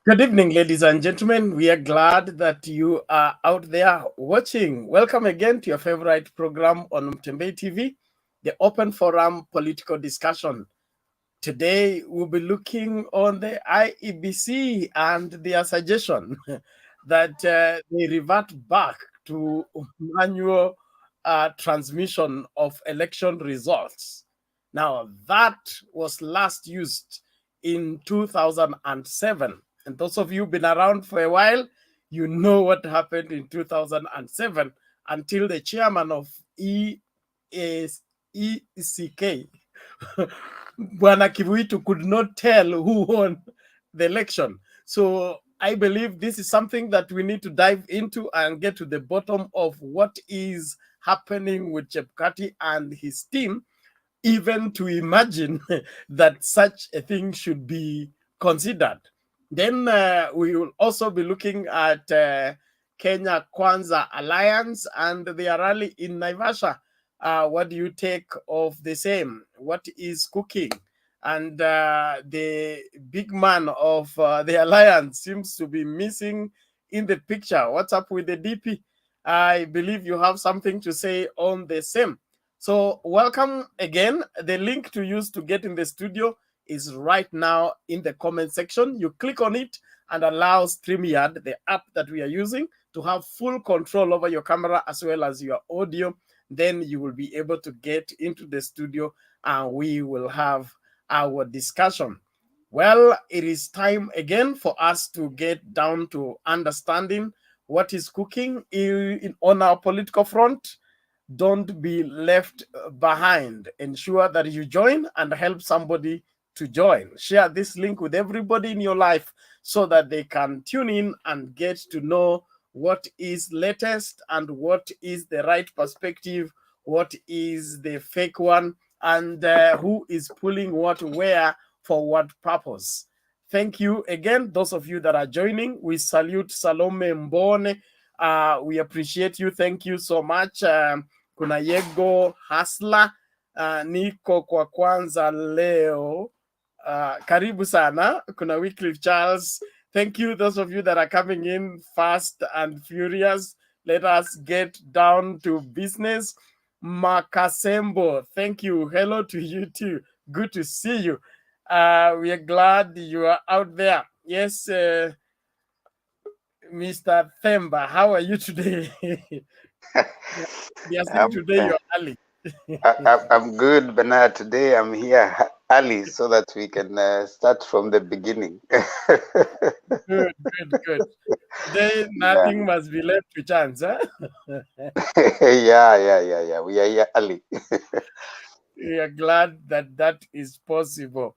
Good evening, ladies and gentlemen. We are glad that you are out there watching. Welcome again to your favorite program on Mtembei TV, the Open Forum Political Discussion. Today, we'll be looking on the IEBC and their suggestion that they revert back to manual transmission of election results. Now, that was last used in 2007. And those of you who've been around for a while, you know what happened in 2007 until the chairman of ECK, Bwana Kivuitu, could not tell who won the election. So I believe this is something that we need to dive into and get to the bottom of what is happening with Chebukati and his team, even to imagine that such a thing should be considered. Then we will also be looking at Kenya Kwanza Alliance and their rally in Naivasha. What do you take of the same? What is cooking? And the big man of the alliance seems to be missing in the picture. What's up with the DP? I believe you have something to say on the same. So welcome again. The link to use to get in the studio is right now in the comment section. You click on it and allow StreamYard, the app that we are using, to have full control over your camera as well as your audio. Then you will be able to get into the studio and we will have our discussion. Well, it is time again for us to get down to understanding what is cooking on our political front. Don't be left behind. Ensure that you join and help somebody to join. Share this link with everybody in your life so that they can tune in and get to know what is latest and what is the right perspective, what is the fake one, and who is pulling what where for what purpose. Thank you again, those of you that are joining. We salute Salome Mbone. We appreciate you. Thank you so much. Kuna Yego Hasla, niko kwa kwanza leo. Karibu sana. Kuna Wycliffe Charles. Thank you, those of you that are coming in fast and furious. Let us get down to business. Makasembo, thank you. Hello to you too. Good to see you. We are glad you are out there. Yes, Mr. Themba, how are you today? Yes, today you're early. I'm good, Bernard. Today I'm here early so that we can start from the beginning. Good. Today nothing must be left to chance, huh? Yeah. We are here early. We are glad that that is possible.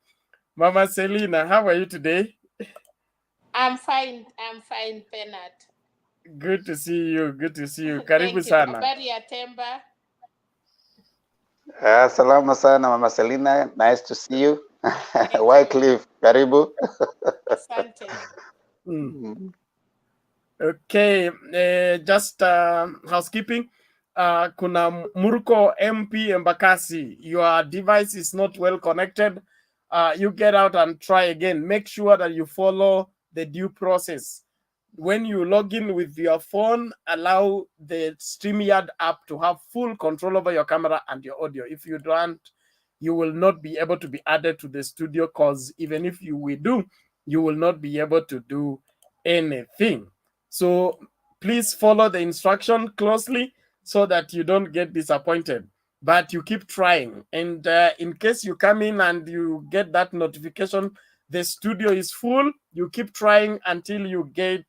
Mama Selina, how are you today? I'm fine, Bernard. Good to see you. Karibu sana. Habari ya Temba. Salama sana, Mama Selina. Nice to see you. Wycliffe, karibu. Asante. Okay, just housekeeping. Kuna Murko MP Embakasi, your device is not well connected. You get out and try again. Make sure that you follow the due process. When you log in with your phone, allow the StreamYard app to have full control over your camera and your audio. If you don't, you will not be able to be added to the studio, because even if we do, you will not be able to do anything. So please follow the instruction closely so that you don't get disappointed. But you keep trying. And in case you come in and you get that notification, the studio is full, you keep trying until you get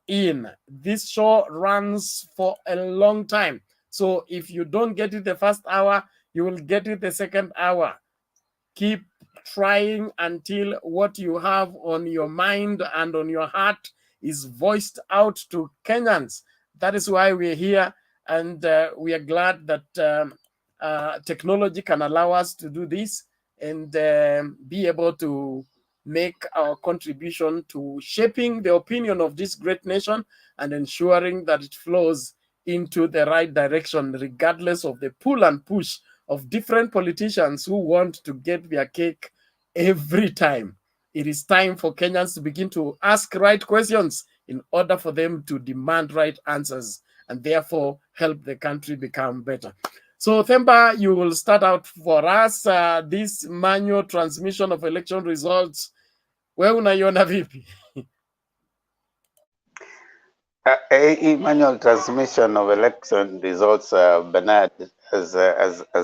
in. This show runs for a long time. So if you don't get it the first hour, you will get it the second hour. Keep trying until what you have on your mind and on your heart is voiced out to Kenyans. That is why we're here, and we are glad that technology can allow us to do this and be able to make our contribution to shaping the opinion of this great nation and ensuring that it flows into the right direction, regardless of the pull and push of different politicians who want to get their cake every time. It is time for Kenyans to begin to ask right questions in order for them to demand right answers and therefore help the country become better. So Themba, you will start out for us this manual transmission of election results. Wewe unaiona vipi? Manual transmission of election results, Bernard, as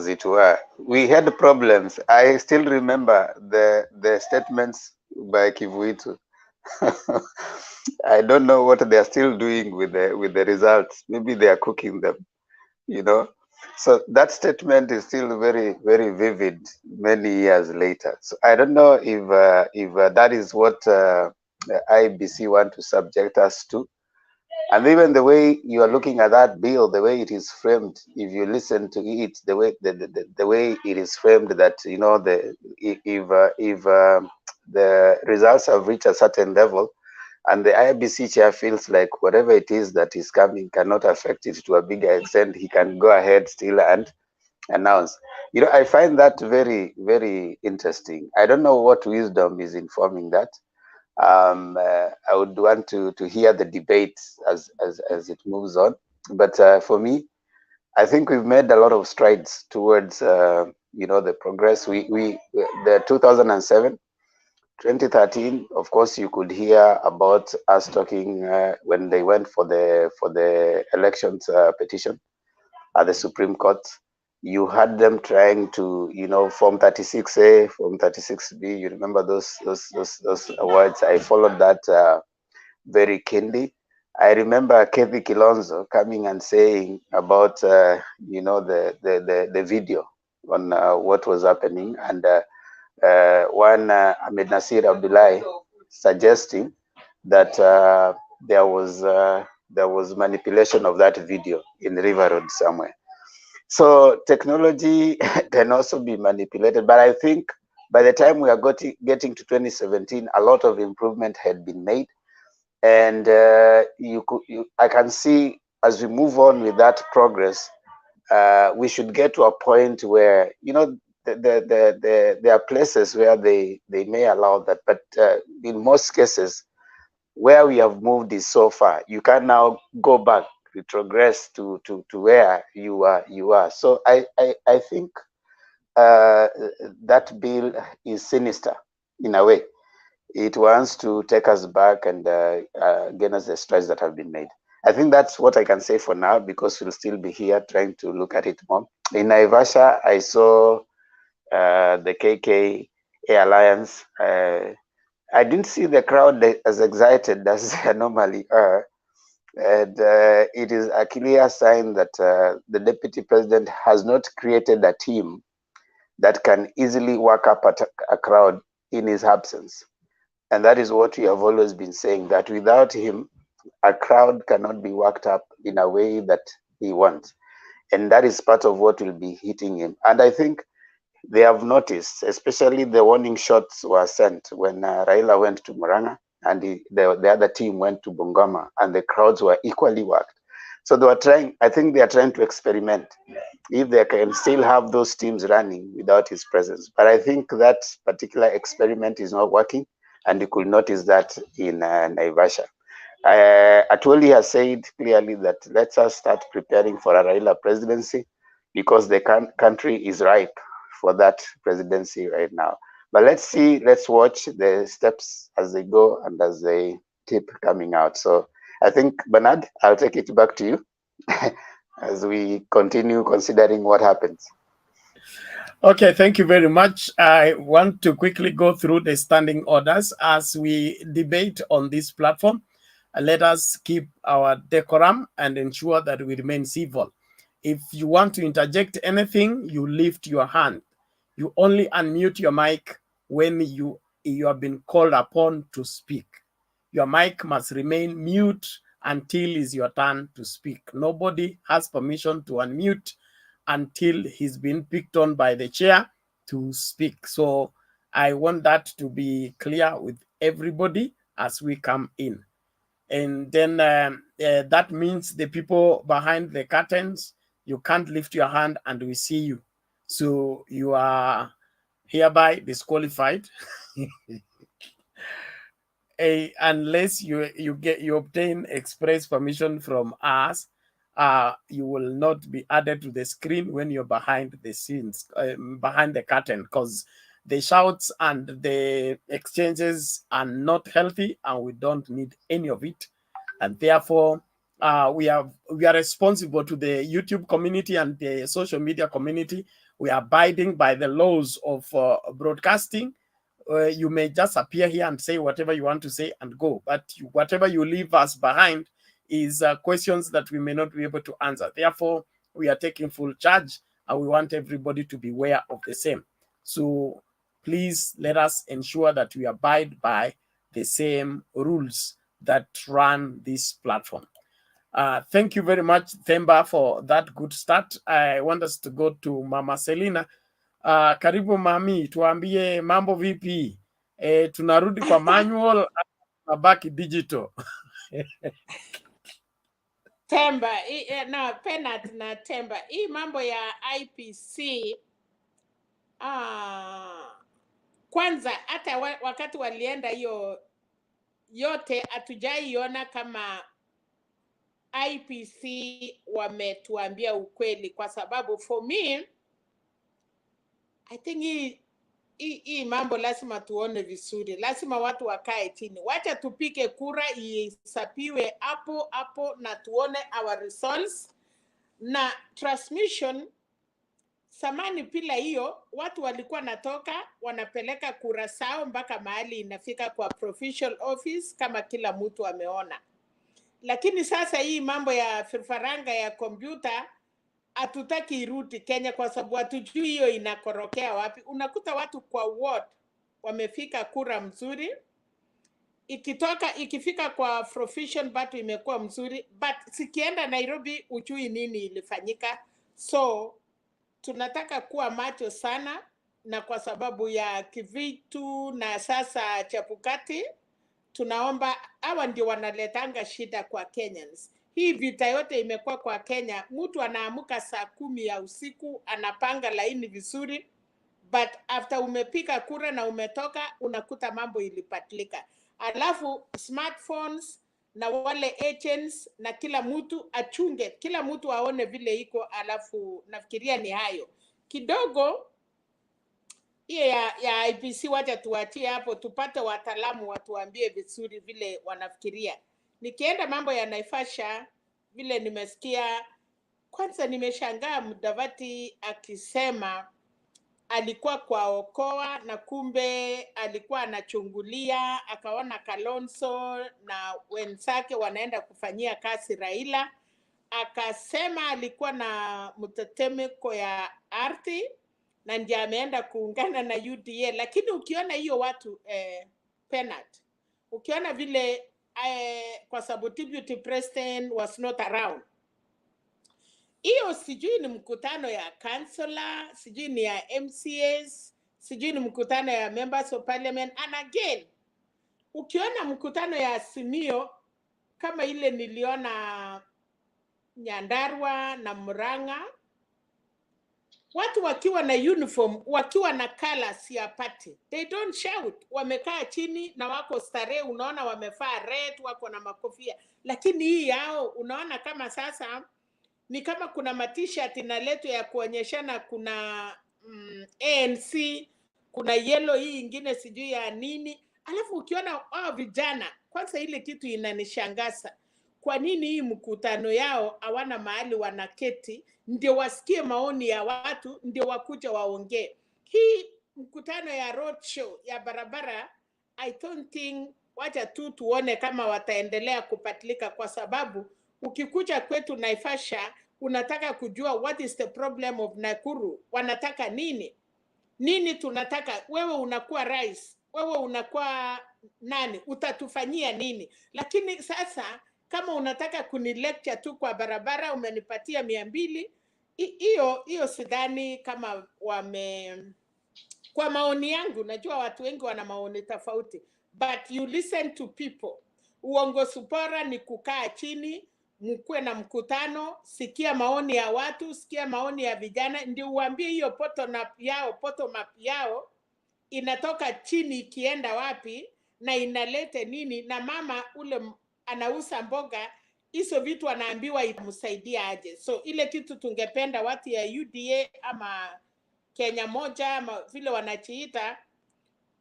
it were. We had problems. I still remember the statements by Kivuitu. I don't know what they are still doing with the results. Maybe they are cooking them, you know. So that statement is still very, very vivid many years later. So I don't know if that is what IEBC want to subject us to. And even the way you are looking at that bill, the way it is framed, if you listen to it, the way it is framed, that if the results have reached a certain level, and the IBC chair feels like whatever it is that is coming cannot affect it to a bigger extent, he can go ahead still and announce. I find that very, very interesting. I don't know what wisdom is informing that. I would want to hear the debate as it moves on. But for me, I think we've made a lot of strides towards the progress. The 2007, 2013, of course, you could hear about us talking when they went for the elections petition at the Supreme Court. You had them trying to, Form 36A, Form 36B. You remember those words? I followed that very keenly. I remember Kathy Kilonzo coming and saying about, the video on what was happening, and one Ahmed Nasir Abdullahi suggesting that there was manipulation of that video in River Road somewhere. So technology can also be manipulated, but I think by the time we are getting to 2017, a lot of improvement had been made, and I can see as we move on with that progress, we should get to a point where there are places where they may allow that, but in most cases, where we have moved is so far. You can now go back, retrogress to where you are. So I think that bill is sinister in a way. It wants to take us back and gain us the strides that have been made. I think that's what I can say for now, because we'll still be here trying to look at it more. In Naivasha, I saw the KKA Alliance. I didn't see the crowd as excited as they normally are. And it is a clear sign that the deputy president has not created a team that can easily work up a crowd in his absence. And that is what we have always been saying, that without him, a crowd cannot be worked up in a way that he wants. And that is part of what will be hitting him. And I think they have noticed, especially the warning shots were sent when Raila went to Murang'a and the other team went to Bungoma, and the crowds were equally worked. So they were trying, I think they are trying to experiment if they can still have those teams running without his presence. But I think that particular experiment is not working, and you could notice that in Naivasha. Atwoli has said clearly that let us start preparing for a Raila presidency, because the country is ripe for that presidency right now. But let's watch the steps as they go and as they keep coming out. So I think, Bernard, I'll take it back to you as we continue considering what happens. Okay, thank you very much. I want to quickly go through the standing orders as we debate on this platform. Let us keep our decorum and ensure that we remain civil. If you want to interject anything, you lift your hand. You only unmute your mic when you have been called upon to speak. Your mic must remain mute until it's your turn to speak. Nobody has permission to unmute until he's been picked on by the chair to speak. So I want that to be clear with everybody as we come in. And then that means the people behind the curtains, you can't lift your hand and we see you. So you are hereby disqualified. unless you obtain express permission from us, you will not be added to the screen when you're behind the scenes, behind the curtain, because the shouts and the exchanges are not healthy, and we don't need any of it. And therefore, we are responsible to the YouTube community and the social media community. We are abiding by the laws of broadcasting. You may just appear here and say whatever you want to say and go, but whatever you leave us behind is questions that we may not be able to answer. Therefore, we are taking full charge, and we want everybody to be aware of the same. So please let us ensure that we abide by the same rules that run this platform. Thank you very much, Themba, for that good start. I want us to go to Mama Selina. Karibu mami, tuambie mambo vipi? Tunarudi kwa manual, nabaki digital. Temba, no, Penat na Temba. Hii mambo ya IPC, kwanza hata wakati walienda hiyo yote hatujaiona kama IPC wametuambia ukweli, kwa sababu for me I think hii mambo lazima tuone vizuri, lazima watu wakae chini, wacha tupike kura isapiwe hapo hapo na tuone our results. Na transmission samani pila hiyo watu walikuwa natoka wanapeleka kura zao mpaka mahali inafika kwa provincial office kama kila mtu ameona. Lakini sasa hii mambo ya faranga ya kompyuta hatutaki irudi Kenya, kwa sababu hatujui hiyo inakorokea wapi. Unakuta watu kwa ward wamefika kura mzuri, ikifika kwa provincial bado imekuwa mzuri, but sikienda Nairobi ujui nini ilifanyika. So tunataka kuwa macho sana, na kwa sababu ya Kivitu na sasa Chapukati, tunaomba hawa ndio wanaletanga shida kwa Kenyans. Hii vita yote imekuwa kwa Kenya, mtu anaamuka saa 10 ya usiku anapanga laini vizuri, but after umepika kura na umetoka unakuta mambo ilipatilika. Alafu smartphones na wale agents na kila mtu achunge, kila mtu aone vile iko. Alafu nafikiria ni hayo kidogo. Hiyo ya IPC wacha tuachie hapo, tupate wataalamu watuambie vizuri vile wanafikiria. Nikienda mambo ya Naivasha, vile nimesikia, kwanza nimeshangaa Mudavadi akisema alikuwa kwa Okoa na kumbe alikuwa anachungulia, akaona Kalonzo na wenzake wanaenda kufanyia kazi Raila. Akasema alikuwa na mtetemeko ya ardhi na ndiye ameenda kuungana na UDA. Lakini ukiona hiyo watu Penat, ukiona vile kwa sababu deputy president was not around, hiyo sijui ni mkutano ya councillor, sijui ni ya MCAs, sijui ni mkutano ya members of parliament. And again, ukiona mkutano ya Azimio kama ile niliona Nyandarua na Murang'a, watu wakiwa na uniform, wakiwa na colors ya party, they don't shout. Wamekaa chini na wako starehe, unaona wamevaa red, wako na makofia. Lakini hii yao unaona kama sasa ni kama kuna t-shirt inaletwa ya kuonyeshana kuna ANC, kuna yellow, hii ingine sijui ya nini. Alafu ukiona vijana, kwanza ile kitu inanishangaza. Kwa nini hii mkutano yao hawana mahali wanaketi ndio wasikie maoni ya watu, ndio wakuja waongee? Hii mkutano ya road show ya barabara, I don't think, wacha tu tuone kama wataendelea kupatilika, kwa sababu ukikuja kwetu Naivasha unataka kujua what is the problem of Nakuru, wanataka nini tunataka. Wewe unakuwa rais, wewe unakuwa nani, utatufanyia nini? Lakini sasa kama unataka kunilecture tu kwa barabara, umenipatia 200, hiyo sidhani kama kwa maoni yangu. Najua watu wengi wana maoni tofauti, but you listen to people. Uongozi bora ni kukaa chini, mkue na mkutano, sikia maoni ya watu, sikia maoni ya vijana, ndio uambie hiyo bottom up yao inatoka chini ikienda wapi, na inalete nini, na mama ule anauza mboga, hizo vitu anaambiwa itamsaidia aje. So ile kitu tungependa watu ya UDA ama Kenya moja ama vile wanachiita,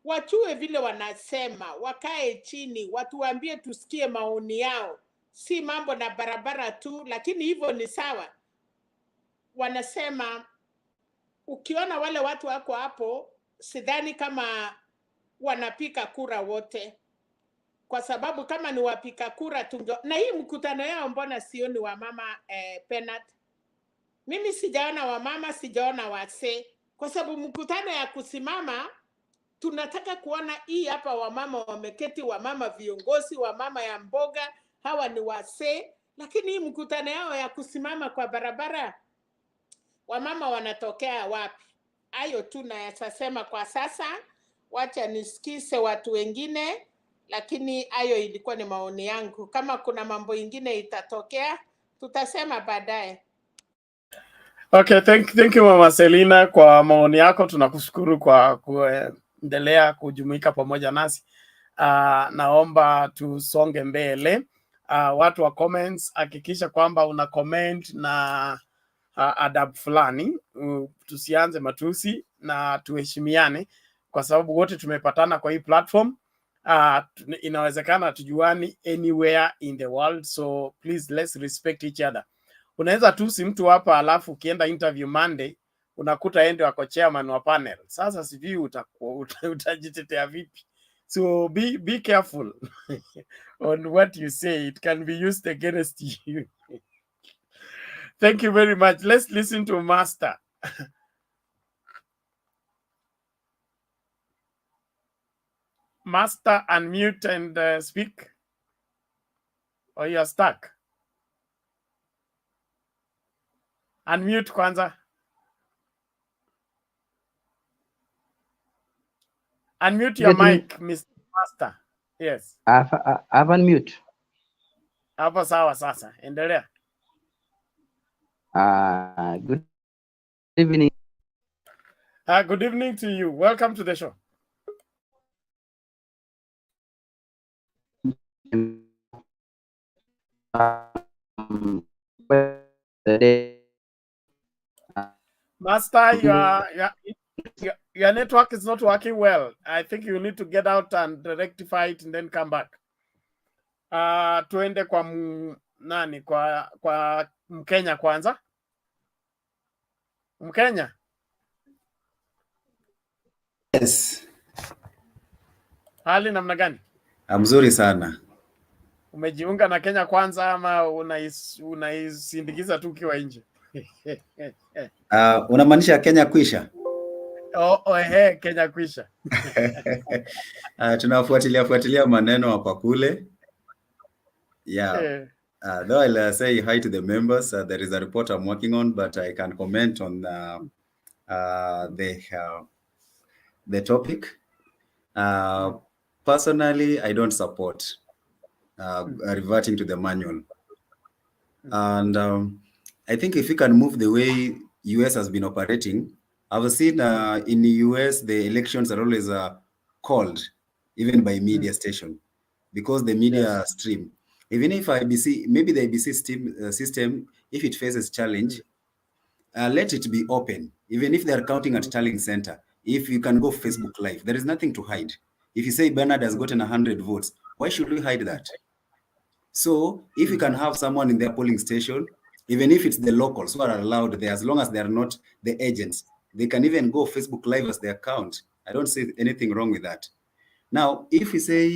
wachue vile wanasema, wakae chini, watuambie tusikie maoni yao, si mambo na barabara tu. Lakini hivyo ni sawa, wanasema ukiona wale watu wako hapo, sidhani kama wanapika kura wote, kwa sababu kama ni wapika kura na hii mkutano yao, mbona sioni wamama Penat? Mimi sijaona wamama, sijaona wase, kwa sababu mkutano ya kusimama tunataka kuona hii hapa, wamama wameketi, wamama viongozi, wamama ya mboga, hawa ni wase. Lakini hii mkutano yao ya kusimama kwa barabara, wamama wanatokea wapi? Hayo tu nayasema kwa sasa, wacha nisikize watu wengine, lakini hayo ilikuwa ni maoni yangu. Kama kuna mambo ingine itatokea, tutasema baadaye. Okay, thank you Mama Selina kwa maoni yako. Tunakushukuru kwa kuendelea kujumuika pamoja nasi. Naomba tusonge mbele. Watu wa comments, hakikisha kwamba una comment na adabu fulani. Tusianze matusi na tuheshimiane, kwa sababu wote tumepatana kwa hii platform. Inawezekana tujuani anywhere in the world, so please let's respect each other. Unaweza tusi mtu hapa alafu ukienda interview Monday unakuta ende wako chairman wa panel. Sasa sijui utajitetea vipi? So be careful on what you say. It can be used against you. Thank you very much. Let's listen to Master. Master, unmute and speak. Or you're stuck. Unmute Kwanza. Unmute your mic, Mr. Master. Yes. I've unmute. Hapo sawa sasa. Endelea. Good evening. Good evening to you. Welcome to the show. Master, your network is not working well. I think you need to get out and rectify it and then come back. Tuende kwa nani? Kwa Mkenya kwanza. Mkenya? Yes. Hali namna gani? Mzuri sana. Umejiunga na Kenya Kwanza ama unaisindikiza tu ukiwa nje? Unamaanisha Kenya kwisha? Kenya kwisha. Tunafuatilia maneno hapa kule. Yeah. Though I'll say hi to the members. There is a report I'm working on, but I can comment on the topic. Personally, I don't support reverting to the manual. And I think if we can move the way US has been operating, I've seen in the US, the elections are always called, even by media station, because the media stream. Even if IBC, maybe the IBC system, if it faces challenge, let it be open. Even if they are counting at tallying center, if you can go Facebook Live, there is nothing to hide. If you say Bernard has gotten 100 votes, why should we hide that? So if you can have someone in their polling station, even if it's the locals who are allowed there, as long as they are not the agents, they can even go Facebook Live as their account. I don't see anything wrong with that. Now, if we say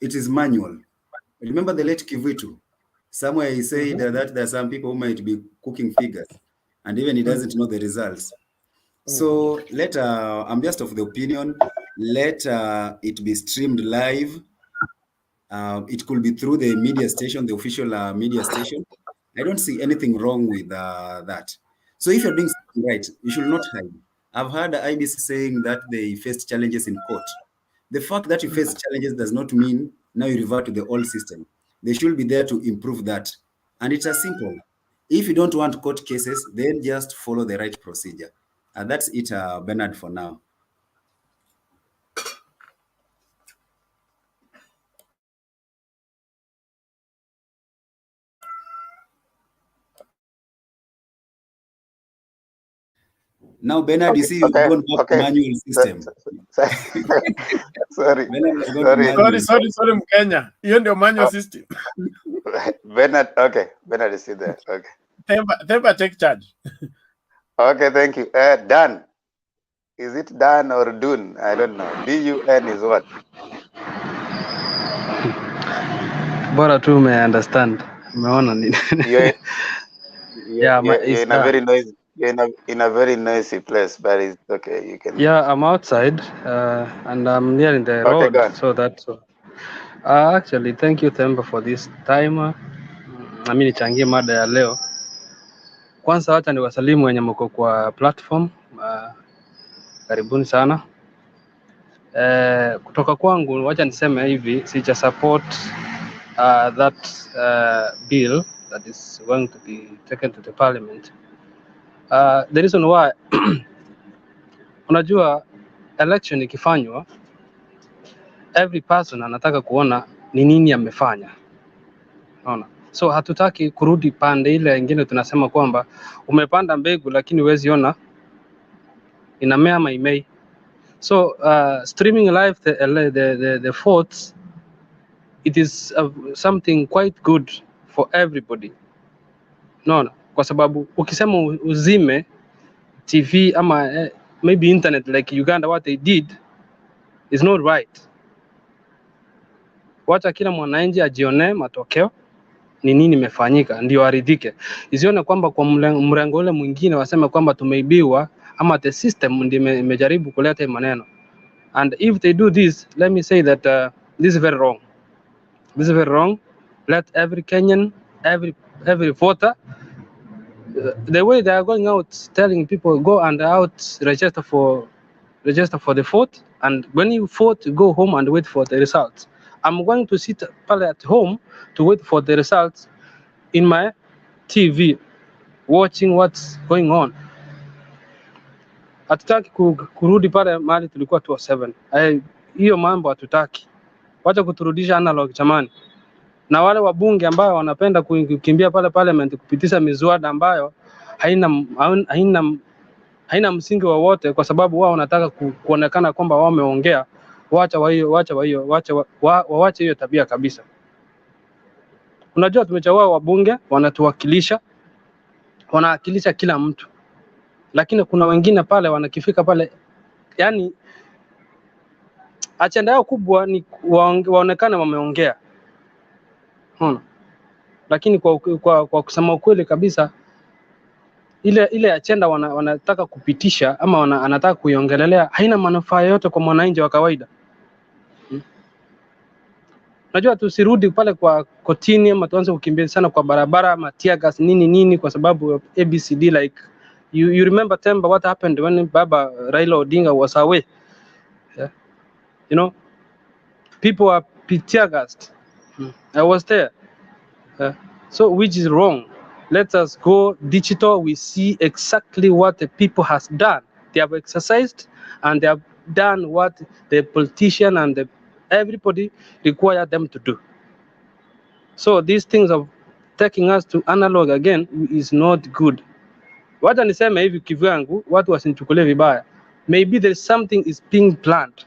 it is manual, remember the late Kivuitu, somewhere he said that there are some people who might be cooking figures, and even he doesn't know the results. So I'm just of the opinion, let it be streamed live. It could be through the media station, the official media station. I don't see anything wrong with that. So if you're doing something right, you should not hide. I've heard the IEBC saying that they faced challenges in court. The fact that you face challenges does not mean now you revert to the old system. They should be there to improve that. And it's as simple. If you don't want court cases, then just follow the right procedure. And that's it, Bernard, for now. Now Bernard, you see, you've gone back to manual system. Sorry. Sorry, Mkenya. Hiyo ndio manual system. Bernard, okay. Bernard is there. Okay. Themba take charge. Okay, thank you. Dan. Is it Dan or Dun? I don't know. D-U-N is what? Bora tu may understand. Umeona nini? You're in a very noisy. You're in a very noisy place, but it's okay. You can. Yeah, I'm outside, and I'm near in the road, so that's. Actually, thank you Themba for this time. Nami nichangie mada ya leo. Kwanza wacha niwasalimu wenye mko kwa platform. Karibuni sana. Kutoka kwangu wacha niseme hivi, sija support that bill that is going to be taken to the parliament. The reason why unajua election ikifanywa, every person anataka kuona ni nini amefanya. Unaona? So hatutaki kurudi pande ile nyingine tunasema kwamba umepanda mbegu lakini huwezi ona inamea ama imei. So streaming live the votes, it is something quite good for everybody. Unaona? Kwa sababu ukisema uzime TV ama maybe internet like Uganda, what they did is not right. Wacha kila mwananchi ajione matokeo ni nini imefanyika ndio aridhike. Isione kwamba kwa mrengo ule mwingine waseme kwamba tumeibiwa ama the system ndio imejaribu kuleta maneno. And if they do this, let me say that this is very wrong. This is very wrong. Let every Kenyan, every voter, the way they are going out telling people go and out register for the vote, and when you vote go home and wait for the results. I'm going to sit at home to wait for the results in my TV, watching what's going on. Hatutaki kurudi pale mahali tulikuwa 2007. Hiyo mambo hatutaki. Wacha kuturudisha analog jamani. Na wale wabunge ambao wanapenda kukimbia pale parliament kupitisha miswada ambayo haina msingi wowote kwa sababu wao wanataka kuonekana kwamba wao wameongea. Waache hiyo tabia kabisa. Unajua tumechagua wabunge wanatuwakilisha, wanawakilisha kila mtu. Lakini kuna wengine pale wanakifika pale, yani ajenda yao kubwa ni waonekane wameongea. Lakini kwa kusema ukweli kabisa, ile ajenda wanataka kupitisha ama anataka kuiongelelea haina manufaa yote kwa mwananchi wa kawaida. Najua tusirudi pale kwa kotini ama tuanze kukimbia sana kwa barabara ama tear gas nini kwa sababu ABCD like you remember Themba what happened when Baba Raila Odinga was away. Yeah. You know, people are tear gassed. I was there. So which is wrong. Let us go digital. We see exactly what the people has done. They have exercised and they have done what the politician and everybody require them to do. So these things of taking us to analog again is not good. Wacha niseme hivi kivyangu, watu wasinichukulie vibaya. Maybe there is something is being planned.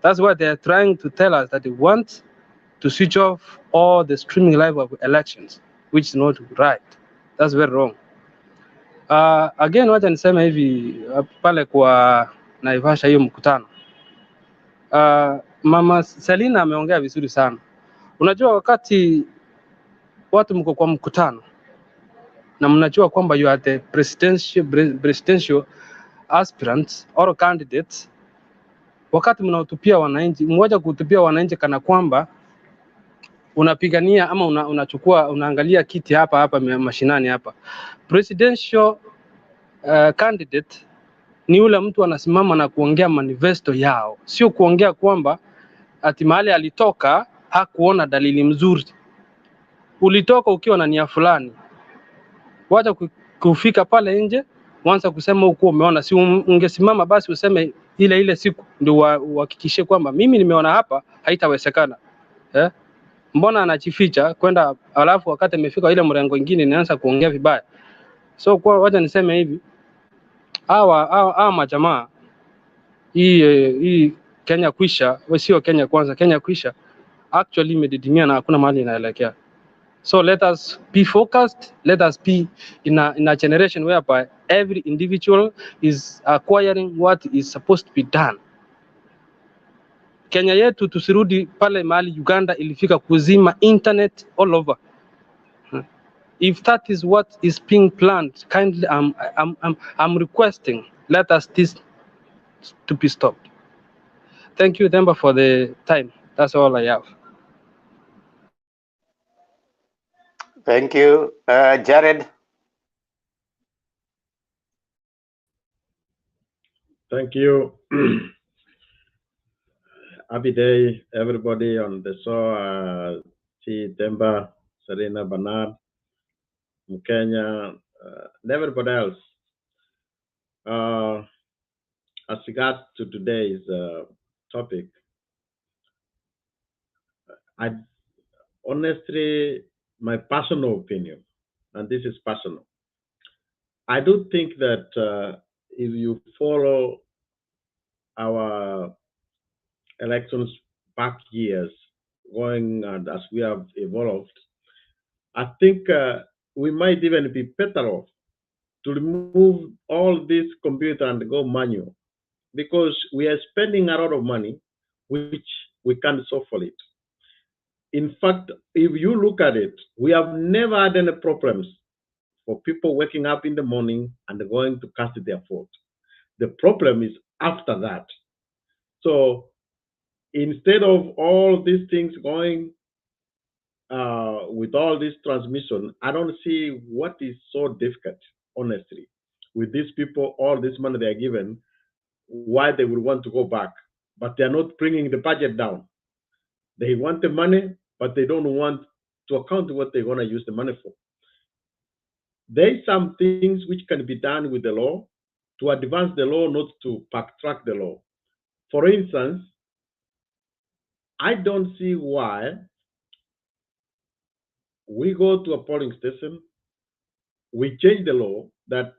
That's why they are trying to tell us that they want to switch off all the streaming live of elections, which is not right. That's very wrong. Again, wacha niseme hivi pale kwa Naivasha hiyo mkutano. Mama Selina ameongea vizuri sana. Unajua wakati watu mko kwa mkutano na mnajua kwamba you are the presidential aspirants or candidates, wakati mnahutubia wananchi, mmoja kuhutubia wananchi kana kwamba unapigania ama unaangalia kiti hapa mashinani hapa. Presidential candidate ni yule mtu anasimama na kuongea manifesto yao, sio kuongea kwamba ati mahali alitoka hakuona dalili mzuri. Ulitoka ukiwa na nia fulani, wacha kufika pale nje wanza kusema uko umeona. Si ungesimama basi useme ile siku ndio uhakikishe kwamba mimi nimeona hapa, haitawezekana. Mbona anajificha kwenda alafu wakati amefika ile mrengo mwingine inaanza kuongea vibaya. So kwa wacha niseme hivi, hawa majamaa hii Kenya kwisha, sio Kenya kwanza, Kenya kwisha actually imedidimia na hakuna mahali inaelekea. So let us be focused. Let us be in a generation whereby every individual is acquiring what is supposed to be done. Kenya yetu tusirudi pale mahali Uganda ilifika kuzima internet all over. If that is what is being planned, kindly I'm requesting, let us this to be stopped. Thank you, Demba, for the time. That's all I have. Thank you. Jared? Thank you. Happy day, everybody on the show. See Demba, Serena, Bernard, Mkenya, and everybody else. As regards to today's topic, I honestly, my personal opinion, and this is personal, I do think that if you follow our elections back years, going and as we have evolved, I think we might even be better off to remove all this computer and go manual, because we are spending a lot of money which we can't suffer it. In fact, if you look at it, we have never had any problems for people waking up in the morning and going to cast their vote. The problem is after that. So instead of all these things going with all this transmission, I don't see what is so difficult, honestly, with these people, all this money they are given, why they would want to go back. But they are not bringing the budget down. They want the money, but they don't want to account what they're going to use the money for. There's some things which can be done with the law to advance the law, not to backtrack the law. For instance, I don't see why we go to a polling station, we change the law that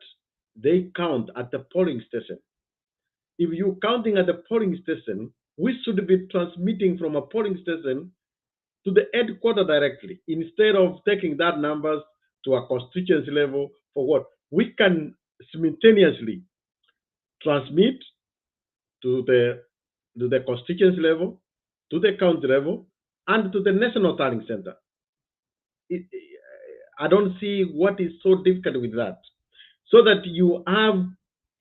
they count at the polling station. If you're counting at the polling station, we should be transmitting from a polling station to the headquarters directly, instead of taking that numbers to a constituency level for what? We can simultaneously transmit to the constituency level, to the county level, and to the national tallying center. I don't see what is so difficult with that. So that you have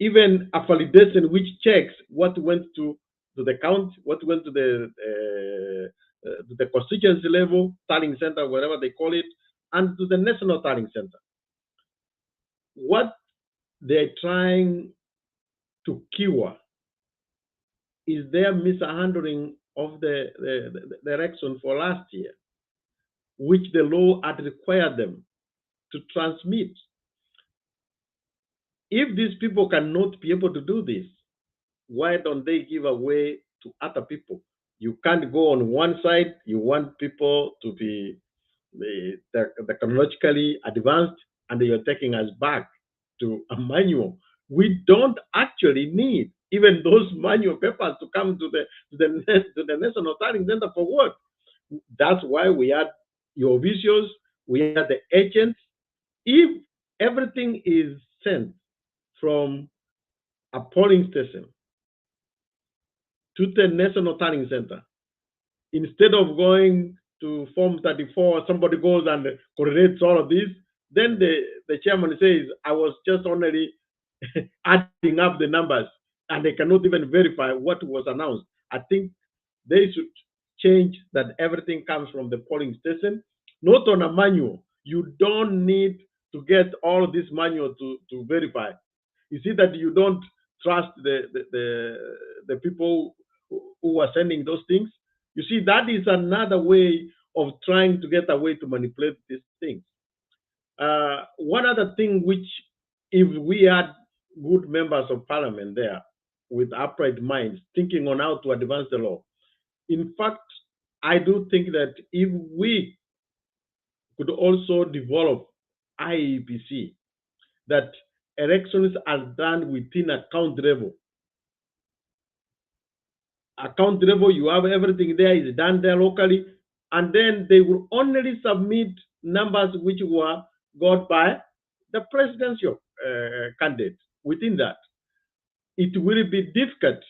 even a validation which checks what went to the county, what went to the constituency level, tallying center, whatever they call it, and to the national tallying center. What they're trying to cure is their mishandling of the election for last year, which the law had required them to transmit. If these people cannot be able to do this, why don't they give away to other people? You can't go on one side, you want people to be technologically advanced, and you're taking us back to a manual. We don't actually need even those manual papers to come to the National Tallying Center for what? That's why we had your officials, we had the agents. If everything is sent from a polling station to the National Tallying Center, instead of going to Form 34, somebody goes and correlates all of this, then the chairman says, I was just only adding up the numbers, and they cannot even verify what was announced. I think they should change that everything comes from the polling station, not on a manual. You don't need to get all this manual to verify. You see that you don't trust the people who are sending those things. You see, that is another way of trying to get away to manipulate these things. One other thing which, if we had good members of parliament there with upright minds thinking on how to advance the law, in fact, I do think that if we could also develop IEBC, that elections are done within a county level. A county level, you have everything there is done there locally, and then they will only submit numbers which were got by the presidential candidate. Within that, it will be difficult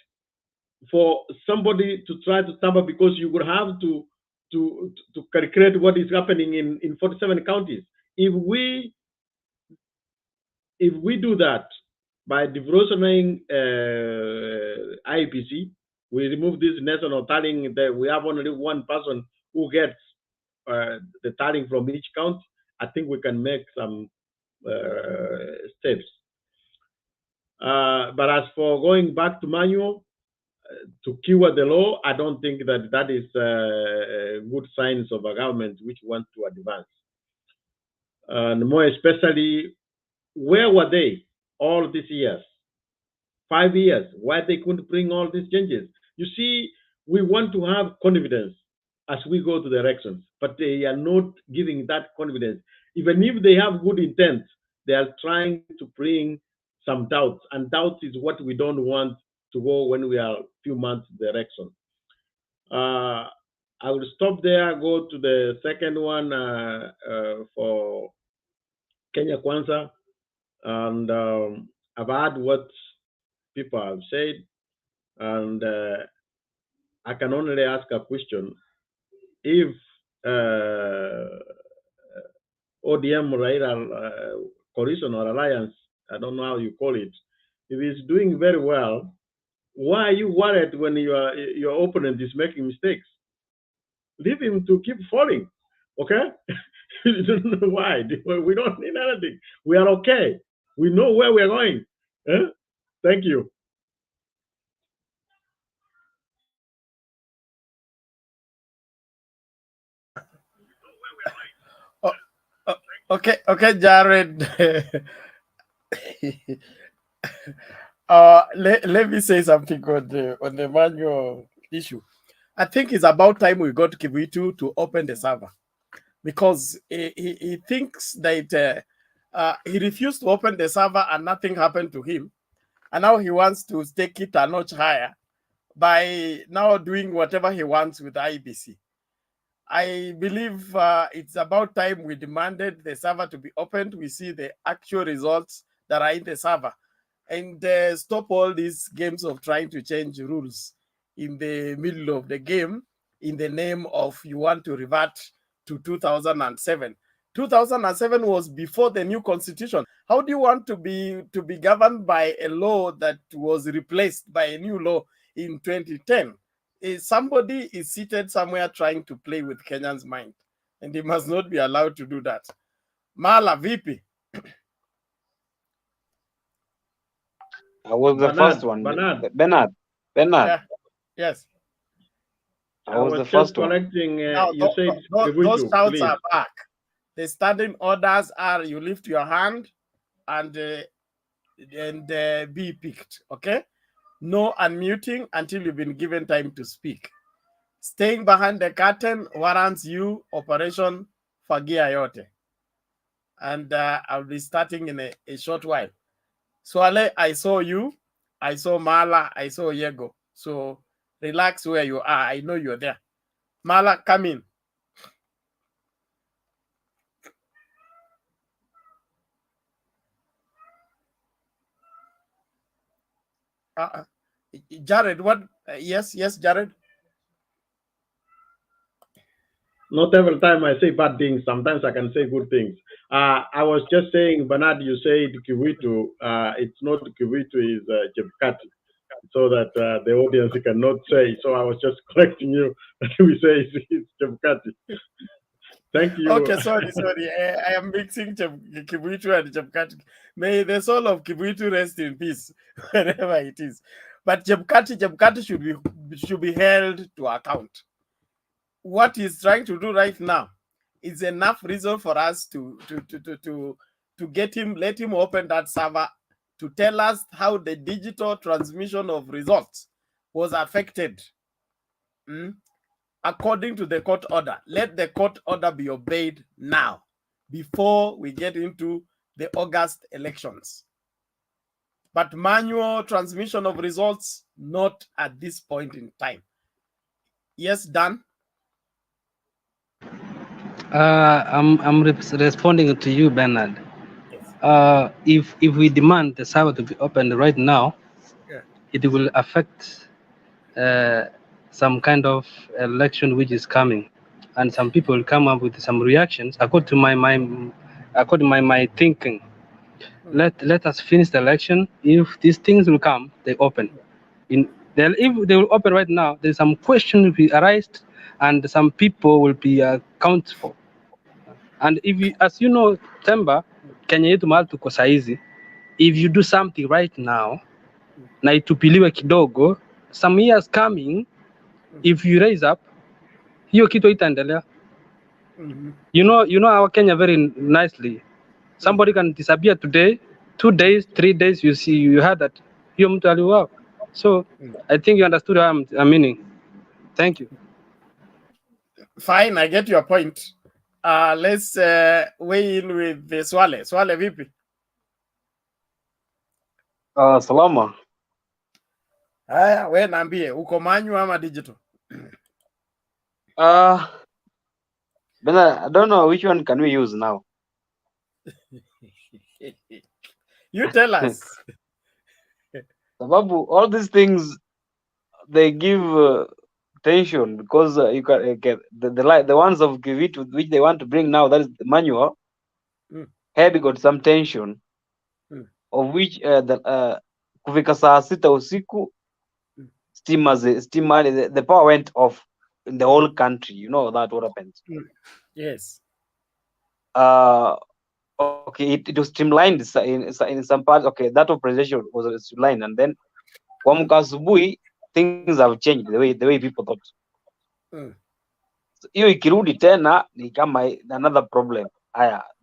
for somebody to try to tamper, because you will have to calculate what is happening in 47 counties. If we do that by devolutioning IEBC, we remove this national tallying, that we have only one person who gets the tallying from each county, I think we can make some steps. But as for going back to manual, to cure the law, I don't think that that is good signs of a government which wants to advance. And more especially, where were they all these years? 5 years, why they couldn't bring all these changes? You see, we want to have confidence as we go to the elections, but they are not giving that confidence. Even if they have good intent, they are trying to bring some doubts, and doubts is what we don't want to go when we are a few months to the election. I will stop there, go to the second one for Kenya Kwanza, and I've heard what people have said, and I can only ask a question. If ODM Raila coalition or alliance, I don't know how you call it, if it's doing very well, why are you worried when your opponent is making mistakes? Leave him to keep falling, okay? You don't know why. We don't need anything. We are okay. We know where we're going. Thank you. Okay, Jared. Let me say something on the manual issue. I think it's about time we got Kibitu to open the server, because he thinks that he refused to open the server and nothing happened to him, and now he wants to take it a notch higher by now doing whatever he wants with IEBC. I believe it's about time we demanded the server to be opened. We see the actual results that are in the server, and stop all these games of trying to change rules in the middle of the game in the name of you want to revert to 2007. 2007 was before the new constitution. How do you want to be governed by a law that was replaced by a new law in 2010? Somebody is seated somewhere trying to play with Kenyans' mind, and they must not be allowed to do that. Mala vipi? I was the first one. Bernard. Yeah. Yes. I was the just first one. collecting. Now, You said those shouts please. are back. The standing orders are you lift your hand and be picked. Okay. No unmuting until you've been given time to speak. Staying behind the curtain warrants you Operation Fagia Yote. And I'll be starting in a short while. Swale, I saw you. I saw Mala. I saw Yego. So relax where you are. I know you're there. Mala, come in. Jared, what? Yes, Jared. Not every time I say bad things, sometimes I can say good things. I was just saying, Bernard, you said Kiwitu. It's not Kiwitu, it's Chepkati, so that the audience cannot say. So I was just correcting you that we say it's Chepkati. Thank you. Okay, sorry. I am mixing Kibuitu and Chepkati. May the soul of Kibuitu rest in peace, wherever it is. But Chepkati should be held to account. What he's trying to do right now is enough reason for us to get him, let him open that server to tell us how the digital transmission of results was affected. According to the court order. Let the court order be obeyed now before we get into the August elections. but manual transmission of results, not at this point in time. Yes, Dan? I'm responding to you, Bernard. Yes. If we demand the server to be opened right now, Yeah. it will affect some kind of election which is coming, and some people will come up with some reactions according to my thinking. Let us finish the election. If these things will come, they open. If they will open right now, there's some question will be arised, and some people will be accountable. And if you, as you know, Temba, Kenya yetu mahali tuko saizi, if you do something right now, na itupiliwe kidogo, some years coming, if you raise up, hiyo kitu itaendelea. You know our Kenya very nicely. Somebody can disappear today, 2 days, 3 days, you heard that hiyo mtu aliuawa. So I think you understood what I'm meaning. Thank you. Fine, I get your point. Let's weigh in with the Swale. Swale vipi? Salama. Haya, we naambie, uko manual ama digital? But I don't know which one can we use now. You tell us. Sababu, all these things, they give tension because you can get the ones of Kivitu which they want to bring now, that is the manual, had got some tension, of which kufika saa sita usiku, the power went off in the whole country. You know that what happened. Yes. Okay, it was streamlined in some parts. Okay, that operation was streamlined, and then kuamka asubuhi, things have changed the way people thought. Hiyo ikirudi tena ni kama another problem.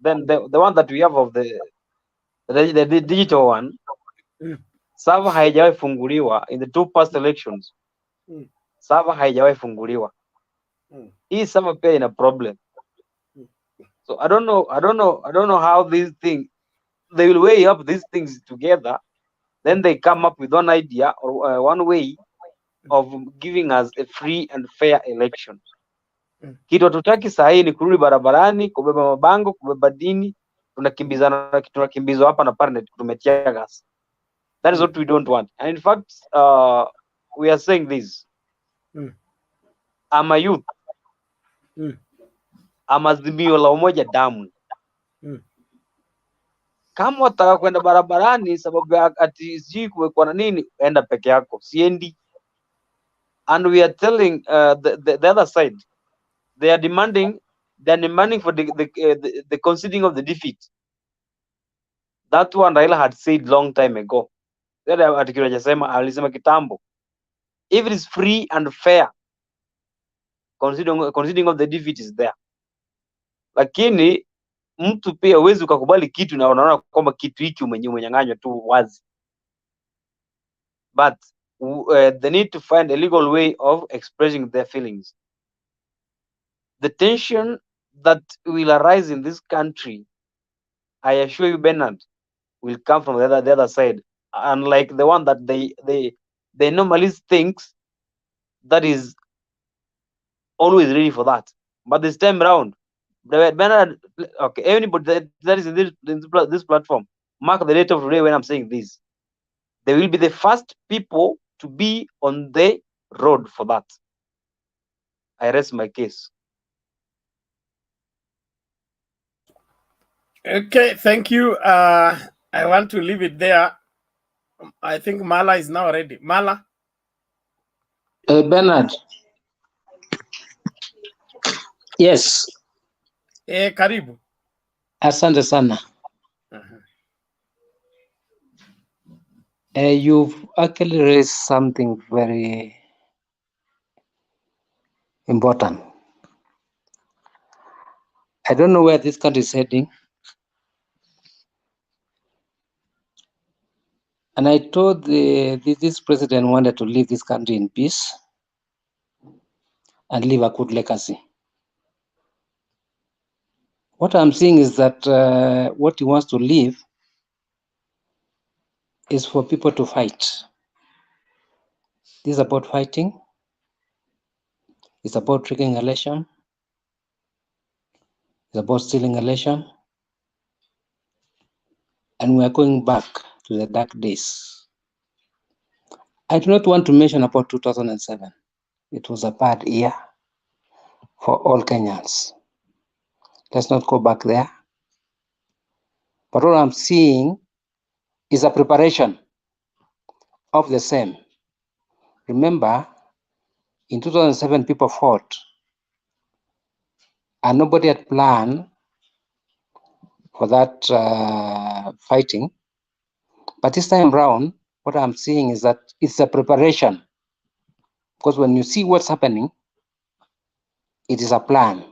Then the one that we have of the digital one, server haijawahi funguliwa in the 2 past elections. Server haijawahi funguliwa. Hii server pia ina problem. So I don't know how these things, they will weigh up these things together, then they come up with one idea or one way of giving us a free and fair election. Kitu hatutaki saa hii ni kurudi barabarani, kubeba mabango, kubeba dini, tunakimbizwa hapa na pale tumetia gas. That is what we don't want. And in fact, we are saying this. I'm a youth. I'm azimio la umoja damu. Kama wataka kwenda barabarani sababu ati sijui kumekuwa na nini, enda peke yako, siendi. And we are telling the other side, they are demanding for the conceding of the defeat. That one Raila had said long time ago. Alisema kitambo, if it is free and fair, conceding of the defeat is there. Lakini mtu pia huwezi ukakubali kitu na unaona kwamba kitu hiki umenyang'anywa tu wazi. But they need to find a legal way of expressing their feelings. The tension that will arise in this country, I assure you, Bernard, will come from the other side, unlike the one that they normally thinks that is always ready for that. But this time around, Bernard, okay, anybody that is in this platform, mark the date of today when I'm saying this. They will be the first people to be on the road for that. I rest my case. Okay, thank you. I want to leave it there. I think Mala is now ready. Mala? Bernard. Yes. Karibu. Asante sana. You've actually raised something very important. I don't know where this country is heading. And I told this president wanted to leave this country in peace and leave a good legacy. What I'm seeing is that what he wants to leave is for people to fight. This is about fighting. It's about tricking election. It's about stealing election. And we are going back to the dark days. I do not want to mention about 2007. It was a bad year for all Kenyans. Let's not go back there. But what I'm seeing is a preparation of the same. Remember, in 2007, people fought, and nobody had planned for that fighting. But this time around, what I'm seeing is that it's a preparation. Because when you see what's happening, it is a plan.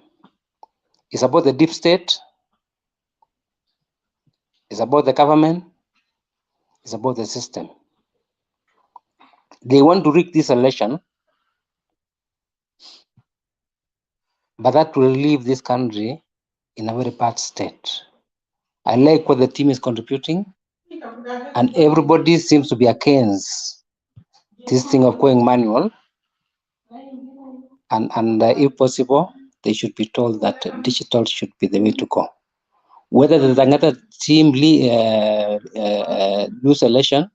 It's about the deep state. It's about the government. It's about the system. They want to rig this election, but that will leave this country in a very bad state. I like what the team is contributing, and everybody seems to be against this thing of going manual. And if possible, they should be told that digital should be the way to go. Whether there's another team lose election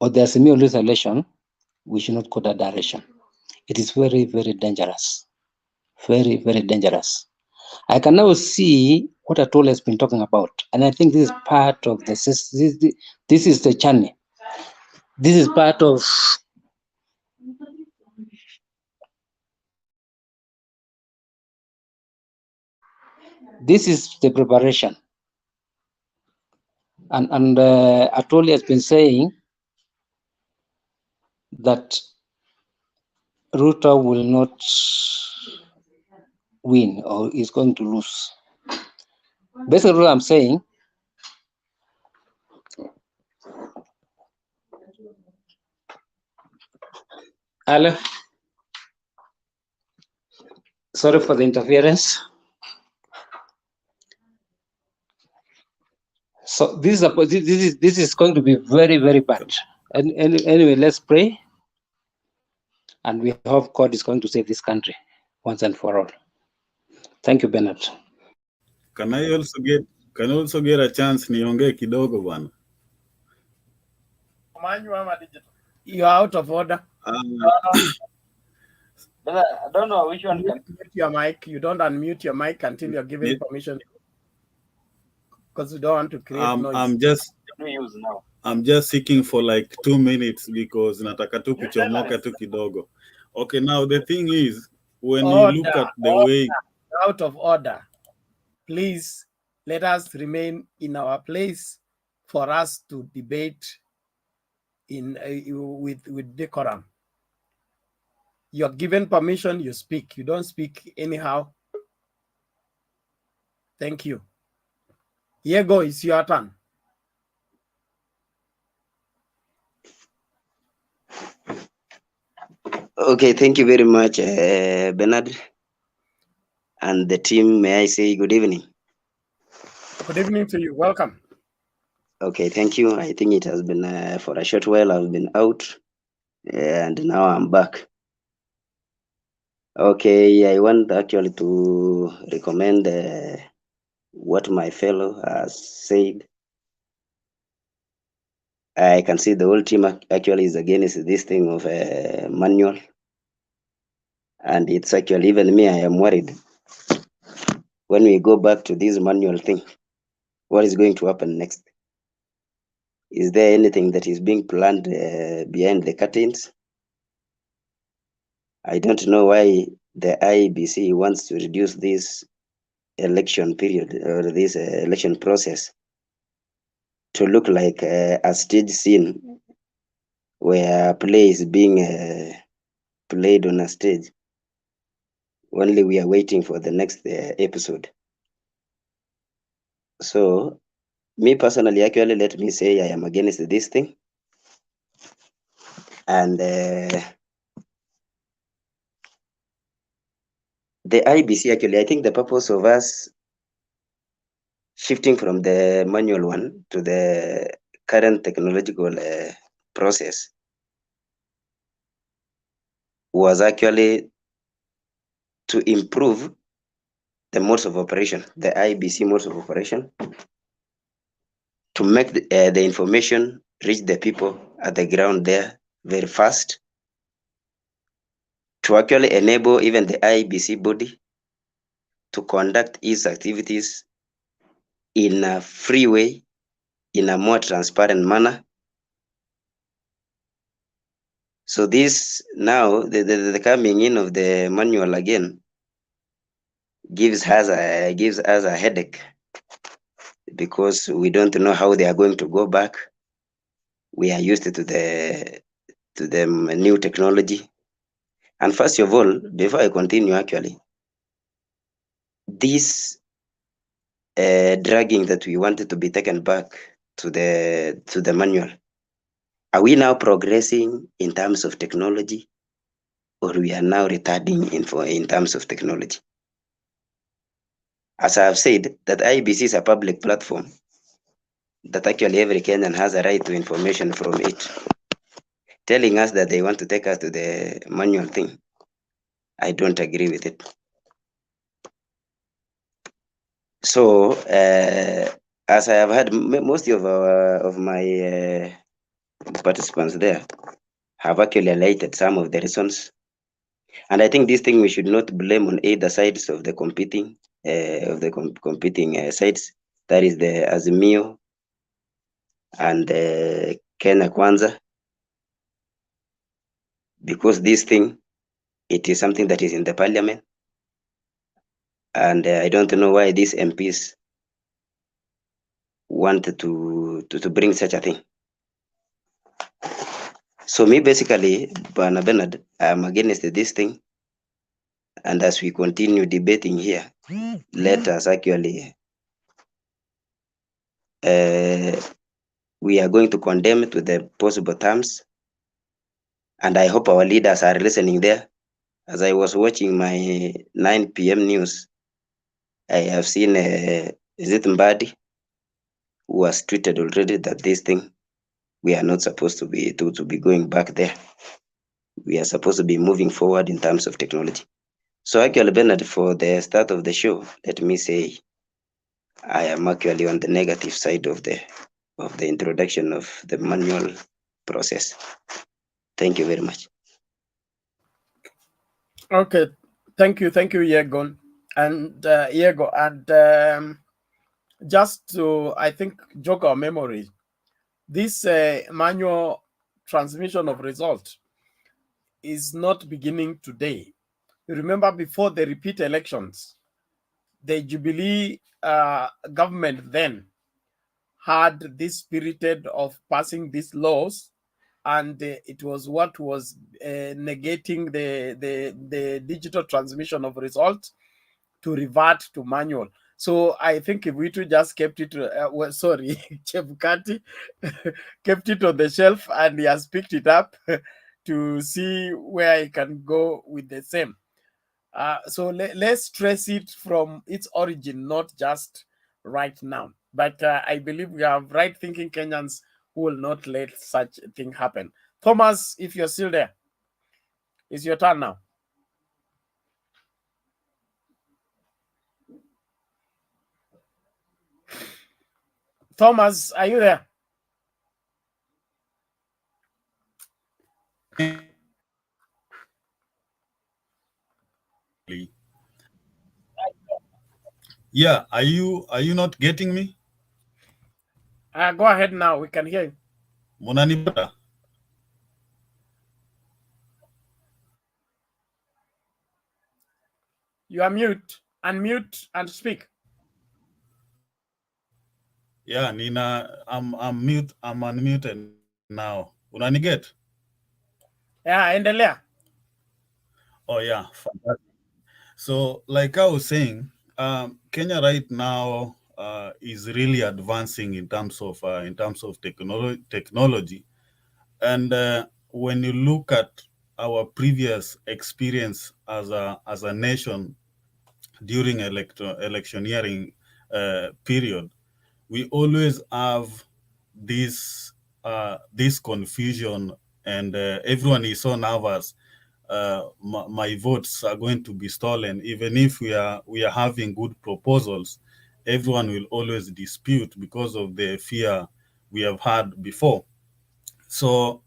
or there's a new lose election, we should not go that direction. It is very, very dangerous. Very, very dangerous. I can now see what Atol has been talking about, and I think this is part of the system. This is the journey. This is part of this is the preparation. And Atoli has been saying that Ruto will not win or is going to lose. Basically, what I'm saying, Hello, sorry for the interference. So this is going to be very, very bad. And anyway, let's pray, and we hope God is going to save this country once and for all. Thank you, Bernard. Can I also get a chance niongee kidogo bwana? You're out of order. I don't know which one. Mute your mic. You don't unmute your mic until you're given permission, because we don't want to create noise. I'm just seeking for like 2 minutes because nataka tu kuchomoka tu kidogo. Okay, now the thing is, when you look at the way out of order, please let us remain in our place for us to debate in with decorum. You're given permission, you speak. You don't speak anyhow. Thank you. Diego, it's your turn. Okay, thank you very much, Bernard and the team. May I say good evening? Good evening to you. Welcome. Okay, thank you. I think it has been for a short while I've been out, and now I'm back. Okay, I want actually to recommend what my fellow has said. I can see the whole team actually is against this thing of manual, and it's actually even me, I am worried. When we go back to this manual thing, what is going to happen next? Is there anything that is being planned behind the curtains? I don't know why the IEBC wants to reduce this election period or this election process to look like a stage scene where a play is being played on a stage. Only we are waiting for the next episode. So, me personally, actually, let me say I am against this thing. And the IEBC, actually, I think the purpose of us shifting from the manual one to the current technological process was actually to improve the modes of operation, the IEBC modes of operation, to make the information reach the people at the ground there very fast, to actually enable even the IEBC body to conduct its activities in a free way, in a more transparent manner. So this now, the coming in of the manual again gives us a headache, because we don't know how they are going to go back. We are used to the new technology. And first of all, before I continue, actually, this dragging that we wanted to be taken back to the manual, are we now progressing in terms of technology, or we are now retarding in terms of technology? As I have said, that IEBC is a public platform, that actually every Kenyan has a right to information from it. Telling us that they want to take us to the manual thing, I don't agree with it. So, as I have had most of my participants there have actually highlighted some of the reasons, and I think this thing we should not blame on either sides of the competing sides. That is the Azimio and Kenya Kwanza, because this thing, it is something that is in the parliament, and I don't know why these MPs wanted to bring such a thing. So me, basically, Bana Bernard, I'm against this thing, and as we continue debating here, let us actually we are going to condemn to the possible terms, and I hope our leaders are listening there. As I was watching my 9 p.m. news, I have seen is it Mbadi, who was tweeted already that this thing, we are not supposed to be going back there. We are supposed to be moving forward in terms of technology. So actually, Bernard, for the start of the show, let me say I am actually on the negative side of the introduction of the manual process. Thank you very much. Okay, thank you, Yegon, and Yego, and just to, I think, jog our memory, this manual transmission of result is not beginning today. You remember, before the repeat elections, the Jubilee government then had this spirited of passing these laws, and it was what was negating the digital transmission of results to revert to manual. So I think if we just kept it, sorry, Chebukati kept it on the shelf, and he has picked it up to see where he can go with the same. So let's trace it from its origin, not just right now. But I believe we have right-thinking Kenyans who will not let such a thing happen. Thomas, if you're still there, it's your turn now. Thomas, are you there? Yeah, are you not getting me? Go ahead now. We can hear you. Munanipata? You are mute. Unmute and speak. Yeah, Nina, I'm mute. I'm unmuted now. Unaniget? Yeah, endelea. Oh yeah, fantastic. So, like I was saying, Kenya right now is really advancing in terms of technology, and when you look at our previous experience as a nation during electioneering period, we always have this this confusion, and everyone is so nervous. My votes are going to be stolen. Even if we are having good proposals, everyone will always dispute because of the fear we have had before. So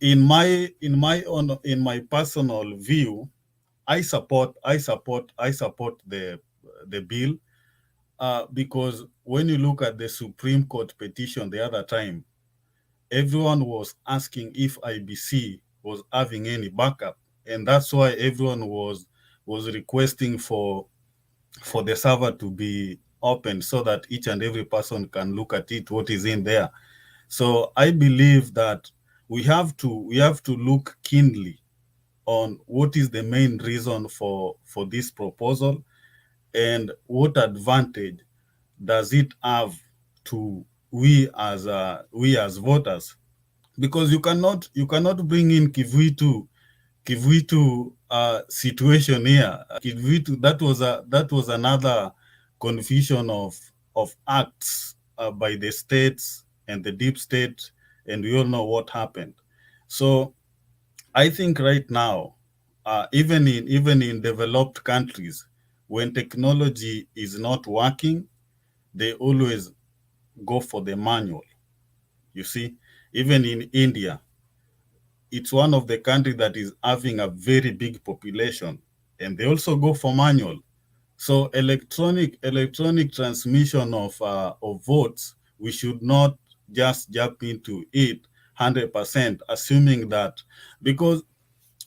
in my personal view, I support the bill, because when you look at the Supreme Court petition the other time, everyone was asking if IBC was having any backup, and that's why everyone was requesting for the server to be open so that each and every person can look at it, what is in there. So I believe that we have to look keenly on what is the main reason for this proposal, and what advantage does it have to we as voters. Because you cannot bring in Kivuitu situation here. Kivuitu, that was another confusion of acts by the states and the deep state, and we all know what happened. So I think right now, even in developed countries, when technology is not working, they always go for the manual. You see, even in India, it's one of the countries that is having a very big population, and they also go for manual. So electronic transmission of votes, we should not just jump into it 100%, assuming that, because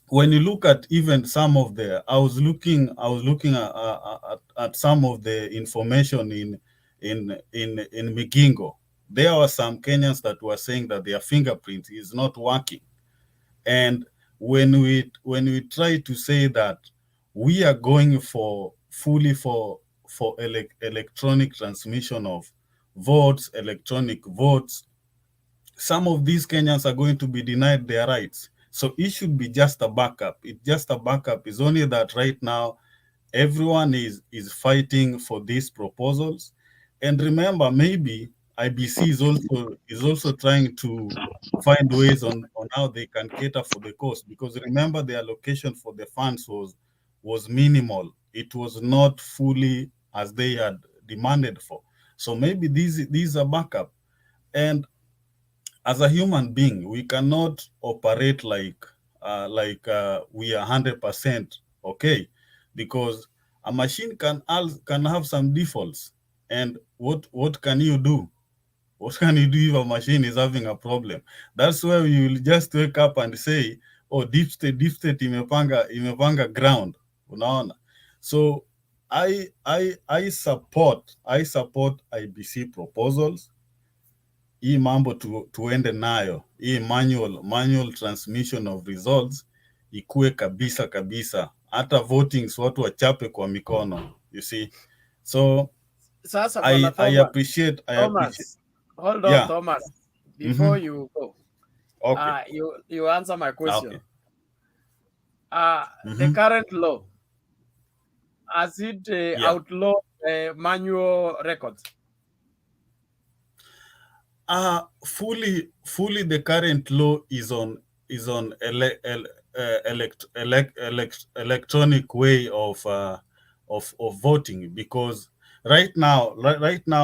when you look at even some of the, I was looking at some of the information in Migingo. There were some Kenyans that were saying that their fingerprint is not working. And when we try to say that we are going for fully for electronic transmission of votes, electronic votes, some of these Kenyans are going to be denied their rights. So it should be just a backup. It's just a backup. It's only that right now everyone is fighting for these proposals. And remember, maybe IBC is also trying to find ways on how they can cater for the cost, because remember the allocation for the funds was minimal. It was not fully as they had demanded for. So maybe these are backup. And as a human being, we cannot operate like we are 100% okay, because a machine can have some defaults. And what can you do? What can you do if a machine is having a problem? That's where you will just wake up and say, oh, deep state imepanga ground. Unaona? So I support IBC proposals. Hii mambo tuende nayo, hii manual transmission of results ikue kabisa kabisa, hata votings watu wachape kwa mikono, you see. So Sasa I appreciate Thomas, hold on, yeah. Thomas, before you go. Okay. You answer my question. Okay. The current law, has it outlawed manual records? Fully the current law is on electronic way of voting, because right now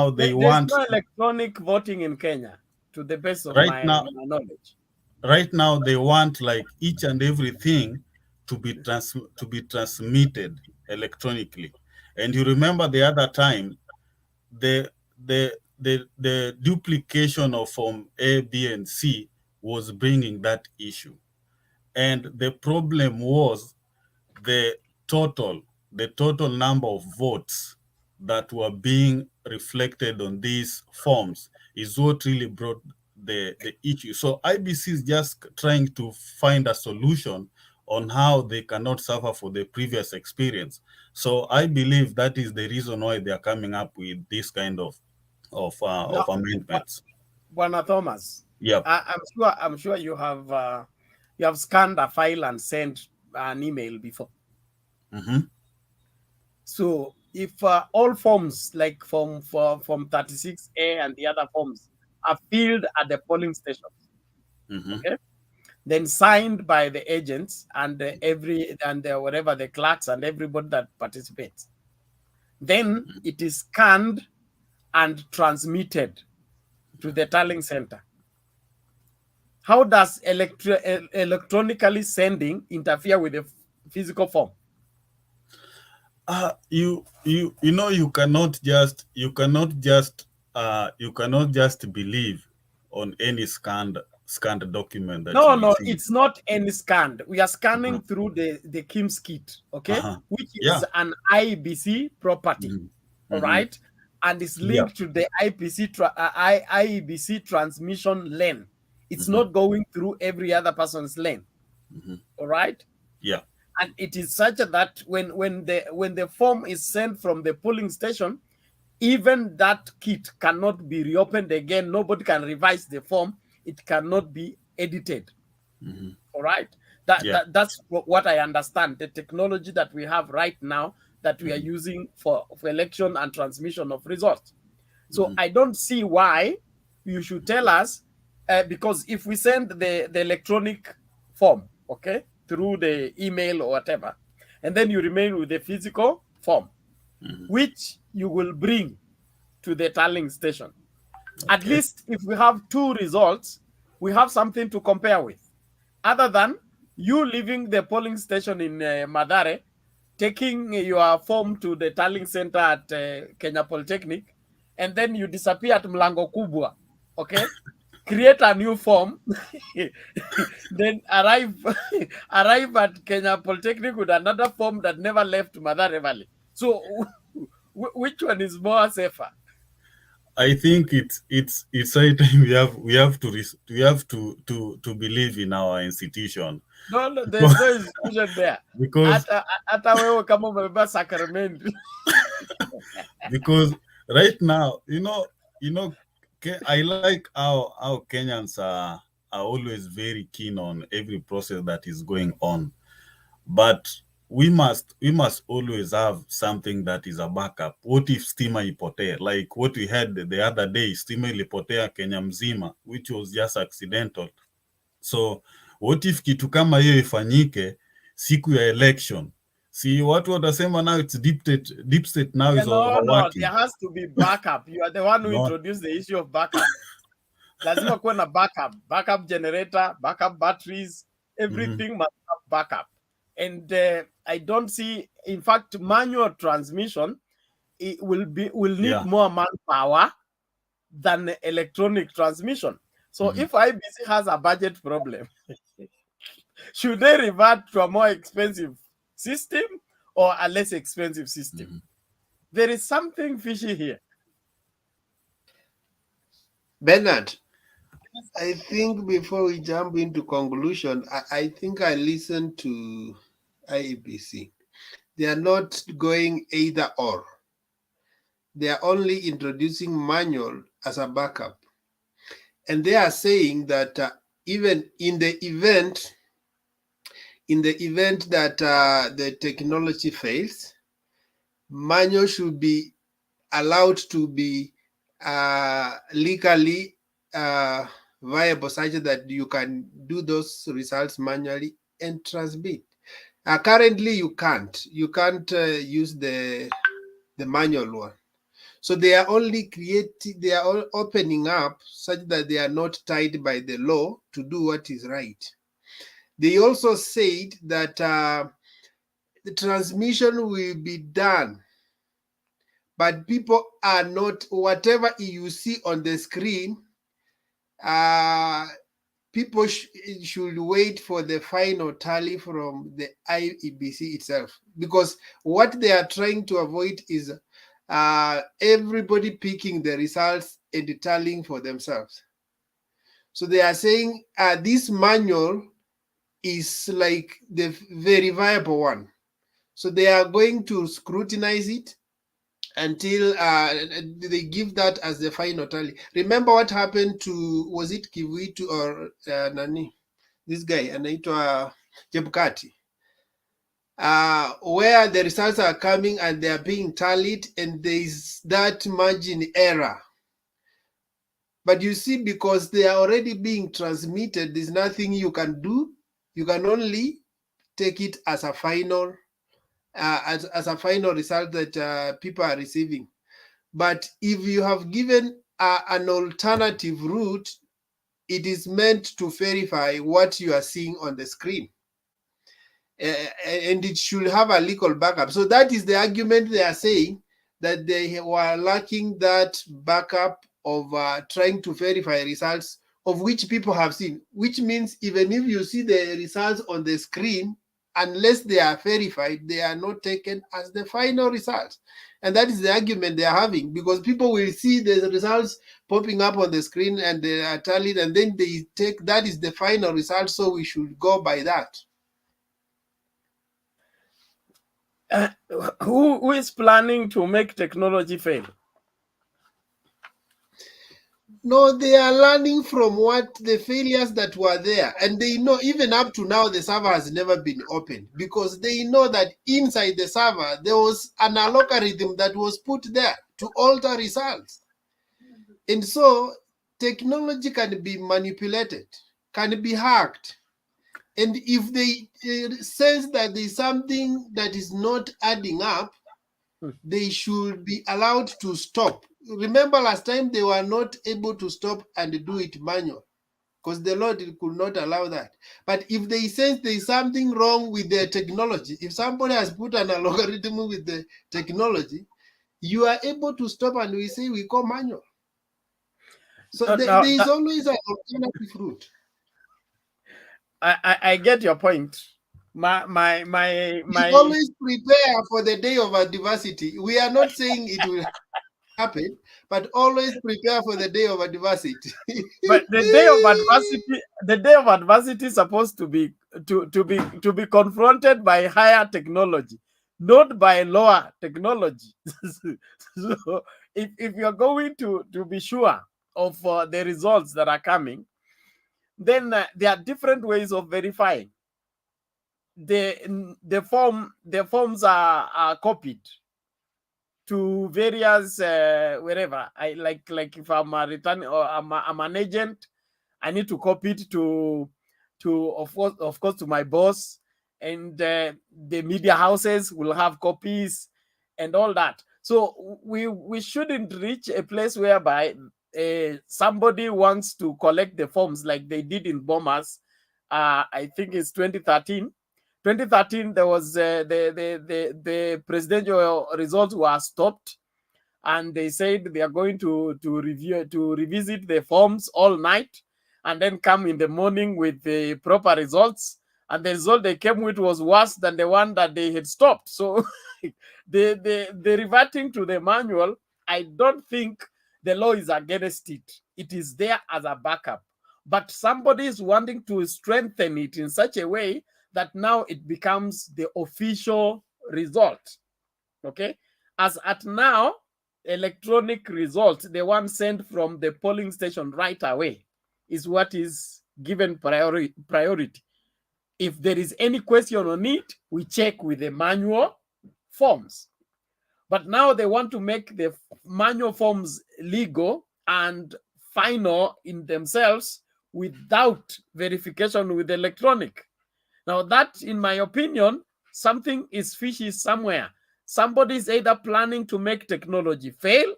they want no electronic voting in Kenya, to the best of right my knowledge. Right now they want like each and everything to be transmitted electronically. And you remember the other time, the duplication of Form A, B, and C was bringing that issue. And the problem was the total number of votes that were being reflected on these forms is what really brought the issue. So IBC is just trying to find a solution on how they cannot suffer for the previous experience. So I believe that is the reason why they are coming up with this kind of amendments. Bwana Thomas, Yep. I'm sure you have scanned a file and sent an email before. So if all forms like form 36A and the other forms are filled at the polling station. Mm-hmm. Okay, then signed by the agents and whatever the clerks and everybody that participates. Then it is scanned and transmitted to the tallying center. How does electronically sending interfere with the physical form? You know, you cannot just believe on any scanned document that you No, receive. it's not any scanned. We are scanning through the KIMS kit, okay, which is an IEBC property, all right, and it's linked to the IEBC transmission lane. It's not going through every other person's lane, all right. Yeah. And it is such that when the form is sent from the polling station, even that kit cannot be reopened again. Nobody can revise the form. It cannot be edited. All right. That's what I understand. The technology that we have right now that we are using for election and transmission of results. So I don't see why you should tell us, because if we send the electronic form, okay, through the email or whatever, and then you remain with the physical form, which you will bring to the tallying station. At least if we have two results, we have something to compare with. Other than you leaving the polling station in Madare, taking your form to the tallying center at Kenya Polytechnic, and then you disappear at Mlango Kubwa, okay? Create a new form, then arrive at Kenya Polytechnic with another form that never left Madare Valley. So which one is more safer? I think it's high time we have to believe in our institution. No, there's no institution there. Because because right now, I like how Kenyans are always very keen on every process that is going on, but we must always have something that is a backup. What if stima ipotee? Like what we had the other day, stima ilipotea Kenya mzima, which was just accidental. So what if kitu kama hiyo ifanyike siku ya election? See, watu watasema now it's deep state now is overworking. There has to be backup. You are the one who introduced the issue of backup. Lazima kuwe na backup generator, backup batteries, everything must have backup. And I don't see, in fact, manual transmission will need more manpower than electronic transmission. So if IEBC has a budget problem, should they revert to a more expensive system or a less expensive system? There is something fishy here. Bernard, I think before we jump into conclusion, I think I listened to IEBC. They are not going either or. They are only introducing manual as a backup. And they are saying that even in the event that the technology fails, manual should be allowed to be legally viable, such that you can do those results manually and transmit. Currently, you can't use the manual one. So they are only they are all opening up such that they are not tied by the law to do what is right. They also said that the transmission will be done, but people are not, whatever you see on the screen, people should wait for the final tally from the IEBC itself, because what they are trying to avoid is everybody picking the results and tallying for themselves. So they are saying this manual is like the very viable one. So they are going to scrutinize it until they give that as the final tally. Remember what happened to, was it Kivuitu or Nani? This guy, anaitwa Jebukati, where the results are coming and they are being tallied and there is that margin error. But you see, because they are already being transmitted, there's nothing you can do. You can only take it as a final, as a final result that people are receiving. But if you have given an alternative route, it is meant to verify what you are seeing on the screen. And it should have a legal backup. So that is the argument they are saying, that they were lacking that backup of trying to verify results of which people have seen, which means even if you see the results on the screen, unless they are verified, they are not taken as the final results. And that is the argument they are having, because people will see the results popping up on the screen and they are tallied, and then they take that is the final result, so we should go by that. Who is planning to make technology fail? No, they are learning from what the failures that were there. And they know even up to now, the server has never been opened, because they know that inside the server, there was an algorithm that was put there to alter results. And so technology can be manipulated, can be hacked. And if they sense that there's something that is not adding up, they should be allowed to stop. Remember last time they were not able to stop and do it manual, because the law could not allow that. But if they sense there is something wrong with their technology, if somebody has put an algorithm with the technology, you are able to stop, and we say we call manual. So there is always an alternative route. I get your point. We always prepare for the day of adversity. We are not saying it will happen, but always prepare for the day of adversity. But the day of adversity is supposed to be confronted by higher technology, not by lower technology. So if you're going to be sure of the results that are coming, then there are different ways of verifying. The forms are copied to various wherever. I like if I'm a return or I'm an agent, I need to copy it to of course to my boss, and the media houses will have copies and all that. So we shouldn't reach a place whereby somebody wants to collect the forms like they did in Bombers. I think it's 2013. 2013, there was the presidential results were stopped, and they said they are going to revisit the forms all night, and then come in the morning with the proper results. And the result they came with was worse than the one that they had stopped. So the reverting to the manual, I don't think the law is against it. It is there as a backup. But somebody is wanting to strengthen it in such a way that now it becomes the official result. Okay? As at now, electronic results, the one sent from the polling station right away, is what is given priority. If there is any question on it, we check with the manual forms. But now they want to make the manual forms legal and final in themselves without verification with electronic. Now that, in my opinion, something is fishy somewhere. Somebody is either planning to make technology fail,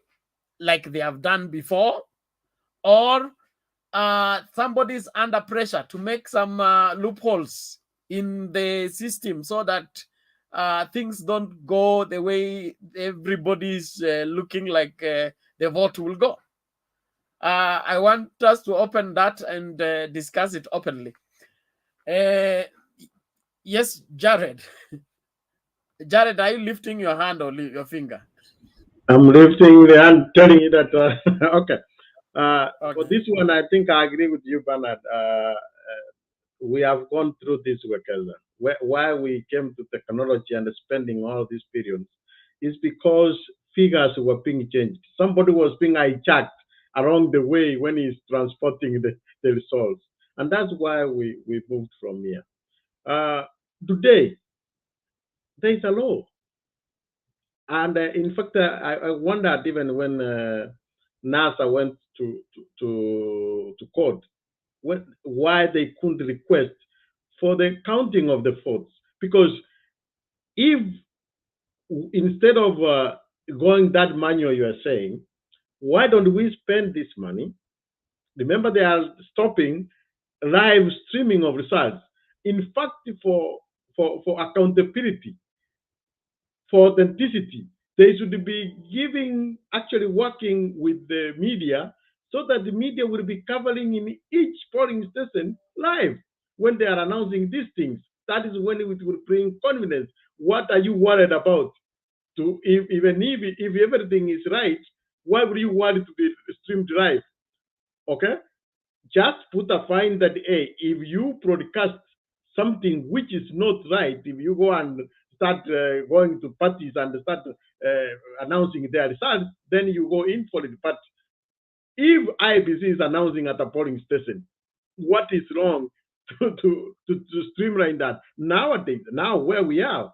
like they have done before, or somebody is under pressure to make some loopholes in the system so that things don't go the way everybody's looking like the vote will go. I want us to open that and discuss it openly. Yes, Jared. Jared, are you lifting your hand or your finger? I'm lifting the hand, telling you that, okay. For this one, I think I agree with you, Bernard. We have gone through this work, why we came to technology and spending all these periods is because figures were being changed. Somebody was being hijacked along the way when he's transporting the results. And that's why we moved from here. Today, there is a law. And in fact, I wondered even when NASA went to court why they couldn't request for the counting of the votes. Because if instead of going that manual you are saying, why don't we spend this money? Remember, they are stopping live streaming of results. In fact, for accountability, for authenticity, they should be actually working with the media so that the media will be covering in each polling station live when they are announcing these things. That is when it will bring confidence. What are you worried about? Even if everything is right, why would you want it to be streamed live? Okay? Just put a fine that, hey, if you broadcast something which is not right, if you go and start going to parties and start announcing their results, then you go in for it. But if IEBC is announcing at a polling station, what is wrong to streamline that? Nowadays, now where we are,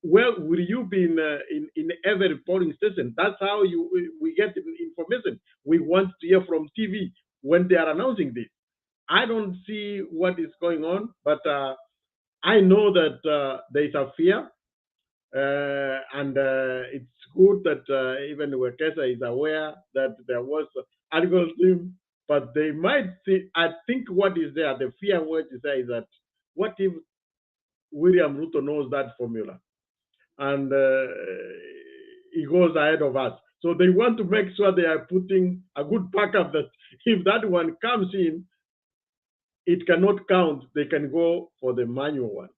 where will you be in every polling station? That's how we get information. We want to hear from TV when they are announcing this. I don't see what is going on, but I know that there is a fear, and it's good that even Wekesa is aware that there was algorithm, but they might see. I think what is there, the fear what is there is that what if William Ruto knows that formula and he goes ahead of us? So they want to make sure they are putting a good backup that if that one comes in, it cannot count. They can go for the manual one.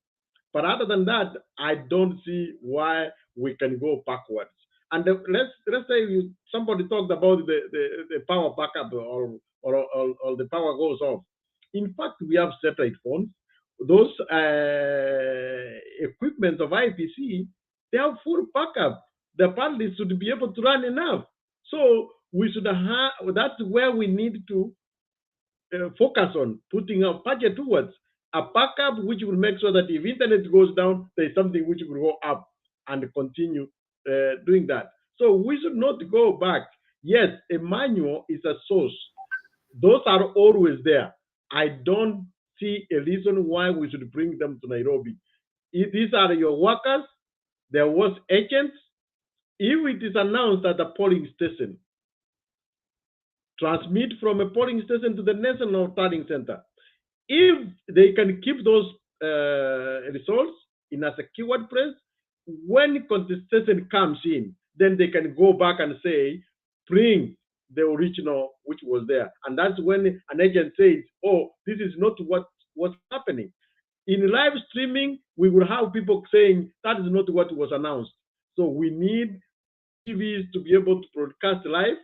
But other than that, I don't see why we can go backwards. And let's say somebody talked about the power backup or the power goes off. In fact, we have satellite phones. Those equipment of IPC, they have full backup. The panelists should be able to run enough. So we should have, that's where we need to focus on putting a budget towards a backup which will make sure that if internet goes down, there's something which will go up and continue doing that. So we should not go back. Yes, a manual is a source. Those are always there. I don't see a reason why we should bring them to Nairobi. If these are your workers, there was agents. If it is announced at a polling station, transmit from a polling station to the national tallying center. If they can keep those results in as a keyword press, when contestation comes in, then they can go back and say, bring the original which was there. And that's when an agent says, oh, this is not what was happening. In live streaming, we will have people saying that is not what was announced. So we need TVs to be able to broadcast live,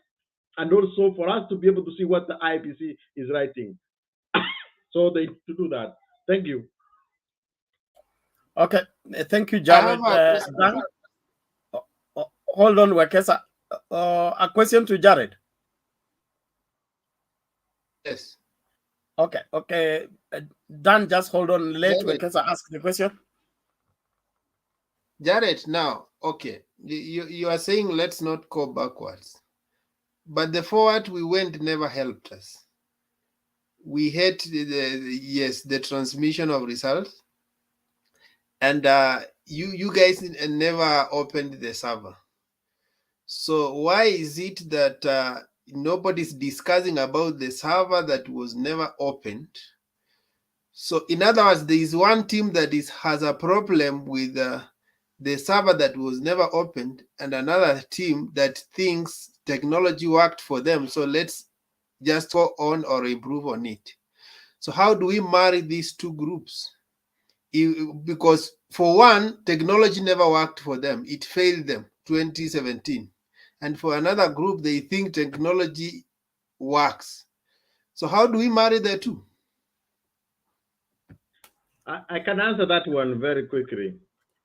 and also for us to be able to see what the IEBC is writing. So they to do that. Thank you. Okay, thank you, Jared. Hold on, Wekesa. A question to Jared. Yes. Okay. Dan, just hold on. Let Wekesa ask the question. Jared, now, okay, you are saying let's not go backwards, but the forward we went never helped us. We had the transmission of results, and you guys never opened the server. So why is it that nobody's discussing about the server that was never opened? So in other words, there is one team that has a problem with the server that was never opened, and another team that thinks technology worked for them. So let's just go on or improve on it. So how do we marry these two groups? Because for one, technology never worked for them. It failed them 2017. And for another group, they think technology works. So how do we marry the two? I can answer that one very quickly.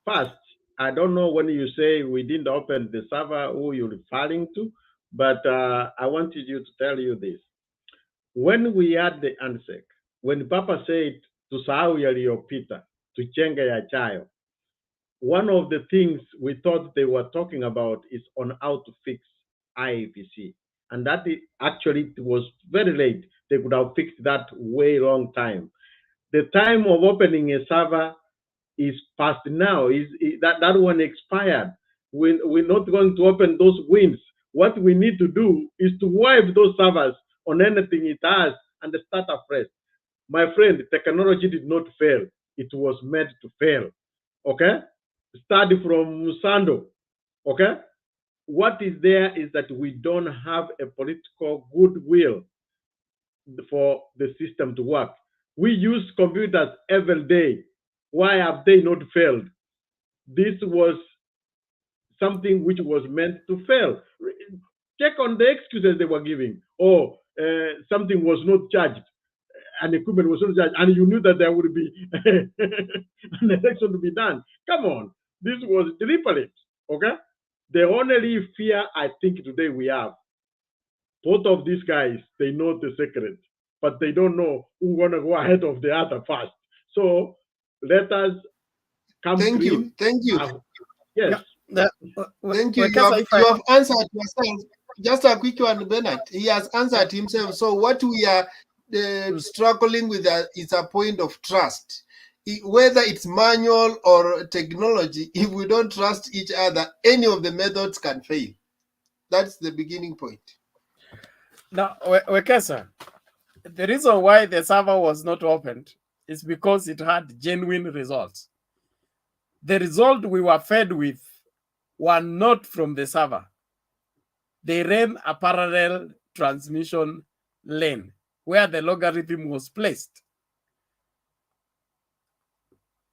First, I don't know when you say we didn't open the server who you're referring to, but I wanted you to tell you this. When we had the ANSEC, when Papa said to sahau yaliyopita, tuchenge yajayo, one of the things we thought they were talking about is on how to fix IEBC. and that actually it was very late. They could have fixed that way long time. The time of opening a server is past now. That one expired. We're not going to open those wins. What we need to do is to wipe those servers on anything it has and start afresh. My friend, technology did not fail. It was meant to fail. Okay? Study from Musando. Okay? What is there is that we don't have a political goodwill for the system to work. We use computers every day. Why have they not failed? This was something which was meant to fail. Check on the excuses they were giving. Oh, something was not charged, and equipment was not charged, and you knew that there would be an election to be done. Come on, this was deliberate. Okay, the only fear I think today we have, both of these guys, they know the secret, but they don't know who's gonna go ahead of the other first. So let us come Thank clean. you. Thank you. Yes. Thank you. You have answered yourself. Just a quick one, Bernard. He has answered himself. So what we are struggling with is a point of trust. Whether it's manual or technology, if we don't trust each other, any of the methods can fail. That's the beginning point. Now, Wekesa, the reason why the server was not opened is because it had genuine results. The result we were fed with were not from the server. They ran a parallel transmission lane where the logarithm was placed.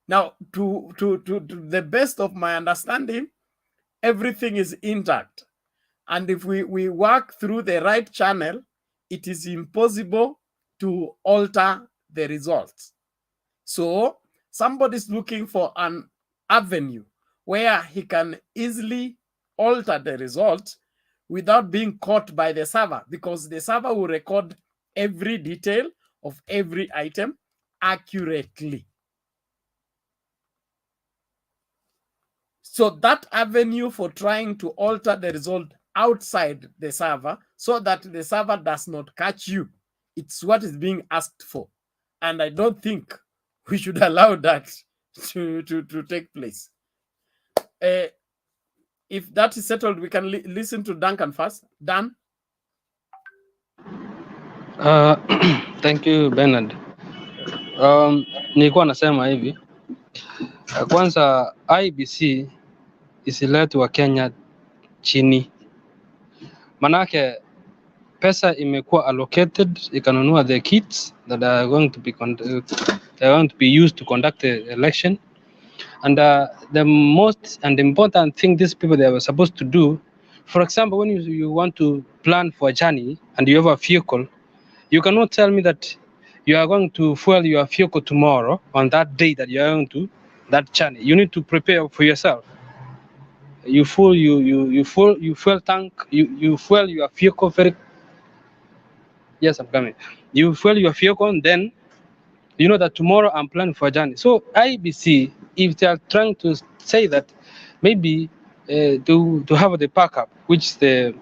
Now, to the best of my understanding, everything is intact. And if we work through the right channel, it is impossible to alter the results. So somebody's looking for an avenue where he can easily alter the result without being caught by the server, because the server will record every detail of every item accurately. So that avenue for trying to alter the result outside the server so that the server does not catch you, it's what is being asked for. And I don't think we should allow that to take place. If that is settled, we can listen to Duncan first. Dan? Thank you Bernard. Nilikuwa nasema hivi, kwanza IEBC isilete wa Kenya chini, manake pesa imekuwa allocated ikanunua the kits that are going to be used to conduct the election, and the most and important thing these people they were supposed to do, for example, when you want to plan for a journey and you have a vehicle, you cannot tell me that you are going to fuel your vehicle tomorrow on that day that you are going to that journey. You need to prepare for yourself. You fuel tank, you fuel your vehicle very. Yes, I'm coming. You fuel your vehicle, and then you know that tomorrow I'm planning for a journey. So IEBC, if they are trying to say that maybe to have the backup, which is the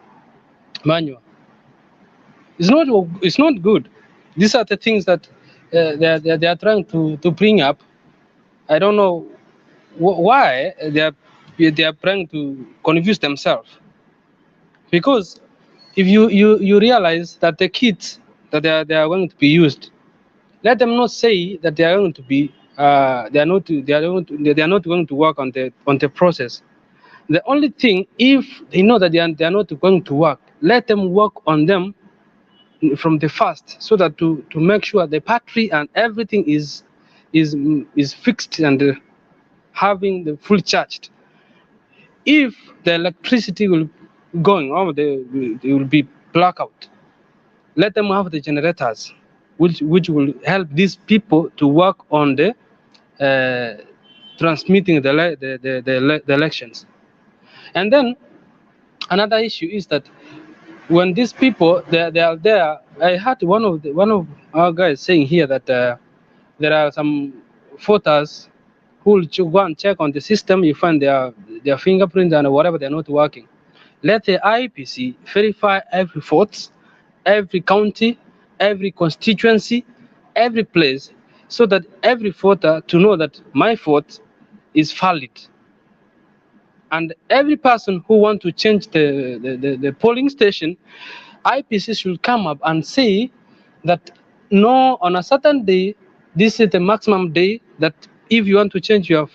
manual, it's not good. These are the things that they are trying to bring up. I don't know why they are trying to confuse themselves, because if you realize that the kits that they are going to be used, let them not say that they are going to be they are not going to work on the process. The only thing, if they know that they are not going to work, let them work on them from the first, so that to make sure the battery and everything is fixed and having the full charged. If the electricity will going or there will be blackout, let them have the generators which will help these people to work on the transmitting the elections. And then another issue is that when these people they are there, I heard one of our guys saying here that there are some voters who will go and check on the system. You find their fingerprints and whatever, they're not working. let the IEBC verify every vote, every county, every constituency, every place, so that every voter to know that my vote is valid. And every person who want to change the polling station, IEBC should come up and say that no, on a certain day, this is the maximum day that if you want to change your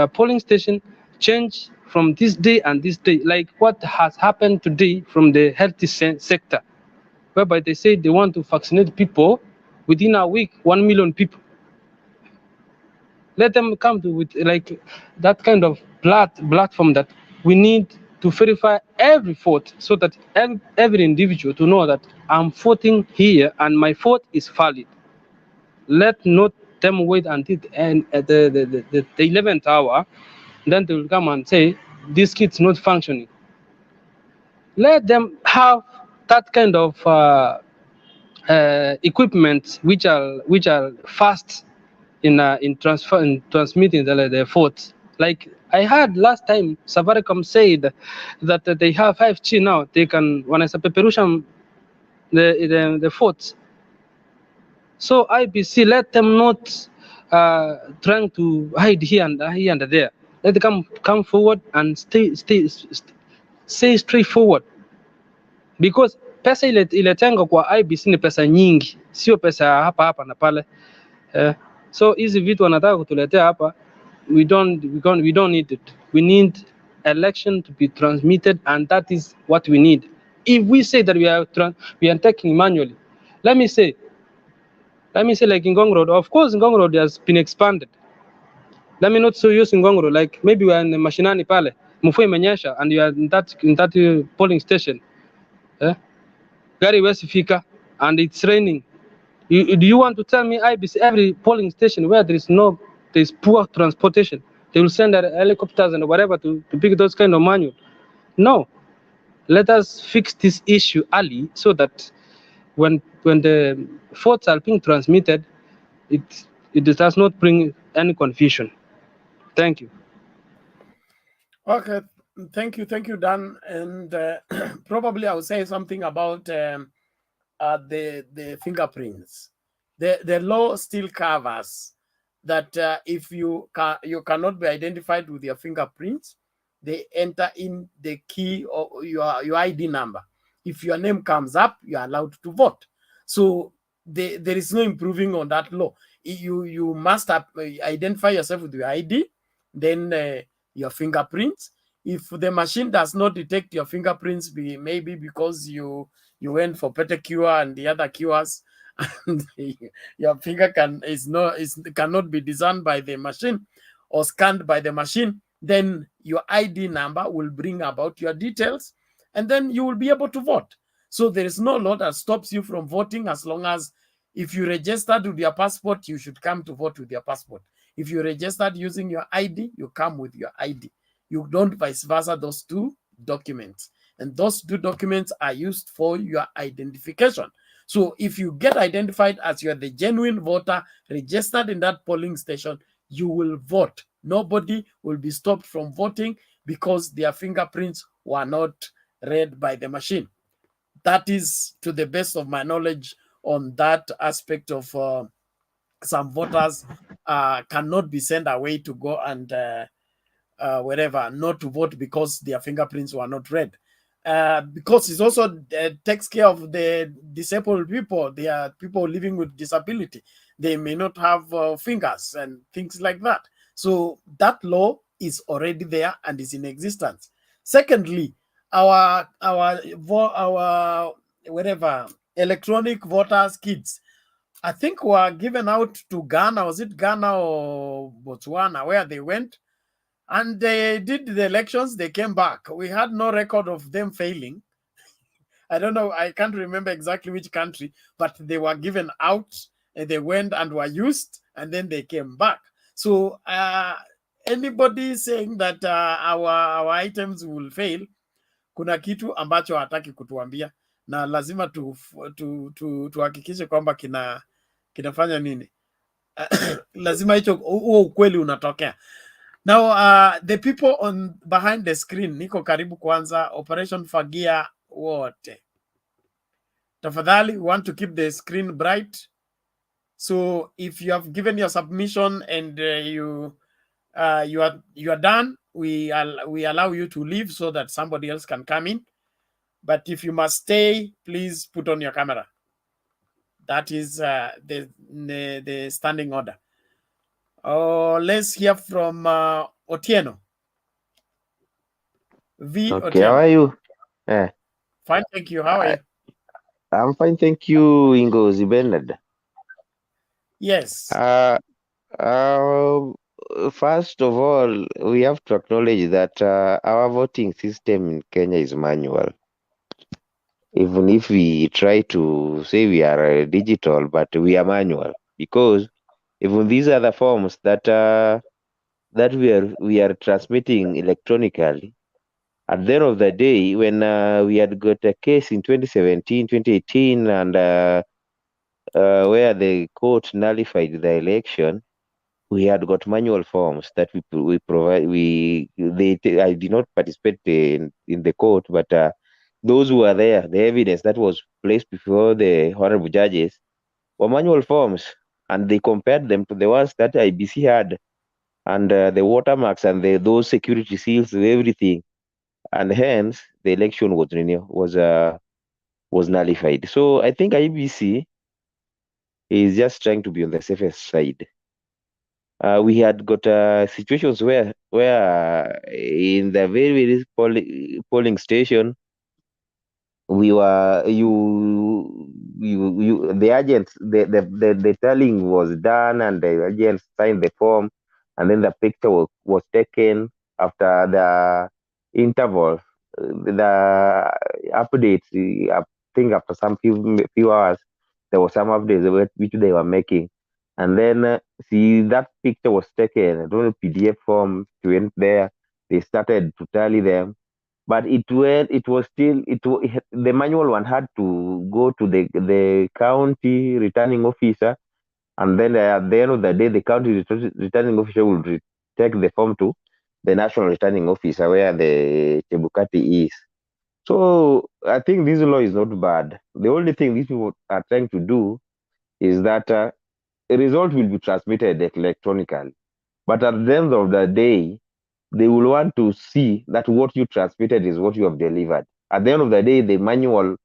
polling station, change from this day and this day, like what has happened today from the health sector, whereby they say they want to vaccinate people within a week, 1 million people. Let them come to with like that kind of platform that we need to verify every vote, so that every individual to know that I'm voting here and my vote is valid. Let not them wait until the 11th hour, then they will come and say this kit's not functioning. Let them have that kind of equipment which are fast in transmitting the votes. Like I heard last time, Safaricom said that they have 5G now. They can wanasapeperusha the votes. So IEBC, let them not trying to hide here and there. Let them come forward and say straightforward, because pesa iletengwa kwa IEBC ni pesa nyingi, sio pesa hapa na pale. So hizi vitu wanataka kutuletea hapa, we don't need it. We need election to be transmitted, and that is what we need. If we say that we are taking manually, let me say like in Ngong Road, of course Ngong Road has been expanded. Let me not so use Ngong Road, like maybe we are in the mashinani pale, mvua imenyesha and you are in that polling station. Gari wesi fika and it's raining. Do you want to tell me IEBC every polling station where there's poor transportation, they will send helicopters and whatever to pick those kind of manual? No. Let us fix this issue early, so that when the votes are being transmitted, it does not bring any confusion. Thank you. Okay, thank you, Dan. And probably I will say something about the fingerprints. The law still covers that if you cannot be identified with your fingerprints, they enter in the key or your ID number. If your name comes up, you are allowed to vote. So there is no improving on that law. You must identify yourself with your ID, then your fingerprints. If the machine does not detect your fingerprints, maybe because you went for pedicure and the other cures, and your finger cannot be discerned by the machine or scanned by the machine, then your ID number will bring about your details, and then you will be able to vote. So there is no law that stops you from voting, as long as if you registered with your passport, you should come to vote with your passport. If you registered using your ID, you come with your ID. You don't vice versa those two documents. And those two documents are used for your identification. So if you get identified as you are the genuine voter registered in that polling station, you will vote. Nobody will be stopped from voting because their fingerprints were not read by the machine. That is to the best of my knowledge on that aspect of some voters cannot be sent away to go and wherever, not to vote because their fingerprints were not read. Because it also takes care of the disabled people. They are people living with disability. They may not have fingers and things like that. So that law is already there and is in existence. Secondly, our whatever electronic voters kits, I think were given out to Ghana. Was it Ghana or Botswana where they went? And they did the elections, they came back. We had no record of them failing. I don't know, I can't remember exactly which country, but they were given out, and they went and were used, and then they came back. So anybody saying that our items will fail, kuna kitu ambacho hataki kutuambia, na lazima tuhakikishe kwamba kinafanya nini. Lazima hicho huo ukweli unatokea. Now, the people on behind the screen, niko karibu Kwanza, Operation Fagia wote. Tafadhali, we want to keep the screen bright. So if you have given your submission and you are done, we allow you to leave so that somebody else can come in. But if you must stay, please put on your camera. That is the standing order. Let's hear from Otieno. Okay, Otieno. how are you? Fine, thank you. How are you? I'm fine, thank you, Ingozi Bernard. Yes. First of all, we have to acknowledge that our voting system in Kenya is manual. Even if we try to say we are digital, but we are manual, because even these are the forms that we are transmitting electronically. At the end of the day, when we had got a case in 2017, 2018, and where the court nullified the election, we had got manual forms that we provide. I did not participate in the court, but those who were there, the evidence that was placed before the honorable judges were manual forms, and they compared them to the ones that IBC had, and the watermarks and those security seals and everything, and hence the election was nullified. So I think IEBC is just trying to be on the safest side. We had got situations where in the very polling station, we were the agents, the tallying was done, and the agents signed the form, and then the picture was taken after the interval, the updates. I think after some few hours, there was some updates which they were making, and then see that picture was taken. I don't know, PDF form went there. They started to tally them, but the manual one had to go to the county returning officer, and then at the end of the day, the county returning officer will take the form to the national returning officer where the Chebukati is. So I think this law is not bad. The only thing these people are trying to do is that a result will be transmitted electronically, but at the end of the day, they will want to see that what you transmitted is what you have delivered. At the end of the day, the manual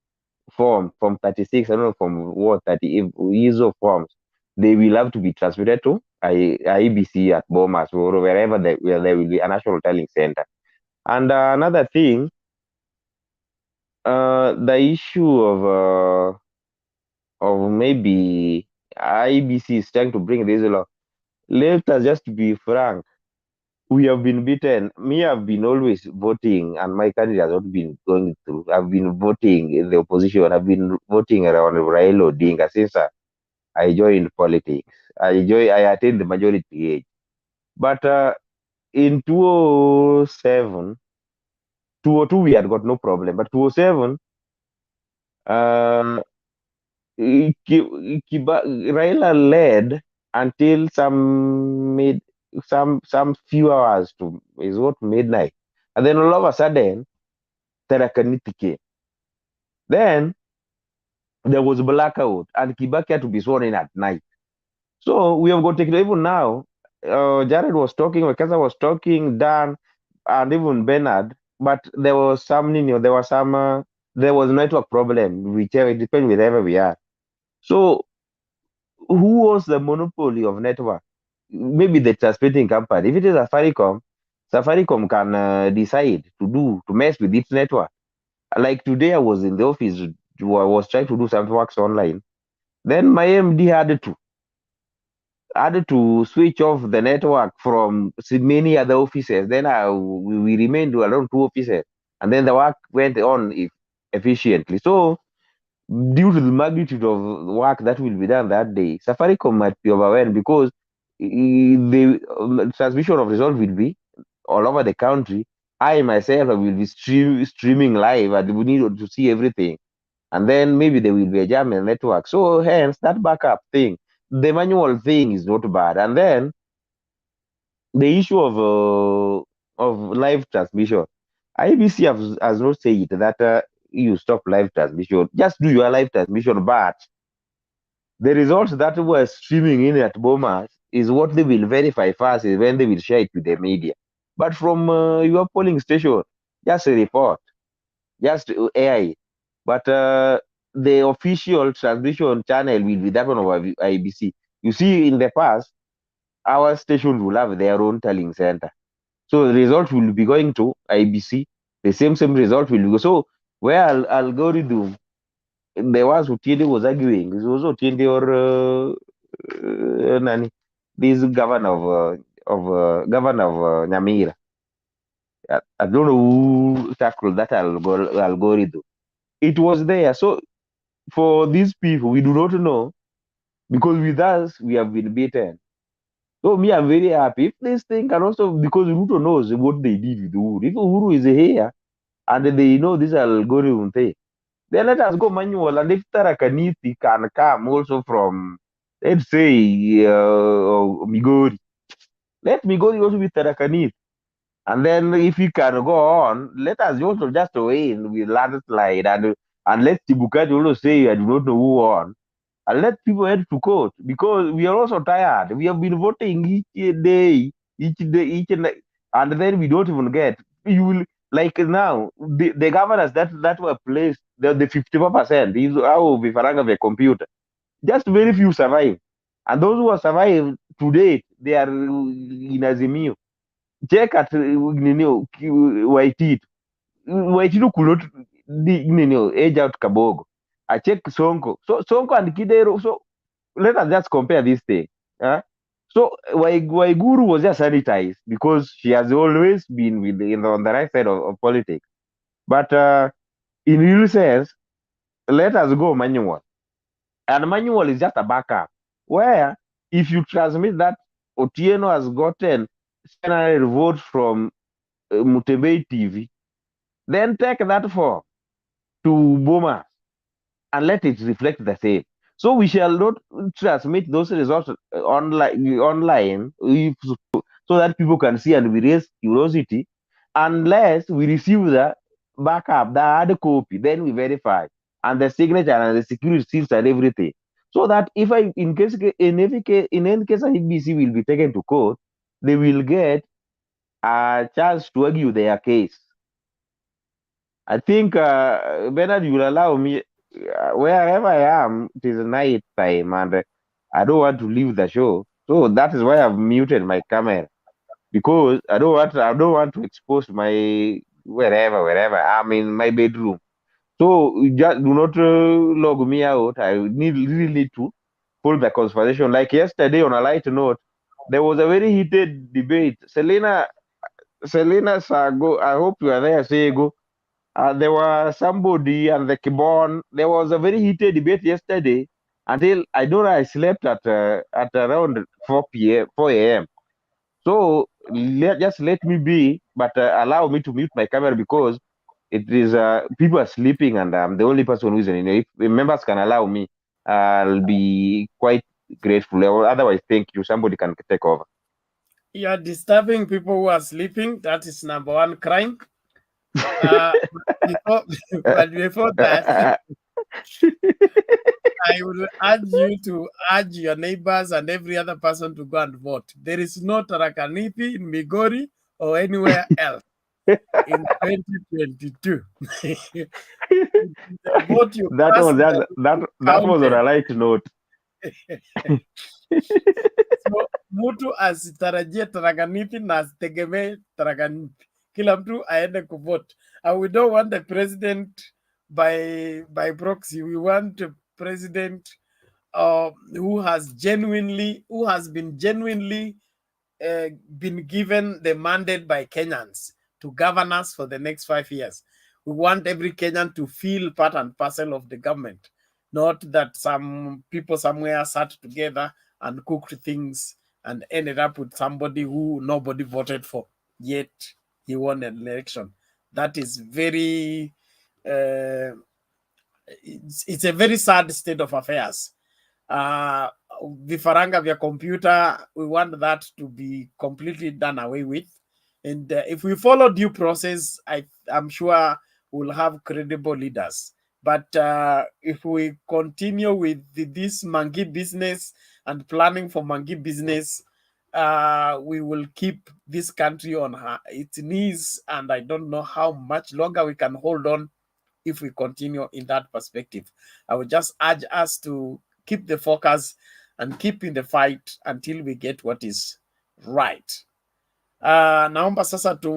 form from 36, I don't know from what 30 years of forms, they will have to be transmitted to IEBC at Bomas or where there will be a national tallying center. And another thing, the issue of maybe IEBC is trying to bring this law. Let us just be frank. We have been beaten. Me, I've been always voting, and my candidate has not been going through. I've been voting in the opposition. I've been voting around Raila Odinga since I joined politics. I attained the majority age. But in 2007, 2002, we had got no problem. But 2007, Raila led until some few hours to is what midnight, and then all of a sudden Tarakaniti came. Then there was blackout, and Kibaki had to be sworn in at night. So we have got taken. Even now, Jared was talking, Wekesa was talking, Dan, and even Bernard. But there was some, there was network problem. Whichever it depends wherever we are. So who owns the monopoly of network? Maybe the transmitting company. If it is Safaricom can decide to mess with its network. Like today, I was in the office, I was trying to do some works online. Then my MD had to switch off the network from many other offices. Then we remained around 2 offices, and then the work went on efficiently. So due to the magnitude of work that will be done that day, Safaricom might be overwhelmed because the transmission of results will be all over the country. I myself will be streaming live, and we need to see everything. And then maybe there will be a jam in the network. So hence that backup thing, the manual thing is not bad. And then the issue of live transmission. IEBC has not said that you stop live transmission. Just do your live transmission, but the results that were streaming in at Bomas is what they will verify first, is when they will share it with the media. But from your polling station, just a report, just AI. But the official transmission channel will be that one of IEBC. You see, in the past, our station will have their own tallying center. So the result will be going to IBC. The same result will go. So where algorithm, the ones who Tiende was arguing, is also Tiende or Nani, this governor of Nyamira. I don't know who tackled that algorithm. It was there. So for these people, we do not know, because with us we have been beaten. So me, I'm very happy. If this thing can also, because Ruto knows what they did with Uhuru. If Uhuru is here and they know this algorithm thing, then let us go manual. And if Tarakaniti can come also from, let's say, Migori, let Migori also be Tarakaniti. And then if we can go on, let us also just win with landslide, and let Tibukati also say, I do not know who won, and let people head to court, because we are also tired. We have been voting each day, and then we don't even get. You will, like now, the governors that were placed, the 54% is how vifaranga the computer. Just very few survive, and those who have survived to date, they are in Azimio. Check at Waititu. Waititu could not age out Kabogo. I check Sonko. So Sonko and Kidero. So let us just compare this thing. So Waiguru was just sanitized because she has always been on the right side of politics. But in real sense, let us go manual. And manual is just a backup. Where if you transmit that Otieno has gotten 700 votes from Mutebei TV, then take that form to Boma and let it reflect the same. So we shall not transmit those results online so that people can see and we raise curiosity, unless we receive the backup, the hard copy, then we verify, and the signature and the security seals and everything. So that if in any case IEBC will be taken to court, they will get a chance to argue their case. I think Bernard, you will allow me, wherever I am, it is night time, and I don't want to leave the show. So that is why I've muted my camera, because I don't want to expose my wherever I'm in my bedroom. So you just do not log me out. I really need to hold the conversation. Like yesterday, on a light note, there was a very heated debate. Selena Sago, I hope you are there, Sego. There was somebody and the Kibon. There was a very heated debate yesterday until I slept at around 4 a.m. So just let me be, but allow me to mute my camera, because it is people are sleeping and I'm the only person who's in it. If members can allow me, I'll be quite grateful. Otherwise, thank you. Somebody can take over. You are disturbing people who are sleeping. That is number one crime. But before that, I would urge you to urge your neighbors and every other person to go and vote. There is no Tarakanithi in Migori or anywhere else in 2022. The vote you that cast was on a light note. So mtu asitarajie Tarakaniti na asitegemee Tarakaniti. Kila mtu aende kuvote. And we don't want a president by proxy. We want a president who has been genuinely been given the mandate by Kenyans to govern us for the next 5 years. We want every Kenyan to feel part and parcel of the government, not that some people somewhere sat together and cooked things and ended up with somebody who nobody voted for, yet he won an election. That is it's a very sad state of affairs. vifaranga vya computer, we want that to be completely done away with. And if we follow due process, I'm sure we'll have credible leaders. But if we continue with this monkey business and planning for monkey business, we will keep this country on its knees, and I don't know how much longer we can hold on if we continue in that perspective. I would just urge us to keep the focus and keep in the fight until we get what is right. Naomba sasa tu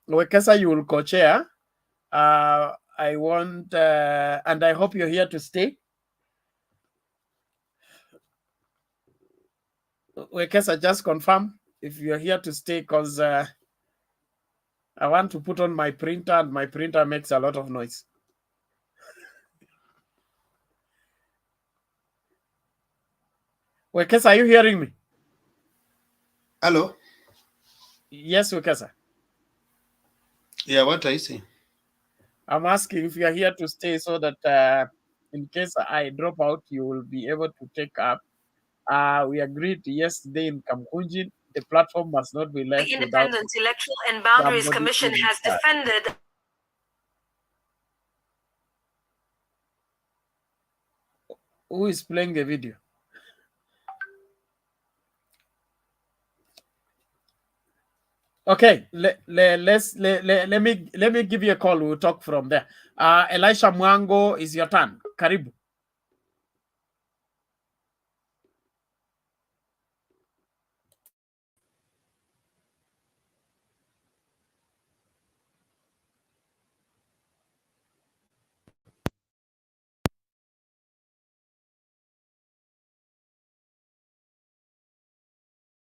Wekesa, you will co-chair. I want and I hope you're here to stay. Wekesa, just confirm if you're here to stay, because I want to put on my printer, and my printer makes a lot of noise. Wekesa, are you hearing me? Hello? Yes, Wekesa. Yeah, what are you saying? I'm asking if you are here to stay so that in case I drop out, you will be able to take up. We agreed yesterday in Kamkunji, the platform must not be left The without Independent Electoral and Boundaries somebody Commission in has charge. defended. Who is playing the video? Okay, let me give you a call. We'll talk from there. Elisha Mwango, is your turn. Karibu.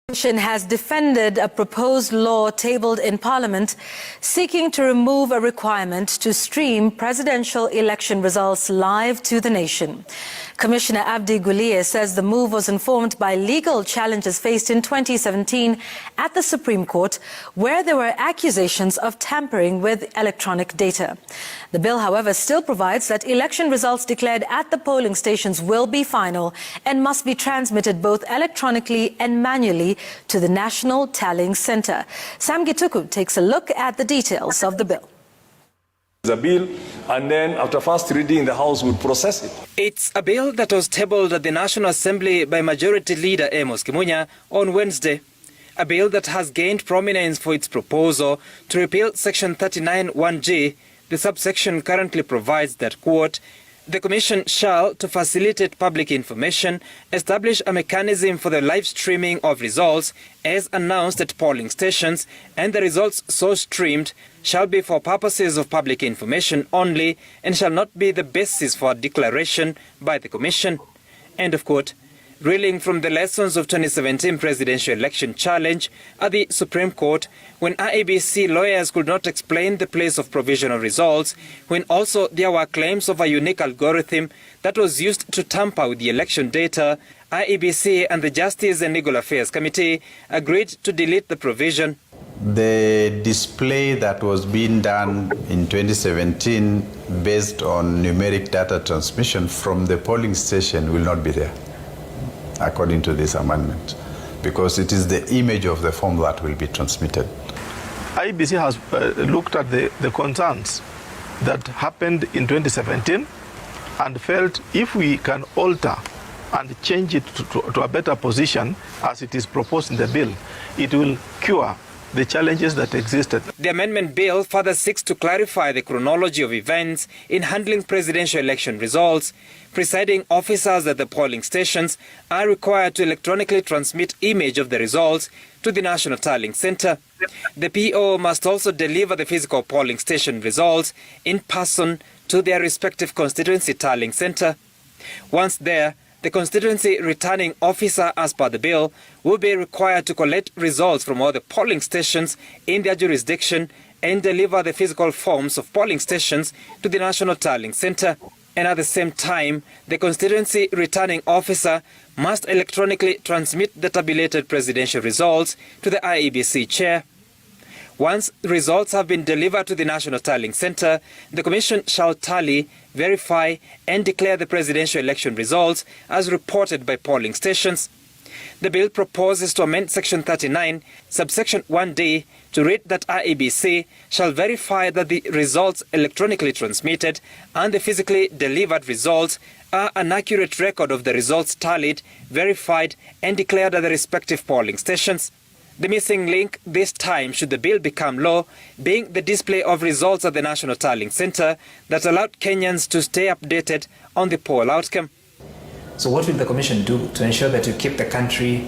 Commission has defended a proposed law tabled in Parliament seeking to remove a requirement to stream presidential election results live to the nation. Commissioner Abdi Guliye says the move was informed by legal challenges faced in 2017 at the Supreme Court, where there were accusations of tampering with electronic data. The bill, however, still provides that election results declared at the polling stations will be final and must be transmitted both electronically and manually to the National Tallying Centre. Sam Gituku takes a look at the details of the bill. The bill, and then after first reading, the House would process it. It's a bill that was tabled at the National Assembly by Majority Leader Amos Kimunya on Wednesday. A bill that has gained prominence for its proposal to repeal Section 39(1)G. The subsection currently provides that, quote, the Commission shall, to facilitate public information, establish a mechanism for the live streaming of results as announced at polling stations, and the results so streamed shall be for purposes of public information only and shall not be the basis for a declaration by the Commission. End of quote. Reeling from the lessons of 2017 presidential election challenge at the Supreme Court, when IEBC lawyers could not explain the place of provisional results, when also there were claims of a unique algorithm that was used to tamper with the election data, IEBC and the Justice and Legal Affairs Committee agreed to delete the provision. The display that was being done in 2017 based on numeric data transmission from the polling station will not be there, according to this amendment, because it is the image of the form that will be transmitted. IEBC has looked at the concerns that happened in 2017 and felt if we can alter and change it to a better position as it is proposed in the bill, it will cure the challenges that existed. The amendment bill further seeks to clarify the chronology of events in handling presidential election results. Presiding officers at the polling stations are required to electronically transmit image of the results to the National Tallying Centre. The PO must also deliver the physical polling station results in person to their respective constituency tallying centre. Once there, the constituency returning officer, as per the bill, will be required to collect results from all the polling stations in their jurisdiction and deliver the physical forms of polling stations to the National Tallying Centre. And at the same time, the constituency returning officer must electronically transmit the tabulated presidential results to the IEBC chair. Once results have been delivered to the National Tallying Centre, the Commission shall tally, verify and declare the presidential election results as reported by polling stations. The bill proposes to amend Section 39, subsection 1D, to read that IEBC shall verify that the results electronically transmitted and the physically delivered results are an accurate record of the results tallied, verified and declared at the respective polling stations. The missing link this time, should the bill become law, being the display of results at the National Tallying Centre that allowed Kenyans to stay updated on the poll outcome. So what will the Commission do to ensure that you keep the country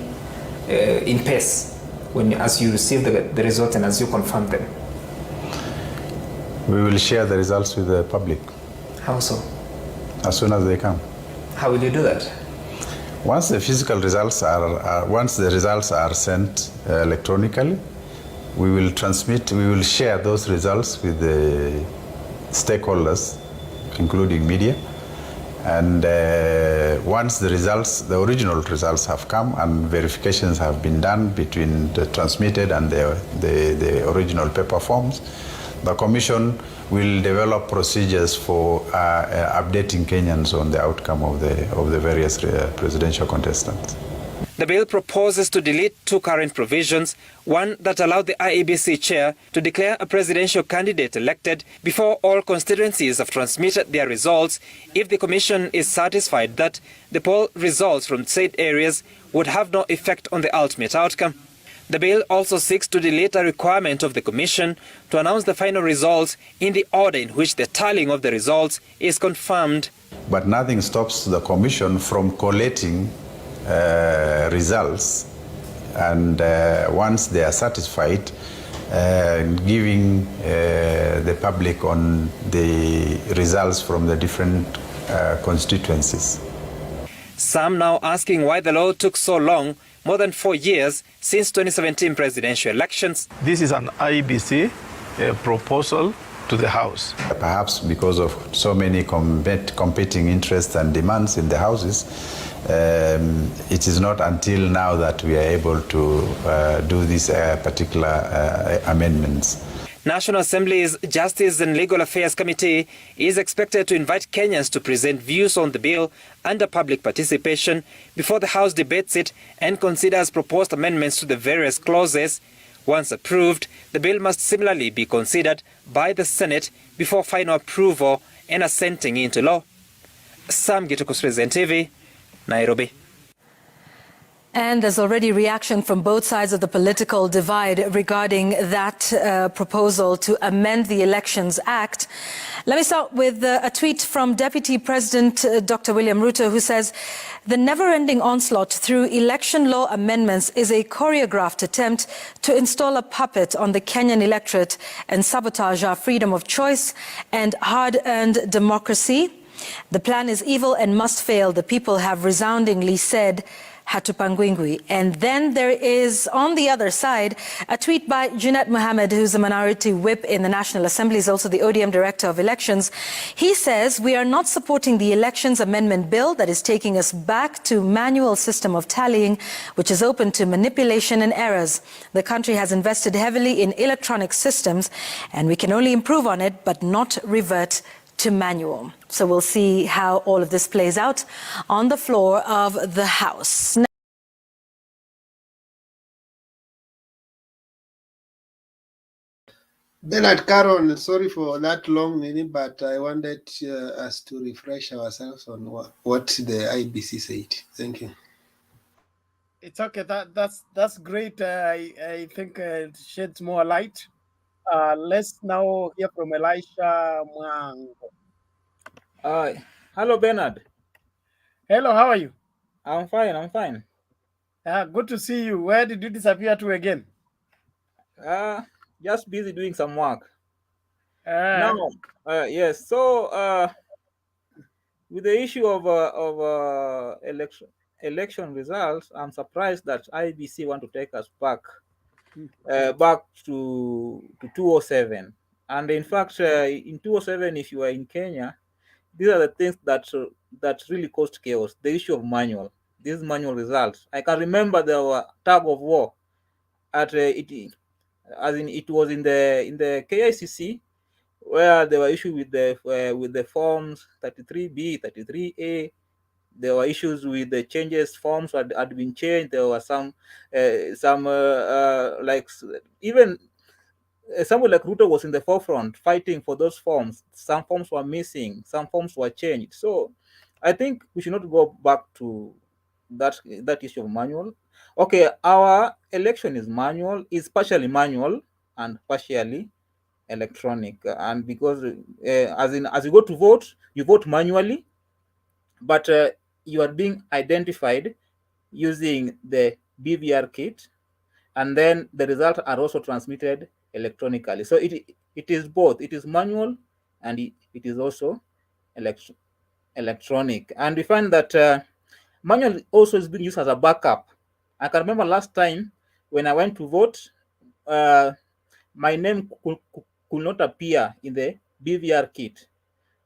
in pace as you receive the results and as you confirm them? We will share the results with the public. How so? As soon as they come. How will you do that? Once the physical results once the results are sent electronically, we will share those results with the stakeholders, including media. And once the original results have come and verifications have been done between the transmitted and the original paper forms, the Commission will develop procedures for updating Kenyans on the outcome of the various presidential contestants. The bill proposes to delete two current provisions, one that allowed the IEBC chair to declare a presidential candidate elected before all constituencies have transmitted their results if the Commission is satisfied that the poll results from said areas would have no effect on the ultimate outcome. The bill also seeks to delete a requirement of the Commission to announce the final results in the order in which the tallying of the results is confirmed. But nothing stops the Commission from collating results, and once they are satisfied, giving the public on the results from the different constituencies. Some now asking why the law took so long, more than 4 years since 2017 presidential elections. This is an IEBC proposal to the House. Perhaps because of so many competing interests and demands in the houses, it is not until now that we are able to do these particular amendments. National Assembly's Justice and Legal Affairs Committee is expected to invite Kenyans to present views on the bill under public participation before the House debates it and considers proposed amendments to the various clauses. Once approved, the bill must similarly be considered by the Senate before final approval and assenting into law. Sam Gitukus, Citizen TV, Nairobi. And there's already reaction from both sides of the political divide regarding that proposal to amend the Elections Act. Let me start with a tweet from Deputy President Dr. William Ruto, who says, "The never-ending onslaught through election law amendments is a choreographed attempt to install a puppet on the Kenyan electorate and sabotage our freedom of choice and hard-earned democracy. The plan is evil and must fail. The people have resoundingly said, Hatupangwingwi." And then there is, on the other side, a tweet by Junet Mohammed, who's a minority whip in the National Assembly, is also the ODM Director of Elections. He says, "We are not supporting the Elections Amendment Bill that is taking us back to manual system of tallying, which is open to manipulation and errors. The country has invested heavily in electronic systems, and we can only improve on it, but not revert to manual." So we'll see how all of this plays out on the floor of the House. Bernard Caron, sorry for that long minute, but I wanted us to refresh ourselves on what the IBC said. Thank you. It's okay. That's great. I think it sheds more light. Let's now hear from Elisha Mwango. Hello, Bernard. Hello, how are you? I'm fine. Good to see you. Where did you disappear to again? Just busy doing some work. Yes. So, with the issue of election results, I'm surprised that IEBC want to take us back to 2007. And in fact, in 2007, if you are in Kenya, these are the things that really caused chaos. The issue of these manual results. I can remember there were tug of war at as in it was in the KICC, where there were issues with the forms 33B, 33A. There were issues with the changes. Forms had been changed. There were some like even someone like Ruto was in the forefront fighting for those forms. Some forms were missing. Some forms were changed. So I think we should not go back to that issue of manual. Okay, our election is manual, is partially manual and partially electronic, and because as you go to vote, you vote manually, but you are being identified using the BVR kit, and then the results are also transmitted electronically. So it is both. It is manual and it is also electronic. And we find that manual also is being used as a backup. I can remember last time when I went to vote, my name could not appear in the BVR kit.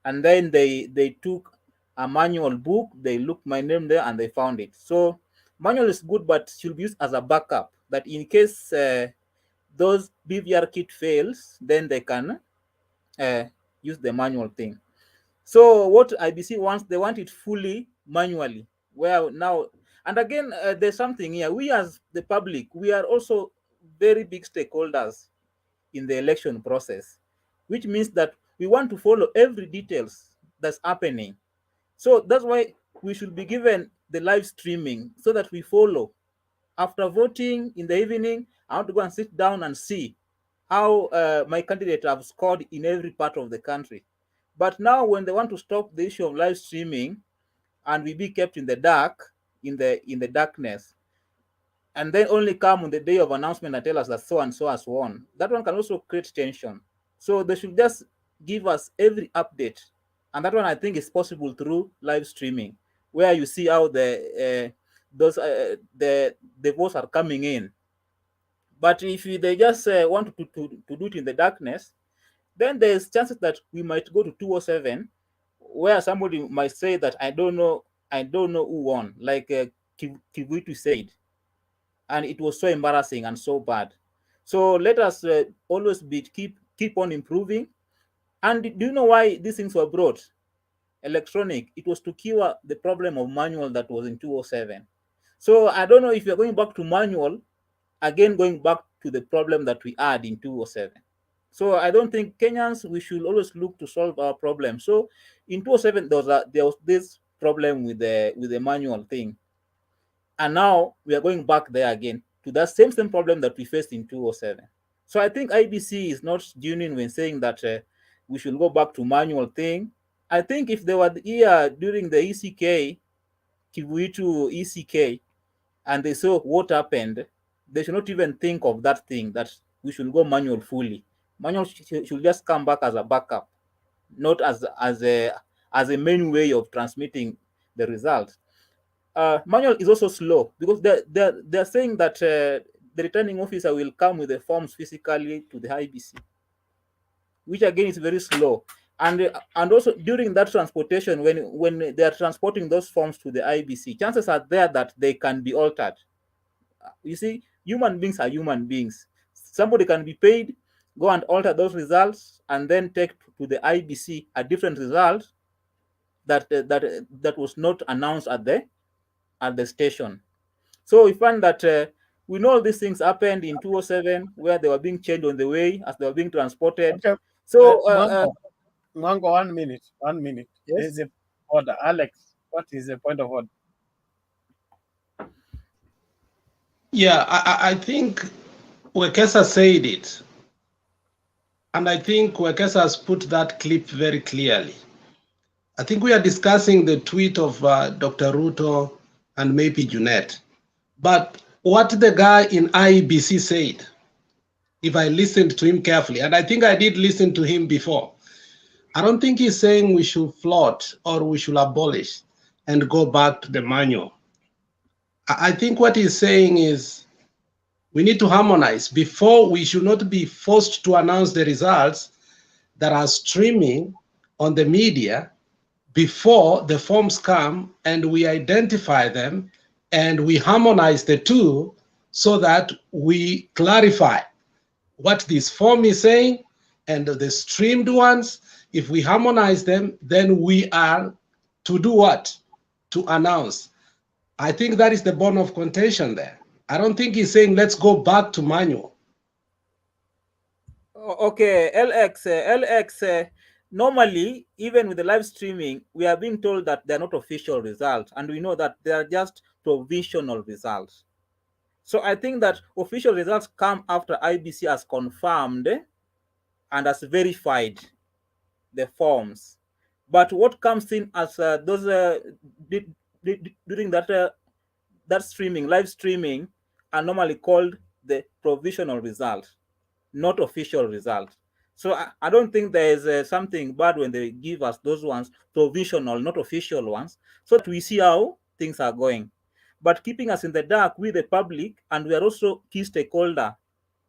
And then they took a manual book, they looked my name there and they found it. So manual is good, but should be used as a backup, that in case those BVR kit fails, then they can use the manual thing. So what IBC wants, they want it fully manually. Well, now, and again, there's something here. We as the public, we are also very big stakeholders in the election process, which means that we want to follow every details that's happening. So that's why we should be given the live streaming so that we follow. After voting in the evening, I want to go and sit down and see how my candidate have scored in every part of the country. But now when they want to stop the issue of live streaming and we be kept in the dark, in the darkness, and then only come on the day of announcement and tell us that so and so has won, that one can also create tension. So they should just give us every update. And that one I think is possible through live streaming, where you see how the votes are coming in. But if they just want to do it in the darkness, then there's chances that we might go to 207, where somebody might say that I don't know who won, like Kivuitu said, and it was so embarrassing and so bad. So let us always keep on improving. And do you know why these things were brought electronic? It was to cure the problem of manual that was in 207. So I don't know if you're going back to manual, again going back to the problem that we had in 207. So I don't think Kenyans, we should always look to solve our problem. So in 207, there was this problem with the manual thing. And now we are going back there again to that same problem that we faced in 207. So I think IBC is not genuine when saying that we should go back to manual thing. I think if they were here during the ECK, Kivuitu ECK, and they saw what happened, they should not even think of that thing, that we should go manual fully. Manual should just come back as a backup, not as a main way of transmitting the results. Manual is also slow because they're saying that the returning officer will come with the forms physically to the IBC, which again is very slow. And also during that transportation, when they are transporting those forms to the IBC, chances are there that they can be altered. You see, human beings are human beings. Somebody can be paid, go and alter those results, and then take to the IBC a different result that was not announced at the station. So we find that we know these things happened in 207, where they were being changed on the way as they were being transported. Okay. So Mwango, 1 minute. Yes? There's a order. Alex, what is the point of order? Yeah, I think Wekesa said it. And I think Wekesa has put that clip very clearly. I think we are discussing the tweet of Dr. Ruto and maybe Junet. But what the guy in IEBC said, if I listened to him carefully, and I think I did listen to him before, I don't think he's saying we should float or we should abolish and go back to the manual. I think what he's saying is we need to harmonize. Before, we should not be forced to announce the results that are streaming on the media before the forms come, and we identify them and we harmonize the two so that we clarify what this form is saying and the streamed ones. If we harmonize them, then we are to do what? To announce. I think that is the bone of contention there. I don't think he's saying let's go back to manual. Okay, LX, normally, even with the live streaming, we are being told that they're not official results, and we know that they are just provisional results. So I think that official results come after IBC has confirmed and has verified the forms. But what comes in as those during that that streaming, live streaming, are normally called the provisional result, not official result. So I don't think there is something bad when they give us those ones, provisional, not official ones, so that we see how things are going. But keeping us in the dark with the public, and we are also key stakeholder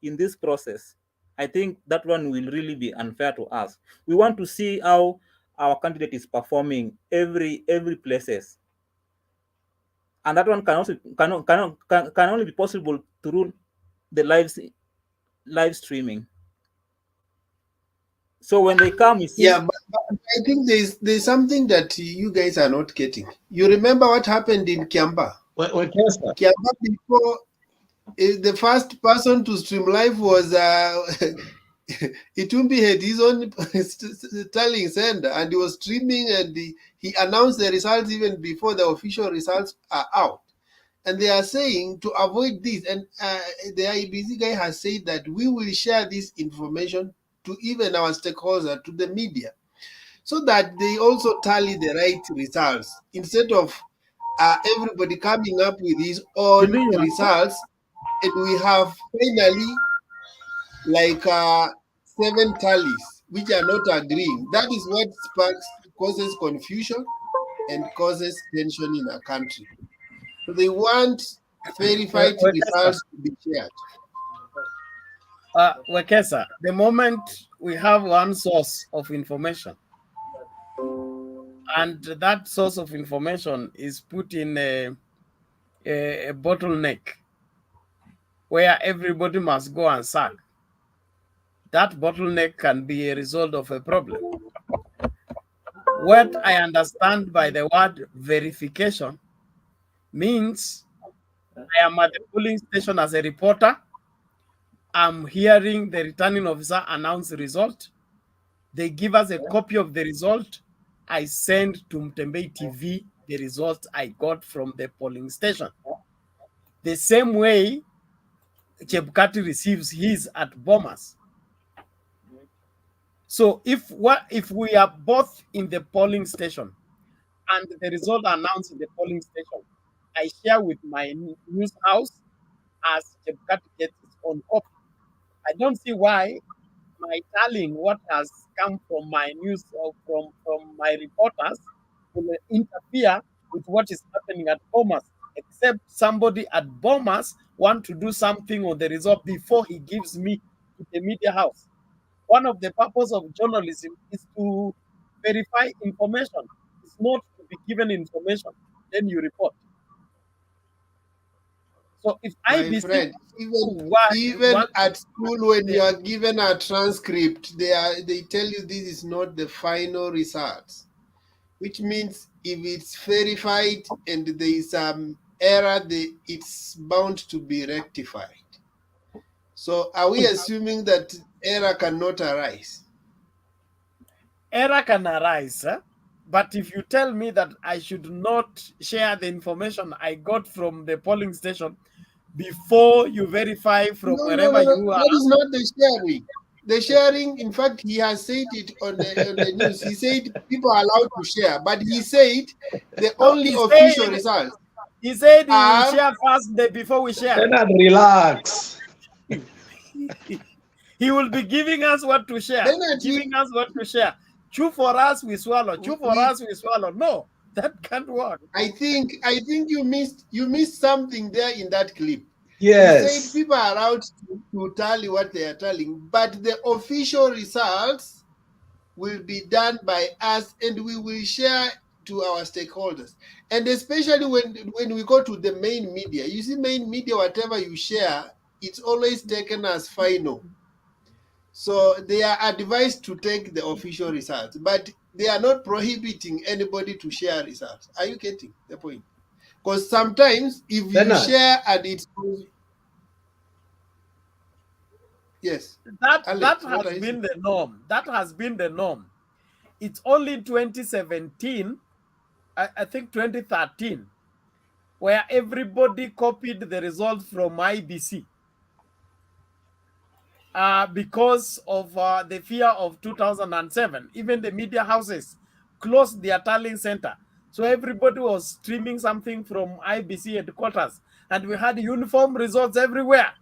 in this process, I think that one will really be unfair to us. We want to see how our candidate is performing every places, and that one can only be possible through the live streaming. So when they come, you see. Yeah, but I think there's something that you guys are not getting. You remember what happened in Kiamba? Kiamba, before the first person to stream live was Itumbi had his own telling sender, and he was streaming, and he announced the results even before the official results are out. And they are saying to avoid this, and the IEBC guy has said that we will share this information to even our stakeholders, to the media, so that they also tally the right results instead of everybody coming up with his own results, and we have finally like 7 tallies which are not agreeing. That is what causes confusion and causes tension in a country. So they want verified results to be shared. Wekesa, the moment we have one source of information, and that source of information is put in a bottleneck where everybody must go and suck, that bottleneck can be a result of a problem. What I understand by the word verification means I am at the polling station as a reporter. I'm hearing the returning officer announce the result. They give us a copy of the result. I send to Mtembei TV the result I got from the polling station. The same way Chebukati receives his at Bomas. So if we are both in the polling station and the result announced in the polling station, I share with my news house as Chebukati gets its own copy. I don't see why my tallying what has come from my news or from my reporters will interfere with what is happening at Bomas, except somebody at Bomas want to do something on the result before he gives me to the media house. One of the purpose of journalism is to verify information. It's not to be given information, then you report. So if My friend, even at school, when you are given a transcript, they tell you this is not the final results, which means if it's verified and there is some error, it's bound to be rectified. So are we assuming that error cannot arise? Error can arise, but if you tell me that I should not share the information I got from the polling station before you verify from wherever you are. That is not the sharing. The sharing, in fact, he has said it on the news. He said people are allowed to share, but he said the only official results. He said he will share first before we share. Bernard, relax. He will be giving us what to share. Giving us what to share. Chew for us, we swallow. Chew for us, we swallow. No, that can't work. I think you missed something there in that clip. Yes. He said people are allowed to tally what they are tallying, but the official results will be done by us, and we will share to our stakeholders. And especially when we go to the main media, you see, main media, whatever you share, it's always taken as final. So they are advised to take the official results, but they are not prohibiting anybody to share results. Are you getting the point? Because sometimes if you Bernard. share and it's yes, That Alex, what has are you been saying? the norm. That has been the norm. It's only in 2017, I think 2013, where everybody copied the results from IEBC because of the fear of 2007. Even the media houses closed their tallying center. So everybody was streaming something from IEBC headquarters, and we had uniform results everywhere.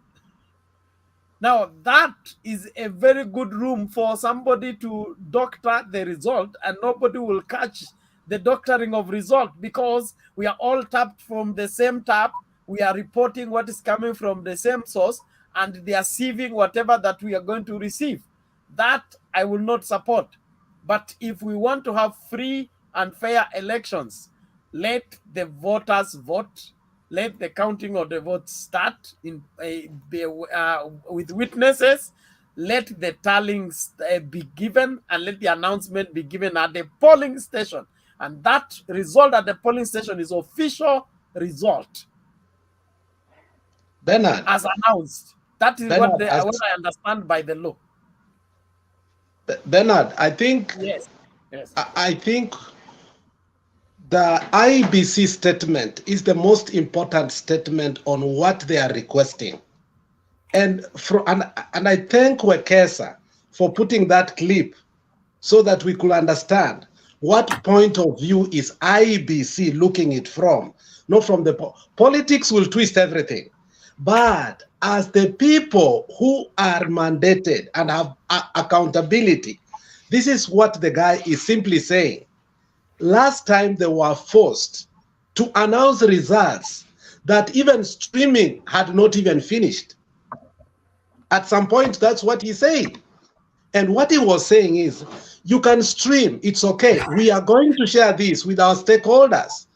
Now, that is a very good room for somebody to doctor the result, and nobody will catch the doctoring of result because we are all tapped from the same tap. We are reporting what is coming from the same source, and they are sieving whatever that we are going to receive. That I will not support. But if we want to have free and fair elections, let the voters vote. Let the counting of the votes start with witnesses. Let the tallying be given, and let the announcement be given at the polling station. And that result at the polling station is official result. Bernard. As announced. That is Bernard, what I understand by the law. Bernard, I think yes. I think the IEBC statement is the most important statement on what they are requesting. And I thank Wekesa for putting that clip so that we could understand what point of view is IEBC looking it from. Not from the politics will twist everything. But as the people who are mandated and have accountability, this is what the guy is simply saying. Last time they were forced to announce results that even streaming had not even finished. At some point, that's what he said. And what he was saying is, you can stream, it's okay. We are going to share this with our stakeholders,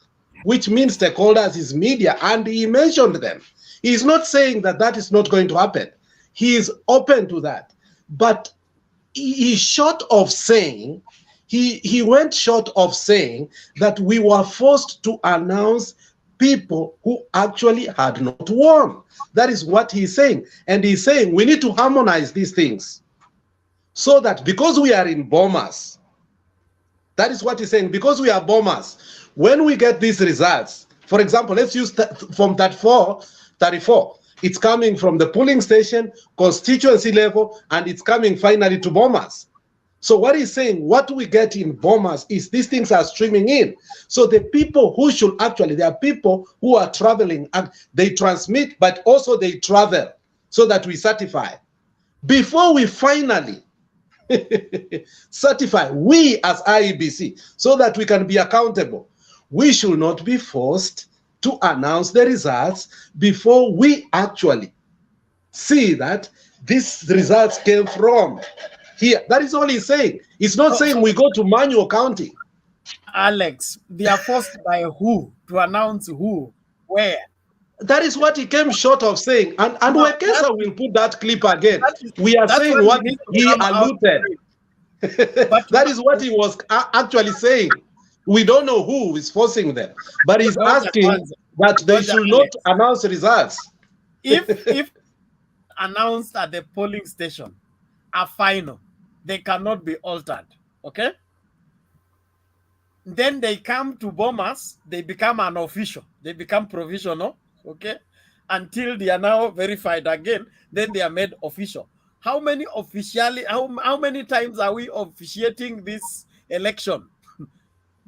which means stakeholders is media, and he mentioned them. He's not saying that that is not going to happen. He is open to that. But he's short of saying, he went short of saying that we were forced to announce people who actually had not won. That is what he's saying. And he's saying we need to harmonize these things so that because we are in bombers, that is what he's saying, because we are bombers, when we get these results, for example, let's use from 34, it's coming from the polling station, constituency level, and it's coming finally to bombers. So what he's saying, what we get in bombers is these things are streaming in. So the people who should actually, there are people who are traveling and they transmit, but also they travel so that we certify. Before we finally certify, we as IEBC, so that we can be accountable, we should not be forced to announce the results before we actually see that these results came from here. That is all he's saying. It's not saying we go to manual counting. Alex, they are forced by who to announce who, where? That is what he came short of saying. And Wekesa will put that clip again. We are saying what he alluded. That is what he was actually saying. We don't know who is forcing them, but he's asking that they should not announce results. If announced at the polling station are final, they cannot be altered. Okay? Then they come to bombers, they become unofficial, they become provisional, okay? Until they are now verified again, then they are made official. How many times are we officiating this election?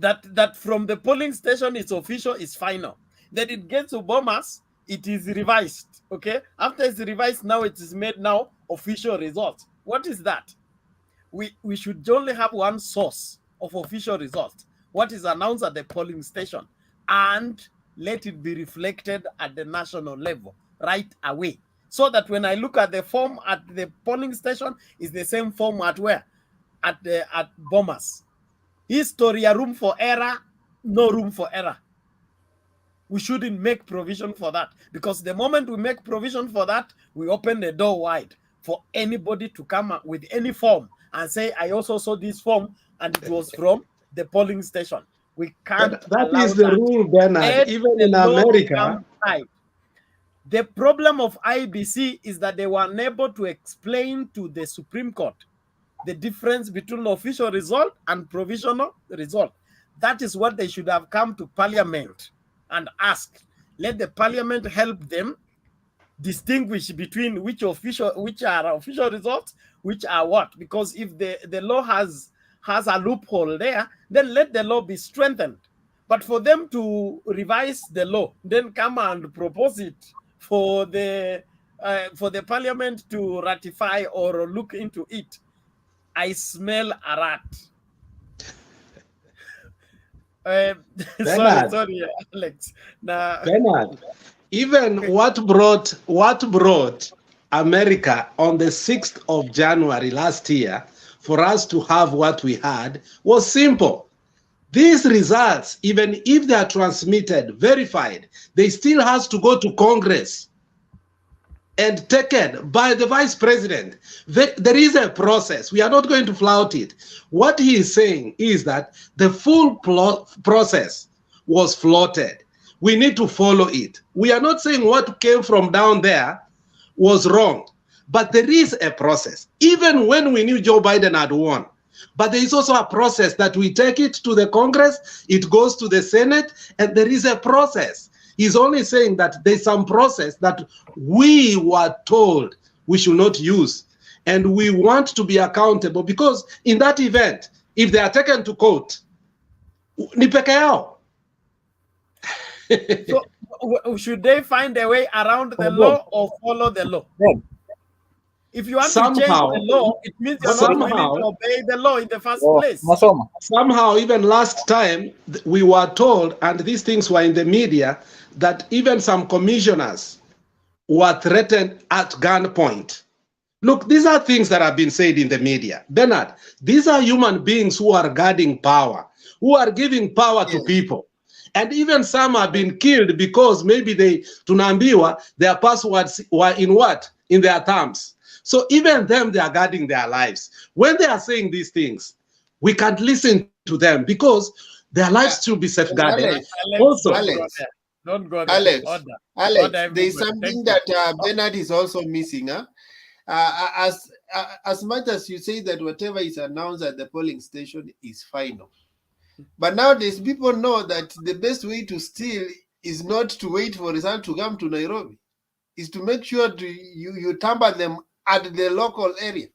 that from the polling station it's official, it's final. Then it gets to bombers, it is revised, okay? After it's revised, now it is made now official result. What is that? We should only have one source of official result, what is announced at the polling station, and let it be reflected at the national level right away. So that when I look at the form at the polling station, is the same form at where? At bombers. History, a room for error, no room for error. We shouldn't make provision for that, because the moment we make provision for that, we open the door wide for anybody to come up with any form and say, I also saw this form and it was from the polling station. We can't That allow is the that. rule, Bernard. Let Even the in law America, come right. The problem of IEBC is that they were unable to explain to the Supreme Court the difference between official result and provisional result. That is what they should have come to Parliament and asked. Let the Parliament help them distinguish between which are official results, which are what. Because if the law has a loophole there, then let the law be strengthened. But for them to revise the law, then come and propose it for the Parliament to ratify or look into it, I smell a rat. Sorry, Alex. Bernard, even what brought America on the 6th of January last year for us to have what we had was simple. These results, even if they are transmitted, verified, they still has to go to Congress and taken by the vice president. There is a process. We are not going to flout it. What he is saying is that the full process was flouted. We need to follow it. We are not saying what came from down there was wrong, but there is a process. Even when we knew Joe Biden had won, but there is also a process that we take it to the Congress, it goes to the Senate, and there is a process. He's only saying that there's some process that we were told we should not use. And we want to be accountable because in that event, if they are taken to court, ni peke yao. So should they find a way around the law or follow the law? If you want to change the law, it means you're not willing to obey the law in the first place. Somehow, even last time, we were told, and these things were in the media, that even some commissioners were threatened at gunpoint. Look, these are things that have been said in the media. Bernard, these are human beings who are guarding power, who are giving power to people. And even some have been killed because maybe tunaambiwa, their passwords were in what? In their thumbs. So even them, they are guarding their lives. When they are saying these things, we can't listen to them because their lives should be safeguarded. Don't go there. Alex, there is something that Bernard is also missing. As much as you say that whatever is announced at the polling station is final. But nowadays, people know that the best way to steal is not to wait for result to come to Nairobi, is to make sure you tamper them at the local area.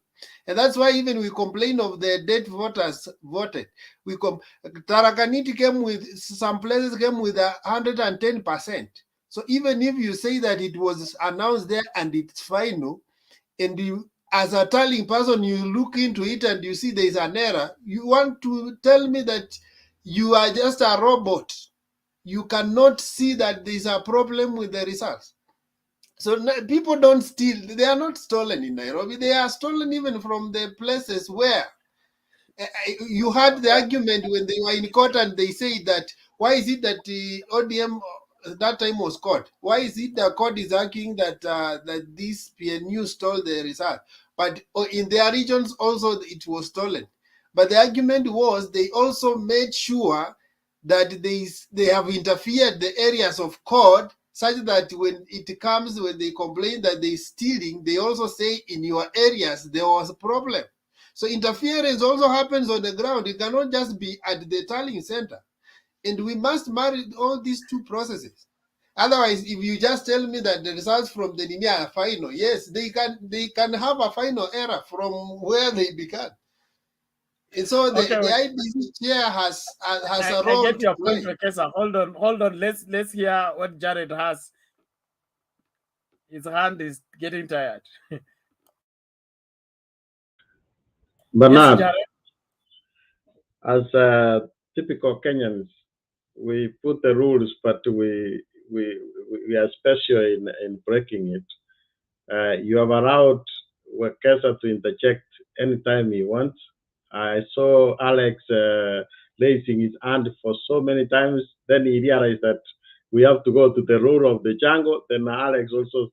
And that's why even we complain of the dead voters voted. Tarakaniti came with, some places came with 110%. So even if you say that it was announced there and it's final, and you, as a tallying person, you look into it and you see there is an error, you want to tell me that you are just a robot. You cannot see that there is a problem with the results. So people don't steal. They are not stolen in Nairobi. They are stolen even from the places where you had the argument when they were in court and they say that, why is it that the ODM that time was caught? Why is it the court is arguing that that this PNU stole the result? But in their regions also it was stolen. But the argument was they also made sure that they have interfered the areas of court such that when it comes, when they complain that they're stealing, they also say in your areas there was a problem. So interference also happens on the ground. It cannot just be at the tallying center. And we must marry all these two processes. Otherwise, if you just tell me that the results from the NIMIA are final, yes, they can have a final error from where they began. And so the IEBC chair has a role. I get your point, Professor. Hold on. Let's hear what Jared has. His hand is getting tired. Bernard, yes, as typical Kenyans, we put the rules, but we are special in breaking it. You have allowed Wekesa to interject anytime he wants. I saw Alex raising his hand for so many times. Then he realized that we have to go to the rule of the jungle. Then Alex also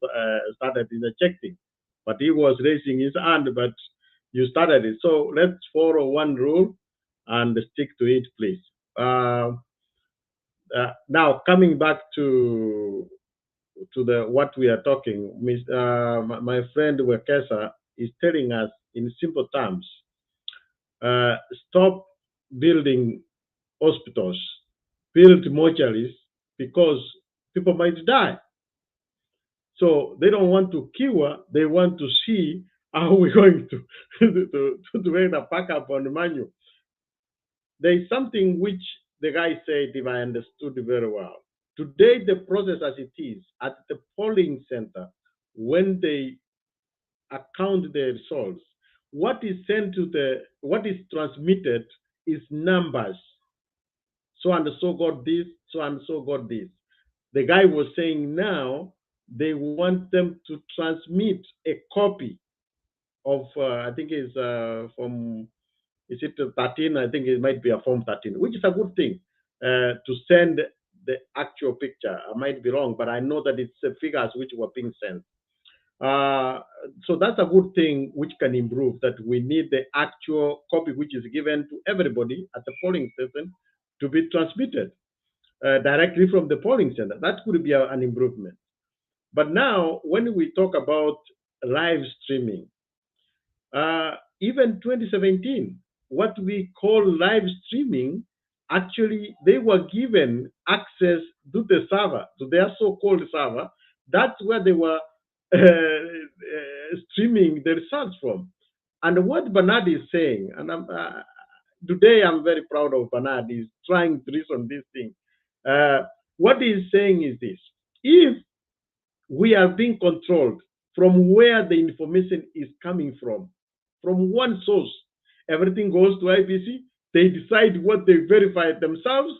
started interjecting. but he was raising his hand, but you started it. So let's follow one rule and stick to it, please. Now coming back to the what we are talking, my friend Wekesa is telling us in simple terms, stop building hospitals, build mortuaries, because people might die. So they don't want to cure, they want to see how we're going to make a pack up on the manual. There is something which the guy said, if I understood very well. Today, the process as it is at the polling center, when they account the results, what is sent to what is transmitted is numbers. So and so got this, so and so got this. The guy was saying now they want them to transmit a copy of, I think it's from, is it 13? I think it might be a form 13, which is a good thing, to send the actual picture. I might be wrong, but I know that it's the figures which were being sent. So that's a good thing which can improve, that we need the actual copy which is given to everybody at the polling station to be transmitted directly from the polling center. That could be an improvement. But now, when we talk about live streaming, even 2017, what we call live streaming, actually, they were given access to the server, to their so-called server. That's where they were streaming the results from. And what Bernard is saying, and today I'm very proud of Bernard, he's trying to reason this thing. What he's saying is this: if we are being controlled from where the information is coming from one source, everything goes to IEBC, they decide what they verified themselves,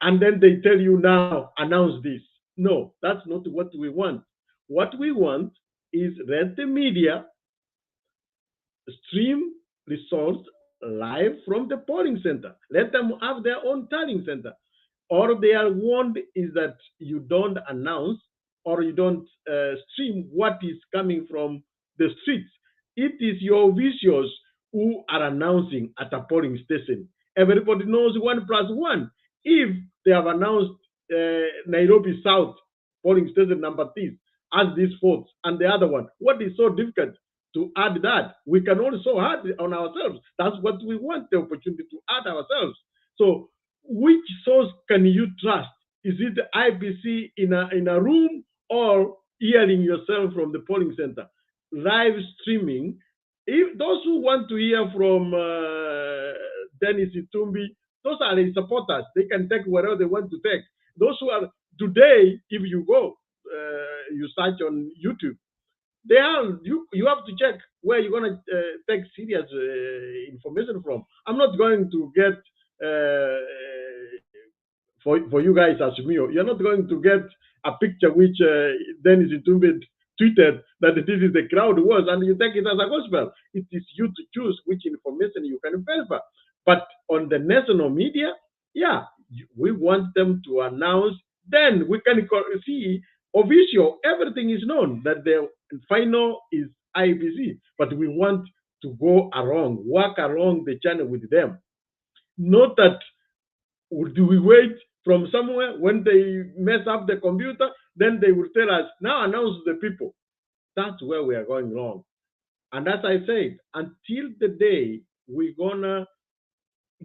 and then they tell you now, announce this. No, that's not what we want. What we want is let the media stream results live from the polling center. Let them have their own tallying center. Or their want is that you don't announce or you don't stream what is coming from the streets. It is your officials who are announcing at a polling station. Everybody knows 1+1. If they have announced Nairobi South polling station number this as this votes and the other one, what is so difficult to add that? We can also add on ourselves. That's what we want, the opportunity to add ourselves. So which source can you trust? Is it the IEBC in a room or hearing yourself from the polling center? Live streaming. If those who want to hear from Dennis Itumbi, those are the supporters. They can take whatever they want to take. Those who are today, if you go, you search on YouTube, they are you have to check where you're gonna take serious information from. I'm not going to get for you guys as me. You're not going to get a picture which Dennis Itumbi tweeted that this is the crowd was, and you take it as a gospel. It is you to choose which information you can verify. But on the national media, yeah, we want them to announce. Then we can see official. Everything is known that the final is IEBC, but we want to go along, walk along the channel with them. Not that do we wait from somewhere when they mess up the computer, then they will tell us, now announce the people. That's where we are going wrong. And as I said, until the day we're gonna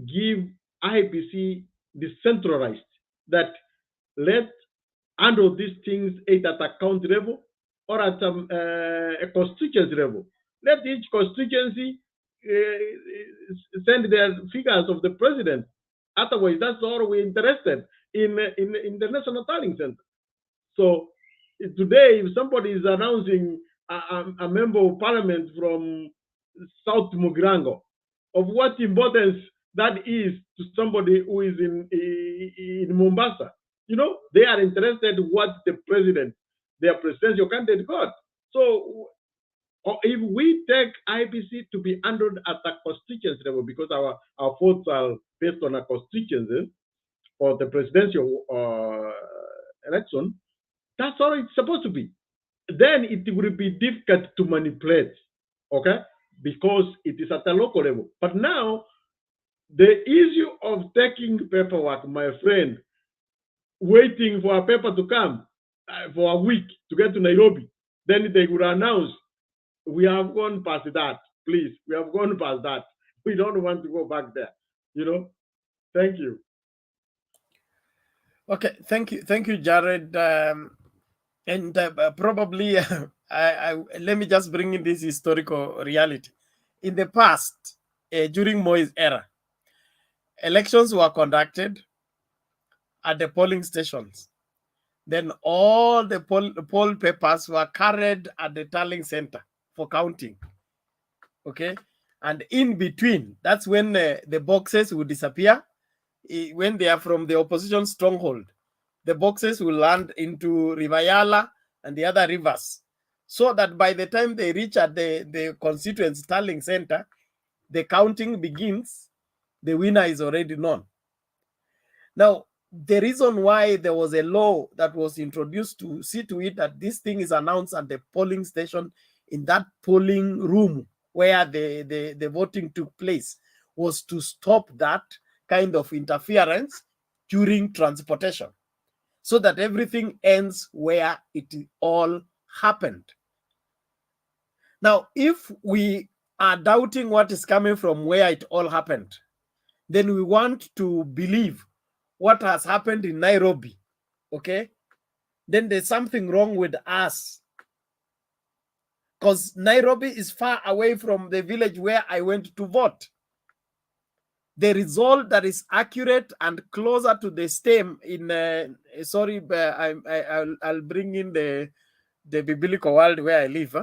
give IEBC decentralized, that let handle these things either at a county level or at a constituency level. Let each constituency send their figures of the president. Otherwise, that's all we're interested in the National Tallying Center. So today, if somebody is announcing a member of parliament from South Mugirango, of what importance that is to somebody who is in Mombasa. You know, they are interested in what the president, their presidential candidate got. So if we take IEBC to be handled at a constituency level, because our votes are based on a constituency for the presidential election, that's all it's supposed to be. then it will be difficult to manipulate, okay? Because it is at a local level. But now, the issue of taking paperwork, my friend, waiting for a paper to come for a week to get to Nairobi, then they will announce, we have gone past that, please. We have gone past that. We don't want to go back there, you know? Thank you. Okay, thank you, Jared. And probably, let me just bring in this historical reality. In the past, during Moi's era, elections were conducted at the polling stations. Then all the poll papers were carried at the tallying center for counting. Okay, and in between, that's when the boxes would disappear. When they are from the opposition stronghold, the boxes will land into Rivayala and the other rivers, so that by the time they reach at the constituency tallying center, the counting begins, the winner is already known. Now, the reason why there was a law that was introduced to see to it that this thing is announced at the polling station, in that polling room where the voting took place, was to stop that kind of interference during transportation, so that everything ends where it all happened. Now, if we are doubting what is coming from where it all happened, then we want to believe what has happened in Nairobi, okay? Then there's something wrong with us, because Nairobi is far away from the village where I went to vote. The result that is accurate and closer to the stem in, I'll bring in the biblical world where I live.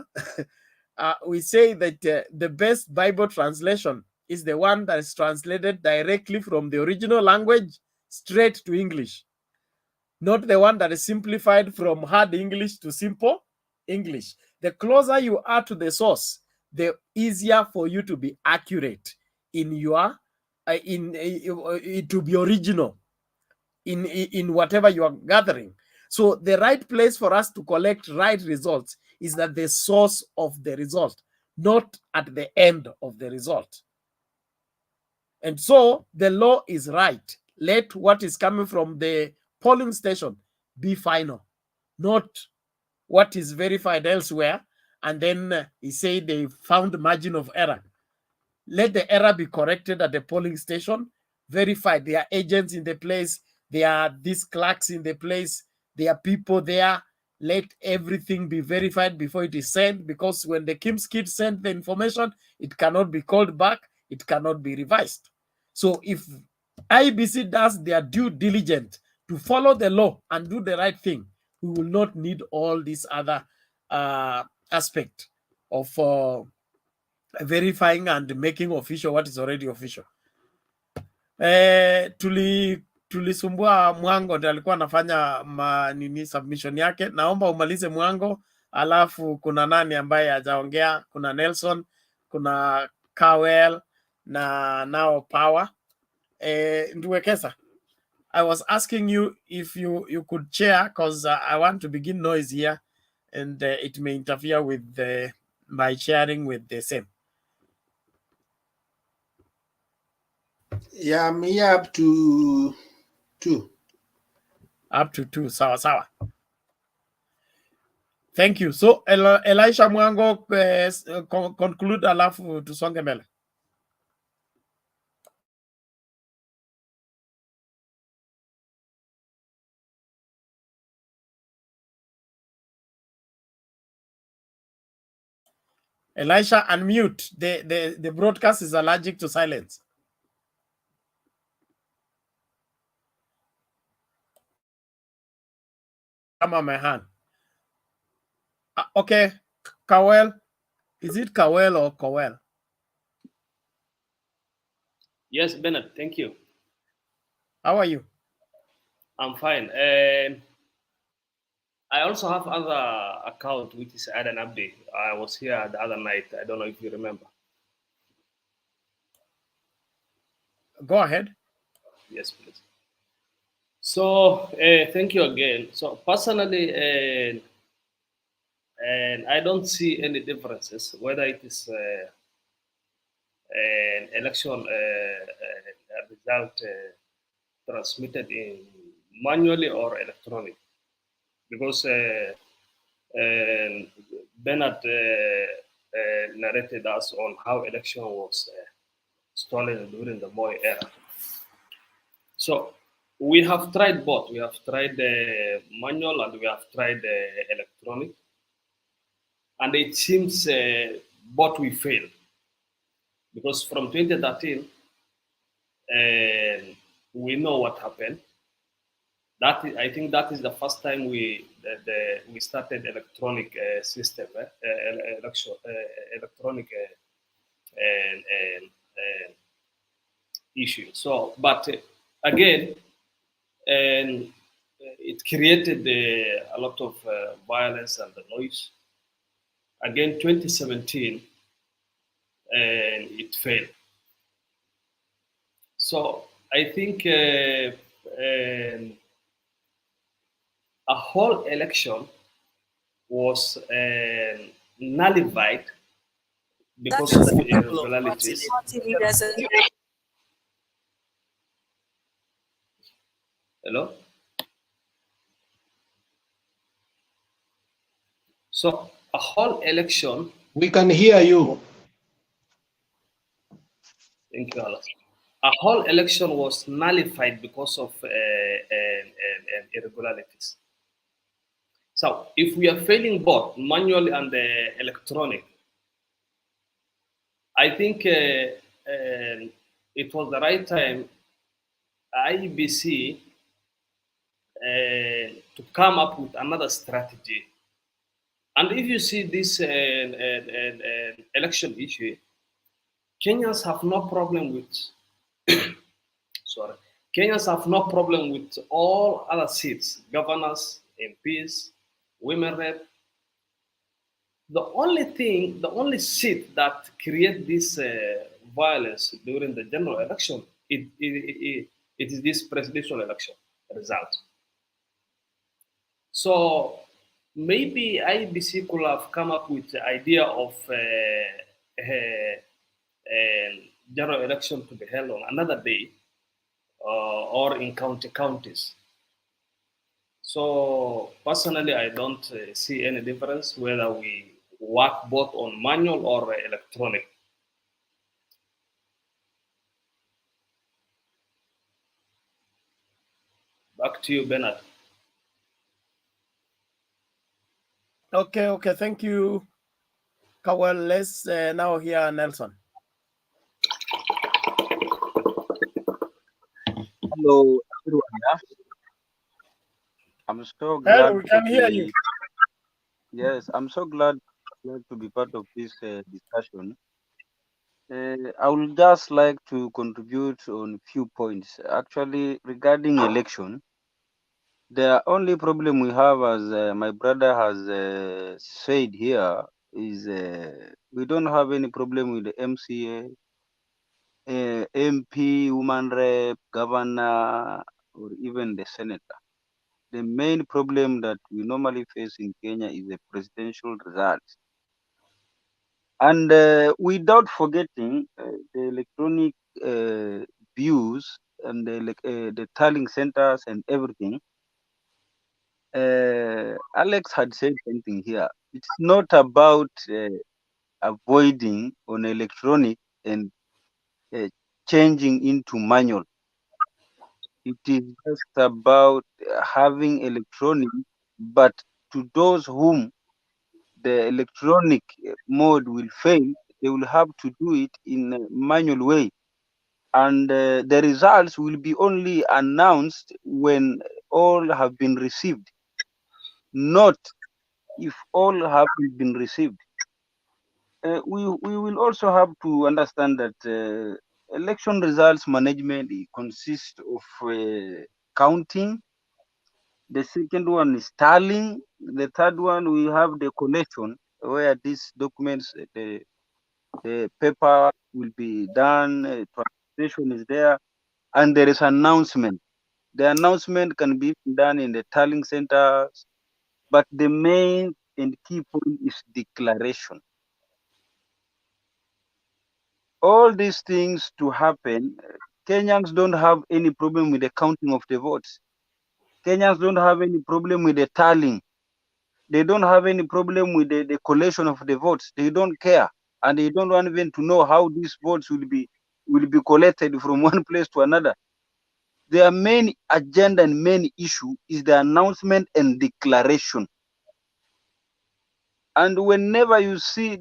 We say that the best Bible translation is the one that is translated directly from the original language straight to English, not the one that is simplified from hard English to simple English. The closer you are to the source, the easier for you to be accurate in your to be original in whatever you are gathering. So the right place for us to collect right results is at the source of the result, not at the end of the result. And so the law is right. Let what is coming from the polling station be final, not what is verified elsewhere. And then he said they found margin of error. Let the error be corrected at the polling station, verified. There are agents in the place, there are these clerks in the place, there are people there. Let everything be verified before it is sent, because when the Kim's kid sent the information, it cannot be called back, it cannot be revised. So if IEBC does their due diligence to follow the law and do the right thing, we will not need all these other aspect of verifying and making official what is already official. Tulisumbua Mwango, ndiye alikuwa anafanya submission yake. Naomba umalize Mwango, alafu kuna nani ambaye hajaongea? Kuna Nelson, kuna Kawel na nao Power. Nduwekesa, I was asking you if you could chair, because I want to begin noise here and it may interfere with my sharing with the same. Yeah, I'm here up to 2. Up to 2, sawa. Thank you. So Elisha Mwango, conclude, alafu tusonge mbele. Elisha, unmute. The broadcast is allergic to silence. Come on, my hand. Okay, Kawel. Is it Kawel or Kowel? Yes, Bernard, thank you. How are you? I'm fine. I also have other account which is Adan Abdi. I was here the other night. I don't know if you remember. Go ahead. Yes, please. So thank you again. So personally, And I don't see any differences whether it is an election result transmitted in manually or electronic, because Bernard narrated us on how election was stolen during the Moi era. So we have tried both. We have tried the manual and we have tried the electronic, and it seems both we failed, because from 2013 we know what happened. That is, I think that is the first time we started electronic system, electronic issue. So, but again, and it created a lot of violence and noise. Again, 2017, and it failed. So I think a whole election was nullified because of the irregularities. Hello? So a whole election. We can hear you. Thank you, Allah. A whole election was nullified because of irregularities. So if we are failing both manual and electronic, I think it was the right time IEBC to come up with another strategy. And if you see this election issue, Kenyans have no problem with Kenyans have no problem with all other seats, governors, MPs, women rep. The only seat that create this violence during the general election, it is this presidential election result. So maybe IEBC could have come up with the idea of general election to be held on another day or in counties. So personally, I don't see any difference whether we work both on manual or electronic. Back to you, Bernard. Okay, thank you, Kawal. Let's now hear Nelson. Hello, everyone. Yeah? I'm so glad. Hello, we can hear you. Yes, I'm so glad to be part of this discussion. I would just like to contribute on a few points. Actually, regarding election, the only problem we have, as my brother has said here, is we don't have any problem with the MCA, MP, woman rep, governor, or even the senator. The main problem that we normally face in Kenya is the presidential results. And without forgetting the electronic views and the tallying centers and everything, Alex had said something here. It's not about avoiding on electronic and changing into manual. It is just about having electronic, but to those whom the electronic mode will fail, they will have to do it in a manual way. And the results will be only announced when all have been received, not if all haven't been received. We will also have to understand that election results management consists of counting. The second one is tallying. The third one, we have the collation, where these documents, the paper will be done, translation is there, and there is announcement. The announcement can be done in the tallying centers, but the main and key point is declaration. All these things to happen, Kenyans don't have any problem with the counting of the votes. Kenyans don't have any problem with the tallying. They don't have any problem with the collation of the votes. They don't care, and they don't want even to know how these votes will be collected from one place to another. Their main agenda and main issue is the announcement and declaration. And whenever you see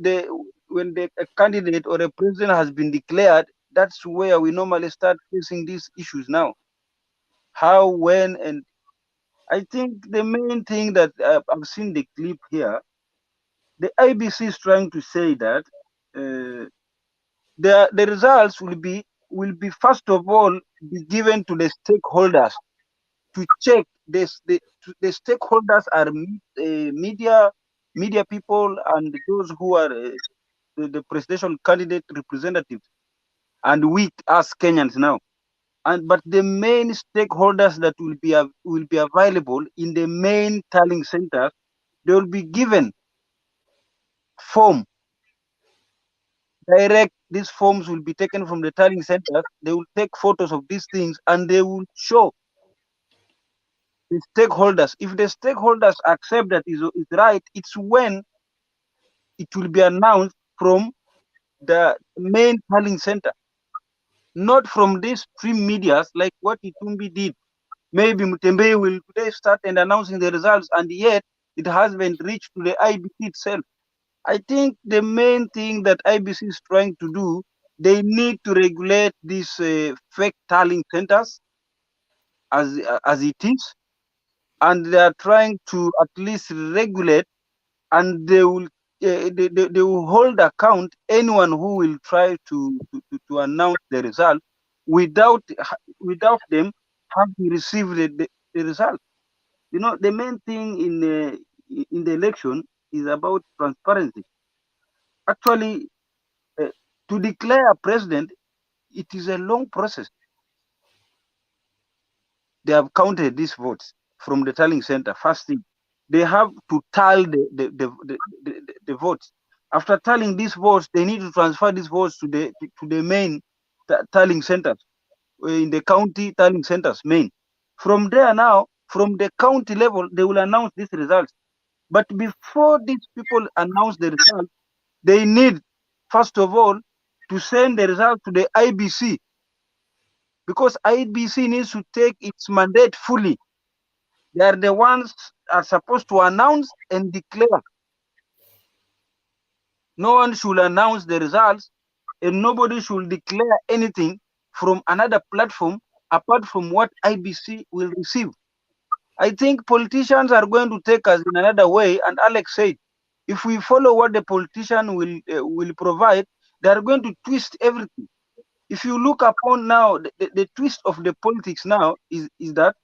when a candidate or a president has been declared, that's where we normally start facing these issues now. How, when, and I think the main thing that I've seen the clip here, the IBC is trying to say that the results will be first of all be given to the stakeholders to check. The stakeholders are media people and those who are the presidential candidate representatives, and we as Kenyans now. But the main stakeholders that will be available in the main tallying centers, they will be given form. Direct, these forms will be taken from the tallying centers. They will take photos of these things and they will show the stakeholders. If the stakeholders accept that is right, it's when it will be announced from the main tallying center, not from these stream medias like what Itumbi did. Maybe Mutembe will today start and announcing the results, and yet it hasn't reached to the IBC itself. I think the main thing that IBC is trying to do, they need to regulate these fake tallying centers as it is, and they are trying to at least regulate, and they will hold account anyone who will try to announce the result without them having received the result. You know, the main thing in the election is about transparency. Actually, to declare a president, it is a long process. They have counted these votes from the tallying center. First thing, they have to tally the votes. After tallying these votes, they need to transfer these votes to the main tallying centers, in the county tallying centers main. From there now, from the county level, they will announce these results. But before these people announce the results, they need, first of all, to send the result to the IBC, because IEBC needs to take its mandate fully. They are the ones are supposed to announce and declare. No one should announce the results, and nobody should declare anything from another platform apart from what IBC will receive. I think politicians are going to take us in another way, and Alex said, if we follow what the politician will provide, they are going to twist everything. If you look upon now, the twist of the politics now is that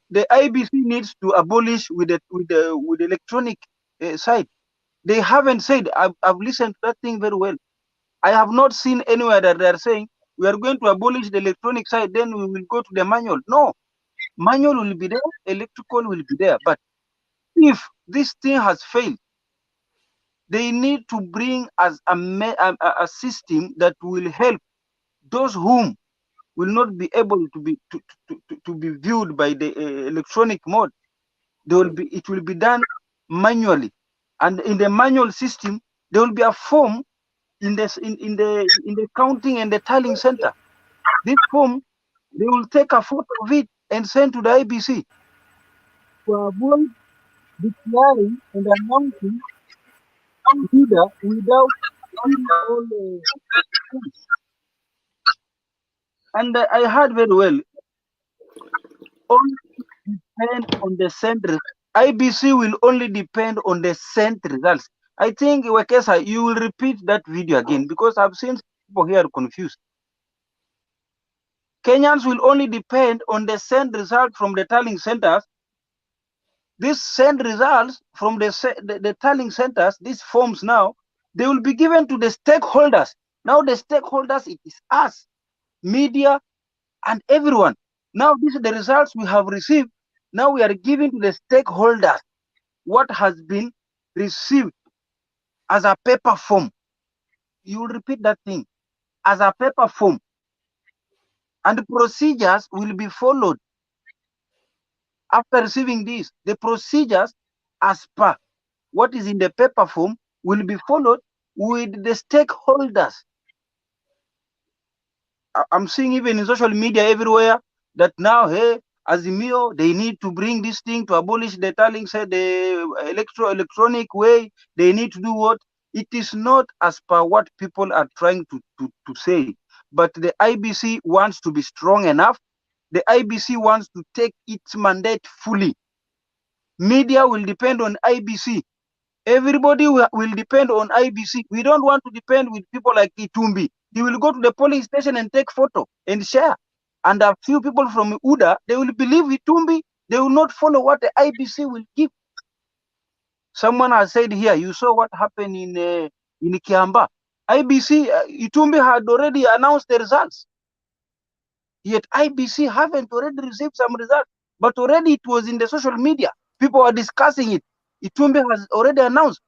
the IBC needs to abolish with the electronic side. They haven't said. I've listened to that thing very well. I have not seen anywhere that they are saying we are going to abolish the electronic side, then we will go to the manual. No, manual will be there, electrical will be there. But if this thing has failed, they need to bring as a system that will help those whom will not be able to be viewed by the electronic mode. It will be done manually, and in the manual system there will be a form in the counting and the tallying center. This form, they will take a photo of it and send to the IBC to avoid declaring and announcing leader without all the. And I heard very well, only depend on the sent results. IBC will only depend on the sent results. I think, Wekesa, you will repeat that video again, because I've seen people here confused. Kenyans will only depend on the sent result from the tallying centers. These sent results from the tallying centers, these forms now, they will be given to the stakeholders. Now the stakeholders, it is us, media, and everyone. Now these are the results we have received. Now we are giving to the stakeholders what has been received as a paper form. You will repeat that thing as a paper form, and the procedures will be followed after receiving this. The procedures as per what is in the paper form will be followed with the stakeholders. I'm seeing even in social media everywhere that now, hey, Azimio, they need to bring this thing to abolish the tallying, say the electronic way. They need to do what? It is not as per what people are trying to say, but the IBC wants to be strong enough. The IBC wants to take its mandate fully. Media will depend on IBC. Everybody will depend on IBC. We don't want to depend with people like Itumbi. He will go to the polling station and take photo and share. And a few people from UDA, they will believe Itumbi. They will not follow what the IBC will give. Someone has said here, you saw what happened in Kiamba. IBC, Itumbi had already announced the results. Yet IBC haven't already received some results. But already it was in the social media. People are discussing it. Itumbi has already announced.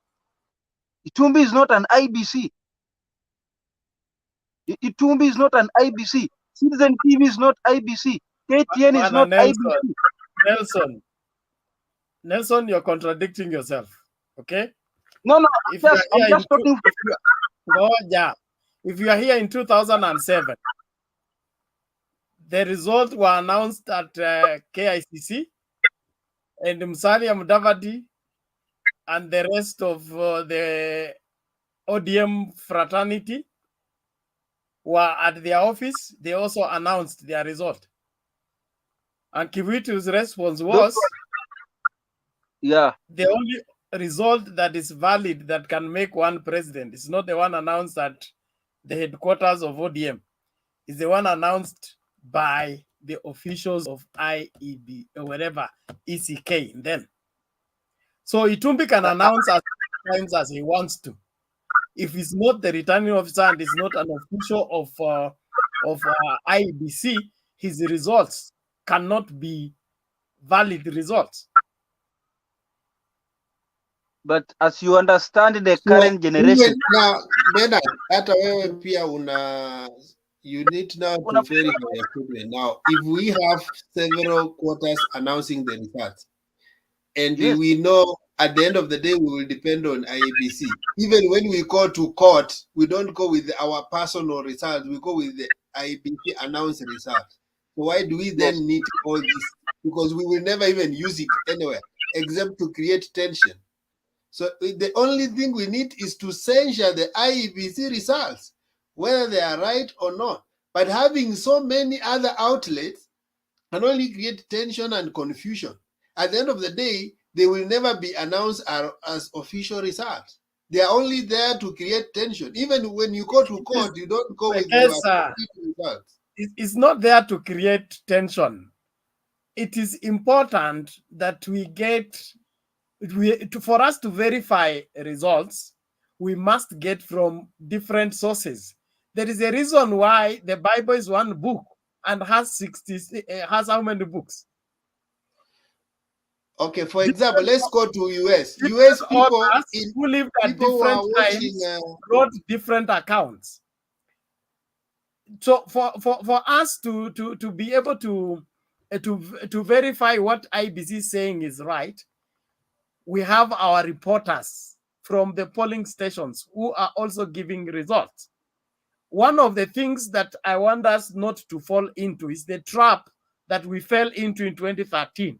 Itumbi is not an IBC. Itumbi is not an IBC. Citizen TV is not IBC. KTN is not IBC. Nelson, you're contradicting yourself. Okay? No, If I'm just talking. If you are here in 2007, the results were announced at KICC, and Musalia Mudavadi and the rest of the ODM fraternity were at their office. They also announced their result. And Kivuitu's response was, the only result that is valid that can make one president is not the one announced at the headquarters of ODM. It's the one announced by the officials of IEB or whatever, ECK then. So Itumbi can announce as many times as he wants to. If he's not the returning officer and is not an official of IEBC, his results cannot be valid results. But as you understand the current generation now, Bernard, hata wewe pia you need now to verify your statement. Now, if we have several quarters announcing the results, and we know at the end of the day we will depend on IEBC. Even when we go to court, we don't go with our personal results, we go with the IEBC announced results. So why do we then need all this? Because we will never even use it anywhere except to create tension. So the only thing we need is to censure the IEBC results, whether they are right or not. But having so many other outlets can only create tension and confusion. At the end of the day, they will never be announced as official results. They are only there to create tension. Even when you go to court, you don't go with your results. It's not there to create tension. It is important that we get, for us to verify results, we must get from different sources. There is a reason why the Bible is one book and has how many books? Okay, for example, let's go to US. US people who lived at different times wrote different accounts. So for us to be able to verify what IBC is saying is right, we have our reporters from the polling stations who are also giving results. One of the things that I want us not to fall into is the trap that we fell into in 2013,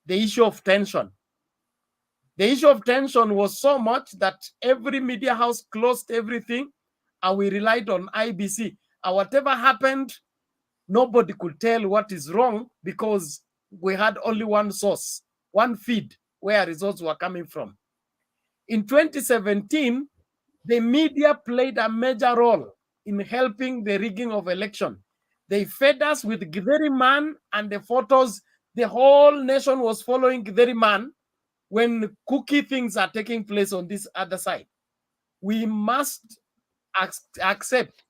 the issue of tension. The issue of tension was so much that every media house closed everything and we relied on IBC. And whatever happened, nobody could tell what is wrong because we had only one source, one feed where results were coming from. In 2017, the media played a major role in helping the rigging of election. They fed us with Githeri Man and the photos. The whole nation was following Githeri Man when cookie things are taking place on this other side. We must accept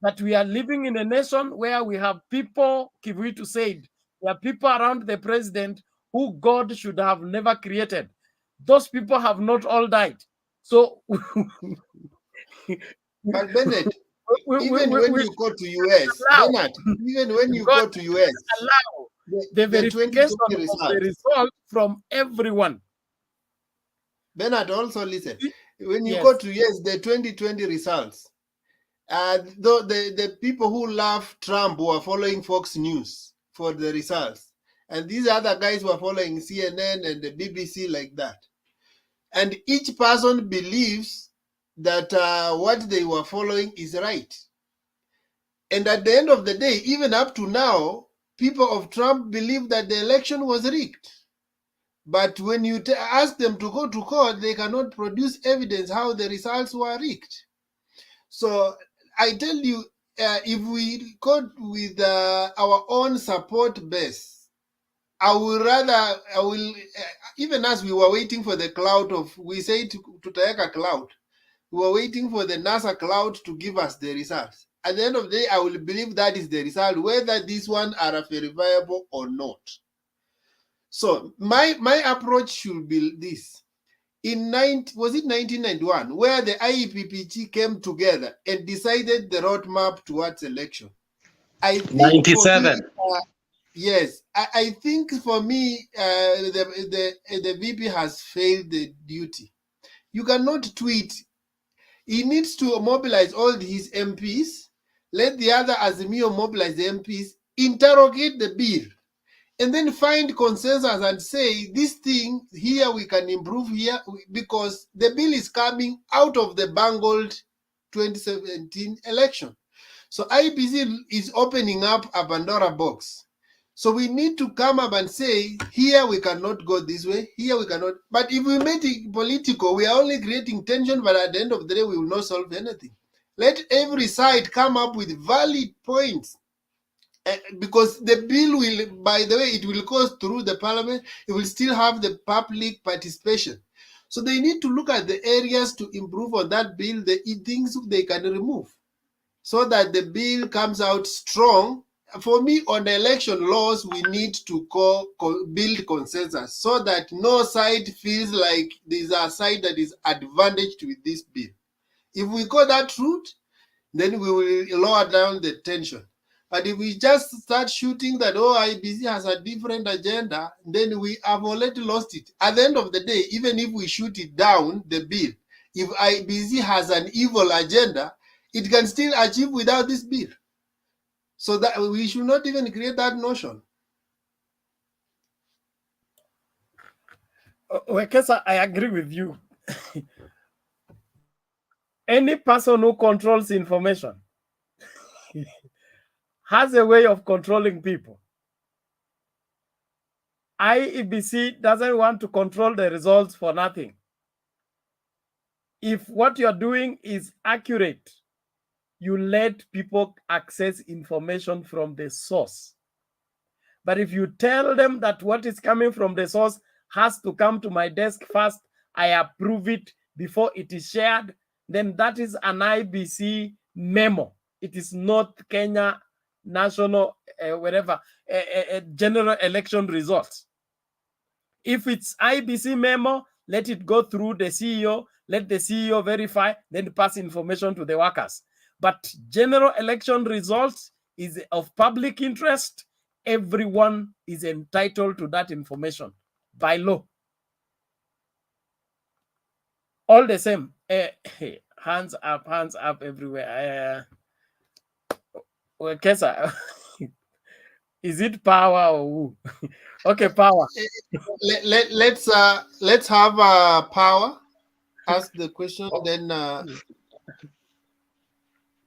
that we are living in a nation where we have people, Kivuitu said, there are people around the president who God should have never created. Those people have not all died. So, But Bennett, we even when you go to US, allow, Bernard, even when you God go to US, allow the the 2020 verification of the results. result from everyone. Bernard, also listen. When you Yes. go to US, the 2020 results, the people who love Trump were following Fox News for the results. And these other guys were following CNN and the BBC like that. And each person believes that what they were following is right. And at the end of the day, even up to now, people of Trump believe that the election was rigged. But when you ask them to go to court, they cannot produce evidence how the results were rigged. So I tell you, if we go with our own support base, I will, even as we were waiting for the cloud of, we say to take a cloud, we were waiting for the NASA cloud to give us the results. At the end of the day, I will believe that is the result, whether these ones are verifiable or not. So my approach should be this. Was it 1991, where the IEBC came together and decided the roadmap towards election? I think 97. for me, yes, I think for me, the VP has failed the duty. You cannot tweet. He needs to mobilize all his MPs, let the other Azimio mobilize the MPs, interrogate the bill, and then find consensus and say, this thing here we can improve here, because the bill is coming out of the bungled 2017 election. So IEBC is opening up a Pandora box. So we need to come up and say, here we cannot go this way, here we cannot. But if we make it political, we are only creating tension, but at the end of the day, we will not solve anything. Let every side come up with valid points. Because the bill will, by the way, it will go through the parliament, it will still have the public participation. So they need to look at the areas to improve on that bill, the things they can remove, so that the bill comes out strong. For me, on the election laws, we need to build consensus so that no side feels like there's a side that is advantaged with this bill. If we go that route, then we will lower down the tension. But if we just start shooting that, oh, IEBC has a different agenda, then we have already lost it. At the end of the day, even if we shoot it down, the bill, if IEBC has an evil agenda, it can still achieve without this bill. So that we should not even create that notion. Wekesa, I agree with you. Any person who controls information has a way of controlling people. IEBC doesn't want to control the results for nothing. If what you're doing is accurate, you let people access information from the source. But if you tell them that what is coming from the source has to come to my desk first, I approve it before it is shared, then that is an IEBC memo. It is not Kenya national, general election results. If it's IEBC memo, let it go through the CEO, let the CEO verify, then pass information to the workers. But general election results is of public interest. Everyone is entitled to that information by law. All the same, hands up everywhere. Kesa, is it power or who? Okay, power. Let's have power. Ask the question, then.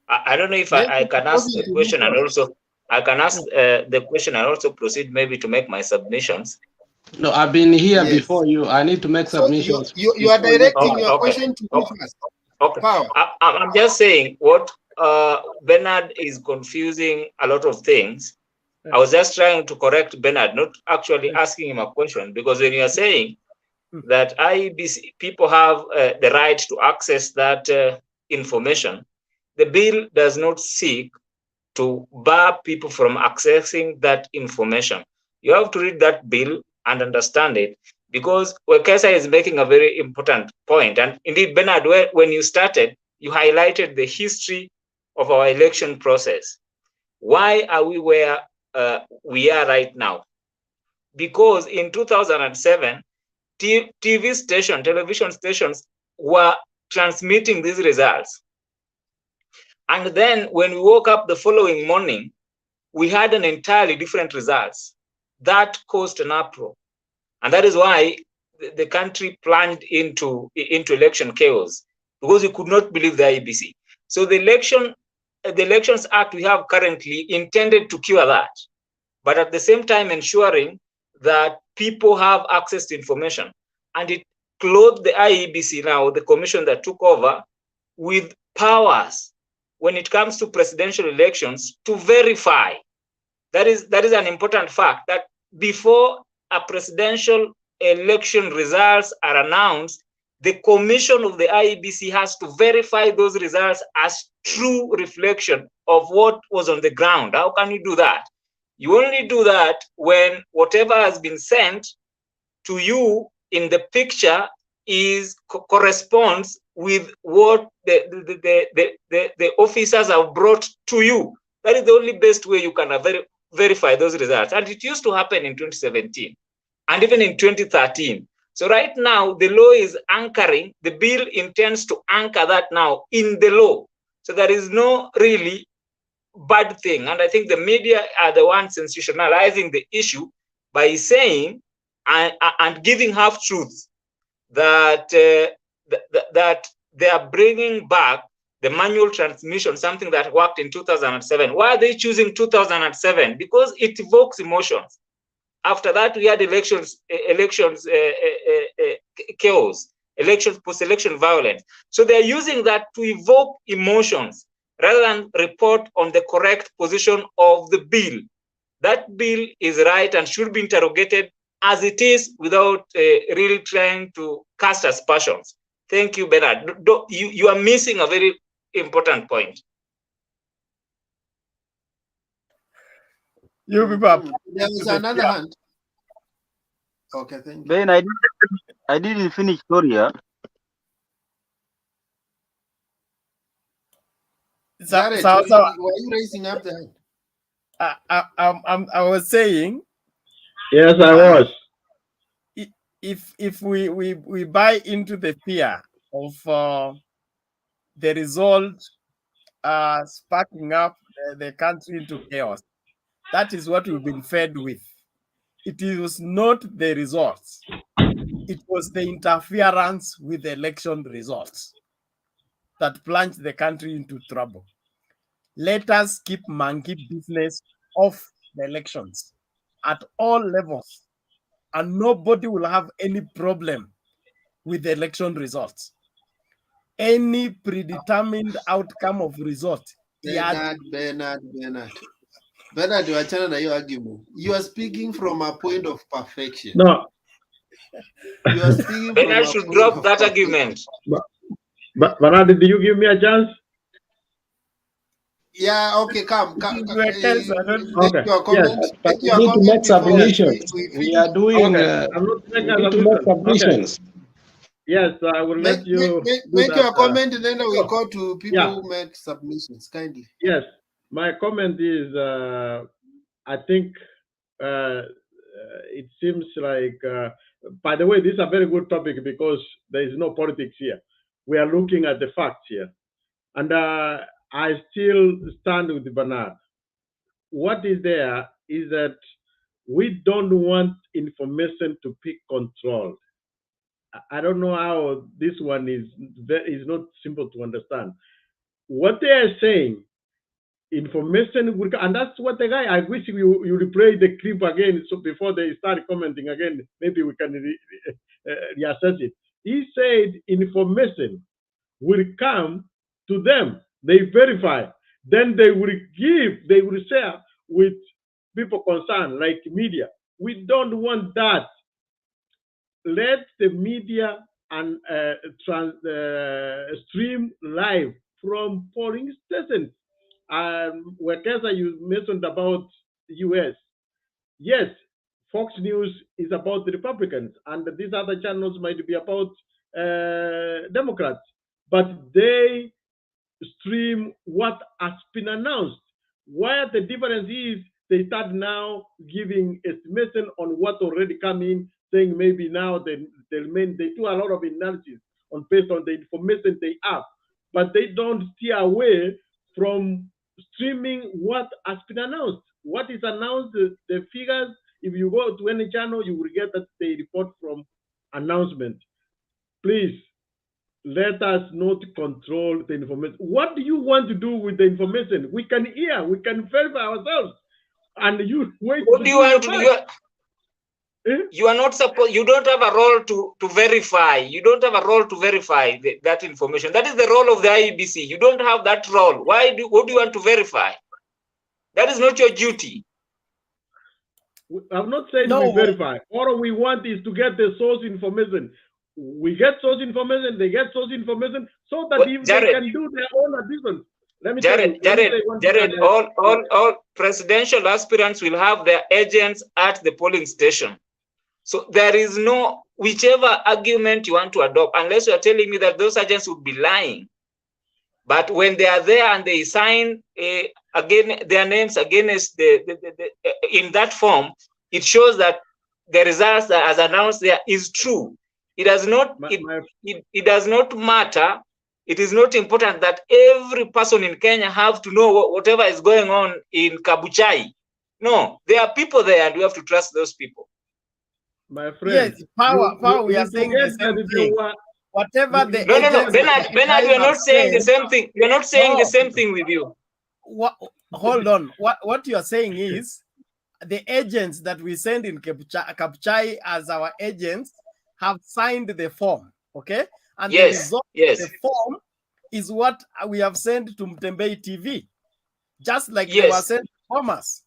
I don't know if I can ask the question and also I can ask the question and also proceed maybe to make my submissions. No, I've been here before you. I need to make submissions. You are directing your question to me first. Okay. Power. I'm just saying what Bernard is confusing a lot of things. I was just trying to correct Bernard, not actually asking him a question, because when you are saying that IEBC people have the right to access that information, the bill does not seek to bar people from accessing that information. You have to read that bill and understand it, because Wekesa is making a very important point. And indeed, Bernard, when you started, you highlighted the history of our election process. Why are we where we are right now? Because in 2007, television stations were transmitting these results. And then when we woke up the following morning, we had an entirely different results. That caused an uproar. And that is why the country plunged into election chaos, because we could not believe the IEBC. So the Elections Act we have currently intended to cure that, but at the same time ensuring that people have access to information. And it clothed the IEBC now, the commission that took over, with powers when it comes to presidential elections to verify. That is an important fact, that before a presidential election results are announced, the commission of the IEBC has to verify those results as true reflection of what was on the ground. How can you do that? You only do that when whatever has been sent to you in the picture is corresponds with what the officers have brought to you. That is the only best way you can verify those results. And it used to happen in 2017 and even in 2013. So right now, the law is anchoring, the bill intends to anchor that now in the law. So there is no really bad thing. And I think the media are the ones sensationalizing the issue by saying and giving half truths that that they are bringing back the manual transmission, something that worked in 2007. Why are they choosing 2007? Because it evokes emotions. After that, we had elections chaos, post-election violence. So they're using that to evoke emotions rather than report on the correct position of the bill. That bill is right and should be interrogated as it is without really trying to cast aspersions. Thank you, Bernard. You are missing a very important point. You be back. There was another hand. Okay, thank you. Ben, I didn't finish story. Jared, were you raising up the hand? I was saying. Yes, I was. If we buy into the fear of the result sparking up the country into chaos, that is what we've been fed with. It was not the results. It was the interference with the election results that plunged the country into trouble. Let us keep monkey business off the elections at all levels, and nobody will have any problem with the election results. Any predetermined outcome of result. Bernard, you argument. You are speaking from a point of perfection. No. You are speaking Bernard should drop that argument. But Bernard, did you give me a chance? Yeah, okay, come. Okay. Yes, but we need to make submissions. We are doing. I'm not we need to make submissions. Okay. Yes, I will let you make your comment, and then we go to people who make submissions. Kindly. Yes, my comment is, I think it seems like. By the way, this is a very good topic because there is no politics here. We are looking at the facts here, and I still stand with Bernard. What is there is that we don't want information to be controlled. I don't know how this one is not simple to understand. What they are saying, information will, and that's what the guy, I wish you replay the clip again, so before they start commenting again, maybe we can reassess it. He said information will come to them, they verify, then they will share with people concerned, like media. We don't want that. Let the media and stream live from polling stations. Whatever you mentioned about US, yes, Fox News is about the Republicans, and these other channels might be about Democrats, but they stream what has been announced. Where the difference is, they start now giving estimation on what already come in, saying maybe now they do a lot of analysis based on the information they have, but they don't steer away from streaming what has been announced. What is announced, the figures, if you go to any channel, you will get that they report from announcement. Please, let us not control the information. What do you want to do with the information? We can hear, we can verify ourselves, and you wait. What do you want to do? You are not supposed. You don't have a role to verify. You don't have a role to verify that information. That is the role of the IEBC. You don't have that role. What do you want to verify? That is not your duty. I'm not saying we verify. All we want is to get the source information. We get source information, they get source information, so that if Jared, they can do their own addition. Let me Jared, all presidential aspirants will have their agents at the polling station. So there is no, whichever argument you want to adopt, unless you are telling me that those agents would be lying. But when they are there and they sign again their names against in that form, it shows that the results that as announced there is true. It does not. It does not matter. It is not important that every person in Kenya have to know whatever is going on in Kabuchai. No, there are people there, and we have to trust those people. My friend, yes, power. We are saying the same thing. Whatever the Bernard, we are not saying the same thing. We are not saying the same thing with you. Hold on. What you are saying is the agents that we send in Kabuchai as our agents have signed the form, okay? And the result of the form is what we have sent to Mtembei TV, just like they were sent to Bomas.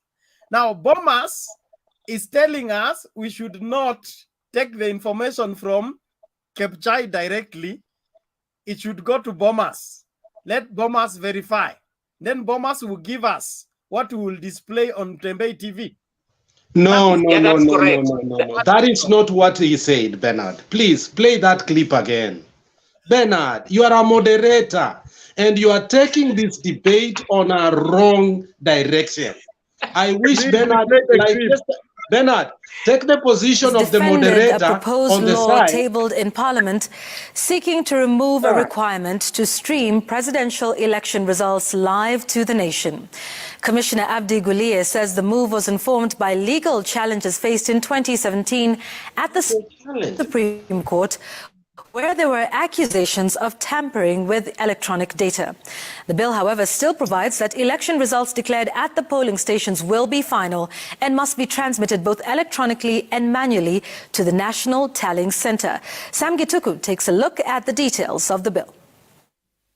Now, Bomas is telling us we should not take the information from Kabuchai directly. It should go to Bomas. Let Bomas verify. Then Bomas will give us what we will display on Mtembei TV. No. That is not what he said, Bernard. Please play that clip again. Bernard, you are a moderator and you are taking this debate on a wrong direction. I wish Bernard, Bernard, take the position of the moderator a proposed on the law side. tabled in Parliament seeking to remove a requirement to stream presidential election results live to the nation. Commissioner Abdi Guliye says the move was informed by legal challenges faced in 2017 at the Supreme Court, where there were accusations of tampering with electronic data. The bill, however, still provides that election results declared at the polling stations will be final and must be transmitted both electronically and manually to the National Tallying Centre. Sam Gituku takes a look at the details of the bill.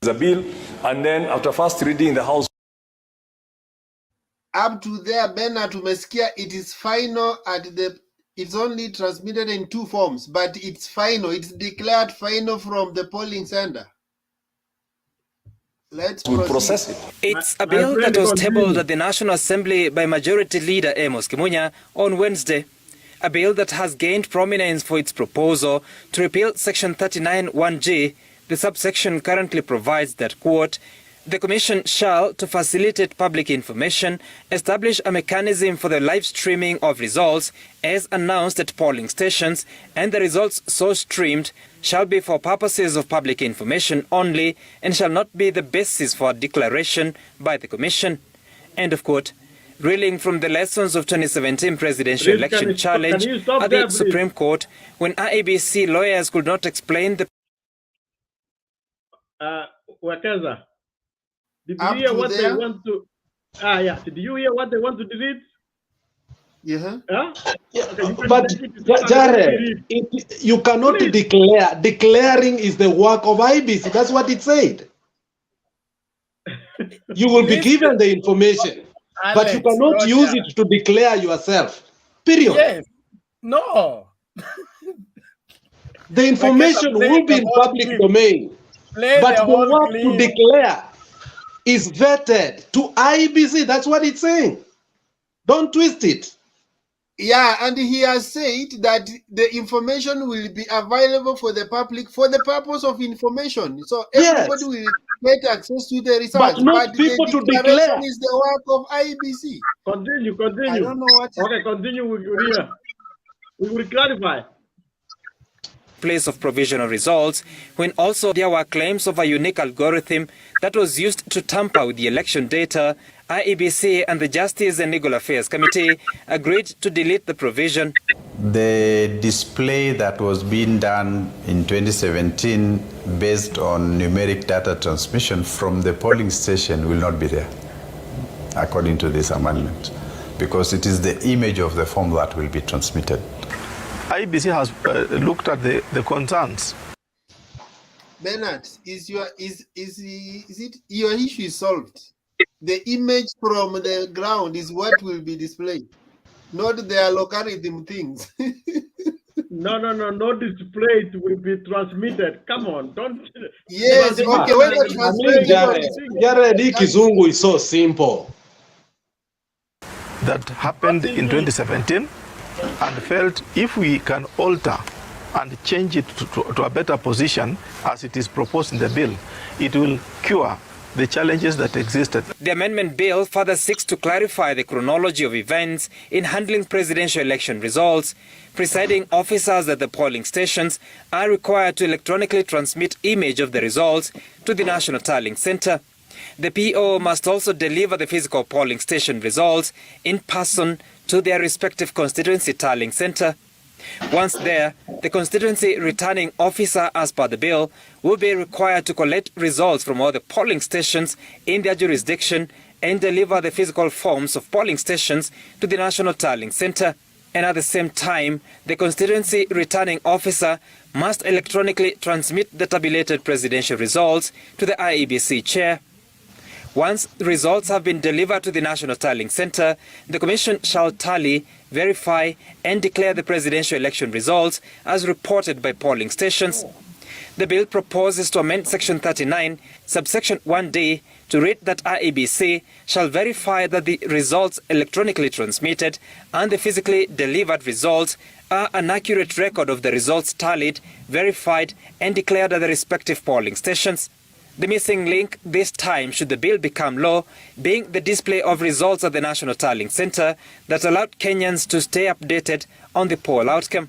The bill, and then after first reading in the House. Up to there, Bernard, tumesikia it is final at the. It's only transmitted in two forms, but it's final. It's declared final from the polling center. Let's process it. It's a bill that was tabled at the National Assembly by Majority Leader Amos Kimunya on Wednesday. A bill that has gained prominence for its proposal to repeal Section 39(1)(g. The subsection currently provides that, quote, the Commission shall, to facilitate public information, establish a mechanism for the live streaming of results as announced at polling stations, and the results so streamed shall be for purposes of public information only and shall not be the basis for a declaration by the Commission. End of quote. Reeling from the lessons of 2017 presidential election challenge at the Supreme Court, when IEBC lawyers could not explain the... Wakaza. Did you hear what they want to? Did you hear what they want to delete? Yeah. Okay, but Jared, you cannot declare. Declaring is the work of IEBC. That's what it said. You will be given the information, but you cannot use it to declare yourself. Period. Yes. No. The information will be in public domain, but the work to declare is vetted to IEBC. That's what it's saying. Don't twist it. Yeah, and he has said that the information will be available for the public for the purpose of information. So everybody will get access to the results. But not But people the to declaration declare. is the work of IEBC. Continue. I don't know what. Okay, continue with Uriah. We will clarify. Place of provisional results, when also there were claims of a unique algorithm that was used to tamper with the election data, IEBC and the Justice and Legal Affairs Committee agreed to delete the provision. The display that was being done in 2017 based on numeric data transmission from the polling station will not be there, according to this amendment, because it is the image of the form that will be transmitted. IEBC has looked at the concerns. Bernard, is it your issue is solved? The image from the ground is what will be displayed, not the algorithm things. No display. It will be transmitted. Come on, don't. Yes, okay. When the Jared, Kizungu is so simple. That happened in 2017 and felt if we can alter and change it to a better position as it is proposed in the bill, it will cure the challenges that existed. The amendment bill further seeks to clarify the chronology of events in handling presidential election results. Presiding officers at the polling stations are required to electronically transmit image of the results to the National Tallying Center. The PO must also deliver the physical polling station results in person to their respective constituency tallying center. Once there, the constituency returning officer, as per the bill, will be required to collect results from all the polling stations in their jurisdiction and deliver the physical forms of polling stations to the National Tallying Center. And at the same time, the constituency returning officer must electronically transmit the tabulated presidential results to the IEBC chair. Once results have been delivered to the National Tallying Center, the Commission shall tally, verify, and declare the presidential election results as reported by polling stations. The bill proposes to amend Section 39, subsection 1D, to read that IEBC shall verify that the results electronically transmitted and the physically delivered results are an accurate record of the results tallied, verified, and declared at the respective polling stations. The missing link this time, should the bill become law, being the display of results at the National Tallying Center that allowed Kenyans to stay updated on the poll outcome.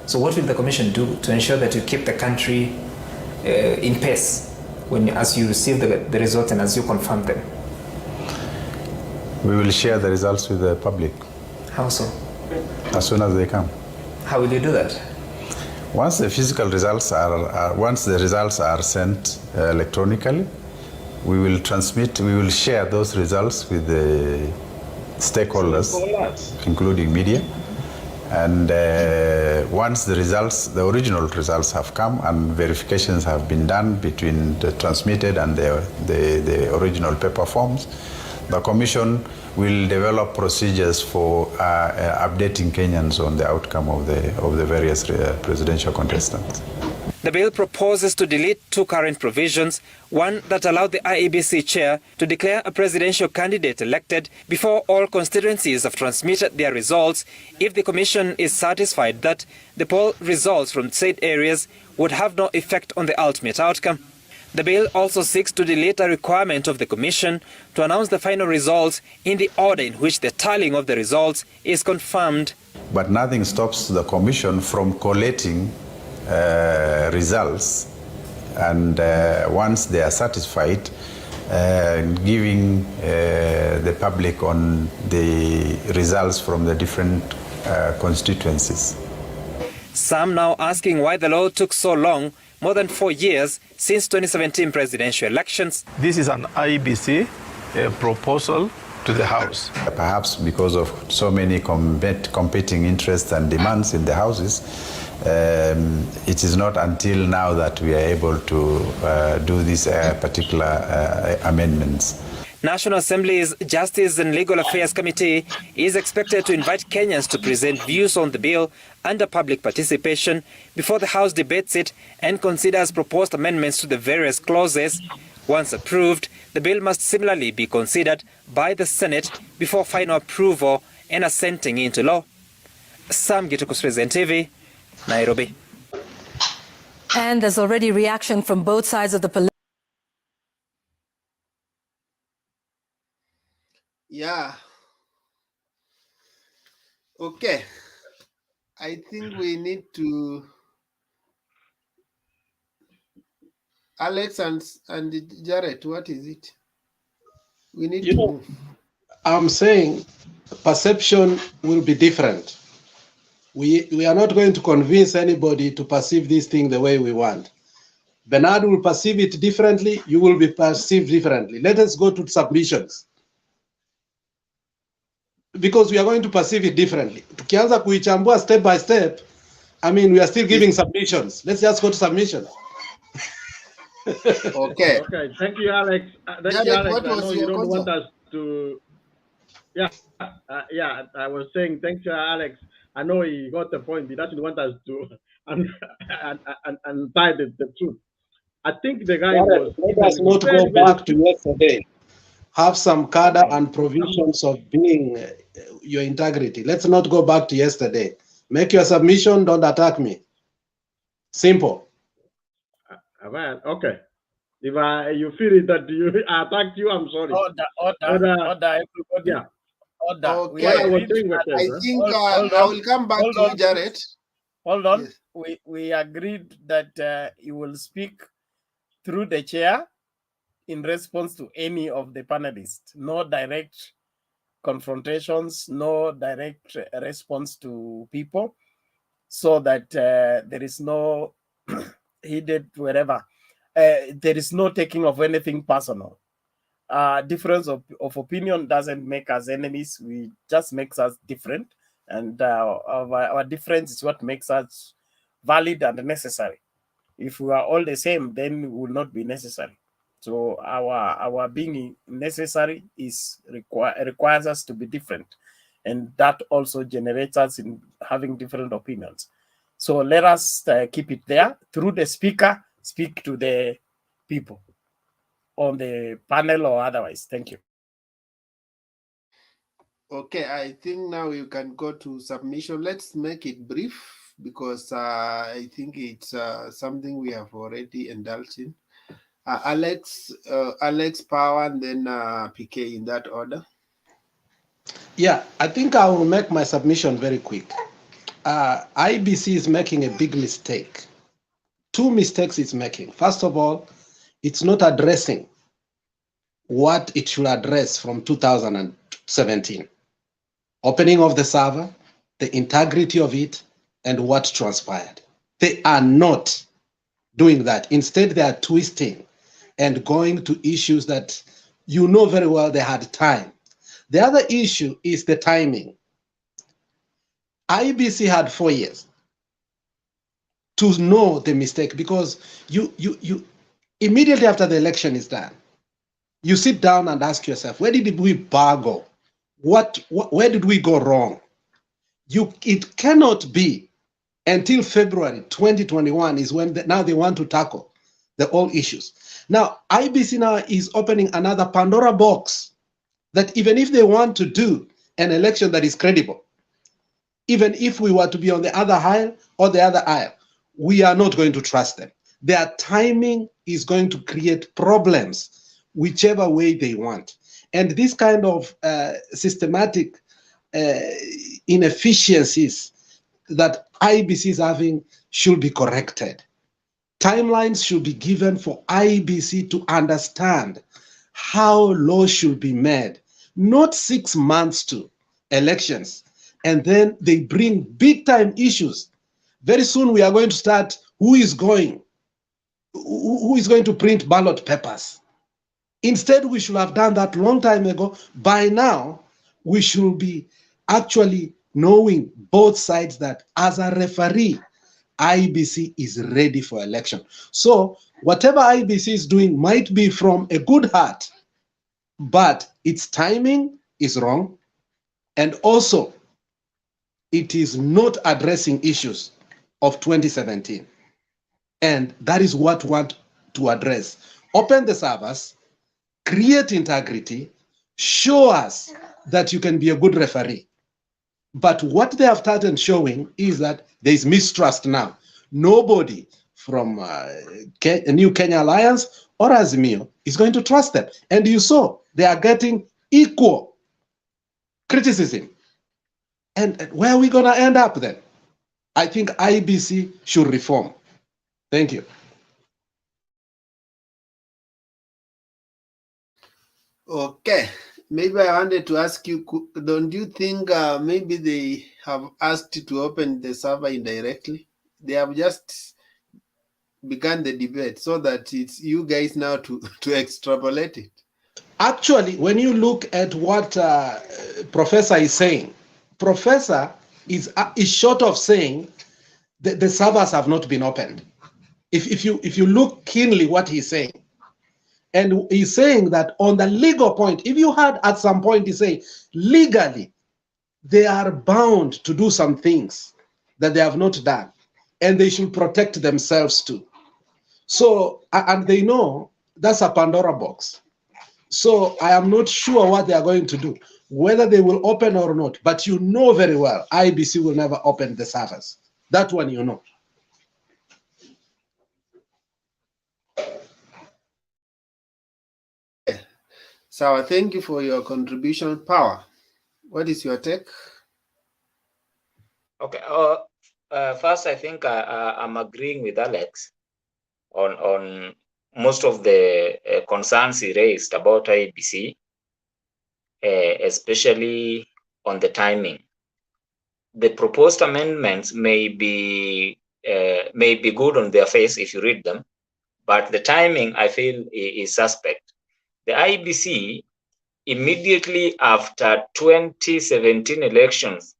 So what will the Commission do to ensure that you keep the country in pace as you receive the results and as you confirm them? We will share the results with the public. How so? As soon as they come. How will you do that? Once the physical results once the results are sent electronically, we will share those results with the stakeholders, including media. And once the original results have come and verifications have been done between the transmitted and the original paper forms, the Commission will develop procedures for updating Kenyans on the outcome of the various presidential contestants. The bill proposes to delete two current provisions, one that allowed the IEBC chair to declare a presidential candidate elected before all constituencies have transmitted their results if the Commission is satisfied that the poll results from said areas would have no effect on the ultimate outcome. The bill also seeks to delete a requirement of the Commission to announce the final results in the order in which the tallying of the results is confirmed. But nothing stops the Commission from collating results, and once they are satisfied, giving the public on the results from the different constituencies. Some now asking why the law took so long, more than 4 years since 2017 presidential elections. This is an IEBC proposal to the House. Perhaps because of so many competing interests and demands in the houses, it is not until now that we are able to do these particular amendments. National Assembly's Justice and Legal Affairs Committee is expected to invite Kenyans to present views on the bill under public participation before the House debates it and considers proposed amendments to the various clauses. Once approved, the bill must similarly be considered by the Senate before final approval and assenting into law. Sam Gituku, Citizen TV, Nairobi. And there's already reaction from both sides of the political. Yeah. Okay. I think we need to Alex and Jared, what is it? We need You to know, move. I'm saying perception will be different. We are not going to convince anybody to perceive this thing the way we want. Bernard will perceive it differently, you will be perceived differently. Let us go to submissions. Because we are going to perceive it differently. Tukianza kuichambua step by step, I mean, we are still giving submissions. Let's just go to submissions. Okay. Okay, thank you, Alex. Thank you, Jared, Alex. what I was know you your don't want concern? us to. Yeah, I was saying thank you, Alex. I know he got the point. He doesn't want us to untie the truth. I think the guy was Let us not go very, very back to yesterday. Have some cadre and provisions of being your integrity. Let's not go back to yesterday. Make your submission, don't attack me. Simple. man. Okay. If you feel it that I attacked you, I'm sorry. Order, everybody. Yeah. Order. We Okay. What I was agreed. saying was I this, think Hold I on. will come back Hold to you, on, Jared. please. Hold on. Yes. We agreed that you will speak through the chair in response to any of the panelists. No direct confrontations, no direct response to people, so that there is no heated wherever. There is no taking of anything personal. Difference of opinion doesn't make us enemies. We just makes us different, and our difference is what makes us valid and necessary. If we are all the same, then we will not be necessary. So our being necessary is requires us to be different, and that also generates us in having different opinions. So let us keep it there. Through the speaker, speak to the people on the panel or otherwise. Thank you. Okay, I think now you can go to submission. Let's make it brief because I think it's something we have already indulged in. Alex, Power, and then PK in that order. Yeah, I think I will make my submission very quick. IEBC is making a big mistake. Two mistakes it's making. First of all, it's not addressing what it should address from 2017. Opening of the server, the integrity of it, and what transpired. They are not doing that. Instead, they are twisting and going to issues that you know very well they had time. The other issue is the timing. IEBC had 4 years to know the mistake because you immediately after the election is done, you sit down and ask yourself, where did we bargo? Where did we go wrong? It cannot be until February 2021 is when now they want to tackle the all issues. Now, IEBC now is opening another Pandora box that even if they want to do an election that is credible, even if we were to be on the other aisle or the other aisle, we are not going to trust them. Their timing is going to create problems whichever way they want. And this kind of systematic inefficiencies that IEBC is having should be corrected. Timelines should be given for IEBC to understand how laws should be made, not 6 months to elections. And then they bring big time issues. Very soon we are going to start who is going to print ballot papers. Instead, we should have done that long time ago. By now, we should be actually knowing both sides that as a referee, IEBC is ready for election. So whatever IEBC is doing might be from a good heart, but its timing is wrong. And also, it is not addressing issues of 2017. And that is what we want to address. Open the servers, create integrity, show us that you can be a good referee. But what they have started showing is that there is mistrust now. Nobody from New Kenya Alliance or Azimio is going to trust them. And you saw they are getting equal criticism. And where are we going to end up then? I think IEBC should reform. Thank you. Okay, maybe I wanted to ask you, don't you think maybe they have asked to open the server indirectly? They have just begun the debate so that it's you guys now to extrapolate it. Actually, when you look at what Professor is saying, Professor is short of saying that the servers have not been opened. If you look keenly what he's saying, and he's saying that on the legal point, if you had at some point he say legally they are bound to do some things that they have not done, and they should protect themselves too. So, and they know that's a Pandora box. So I am not sure what they are going to do, whether they will open or not. But you know very well, IEBC will never open the servers. That one you know. So thank you for your contribution. Power, what is your take? Okay. First, I think I'm agreeing with Alex on most of the concerns he raised about IEBC, especially on the timing. The proposed amendments may be good on their face if you read them, but the timing, I feel, is suspect. The IEBC, immediately after 2017 elections,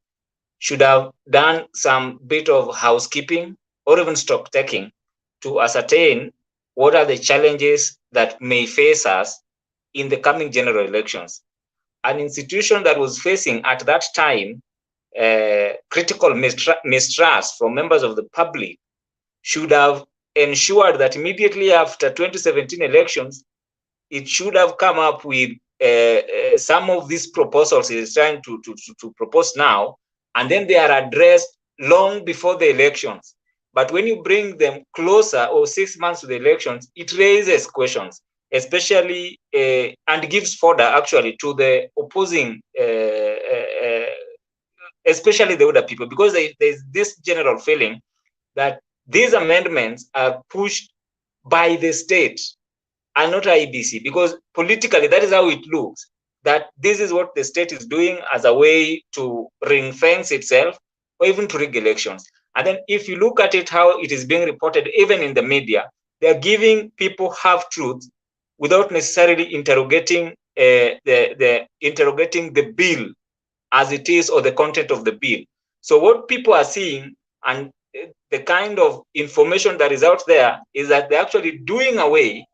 should have done some bit of housekeeping or even stock taking to ascertain what are the challenges that may face us in the coming general elections. An institution that was facing at that time critical mistrust from members of the public should have ensured that immediately after 2017 elections, it should have come up with some of these proposals it is trying to propose now, and then they are addressed long before the elections. But when you bring them closer or 6 months to the elections, it raises questions, especially and gives fodder actually to the opposing, especially the older people, because there's this general feeling that these amendments are pushed by the state and not IEBC, because politically that is how it looks, that this is what the state is doing as a way to ring fence itself or even to rig elections. And then if you look at it, how it is being reported, even in the media, they're giving people half truths without necessarily interrogating interrogating the bill as it is or the content of the bill. So what people are seeing and the kind of information that is out there is that they're actually doing away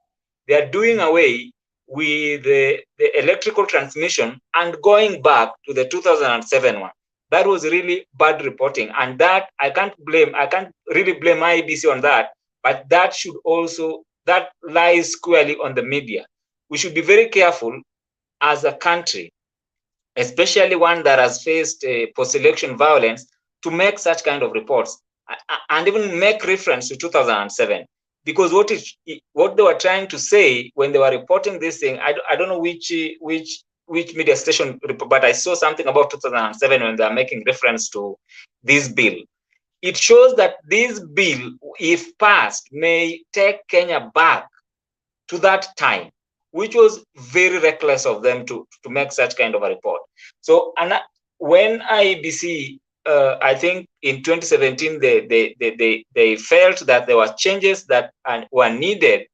with the electrical transmission and going back to the 2007 one. That was really bad reporting, and that I can't really blame IEBC on that, but that lies squarely on the media. We should be very careful as a country, especially one that has faced post-election violence, to make such kind of reports and even make reference to 2007. Because what they were trying to say when they were reporting this thing, I don't know which media station, but I saw something about 2007 when they are making reference to this bill. It shows that this bill, if passed, may take Kenya back to that time, which was very reckless of them to make such kind of a report. So, and when IEBC, I think in 2017, they felt that there were changes that were needed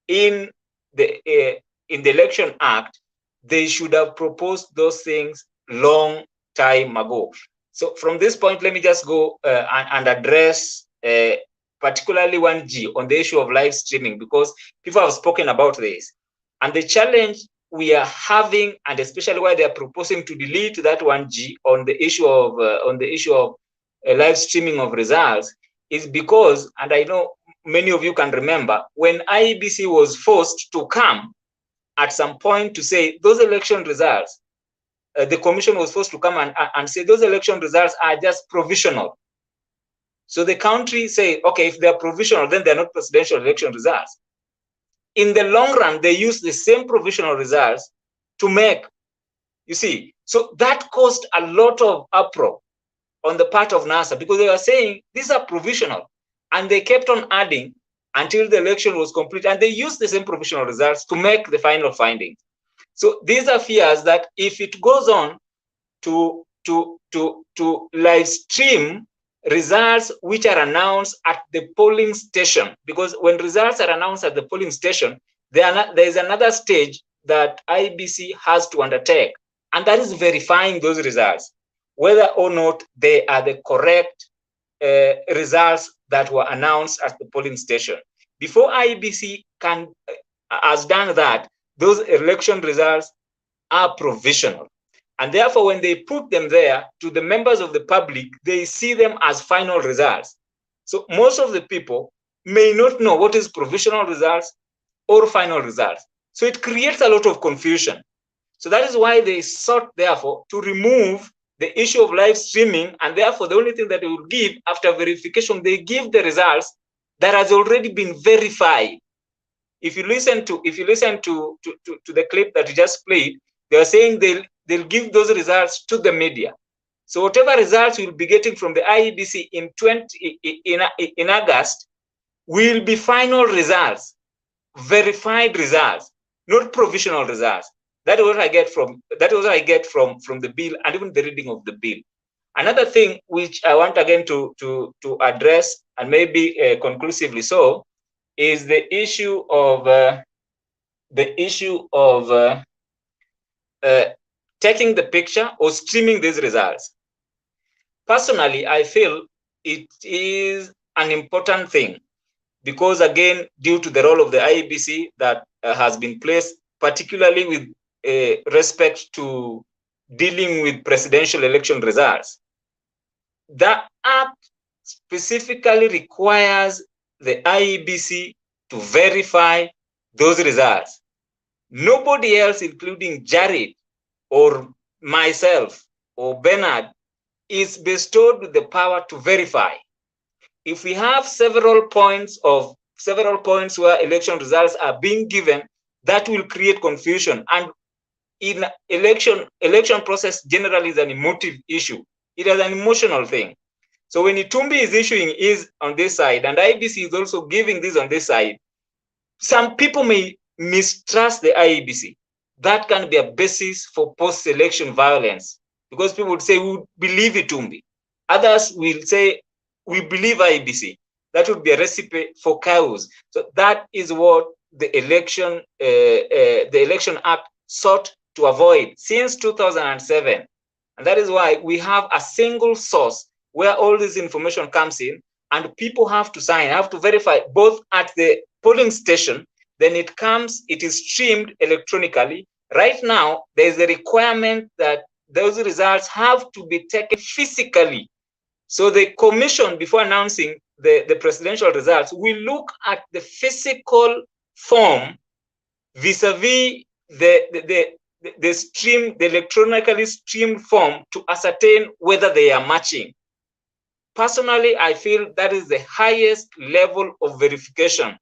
in the Election Act. They should have proposed those things long time ago. So from this point, let me just go and address particularly 1G on the issue of live streaming, because people have spoken about this. And the challenge we are having, and especially why they are proposing to delete that 1G on the issue of live streaming of results, is because, and I know many of you can remember, when IEBC was forced to come at some point to say those election results the commission was forced to come and say those election results are just provisional. So the country say, okay, if they're provisional, then they're not presidential election results. In the long run, they use the same provisional results to make, you see. So that caused a lot of uproar on the part of NASA because they were saying these are provisional. And they kept on adding until the election was complete. And they used the same provisional results to make the final findings. So these are fears that if it goes on to live stream results which are announced at the polling station, because when results are announced at the polling station, there is another stage that IEBC has to undertake, and that is verifying those results, whether or not they are the correct results that were announced at the polling station. Before IEBC has done that, those election results are provisional. And therefore, when they put them there to the members of the public, they see them as final results. So most of the people may not know what is provisional results or final results. So it creates a lot of confusion. So that is why they sought, therefore, to remove the issue of live streaming, and therefore the only thing that they will give after verification, they give the results that has already been verified. If you listen to the clip that you just played, they are saying they'll give those results to the media. So whatever results we'll be getting from the IEBC in August will be final results, verified results, not provisional results. That is what I get from the bill and even the reading of the bill. Another thing which I want again to address, and maybe conclusively so, is the issue of taking the picture or streaming these results. Personally, I feel it is an important thing because, again, due to the role of the IEBC that has been placed, particularly with respect to dealing with presidential election results, the act specifically requires the IEBC to verify those results. Nobody else, including Jared or myself or Bernard, is bestowed with the power to verify. If we have several points where election results are being given, that will create confusion. And in election process generally is an emotive issue. It is an emotional thing. So when Itumbi is issuing is on this side and IEBC is also giving this on this side, some people may mistrust the IEBC. That can be a basis for post-election violence because people would say, we believe Itumbi. Others will say, we believe IEBC. That would be a recipe for chaos. So that is what the Election Act sought to avoid since 2007. And that is why we have a single source where all this information comes in and people have to sign, have to verify both at the polling station, then it is streamed electronically. Right now, there is a requirement that those results have to be taken physically. So the commission, before announcing the presidential results, will look at the physical form vis-a-vis the electronically streamed form to ascertain whether they are matching. Personally, I feel that is the highest level of verification.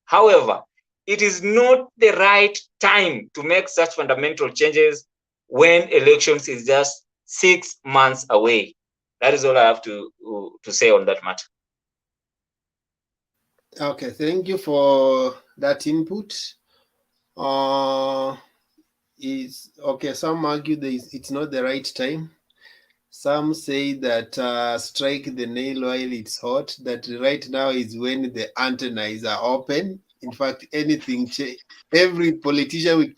However, it is not the right time to make such fundamental changes when elections is just 6 months away. That is all I have to say on that matter. Okay, thank you for that input. Some argue that it's not the right time. Some say that strike the nail while it's hot, that right now is when the antennas are open. In fact, every politician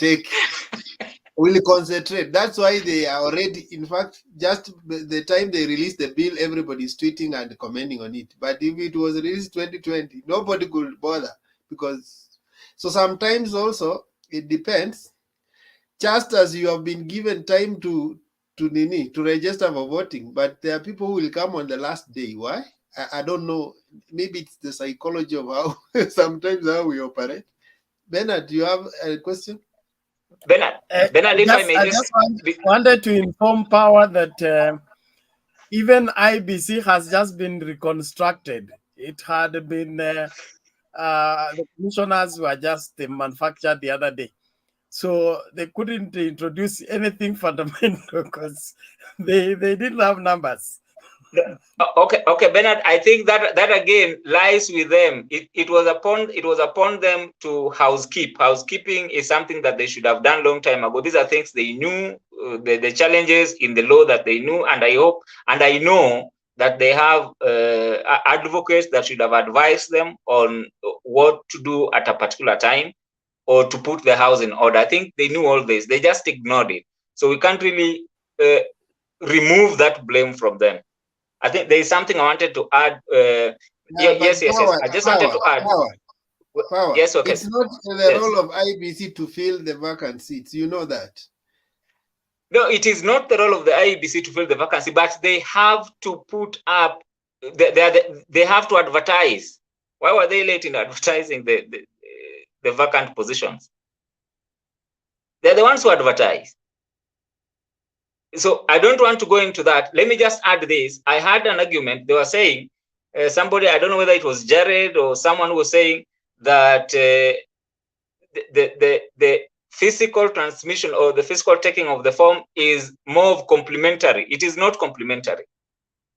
will concentrate. That's why they are already, in fact, just the time they released the bill, everybody's tweeting and commenting on it. But if it was released 2020, nobody could bother so sometimes also it depends. Just as you have been given time to register for voting, but there are people who will come on the last day. Why? I don't know. Maybe it's the psychology of how sometimes how we operate. Bernard, do you have a question? Bernard, if I may I just wanted to inform Power that even IBC has just been reconstructed. It had been, the commissioners were just manufactured the other day. So they couldn't introduce anything fundamental because they didn't have numbers. Okay, Bernard. I think that again lies with them. It was upon them to housekeep. Housekeeping is something that they should have done long time ago. These are things they knew, the challenges in the law that they knew, and I hope and I know that they have advocates that should have advised them on what to do at a particular time or to put the house in order. I think they knew all this. They just ignored it. So we can't really remove that blame from them. I think there is something I wanted to add. Yes. I just wanted to add. Power. Yes, okay. It's not the role of IEBC to fill the vacant seats. You know that. No, it is not the role of the IEBC to fill the vacancy, but they have to put up. They have to advertise. Why were they late in advertising the vacant positions? They're the ones who advertise. So I don't want to go into that. Let me just add this. I had an argument. They were saying, somebody, I don't know whether it was Jared or someone was saying that the physical transmission or the physical taking of the form is more of complementary. It is not complementary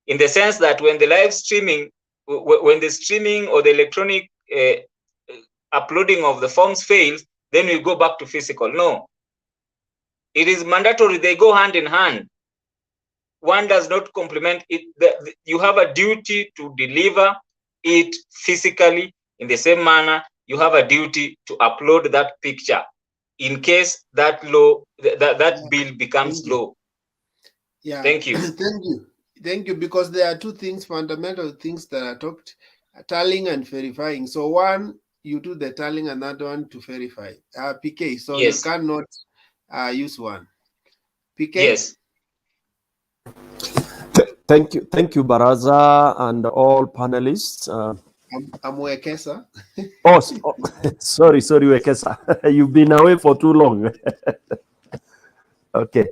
in the sense that when the live streaming, when the streaming or the electronic uploading of the forms fails, then we go back to physical. No. It is mandatory. They go hand in hand. One does not complement it. You have a duty to deliver it physically in the same manner. You have a duty to upload that picture in case that law, that bill becomes law. Yeah. Thank you. Thank you. Because there are two things, fundamental things that are talked: tallying and verifying. So one, you do the tallying, and another one to verify. PK. So yes. You cannot use one. PK? Yes. Thank you, Baraza, and all panelists. I'm Wekesa. Sorry, Wekesa. You've been away for too long. Okay,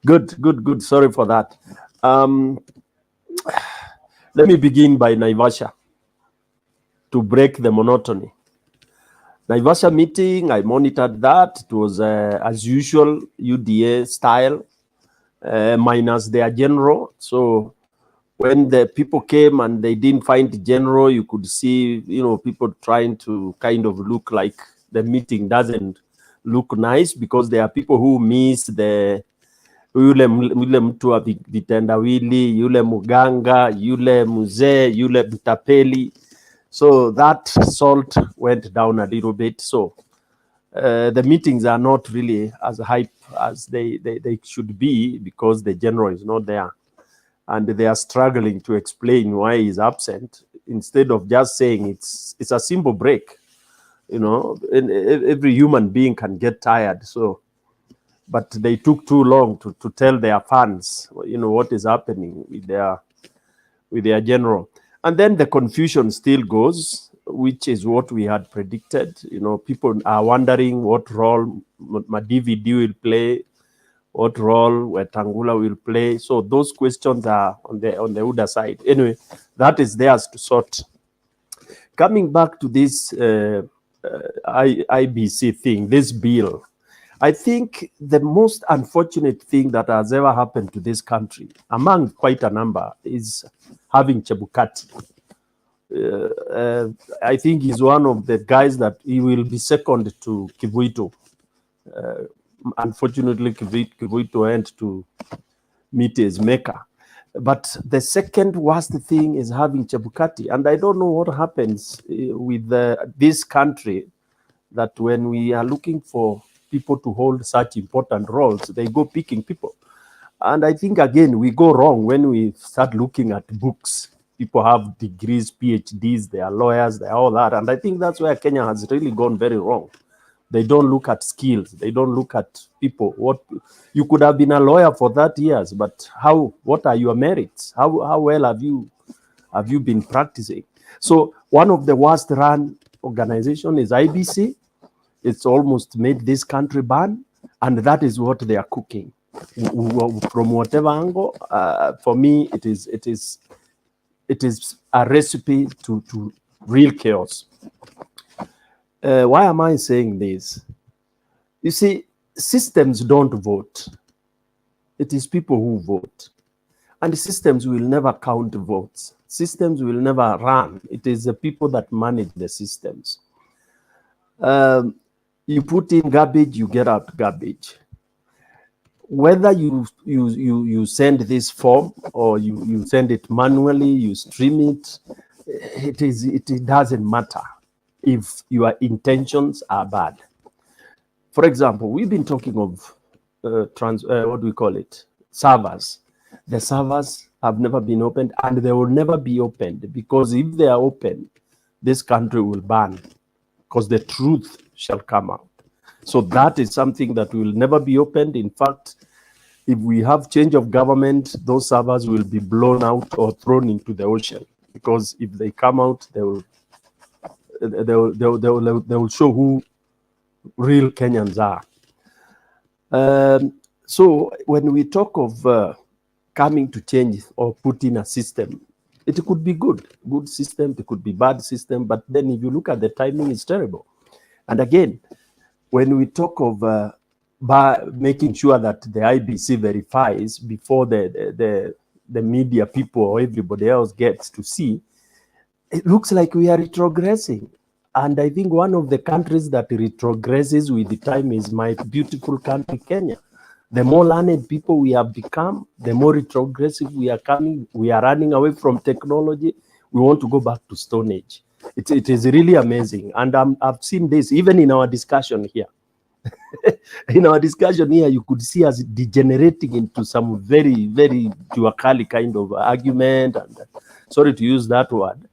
good. Sorry for that. Let me begin by Naivasha to break the monotony. Naivasha meeting, I monitored that. It was as usual UDA style, minus their general. So when the people came and they didn't find the general, you could see, people trying to kind of look like the meeting doesn't look nice because there are people who miss the yule mtu wa vitendawili, yule muganga, yule mzee, yule mtapeli. So that salt went down a little bit. So the meetings are not really as hype as they should be because the general is not there. And they are struggling to explain why he's absent instead of just saying it's a simple break. And every human being can get tired. So, but they took too long to tell their fans, what is happening with their general. And then the confusion still goes, which is what we had predicted. People are wondering what role Madividi will play, what role Wetangula will play. So those questions are on the other side. Anyway, that is theirs to sort. Coming back to this IBC thing, this bill, I think the most unfortunate thing that has ever happened to this country, among quite a number, is having Chebukati. I think he's one of the guys that he will be second to Kivuito. Unfortunately, Kivuito went to meet his maker. But the second worst thing is having Chebukati. And I don't know what happens with this country, that when we are looking for people to hold such important roles, they go picking people. And I think, again, we go wrong when we start looking at books. People have degrees, PhDs, they are lawyers, they are all that. And I think that's where Kenya has really gone very wrong. They don't look at skills. They don't look at people. What you could have been a lawyer for 30 years, but what are your merits? How well have you been practicing? So one of the worst run organization is IBC. It's almost made this country ban. and that is what they are cooking. From whatever angle, for me, it is a recipe to real chaos. Why am I saying this? You see, systems don't vote. It is people who vote. And the systems will never count votes. Systems will never run. It is the people that manage the systems. You put in garbage, you get out garbage. Whether you send this form or you send it manually, you stream it, it doesn't matter if your intentions are bad. For example, we've been talking of what do we call it? Servers. The servers have never been opened, and they will never be opened, because if they are open, this country will burn, because the truth shall come out. So that is something that will never be opened. In fact, if we have change of government, those servers will be blown out or thrown into the ocean, because if they come out, they will show who real Kenyans are. So when we talk of coming to change or put in a system, it could be good system, it could be bad system, but then if you look at the timing, it's terrible. And again, when we talk of by making sure that the IEBC verifies before the media people or everybody else gets to see, it looks like we are retrogressing. And I think one of the countries that retrogresses with the time is my beautiful country, Kenya. The more learned people we have become, the more retrogressive we are coming. We are running away from technology. We want to go back to Stone Age. It is really amazing. And I've seen this even in our discussion here. In our discussion here, you could see us degenerating into some very, very duacali kind of argument. And sorry to use that word.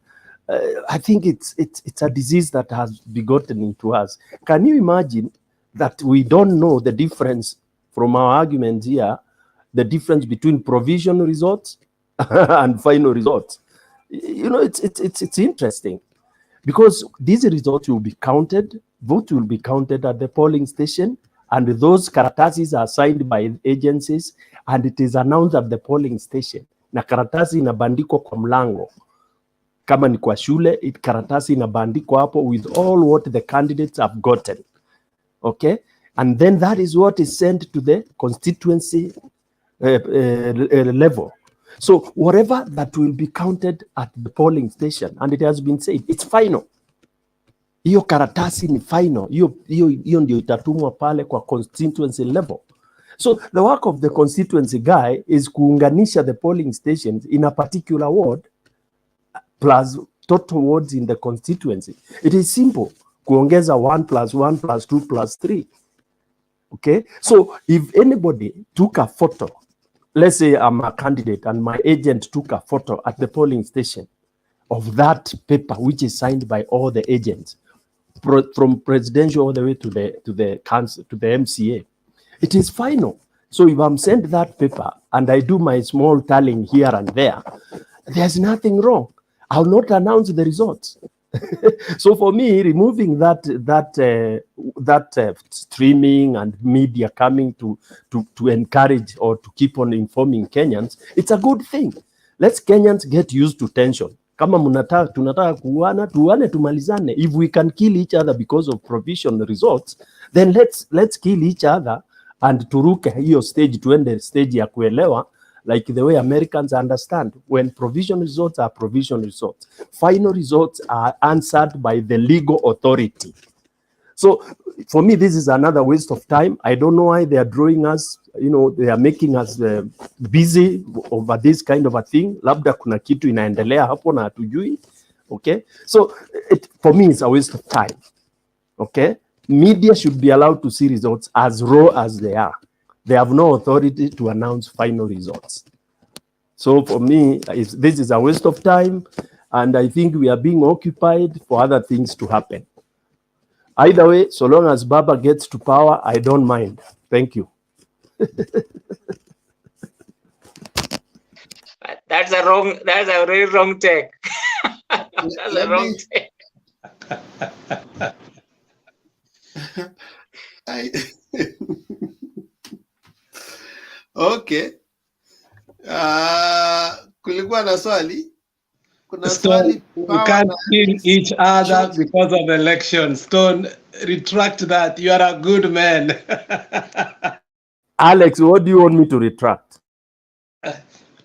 I think it's a disease that has begotten into us. Can you imagine that we don't know the difference from our arguments here, the difference between provisional results and final results? You know, it's interesting, because these results will be counted, votes will be counted at the polling station, and those karatasis are signed by agencies, and it is announced at the polling station. Na karatasi inabandikwa kwa mlango. Kama ni kwa shule, karatasi inabandikwa hapo with all what the candidates have gotten. Okay? And then that is what is sent to the constituency level. So whatever that will be counted at the polling station, and it has been said, it's final. Hiyo karatasi ni final. Hiyo ndio itatumwa pale kwa constituency level. So the work of the constituency guy is kuunganisha the polling stations in a particular ward plus total wards in the constituency. It is simple. Kuongeza 1 + 1 + 2 + 3. Okay? So if anybody took a photo, let's say I'm a candidate and my agent took a photo at the polling station of that paper, which is signed by all the agents, from presidential all the way to the council, to the MCA, it is final. So if I'm sent that paper and I do my small tallying here and there, there's nothing wrong. I'll not announce the results. So for me, removing that streaming and media coming to encourage or to keep on informing Kenyans, it's a good thing. Let's Kenyans get used to tension. Kama tunataka kuana, tuane tumalizane. If we can kill each other because of provisional results, then let's kill each other and turuke hiyo stage, tuende stage ya kuelewa, like the way Americans understand. When provisional results are provisional results, final results are answered by the legal authority. So for me, this is another waste of time. I don't know why they are drawing us, you know, they are making us busy over this kind of a thing. Labda kuna kitu inaendelea hapo na hatujui. Okay, so for me, it's a waste of time. Okay, media should be allowed to see results as raw as they are. They have no authority to announce final results. So for me, this is a waste of time, and I think we are being occupied for other things to happen. Either way, so long as Baba gets to power, I don't mind. Thank you. That's a very wrong take. That's a wrong take. Okay. Kulikuwa na swali. Kuna Stone, swali we power can't na kill each other short. because of elections. Stone, retract that. You are a good man. Alex, what do you want me to retract?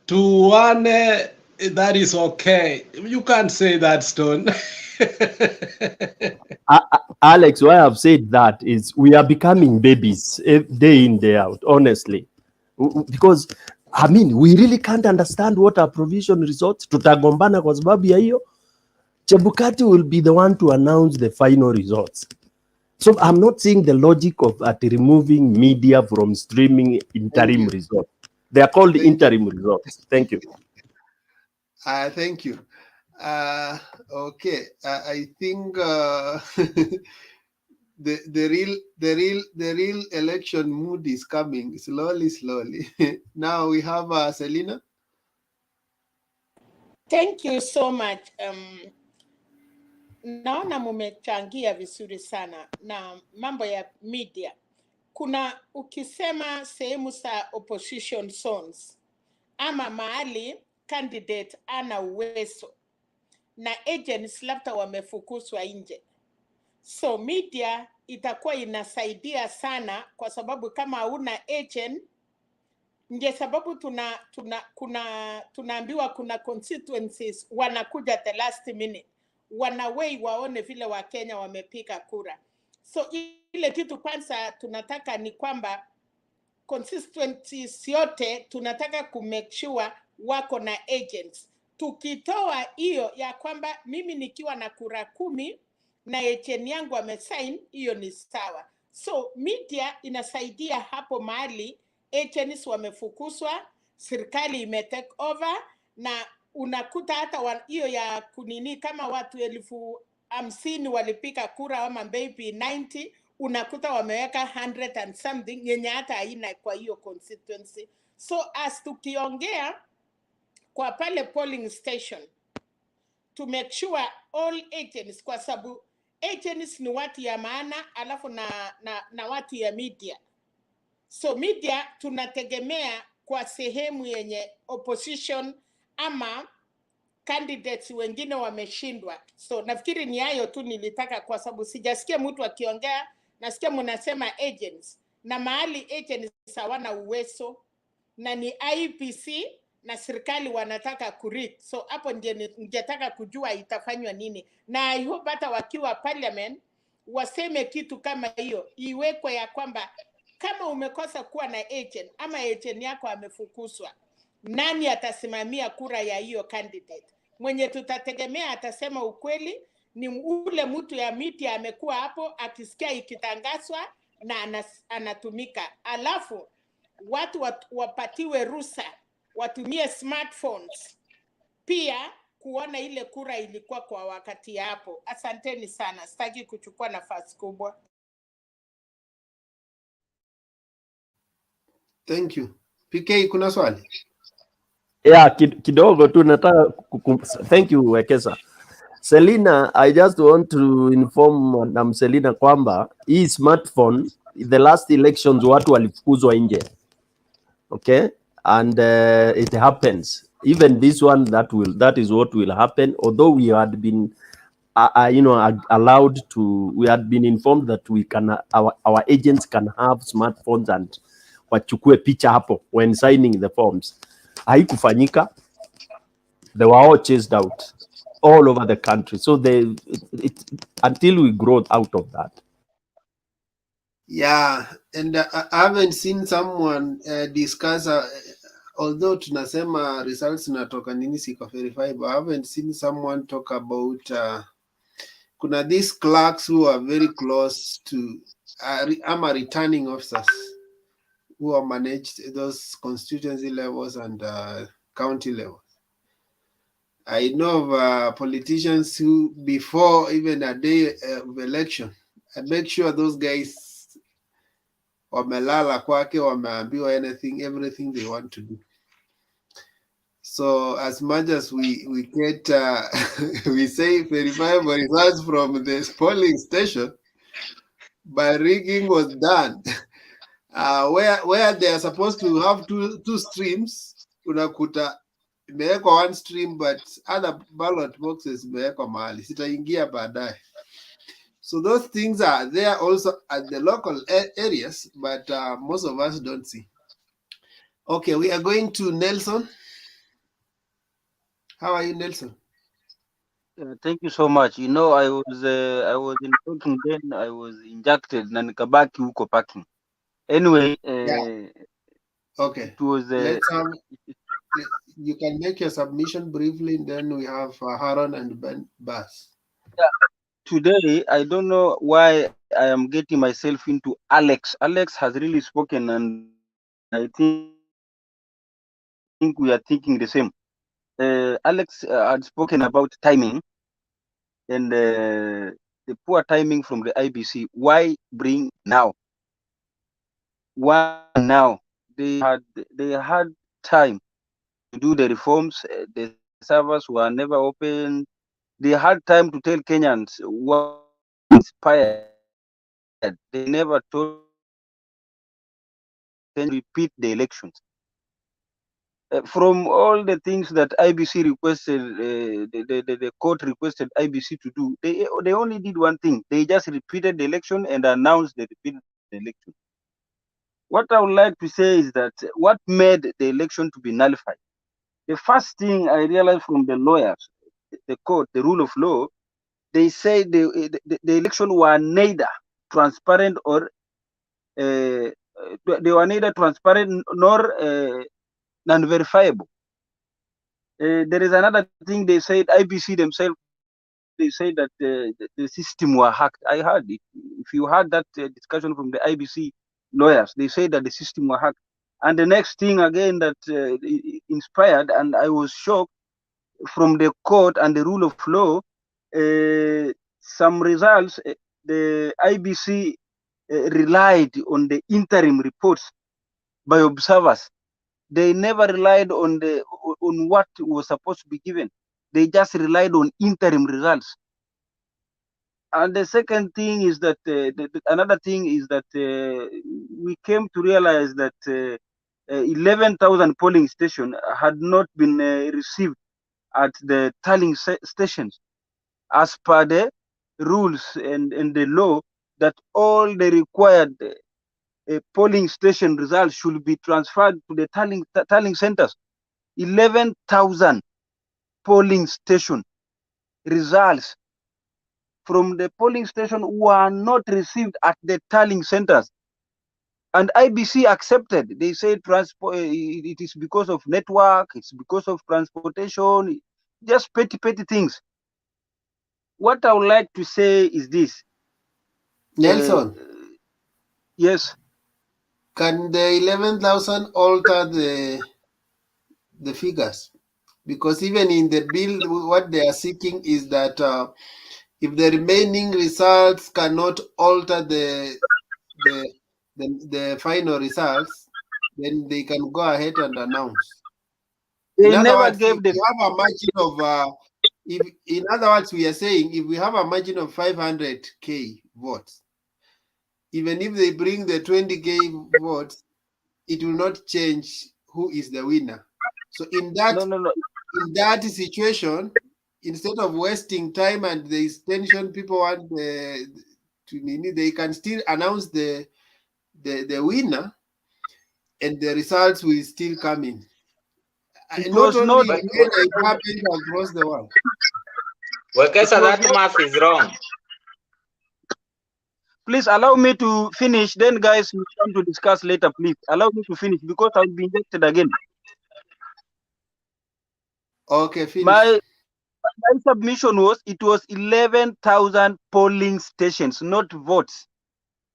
To one, that is okay. You can't say that, Stone. Alex, why I've said that is we are becoming babies day in, day out, honestly. Because, I mean, we really can't understand what our provision results. Tutagombana kwa sababu ya hiyo. Chebukati will be the one to announce the final results. So I'm not seeing the logic of removing media from streaming interim results. They are called interim results. Thank you. Thank you. Okay. I think the real election mood is coming slowly. Now we have Selina. Thank you so much. Naona mumechangia vizuri sana na mambo ya media. Kuna ukisema sehemu za opposition zones ama mahali candidate ana uwezo na agents labda wamefukuzwa nje. So media itakuwa inasaidia sana kwa sababu kama hauna agent, ndio sababu tunaambiwa kuna constituencies wanakuja the last minute, wanawei waone vile Wakenya wamepiga kura. So ile kitu kwanza tunataka ni kwamba constituencies yote tunataka kumake sure wako na agents. Tukitoa hiyo ya kwamba mimi nikiwa na kura 10 na agent yangu amesign, hiyo ni sawa. So media inasaidia hapo mahali agents wamefukuzwa, serikali imetake over, na unakuta hata hiyo ya kunini kama watu 50,000 walipiga kura ama maybe 90, unakuta wameweka 100 and something yenye hata haina kwa hiyo constituency. So as tukiongea kwa pale polling station, to make sure all agents, kwa sababu agents ni watu ya maana, alafu na watu ya media. So media tunategemea kwa sehemu yenye opposition ama candidates wengine wameshindwa. So nafikiri ni hayo tu nilitaka, kwa sababu sijasikia mtu akiongea, nasikia mnasema agents, na mahali agents hawana uwezo na ni IEBC na serikali wanataka kurit. So hapo ndio ningetaka kujua itafanywa nini, na I hope hata wakiwa parliament waseme kitu kama hiyo, iwekwe ya kwamba kama umekosa kuwa na agent ama agent yako amefukuzwa, nani atasimamia kura ya hiyo candidate? Mwenye tutategemea atasema ukweli ni ule mtu ya media amekuwa hapo akisikia ikitangazwa na anatumika. Alafu watu wapatiwe ruhusa watumie smartphones pia kuona ile kura ilikuwa kwa wakati hapo. Asanteni sana, sitaki kuchukua nafasi kubwa. Thank you. PK, kuna swali? Yeah, kidogo tu nataka thank you Wekesa. Selina, I just want to inform Madam Selina kwamba hii smartphone, the last elections watu walifukuzwa nje. Okay? And it happens. Even this one, that is what will happen. Although we had been allowed to, we had been informed that we can, our agents can have smartphones and wachukue picha hapo when signing the forms. Haikufanyika. They were all chased out all over the country. So until we grow out of that. Yeah, and I haven't seen someone discuss, although tunasema results natoka nini siko verified, I haven't seen someone talk about kuna these clerks who are very close to returning officers who are managed those constituency levels and county levels. I know of politicians who, before even a day of election, I make sure those guys wamelala kwake, wameambiwa everything they want to do. So as much as we get we say verifiable results from this polling station, by rigging was done. Where they are supposed to have two streams, unakuta imewekwa one stream but other ballot boxes imewekwa mahali sitaingia baadaye. So those things are there also at the local areas, but most of us don't see. Okay, we are going to Nelson. How are you, Nelson? Thank you so much. You know, I was in parking, then I was injected na nikabaki huko parking. Anyway, Okay. it was Let's have. You can make your submission briefly, and then we have Haron and Ben Bass. Today, I don't know why I am getting myself into Alex. Alex has really spoken, and I think we are thinking the same. Alex had spoken about timing and the poor timing from the IBC. Why bring now? Why now? They had time to do the reforms. The servers were never open. They had time to tell Kenyans what inspired. They never told Kenyans to repeat the elections. From all the things that IBC requested, the court requested IBC to do, they only did one thing. They just repeated the election and announced they repeated the election. What I would like to say is that what made the election to be nullified? The first thing I realized from the lawyers, the court, the rule of law, they say the election were neither transparent or they were neither transparent nor non-verifiable. There is another thing they said, IBC themselves, they say that the system were hacked. I heard it. If you heard that discussion from the IBC lawyers, they say that the system were hacked. And the next thing again that inspired, and I was shocked from the court and the rule of law, some results, the IBC relied on the interim reports by observers. They never relied on what was supposed to be given. They just relied on interim results. And the second thing is that another thing is that we came to realize that 11,000 polling stations had not been received at the tallying stations, as per the rules and the law that all the required polling station results should be transferred to the tallying centers. 11,000 polling station results from the polling station were not received at the tallying centers. And IBC accepted. They said it is because of network, it's because of transportation, just petty things. What I would like to say is this. Nelson. Yes. Can the 11,000 alter the figures? Because even in the bill, what they are seeking is that if the remaining results cannot alter the final results, then they can go ahead and announce. They in other never words, gave if the. we have a margin of, in other words, we are saying if we have a margin of 500K votes, even if they bring the 20K votes, it will not change who is the winner. So in that in that situation, instead of wasting time and there is tension, people want they can still announce the winner, and the results will still come in. Not only in Kenya, it happens across the world. Wekesa, that math is wrong. Please allow me to finish. Then, guys, we come to discuss later. Please allow me to finish because I'll be injected again. Okay, finish. My submission was it was 11,000 polling stations, not votes.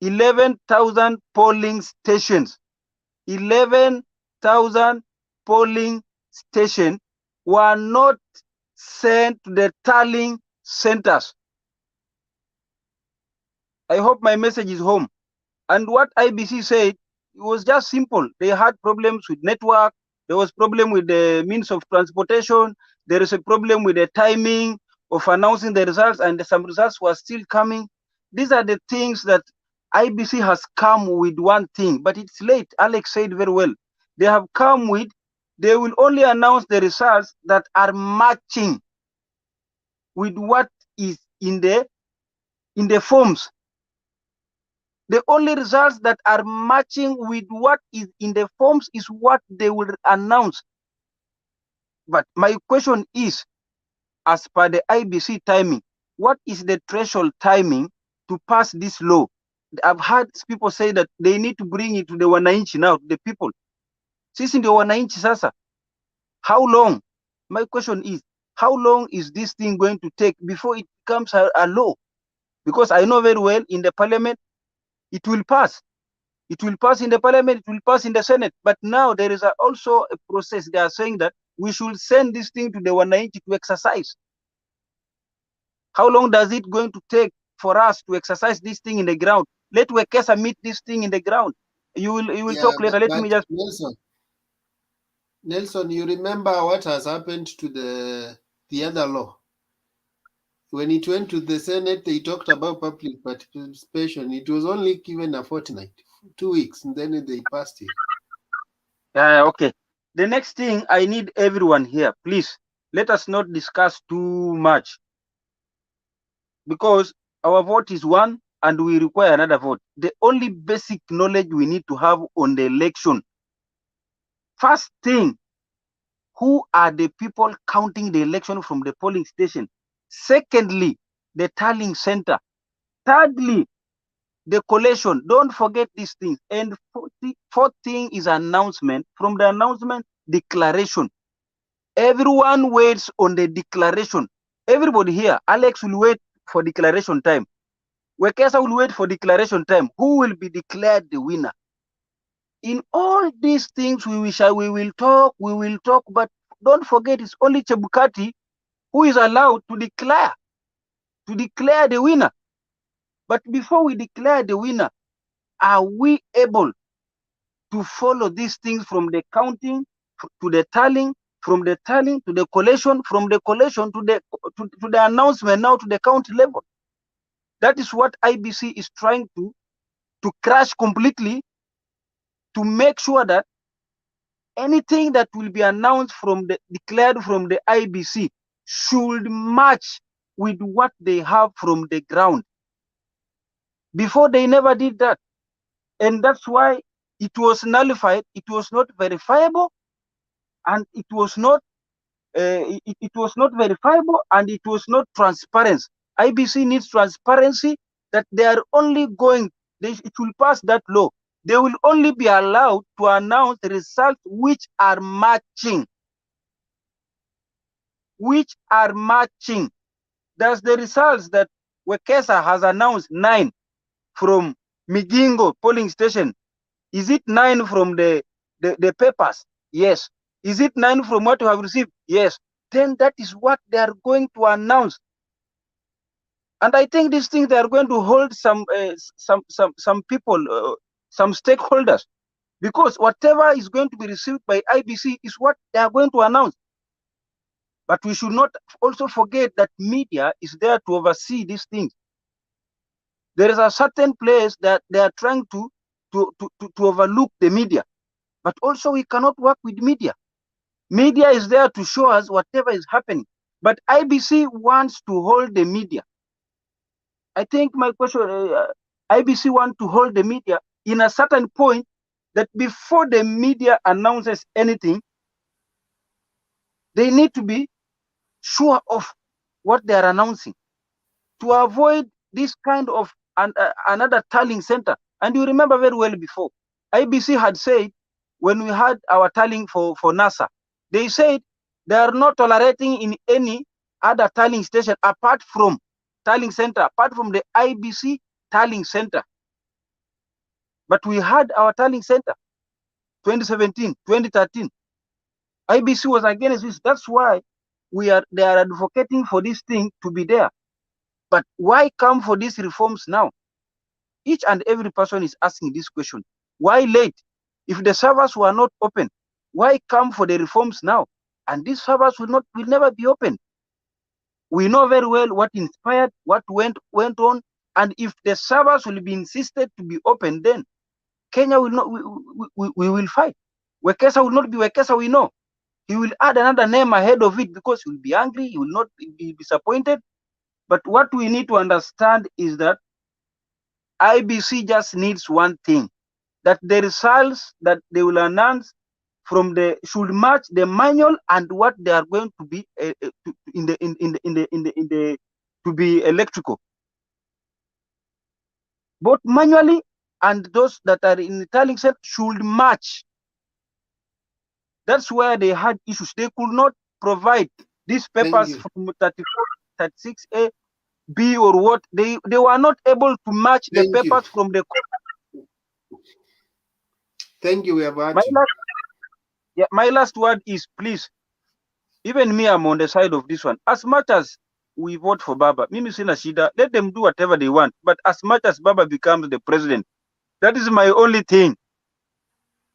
11,000 polling stations. 11,000 polling stations were not sent to the tallying centers. I hope my message is home. And what IBC said, it was just simple. They had problems with network. There was problem with the means of transportation. There is a problem with the timing of announcing the results, and some results were still coming. These are the things that IBC has come with one thing, but it's late. Alex said very well. They have come with, they will only announce the results that are matching with what is in the forms. The only results that are matching with what is in the forms is what they will announce. But my question is, as per the IBC timing, what is the threshold timing to pass this law? I've heard people say that they need to bring it to the wananchi now, to the people. Sisi ndio wananchi sasa. How long? My question is, how long is this thing going to take before it becomes a law? Because I know very well in the parliament, it will pass. It will pass in the parliament, it will pass in the Senate. But now there is also a process. They are saying that we should send this thing to the wananchi to exercise. How long does it going to take for us to exercise this thing in the ground? Let Wekesa meet this thing in the ground. You will talk later. Let me just Nelson, you remember what has happened to the other law? When it went to the Senate, they talked about public participation. It was only given a fortnight, 2 weeks, and then they passed it. Okay. The next thing I need everyone here, please, let us not discuss too much, because our vote is one and we require another vote. The only basic knowledge we need to have on the election, first thing, who are the people counting the election from the polling station? Secondly, the tallying center. Thirdly, the collation. Don't forget these things. And fourth thing is announcement. From the announcement, declaration. Everyone waits on the declaration. Everybody here, Alex will wait for declaration time. Wekesa will wait for declaration time. Who will be declared the winner? In all these things, we will talk, but don't forget it's only Chebukati who is allowed to declare the winner. But before we declare the winner, are we able to follow these things from the counting to the tallying, from the tallying to the collation, from the collation to the announcement, now to the county level? That is what IBC is trying to crash completely, to make sure that anything that will be announced declared from the IBC should match with what they have from the ground. Before, they never did that. And that's why it was nullified, it was not verifiable, and it was not verifiable, and it was not transparent. IBC needs transparency, that they are only going, it will pass that law. They will only be allowed to announce the results which are matching. There's the results that Wekesa has announced 9 from Migingo polling station. Is it 9 from the papers? Yes. Is it 9 from what you have received? Yes. Then that is what they are going to announce. And I think these things, they are going to hold some people, some stakeholders, because whatever is going to be received by IBC is what they are going to announce. But we should not also forget that media is there to oversee these things. There is a certain place that they are trying to overlook the media. But also we cannot work with media. Media is there to show us whatever is happening. But IBC wants to hold the media. I think my question, IBC wants to hold the media in a certain point, that before the media announces anything, they need to be sure of what they are announcing, to avoid this kind of another tallying center. And you remember very well before, IBC had said, when we had our tallying for NASA, they said they are not tolerating in any other tallying station apart from tallying center, apart from the IBC tallying center. But we had our tallying center, 2017, 2013. IBC was against this. That's why they are advocating for this thing to be there. But why come for these reforms now? Each and every person is asking this question. Why late? If the servers were not open, why come for the reforms now? And these servers will never be open. We know very well what inspired, what went on, And if the servers will be insisted to be open, then Kenya will not, we will fight. Wekesa will not be Wekesa, we know. He will add another name ahead of it because he will be angry, he will not be disappointed. But what we need to understand is that IBC just needs one thing, that the results that they will announce from the should match the manual and what they are going to be to be electrical, both manually and those that are in the tallying set should match. That's where they had issues. They could not provide these papers from 34, 36A, B or what. They were not able to match the papers from the. Thank you, we have my last word is, please, even me, I'm on the side of this one. As much as we vote for Baba, Mimi Sina Shida, let them do whatever they want. But as much as Baba becomes the president, that is my only thing.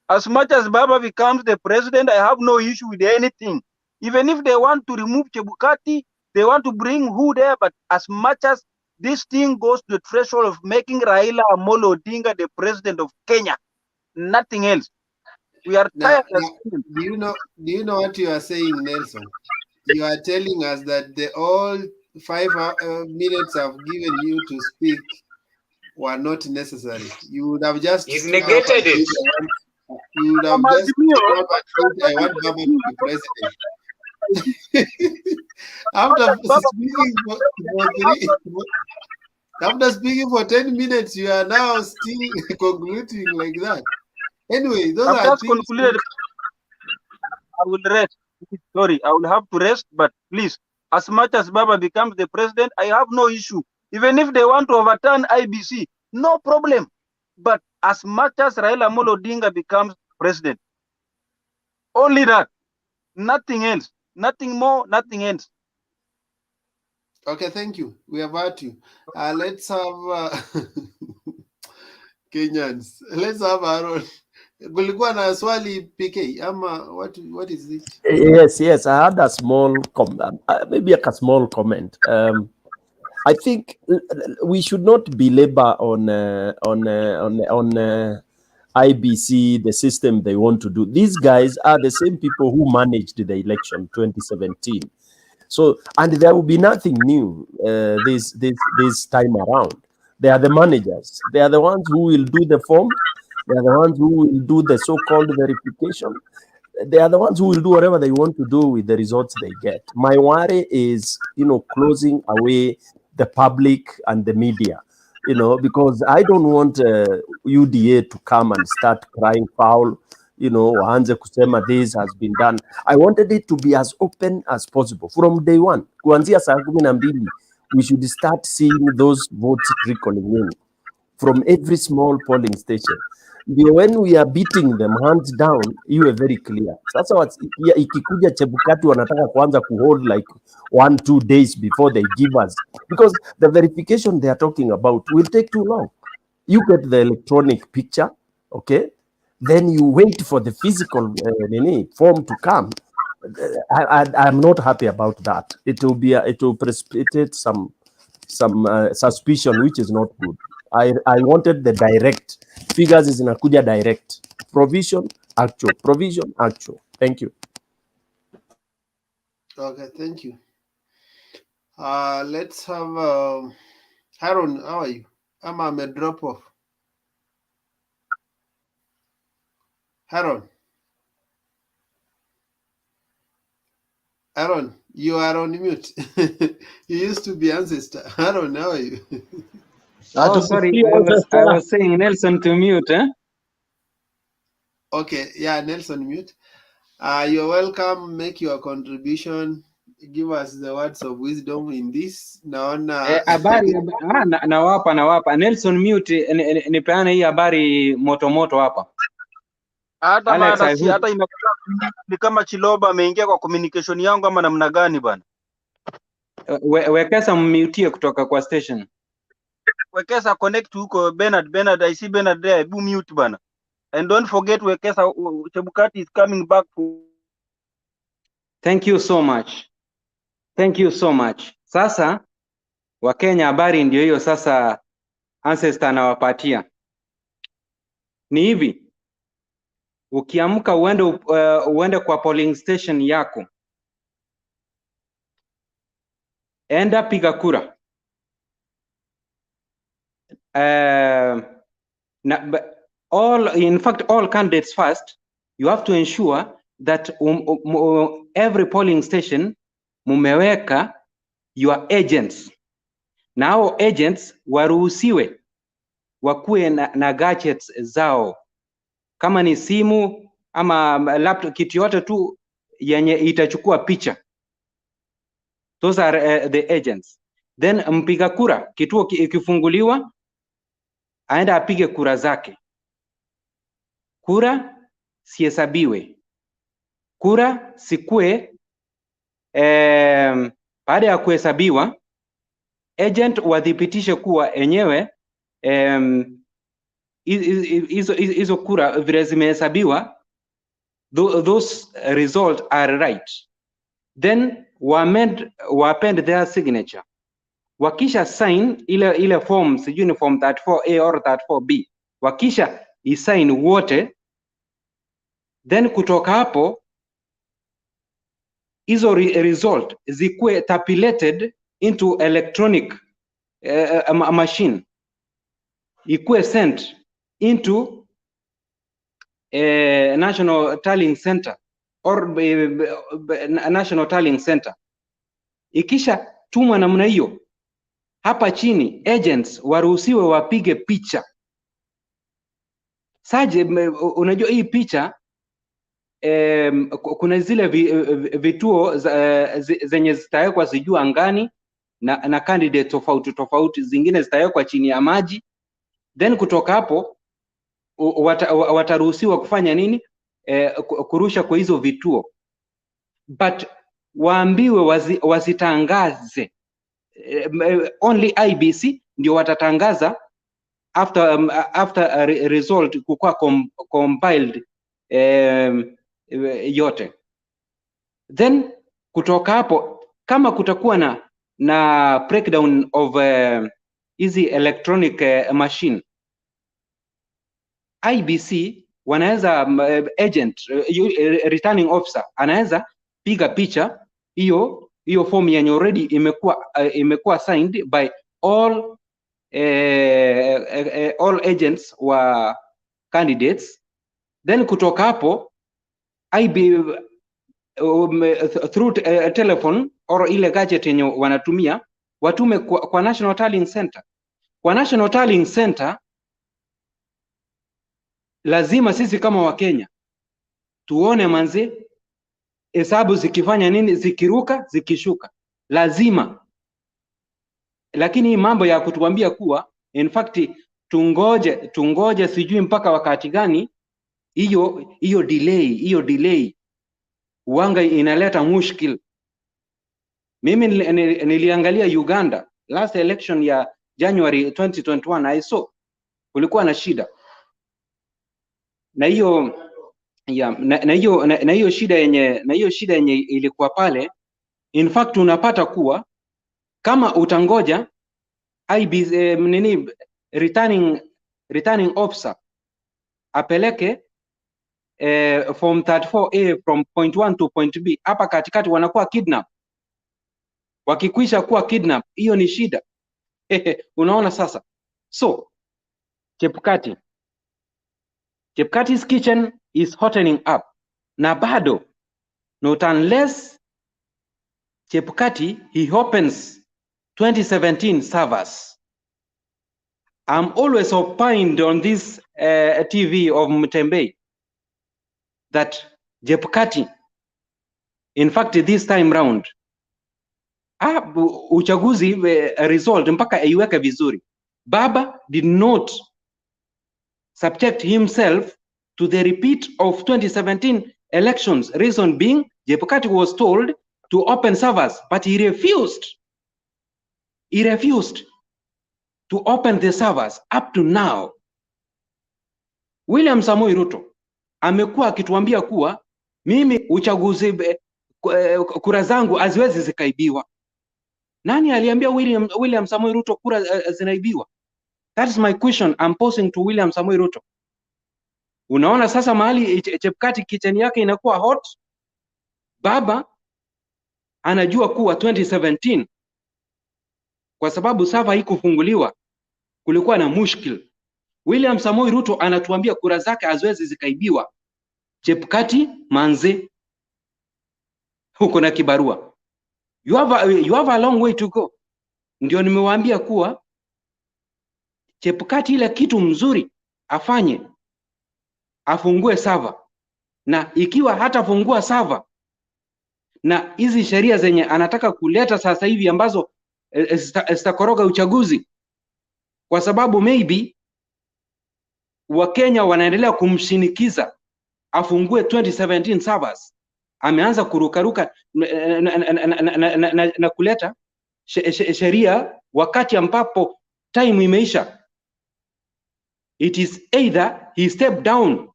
As much as Baba becomes the president, I have no issue with anything. Even if they want to remove Chebukati, they want to bring who there, but as much as this thing goes to the threshold of making Raila Amolo Odinga the president of Kenya, nothing else. We are tired. Do you know what you are saying, Nelson? You are telling us that the all 5 minutes I've given you to speak were not necessary. You would have just negated it. You would have just said, I want Baba to be president. After speaking for 10 minutes, you are now still concluding like that. Anyway, those I've are just things. Concluded. I will rest. Sorry, I will have to rest, but please, as much as Baba becomes the president, I have no issue. Even if they want to overturn IBC, no problem. But as much as Raila Amolo Odinga becomes president, only that, nothing else, nothing more, nothing else. Okay, thank you. We have heard you. Let's have Kenyans. Let's have Aaron. Kulikuwa na swali PK ama what is it? Yes, I had a small comment, maybe a small comment. I think we should not belabor on IBC, the system they want to do. These guys are the same people who managed the election 2017. So, and there will be nothing new this time around. They are the managers. They are the ones who will do the form. They are the ones who will do the so-called verification. They are the ones who will do whatever they want to do with the results they get. My worry is, closing away the public and the media, because I don't want UDA to come and start crying foul, waanze kusema this has been done. I wanted it to be as open as possible from day one. Kuanzia saa 12, we should start seeing those votes trickling in from every small polling station. When we are beating them hands down, you are very clear. Sasa ikikuja Chebukati wanataka kuanza hold like 1-2 days before they give us, because the verification they are talking about will take too long. You get the electronic picture, okay? Then you wait for the physical form to come. I'm not happy about that. It will precipitate some suspicion, which is not good. I wanted the direct figures is inakuja direct provision actual. Thank you. Okay, thank you. Let's have Aaron. How are you? I'm a drop off. Aaron, you are on mute. You used to be ancestor. Aaron, how are you? Oh, sorry, I was saying Nelson to mute, eh? Okay, yeah, Nelson mute. You're welcome. Make your contribution. Give us the words of wisdom in this. Naona Habari nawapa Nelson mute, nipeane hii habari moto hapa. Hata maana si hata ni kama Chiloba ameingia kwa communication yangu ama namna gani bana? Wekesa mmutie kutoka kwa station. Wekesa connect huko Bernard, I see Bernard there, do mute bana. And don't forget Wekesa Chebukati is coming back to. Thank you so much. Sasa Wakenya, habari ndio hiyo sasa. ancestor anawapatia ni hivi: ukiamka uende kwa polling station yako, enda piga kura. In fact, all candidates first, you have to ensure that every polling station mumeweka your agents. Now agents waruhusiwe wakuwe na gadgets zao, kama ni simu ama laptop, kitu yote tu yenye itachukua picha. Those are the agents. Then mpiga kura, kituo ikifunguliwa, aenda apige kura zake. Kura sihesabiwe, kura sikue. Baada ya kuhesabiwa, agent wathibitishe kuwa enyewe hizo kura vile zimehesabiwa, those results are right. Then wapend their signature. Wakisha sign ile form, sijui ni form 34A or 34B, wakisha isign wote, then kutoka hapo hizo result zikuwe tabulated into electronic machine, ikuwe sent into National Tallying Center or National Tallying Center. Ikisha tumwa namna hiyo, hapa chini agents waruhusiwe wapige picha. Saje, unajua hii picha kuna zile vituo zenye zitawekwa sijuu angani na candidate tofauti tofauti, zingine zitawekwa chini ya maji. Then kutoka hapo wataruhusiwa kufanya nini? Kurusha kwa hizo vituo, but waambiwe wasitangaze. Only IEBC ndio watatangaza after result kukua compiled yote. Then kutoka hapo, kama kutakuwa na breakdown of hizi electronic machine, IEBC wanaweza agent returning officer anaweza piga picha hiyo form yenye already imekuwa signed by all agents wa candidates. Then kutoka hapo through telephone or ile gadget yenye wanatumia, watume kwa National Tallying Center. Kwa National Tallying Center lazima sisi kama Wakenya tuone manze hesabu zikifanya nini, zikiruka zikishuka, lazima. Lakini mambo ya kutuambia kuwa in fact tungoje sijui mpaka wakati gani, hiyo delay uanga inaleta mushkil. Mimi niliangalia Uganda last election ya January 2021, I saw kulikuwa na shida na hiyo shida yenye ilikuwa pale. In fact unapata kuwa kama utangoja IEBC returning officer apeleke form 34A from point 1 to point B, hapa katikati wanakuwa kidnap. Wakikwisha kuwa kidnap, hiyo ni shida. Unaona sasa. So Chepkati's kitchen is hottening up. Na bado, not unless Chepkati he opens 2017 servers. I'm always opined on this TV of Mtembei that Chepkati, in fact this time round, uchaguzi result mpaka iweke vizuri. Baba did not subject himself to the repeat of 2017 elections. Reason being, Chepkati was told to open servers, but he refused. He refused to open the servers up to now. William Samoei Ruto amekuwa akituambia kuwa mimi uchaguzi kura zangu haziwezi zikaibiwa. Nani aliambia William Samoei Ruto kura zinaibiwa? That's my question I'm posing to William Samoei Ruto. Unaona sasa mahali Chebukati kitchen yake inakuwa hot. Baba anajua kuwa 2017 kwa sababu sava haikufunguliwa kulikuwa na mushkil. William Samoei Ruto anatuambia kura zake haziwezi zikaibiwa. Chebukati manze, huko na kibarua. You have a long way to go. Ndio nimewaambia kuwa Chebukati ile kitu mzuri afanye, afungue sava, na ikiwa hatafungua sava na hizi sheria zenye anataka kuleta sasa hivi ambazo zitakoroga uchaguzi, kwa sababu maybe Wakenya wanaendelea kumshinikiza afungue 2017 servers. Ameanza kurukaruka na kuleta sheria wakati ambapo time imeisha. It is either he step down,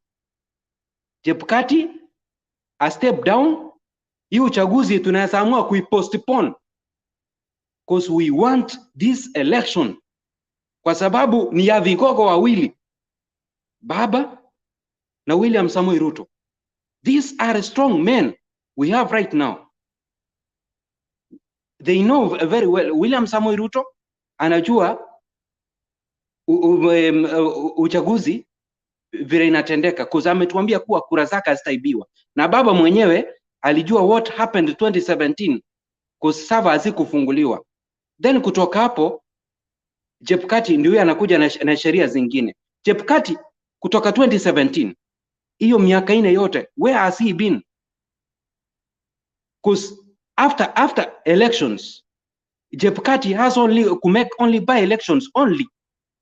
Chebukati a step down, hii uchaguzi tunaweza amua kuipostpone because we want this election, kwa sababu ni ya vigogo wawili, Baba na William Samoei Ruto. These are strong men we have right now. They know very well. William Samoei Ruto anajua uchaguzi vile inatendeka, because ametuambia kuwa kura zake hazitaibiwa, na baba mwenyewe alijua what happened 2017 because sava hazikufunguliwa. Then kutoka hapo Chebukati ndio anakuja na sheria zingine. Chebukati kutoka 2017 hiyo miaka ine yote, where has he been? Because after elections Chebukati has only to make only by elections only.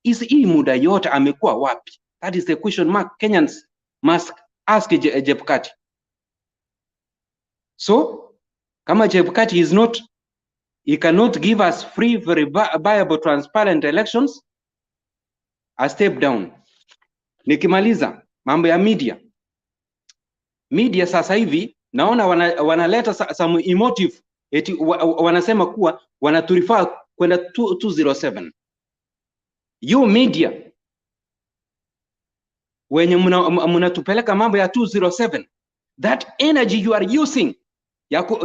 Is hii muda yote amekuwa wapi? That is the question mark Kenyans must ask Chebukati. So kama Chebukati is not, he cannot give us free, very viable, transparent elections, a step down. Nikimaliza mambo ya media sasa hivi naona wanaleta some emotive, eti wanasema kuwa wanaturifaa kwenda 207. You media wenye mnatupeleka mambo ya 207, that energy you are using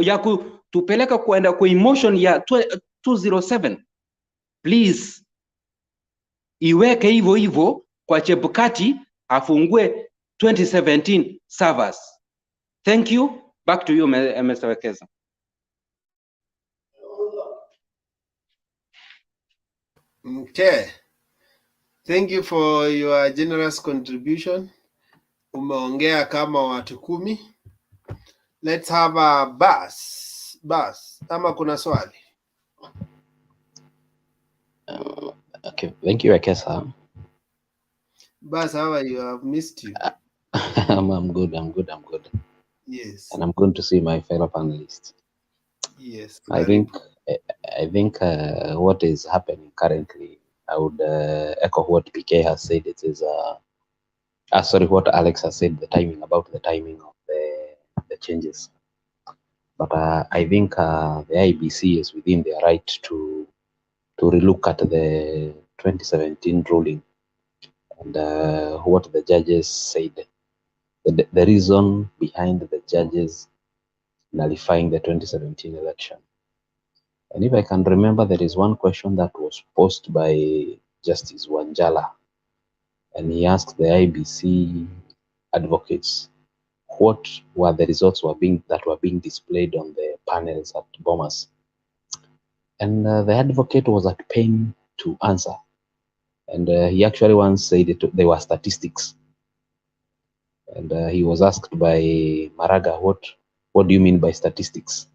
ya kutupeleka kwenda kwa emotion ya 207, please iweke hivyo hivyo kwa Chebukati afungue 2017 servers. Thank you. Back to you, Mr. Wekesa. Okay. Thank you for your generous contribution. Umeongea kama watu 10. Let's have a Bas. Ama kuna swali? Okay, thank you, Wekesa. Bas, how are you? I've missed you. I'm good. Yes. And I'm going to see my fellow panelists. Yes. I think what is happening currently, I would echo what PK has said. It is sorry, what Alex has said, the timing of the changes. But I think the IEBC is within their right to relook at the 2017 ruling and what the judges said. The reason behind the judges nullifying the 2017 election. And if I can remember, there is one question that was posed by Justice Wanjala, and he asked the IEBC advocates what were the results that were being displayed on the panels at Bomas. And the advocate was at pain to answer. And he actually once said they were statistics. And he was asked by Maraga, what do you mean by statistics?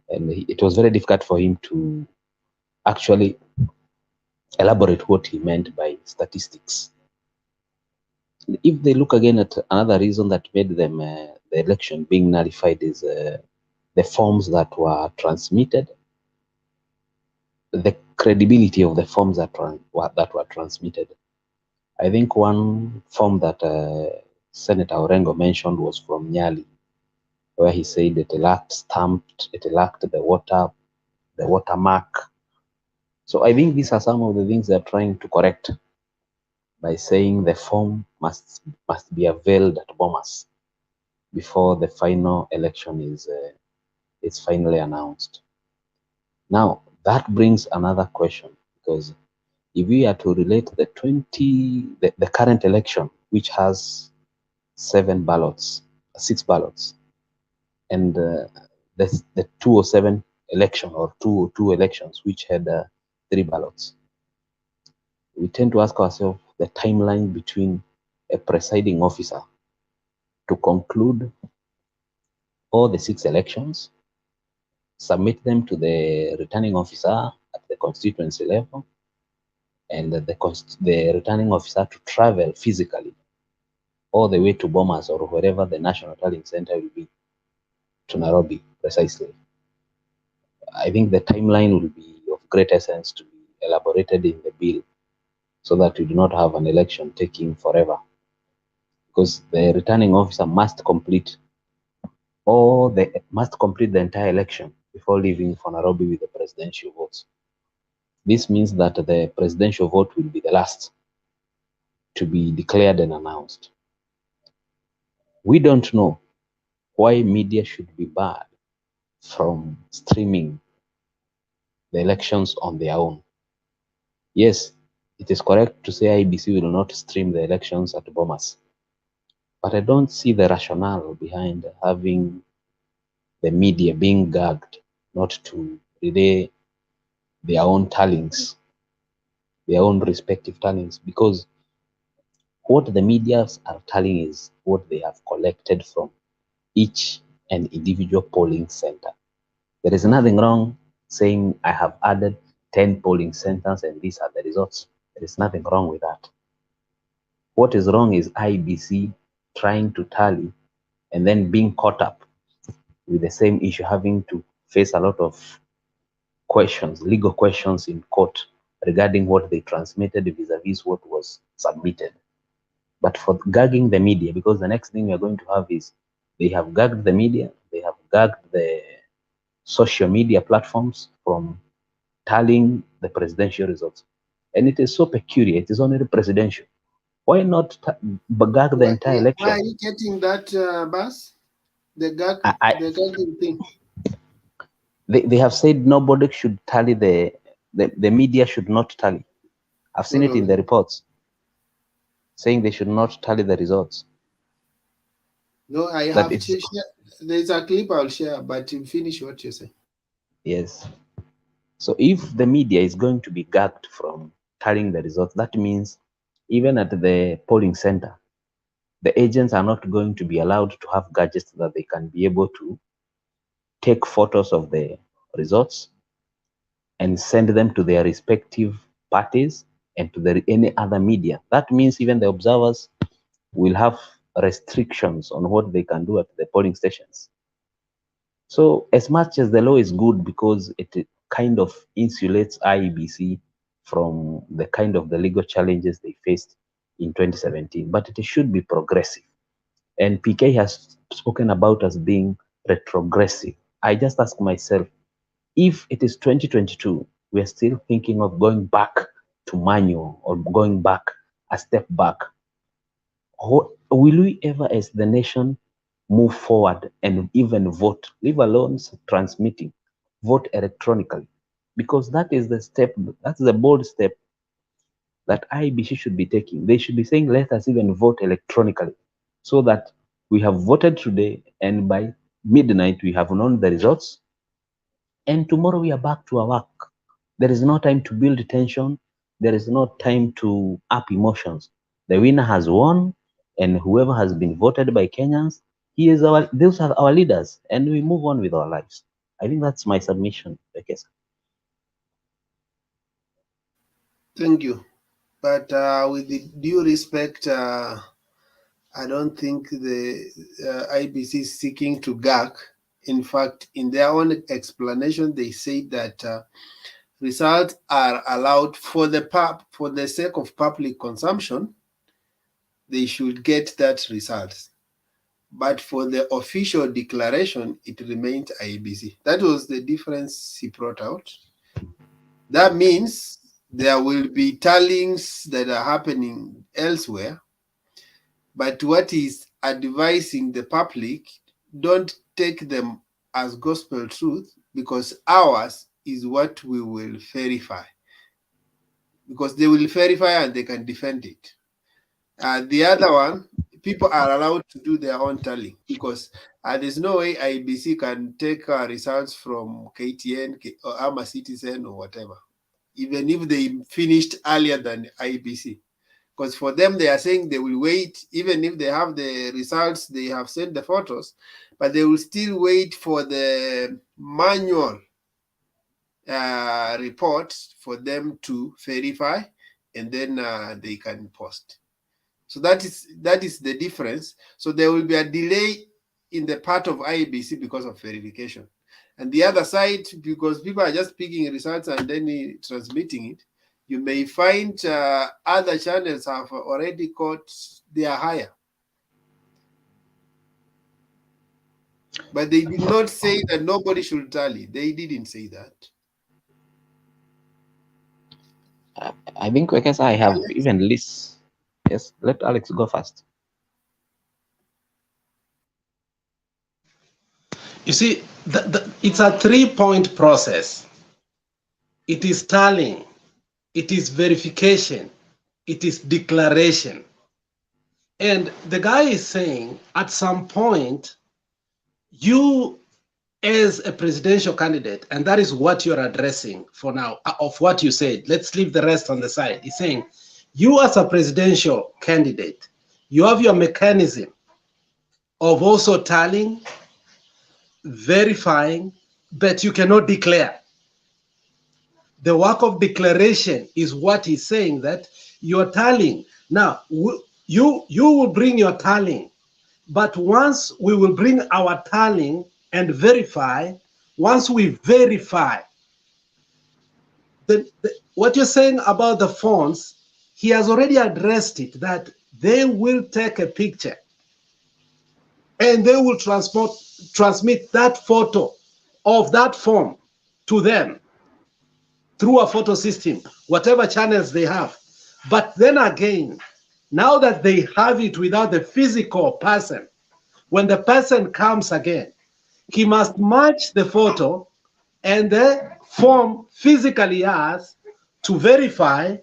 And it was very difficult for him to actually elaborate what he meant by statistics. If they look again at another reason that made them the election being nullified is the forms that were transmitted, the credibility of the forms that were transmitted. I think one form that Senator Orengo mentioned was from Nyali, where he said it lacked the watermark. So I think these are some of the things they're trying to correct by saying the form must be availed at Bomas before the final election is finally announced. Now that brings another question, because if we are to relate the current election, which has 6 ballots, and the 207 election or 202 elections, which had 3 ballots, we tend to ask ourselves the timeline between a presiding officer to conclude all the 6 elections, submit them to the returning officer at the constituency level, and the returning officer to travel physically all the way to Bomas or wherever the National Tallying Center will be, to Nairobi precisely. I think the timeline will be of great essence to be elaborated in the bill, so that we do not have an election taking forever, because the returning officer must complete the entire election before leaving for Nairobi with the presidential votes. This means that the presidential vote will be the last to be declared and announced. We don't know why media should be barred from streaming the elections on their own. Yes, it is correct to say IEBC will not stream the elections at Bomas, but I don't see the rationale behind having the media being gagged not to relay their own tallings, their own respective tallings, because what the medias are telling is what they have collected from each and individual polling center. There is nothing wrong saying I have added 10 polling centers and these are the results. There is nothing wrong with that. What is wrong is IEBC trying to tally and then being caught up with the same issue, having to face a lot of questions, legal questions in court regarding what they transmitted vis-a-vis what was submitted. But for gagging the media, because the next thing we are going to have is they have gagged the media, they have gagged the social media platforms from tallying the presidential results. And it is so peculiar, it is only presidential. Why not gag the entire election? Why are you getting that, Bas? The gagging thing. They have said nobody should tally the media should not tally. I've seen it in the reports saying they should not tally the results. No, I have to share. There's a clip I'll share, but you finish what you say. Yes. So if the media is going to be gagged from tallying the results, that means even at the polling center, the agents are not going to be allowed to have gadgets that they can be able to take photos of the results and send them to their respective parties and to any other media. That means even the observers will have restrictions on what they can do at the polling stations. So as much as the law is good because it kind of insulates IEBC from the kind of the legal challenges they faced in 2017, but it should be progressive. And PK has spoken about us being retrogressive. I just ask myself, if it is 2022, we are still thinking of going back to manual or going back a step back, will we ever as the nation move forward and even vote, leave alone transmitting, vote electronically? Because that is the step, that's the bold step that IEBC should be taking. They should be saying, let us even vote electronically, so that we have voted today and by midnight we have known the results, and tomorrow we are back to our work. There is no time to build tension. There is no time to up emotions. The winner has won, and whoever has been voted by Kenyans, those are our leaders, and we move on with our lives. I think that's my submission, Bekesa. Thank you. But with the due respect, I don't think the IBC is seeking to gag. In fact, in their own explanation, they say that results are allowed for the sake of public consumption. They should get that results. But for the official declaration, it remains IEBC. That was the difference he brought out. That means there will be tellings that are happening elsewhere, but what is advising the public, don't take them as gospel truth, because ours is what we will verify, because they will verify and they can defend it. The other one, people are allowed to do their own tallying, because there's no way IEBC can take results from KTN or AMA Citizen or whatever, even if they finished earlier than IEBC. Because for them, they are saying they will wait, even if they have the results, they have sent the photos, but they will still wait for the manual report for them to verify, and then they can post. So that is the difference. So there will be a delay in the part of IEBC because of verification. And the other side, because people are just picking results and then transmitting it, you may find other channels have already got their higher. But they did not say that nobody should tally. They didn't say that. I think because I have even lists. Yes, let Alex go first. You see, it's a 3-point process. It is tallying, it is verification, it is declaration. And the guy is saying at some point, you as a presidential candidate, and that is what you're addressing for now, of what you said, let's leave the rest on the side. He's saying, you as a presidential candidate, you have your mechanism of also tallying, verifying, but you cannot declare. The work of declaration is what he's saying, that you're tallying. Now, you will bring your tallying, but once we will bring our tallying and verify, once we verify, what you're saying about the phones, he has already addressed it, that they will take a picture and they will transmit that photo of that phone to them through a photo system, whatever channels they have. But then again, now that they have it without the physical person, when the person comes again, he must match the photo and the form physically has to verify.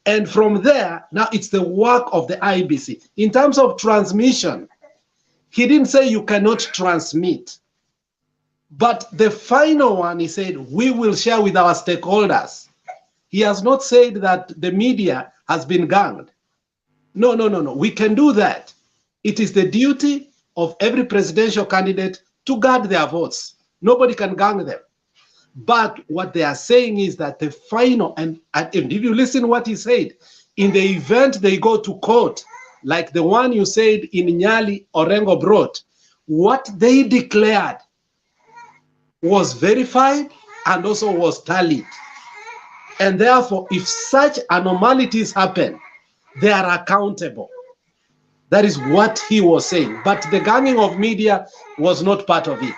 And from there, now it's the work of the IEBC. In terms of transmission, he didn't say you cannot transmit. But the final one, he said, we will share with our stakeholders. He has not said that the media has been ganged. No. We can do that. It is the duty of every presidential candidate to guard their votes. Nobody can gang them. But what they are saying is that the final, and if you listen what he said, in the event they go to court, like the one you said in Nyali, Orengo brought, what they declared was verified and also was tallied. And therefore, if such anomalies happen, they are accountable. That is what he was saying. But the ganging of media was not part of it.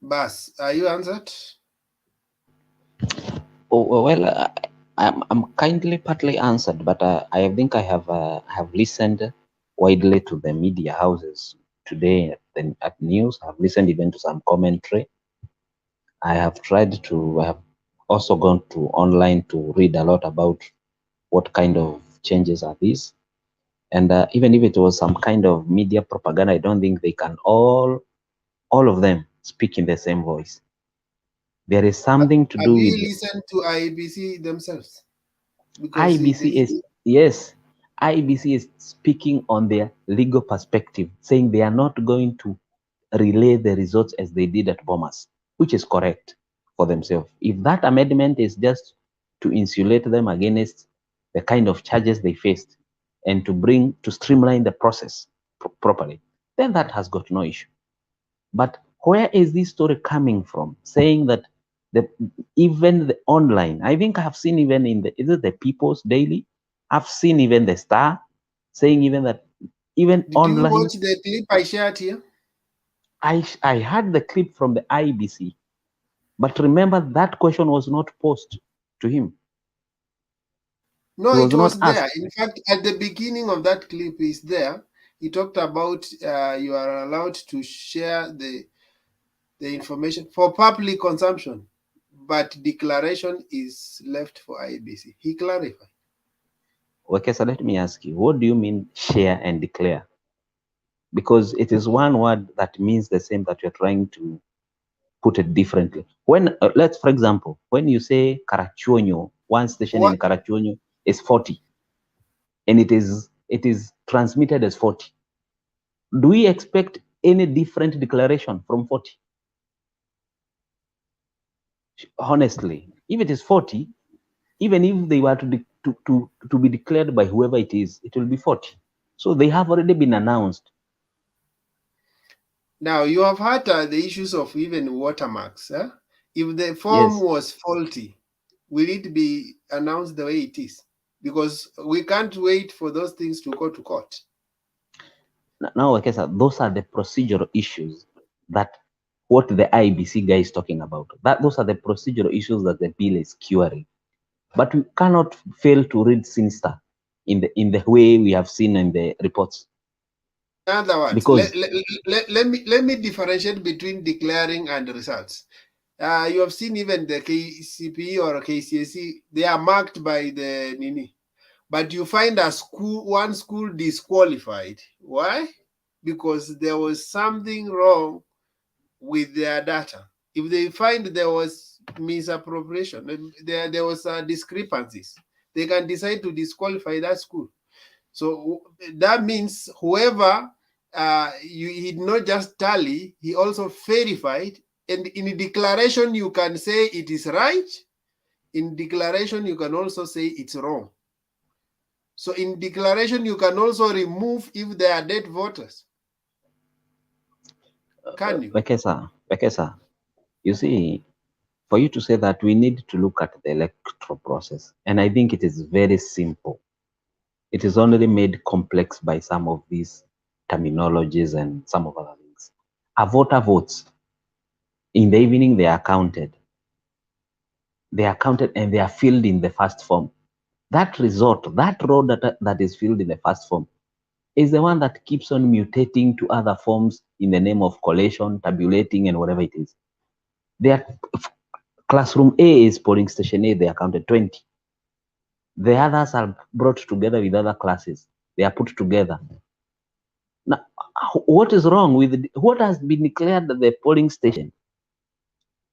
Bas, are you answered? Oh, well, I'm kindly partly answered, but I think I have listened widely to the media houses today at news. I've listened even to some commentary. I have also gone to online to read a lot about what kind of changes are these. And even if it was some kind of media propaganda, I don't think they can all of them speak in the same voice. There is something to do Have you with listened to IEBC themselves? IEBC is, yes, IEBC is speaking on their legal perspective, saying they are not going to relay the results as they did at Bomas, which is correct for themselves. If that amendment is just to insulate them against the kind of charges they faced and to streamline the process properly, then that has got no issue. But where is this story coming from, saying that even the online, I think I have seen even is it the People's Daily? I've seen even the Star saying even that even Did online. you watch the clip I shared here? I had the clip from the IEBC, but remember that question was not posed to him. No, He it was not there. asked. In fact, at the beginning of that clip is there. He talked about you are allowed to share the information for public consumption, but declaration is left for IEBC. He clarified. Okay, so let me ask you, what do you mean share and declare? Because it is one word that means the same, that you're trying to put it differently. When, let's, for example, when you say Karachuonyo, one station in Karachuonyo is 40, and it is transmitted as 40. Do we expect any different declaration from 40? Honestly, if it is 40, even if they were to be declared by whoever it is, it will be 40. So they have already been announced. Now, you have had the issues of even watermarks. If the form was faulty, will it be announced the way it is? Because we can't wait for those things to go to court. Now, okay, so those are the procedural issues that what the IEBC guy is talking about. Those are the procedural issues that the bill is curing. But we cannot fail to read sinister in the way we have seen in the reports. In other words, Because let me differentiate between declaring and results. You have seen even the KCPE or KCSE, they are marked by the Nini. But you find one school disqualified. Why? Because there was something wrong with their data. If they find there was misappropriation, there was discrepancies, they can decide to disqualify that school. So that means whoever he did not just tally, he also verified. And in a declaration, you can say it is right. In declaration, you can also say it's wrong. So in declaration, you can also remove if they are dead voters. Can you? Bekesa, you see, for you to say that, we need to look at the electoral process. And I think it is very simple. It is only made complex by some of these terminologies and some of other things. A voter votes. In the evening, they are counted. They are counted and they are filled in the first form. That result, that row that is filled in the first form, is the one that keeps on mutating to other forms in the name of collation, tabulating, and whatever it is. Classroom A is polling station A, they are counted 20. The others are brought together with other classes. They are put together. Now, what is wrong with what has been declared the polling station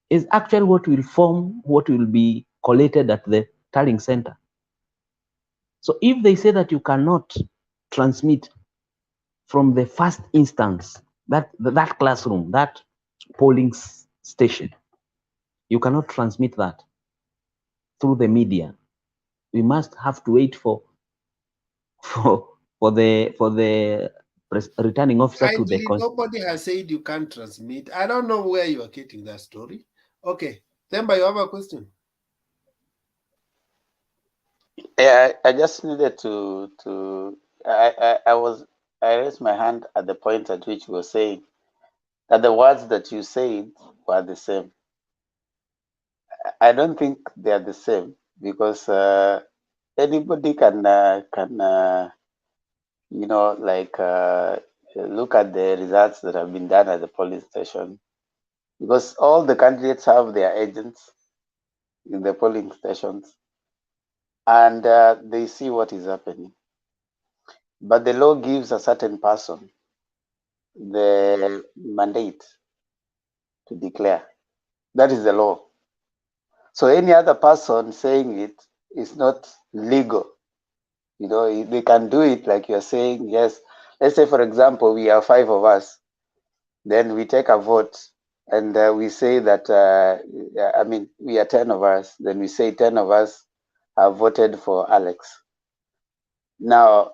is actually what will be collated at the tallying center. So if they say that you cannot transmit from the first instance, that classroom, that polling station, you cannot transmit that through the media. We must have to wait for the returning officer to the nobody has said you can't transmit. I don't know where you are getting that story. Okay, Themba, you have a question? Yeah, I just needed I raised my hand at the point at which you were saying that the words that you said were the same. I don't think they are the same, because anybody can look at the results that have been done at the polling station, because all the candidates have their agents in the polling stations, and they see what is happening. But the law gives a certain person the mandate to declare. That is the law. So any other person saying it is not legal. You know, they can do it like you're saying, yes. Let's say, for example, we are 5 of us. Then we take a vote and we say that, we are 10 of us. Then we say 10 of us have voted for Alex. Now,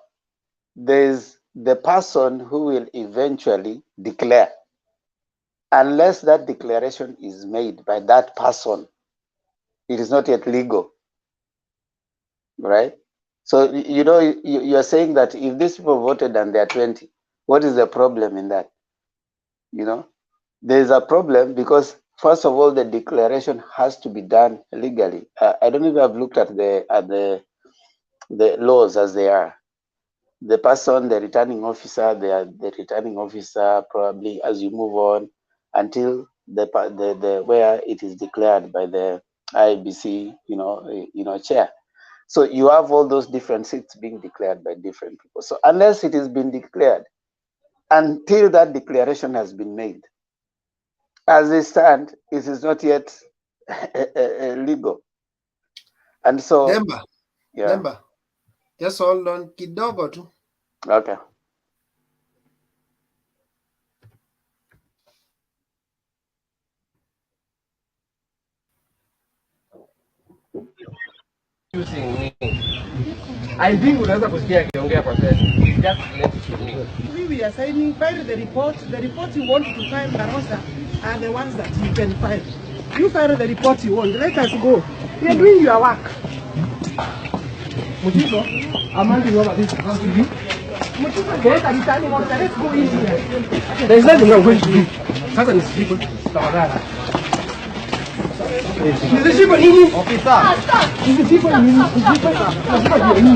there's the person who will eventually declare. Unless that declaration is made by that person, it is not yet legal, right? So, you know, you're saying that if these people voted and they're 20, what is the problem in that? You know, there's a problem because first of all, the declaration has to be done legally. I don't even have looked at the laws as they are. The person, the returning officer, the returning officer probably as you move on until the where it is declared by the IEBC, chair. So you have all those different seats being declared by different people. So unless it has been declared, until that declaration has been made, as they stand, it is not yet legal. And so, Demba, just hold on kidogo tu. Okay. I think unaweza kusikia akiongea kwa sasa. Just let it be. We are signing, file the report. The report you want to file, Naivasha, are the ones that you can file. You file the report you want. Let us go. We are doing your work. Mujito, Amandi, you have this. Mujito, get a returning order. Let's go in here. There is nothing I'm going to do. Sasa nisikipo. Tafadhali. Nizishipo nini? Officer. Nizishipo nini? Nizishipo nini?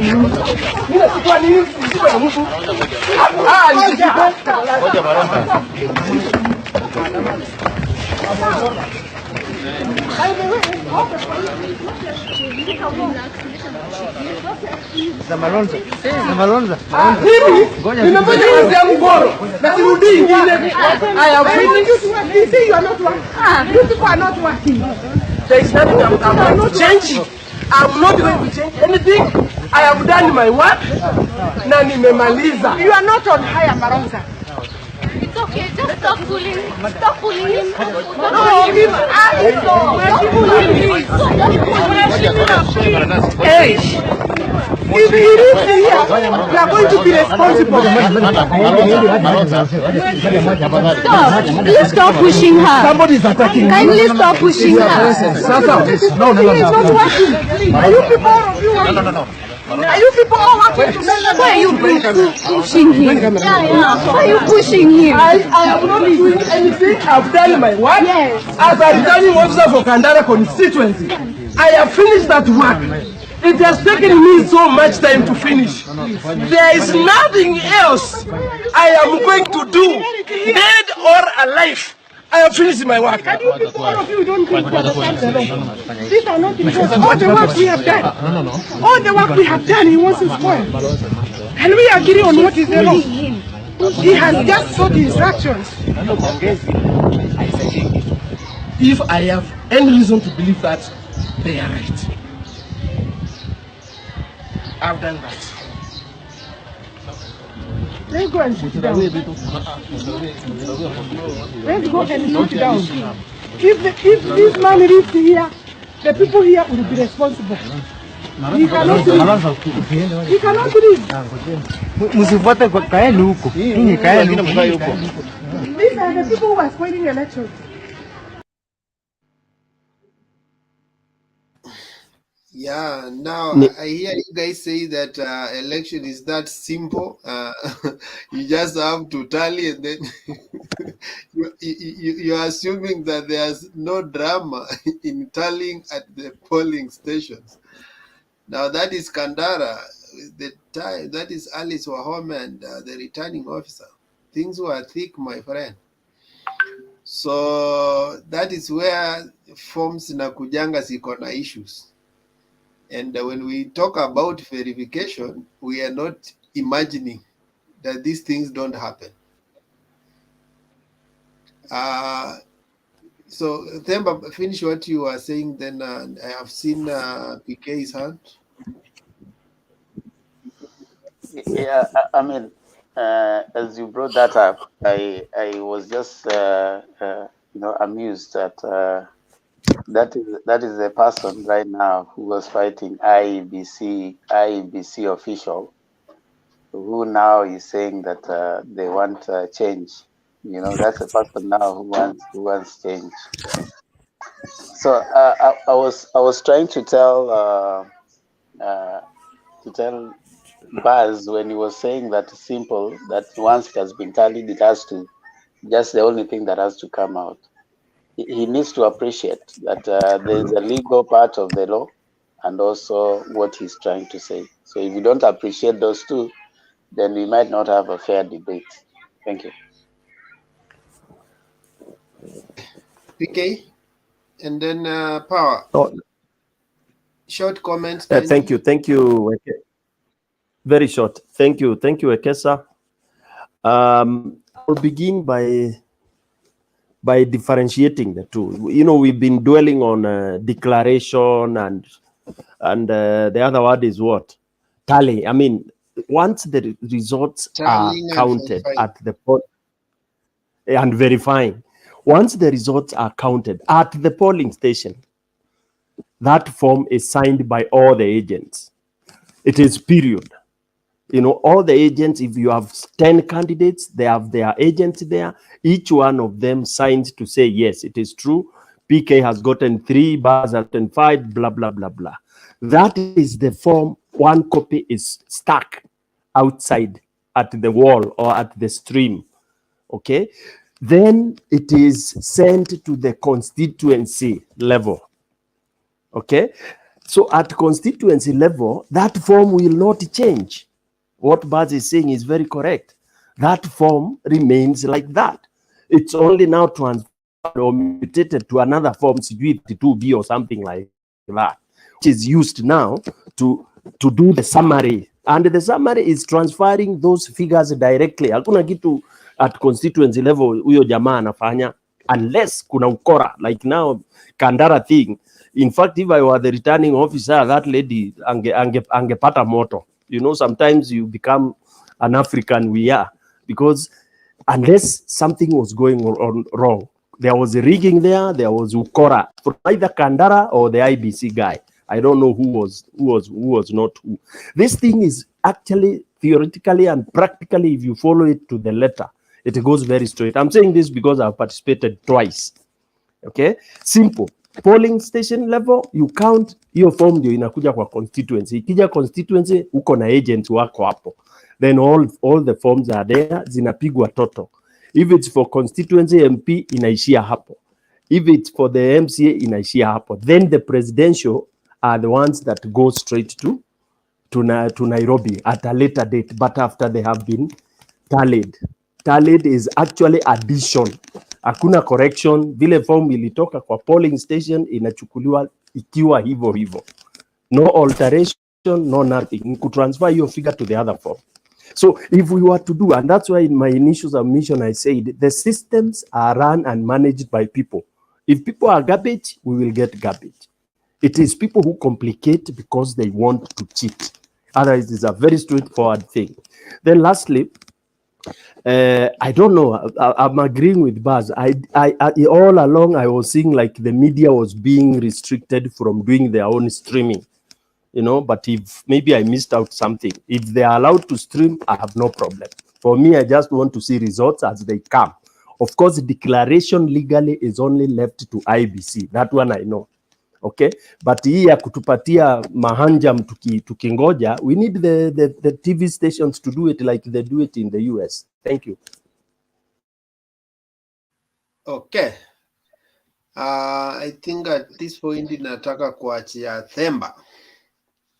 Mimi sikuwa nini? Nizishipo na mtu. Nizishipo. Ngoja baraka. Zamalonza. Zamalonza. Mimi nimefanya kazi yangu bora. Na sirudi ingine. I have finished. You say you are not working. You people are not working. There is nothing I'm going to change. I'm not going to change anything. I have done my work. Na nimemaliza. You are not on hire, Maronza. It's okay, just stop fooling him. Stop fooling him. No, give us. Stop fooling him. Hey. If he is here, we are going to be responsible. Stop. Please stop pushing her. Somebody is attacking. Kindly stop pushing her. No. It's not working. Are you people all of you? No. Are you people all working together? Why are you pushing him? Why are you pushing him? I have not been doing anything. I've done my work. Yes. As a returning officer for Kandara constituency, I have finished that work. It has taken me so much time to finish. There is nothing else I am going to do, dead or alive. I have finished my work. Can you people, all of you don't think these are not important. All the work we have done. All the work we have done, he wants to spoil. And we agree on what is the law. He has just sought instructions. If I have any reason to believe that they are right, I've done that. Let's go and sit down. Let's go and sit down. If this man lives here, the people here will be responsible. He cannot leave. He cannot leave. Msifuate kwa kaeni huko. Ninyi kaeni huko. These are the people who are spoiling elections. Yeah, now I hear you guys say that election is that simple. You just have to tally, and then you are assuming that there's no drama in tallying at the polling stations. Now that is Kandara, that is Alice Wahome and the returning officer. Things were thick, my friend. So that is where forms na kujanga ziko na issues. And when we talk about verification, we are not imagining that these things don't happen. So, Themba, finish what you are saying, then I have seen PK's hand. Yeah, I mean, as you brought that up, I was just amused that that is the person right now who was fighting IEBC official, who now is saying that they want change. You know, that's the person now who wants change. So I was trying to tell Baz when he was saying that simple, that once it has been tallied, it has to Just the only thing that has to come out. He needs to appreciate that there's a legal part of the law and also what he's trying to say. So if you don't appreciate those two, then we might not have a fair debate. Thank you. PK, and then Power. Oh, Short comments, kindly. thank you. Very short. Thank you, Ekesa. I'll begin by differentiating the two. You know, we've been dwelling on declaration and the other word is what? Tally. I mean, once the results Tallying are counted verifying. at the poll and verifying, once the results are counted at the polling station, that form is signed by all the agents. It is period. You know, all the agents, if you have 10 candidates, they have their agents there. Each one of them signs to say, yes, it is true. PK has gotten 3, Baz has gotten 5, blah, blah, blah, blah. That is the form. One copy is stuck outside at the wall or at the stream. Okay. Then it is sent to the constituency level. Okay. So at constituency level, that form will not change. What Baz is saying is very correct. That form remains like that. It's only now transferred or mutated to another form, 2B or something like that, which is used now to do the summary. And the summary is transferring those figures directly. Hakuna kitu at constituency level huyo jamaa anafanya unless kuna ukora. Like now, Kandara thing. In fact, if I were the returning officer, that lady angepata moto. You know, sometimes you become an African, we are, because unless something was going on wrong, there was a rigging there was ukora from either Kandara or the IBC guy. I don't know who was not who. This thing is actually theoretically and practically, if you follow it to the letter, it goes very straight. I'm saying this because I've participated twice. Okay, simple. Polling station level, you count your form ndio inakuja kwa constituency. Ikija constituency, uko na agents wako hapo. Then all the forms are there, zinapigwa total. If it's for constituency MP, inaishia hapo. If it's for the MCA, inaishia hapo. Then the presidential are the ones that go straight to Nairobi at a later date, but after they have been tallied. Tallied is actually addition. Hakuna correction. Vile form ilitoka kwa polling station inachukuliwa ikiwa hivyo hivyo. No alteration, no nothing. You could transfer your figure to the other form. So if we were to do, and that's why in my initial submission I said, the systems are run and managed by people. If people are garbage, we will get garbage. It is people who complicate because they want to cheat. Otherwise, it's a very straightforward thing. Then lastly, I don't know. I'm agreeing with Baz. I all along I was seeing like the media was being restricted from doing their own streaming, you know. But if maybe I missed out something, if they are allowed to stream, I have no problem. For me, I just want to see results as they come. Of course, declaration legally is only left to IEBC. That one I know. Okay, but hii ya kutupatia mahanjam tukingoja, we need the TV stations to do it like they do it in the US. Thank you. Okay. I think at this point nataka kuachia Themba.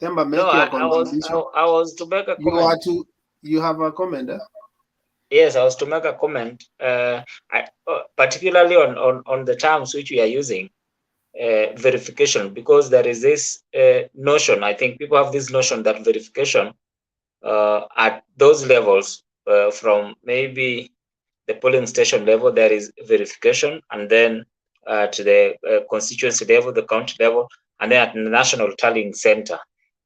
Themba, make your contribution. I was to make a comment. You have a comment? Yes, I was to make a comment, particularly on the terms which we are using. Verification, because there is this notion, I think people have this notion that verification at those levels, from maybe the polling station level, there is verification, and then to the constituency level, the county level, and then at the national tallying center.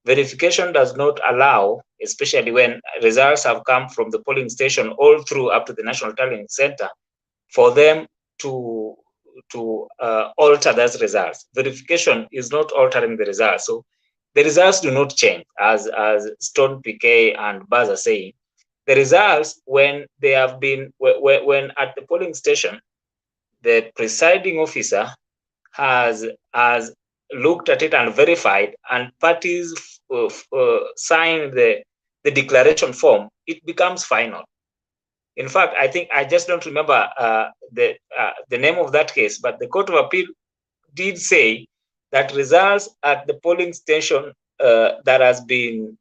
Verification does not allow, especially when results have come from the polling station all through up to the national tallying center, for them to alter those results. Verification is not altering the results. So the results do not change, as Stone, PK, and Baz are saying. The results, when they have been, when at the polling station, the presiding officer has looked at it and verified, and parties sign the declaration form, it becomes final. In fact, I think I just don't remember the name of that case, but the Court of Appeal did say that results at the polling station that has been,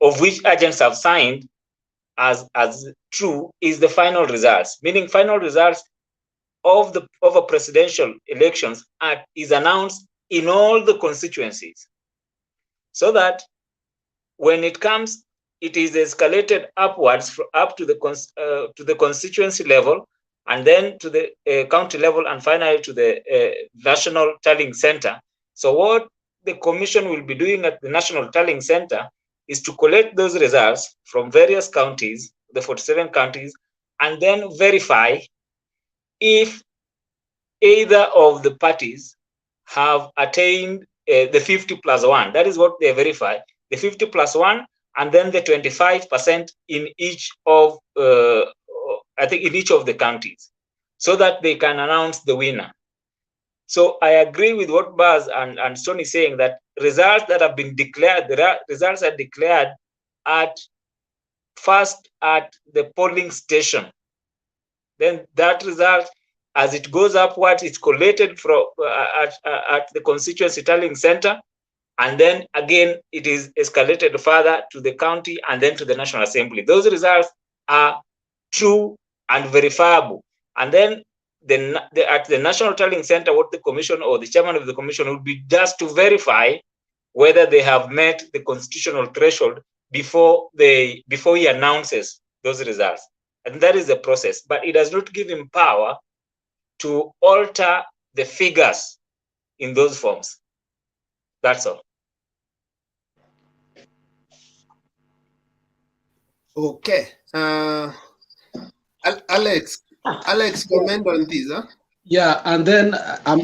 of which agents have signed as true is the final results, meaning final results of a presidential elections is announced in all the constituencies, so that when it comes, it is escalated upwards up to the constituency level, and then to the county level, and finally to the national tallying center. So what the commission will be doing at the national tallying center is to collect those results from various counties, the 47 counties, and then verify if either of the parties have attained the 50+1. That is what they verify, the 50+1, and then the 25% in each of, I think in each of the counties, so that they can announce the winner. So I agree with what Baz and Stone is saying, that results that have been declared, results are declared first at the polling station. Then that result, as it goes upwards, it's collated from at the constituency tallying center, and then again it is escalated further to the county and then to the National Assembly. Those results are true and verifiable, and then at the National Tallying Center, what the commission or the chairman of the commission would be just to verify whether they have met the constitutional threshold before he announces those results. And that is the process, but it does not give him power to alter the figures in those forms. That's all. Okay. Alex, comment on this, huh? Yeah, and then I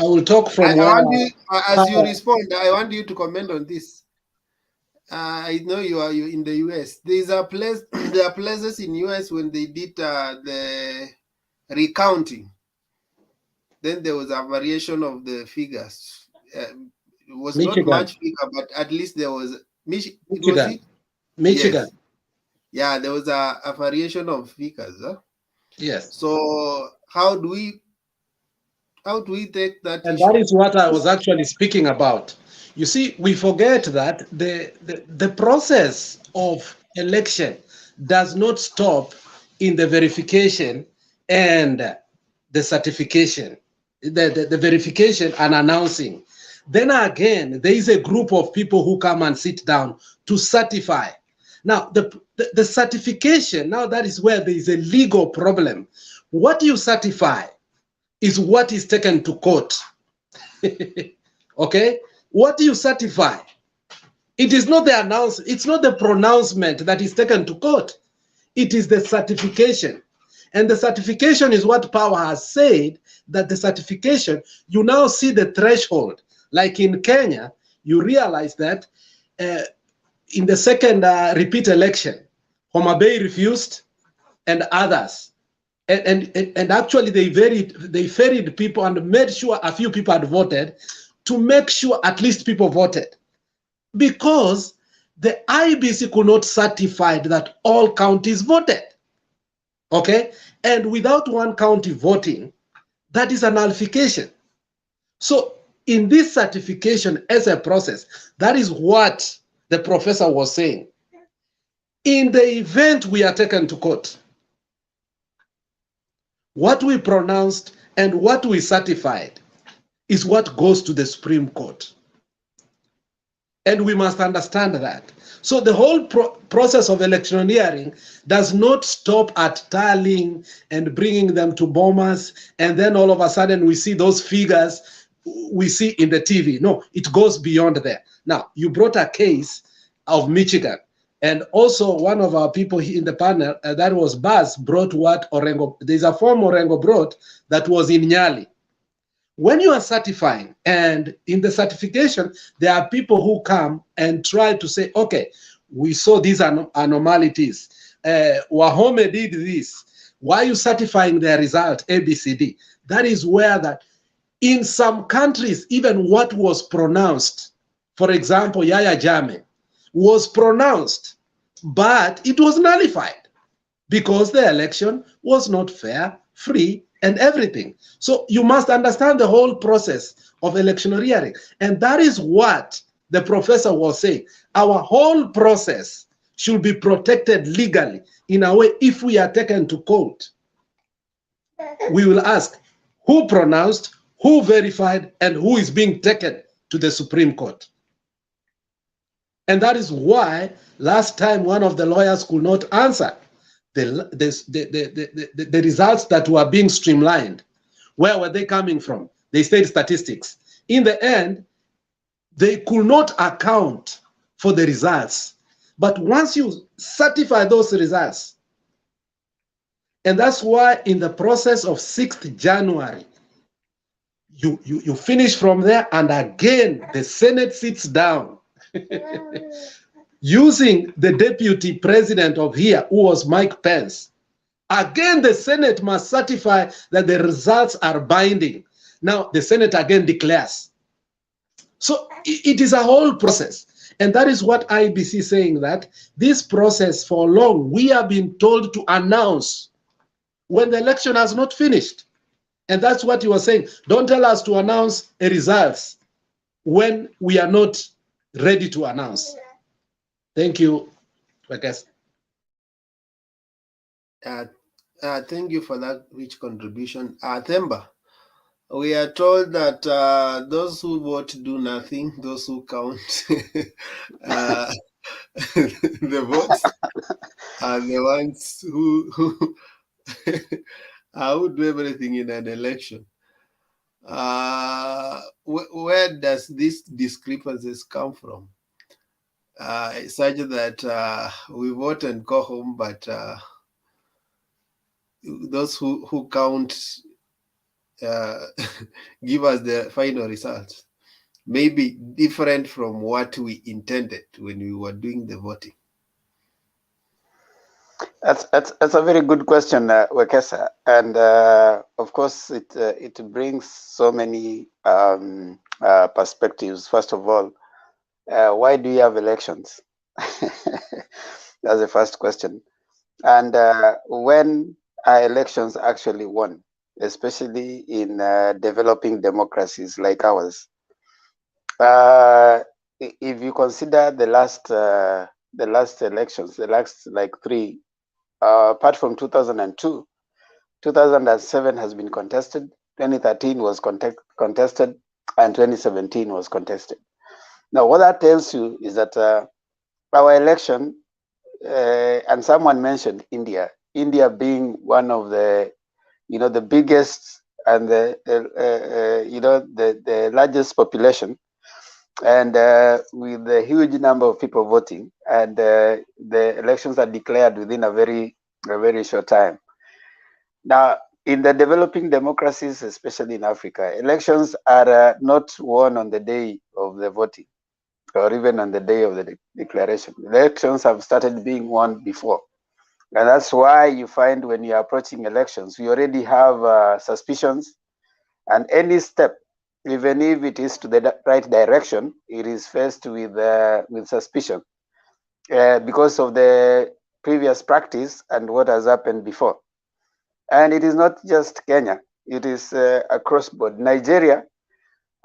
will talk from as you respond, I want you to comment on this. I know you in the US. There are places in US when they did the recounting. Then there was a variation of the figures. It was Michigan. not much figure, but at least there was Michigan. Yes. Yeah, there was a variation of figures. Huh? Yes. So how do we take that And issue? that is what I was actually speaking about. You see, we forget that the process of election does not stop in the verification and the certification, the verification and announcing. Then again, there is a group of people who come and sit down to certify. Now, the certification, now that is where there is a legal problem. What you certify is what is taken to court. Okay? What you certify, it is not the it's not the pronouncement that is taken to court. It is the certification. And the certification is what power has said, that the certification, you now see the threshold. Like in Kenya, you realize that in the second repeat election, Homa Bay refused and others. And actually they ferried people and made sure a few people had voted to make sure at least people voted. Because the IEBC could not certify that all counties voted. Okay? And without one county voting, that is a nullification. So in this certification as a process, that is what the professor was saying. In the event we are taken to court, what we pronounced and what we certified is what goes to the Supreme Court. And we must understand that. So the whole process of electioneering does not stop at tallying and bringing them to bombers, and then all of a sudden we see those figures we see in the TV. No, it goes beyond there. Now, you brought a case of Michigan, and also one of our people in the panel, that was Baz, brought what Orengo, there's a form Orengo brought that was in Nyali. When you are certifying, and in the certification, there are people who come and try to say, okay, we saw these anomalies. Wahome did this. Why are you certifying their result, ABCD? That is where that, in some countries, even what was pronounced, for example, Yaya Jame, was pronounced but it was nullified because the election was not fair, free, and everything. So you must understand the whole process of electioneering. And that is what the professor was saying. Our whole process should be protected legally. In a way, if we are taken to court, we will ask who pronounced, who verified, and who is being taken to the Supreme Court. And that is why last time one of the lawyers could not answer the results that were being streamlined. Where were they coming from? They said statistics. In the end, they could not account for the results. But once you certify those results, and that's why in the process of 6th January, you finish from there, and again, the Senate sits down using the deputy president of here, who was Mike Pence. Again, the Senate must certify that the results are binding. Now, the Senate again declares. So it is a whole process. And that is what IEBC is saying, that this process for long, we have been told to announce when the election has not finished. And that's what you were saying. Don't tell us to announce a results when we are not ready to announce. Thank you, Wekesa. Thank you for that rich contribution. Themba, we are told that those who vote do nothing, those who count the votes are the ones who do everything in an election. Where does these discrepancies come from? Such that we vote and go home, but those who count give us the final results, maybe different from what we intended when we were doing the voting. That's a very good question, Wekesa, and of course it brings so many perspectives. First of all, why do you have elections? That's the first question. And when are elections actually won, especially in developing democracies like ours? If you consider the last elections, the last like 3, apart from 2002, 2007 has been contested, 2013 was contested, and 2017 was contested. Now, what that tells you is that our election, and someone mentioned India being one of the, the biggest and the largest population, and with a huge number of people voting, and the elections are declared within a very short time. Now, in the developing democracies, especially in Africa, elections are not won on the day of the voting, or even on the day of the declaration. Elections have started being won before. And that's why you find when you're approaching elections, we already have suspicions, and any step, even if it is to the right direction, it is faced with suspicion because of the previous practice and what has happened before. And it is not just Kenya, it is across board. Nigeria,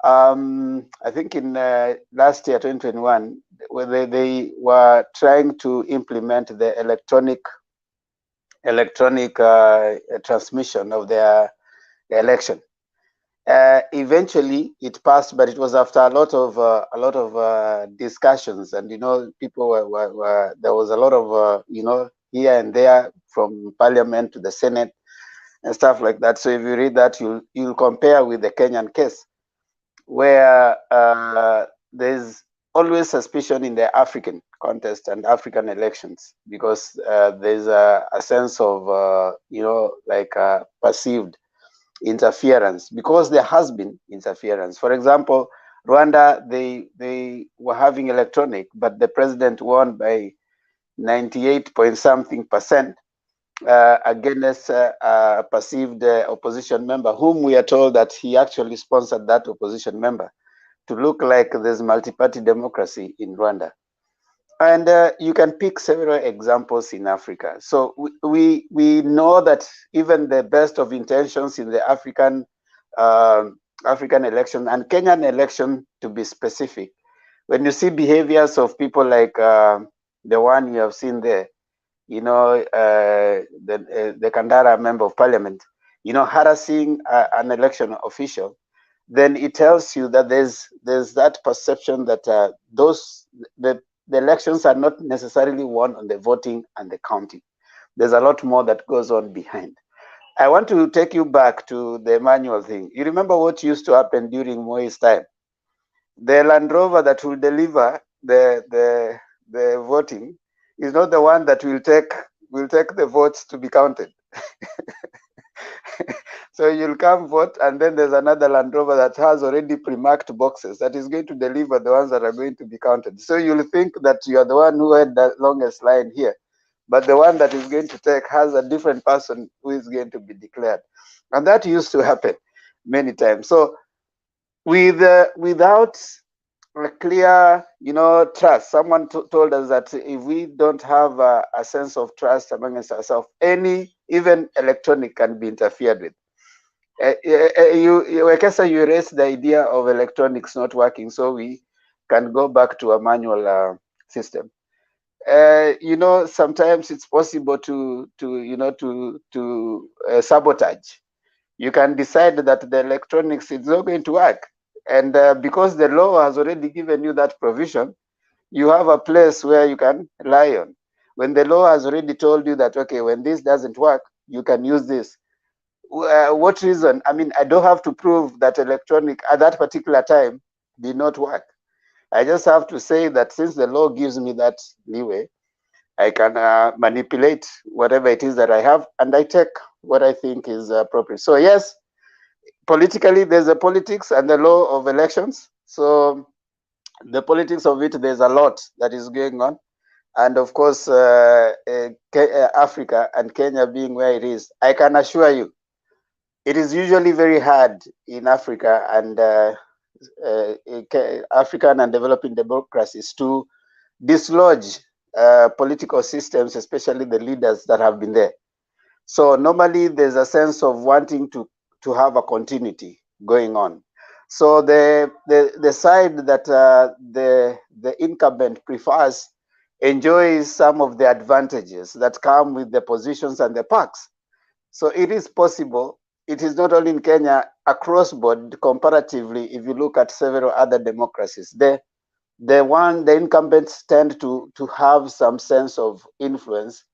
I think in last year, 2021, where they were trying to implement the electronic transmission of their election. Eventually, it passed, but it was after a lot of discussions, and people were there was a lot of here and there from Parliament to the Senate and stuff like that. So if you read that, you'll compare with the Kenyan case, where there's always suspicion in the African contest and African elections, because there's a sense of perceived interference, because there has been interference. For example, Rwanda, they were having electronic, but the president won by 98.something% against a perceived opposition member, whom we are told that he actually sponsored that opposition member to look like there's multi-party democracy in Rwanda. And you can pick several examples in Africa. So we know that even the best of intentions in the African election and Kenyan election, to be specific, when you see behaviors of people like the one you have seen there, you know, the Kandara member of parliament, you know, harassing an election official, then it tells you that there's that perception that the elections are not necessarily won on the voting and the counting. There's a lot more that goes on behind. I want to take you back to the manual thing. You remember what used to happen during Moi's time? The Land Rover that will deliver the voting is not the one that will take the votes to be counted. So you'll come vote, and then there's another Land Rover that has already pre-marked boxes that is going to deliver the ones that are going to be counted. So you'll think that you are the one who had the longest line here, but the one that is going to take has a different person who is going to be declared. And that used to happen many times. So without a clear, you know, trust, someone told us that if we don't have a sense of trust amongst ourselves, even electronic can be interfered with. You raised the idea of electronics not working, so we can go back to a manual system. You know, sometimes it's possible to sabotage. You can decide that the electronics is not going to work, and because the law has already given you that provision, you have a place where you can rely on. When the law has already told you that, okay, when this doesn't work, you can use this. What reason? I mean, I don't have to prove that electronic at that particular time did not work. I just have to say that since the law gives me that leeway, I can manipulate whatever it is that I have, and I take what I think is appropriate. So yes, politically, there's a politics and the law of elections. So the politics of it, there's a lot that is going on. And of course, Africa and Kenya being where it is, I can assure you, it is usually very hard in Africa and African and developing democracies to dislodge political systems, especially the leaders that have been there. So normally there's a sense of wanting to have a continuity going on. So the side that the incumbent prefers enjoys some of the advantages that come with the positions and the perks. So it is possible. It is not only in Kenya, across board, comparatively, if you look at several other democracies, the incumbents tend to have some sense of influence,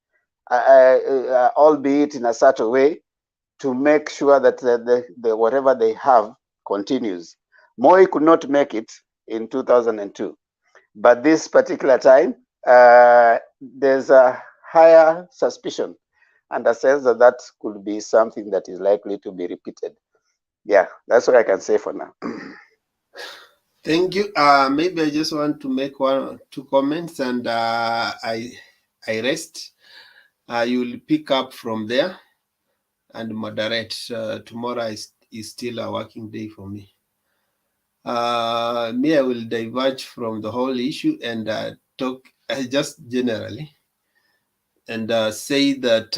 albeit in a certain way, to make sure that the whatever they have continues. Moi could not make it in 2002, but this particular time, there's a higher suspicion and a sense that that could be something that is likely to be repeated. Yeah, that's what I can say for now. Thank you. Maybe I just want to make one or two comments, and I rest. You will pick up from there and moderate. Tomorrow is still a working day for me. I will diverge from the whole issue and talk just generally, and say that,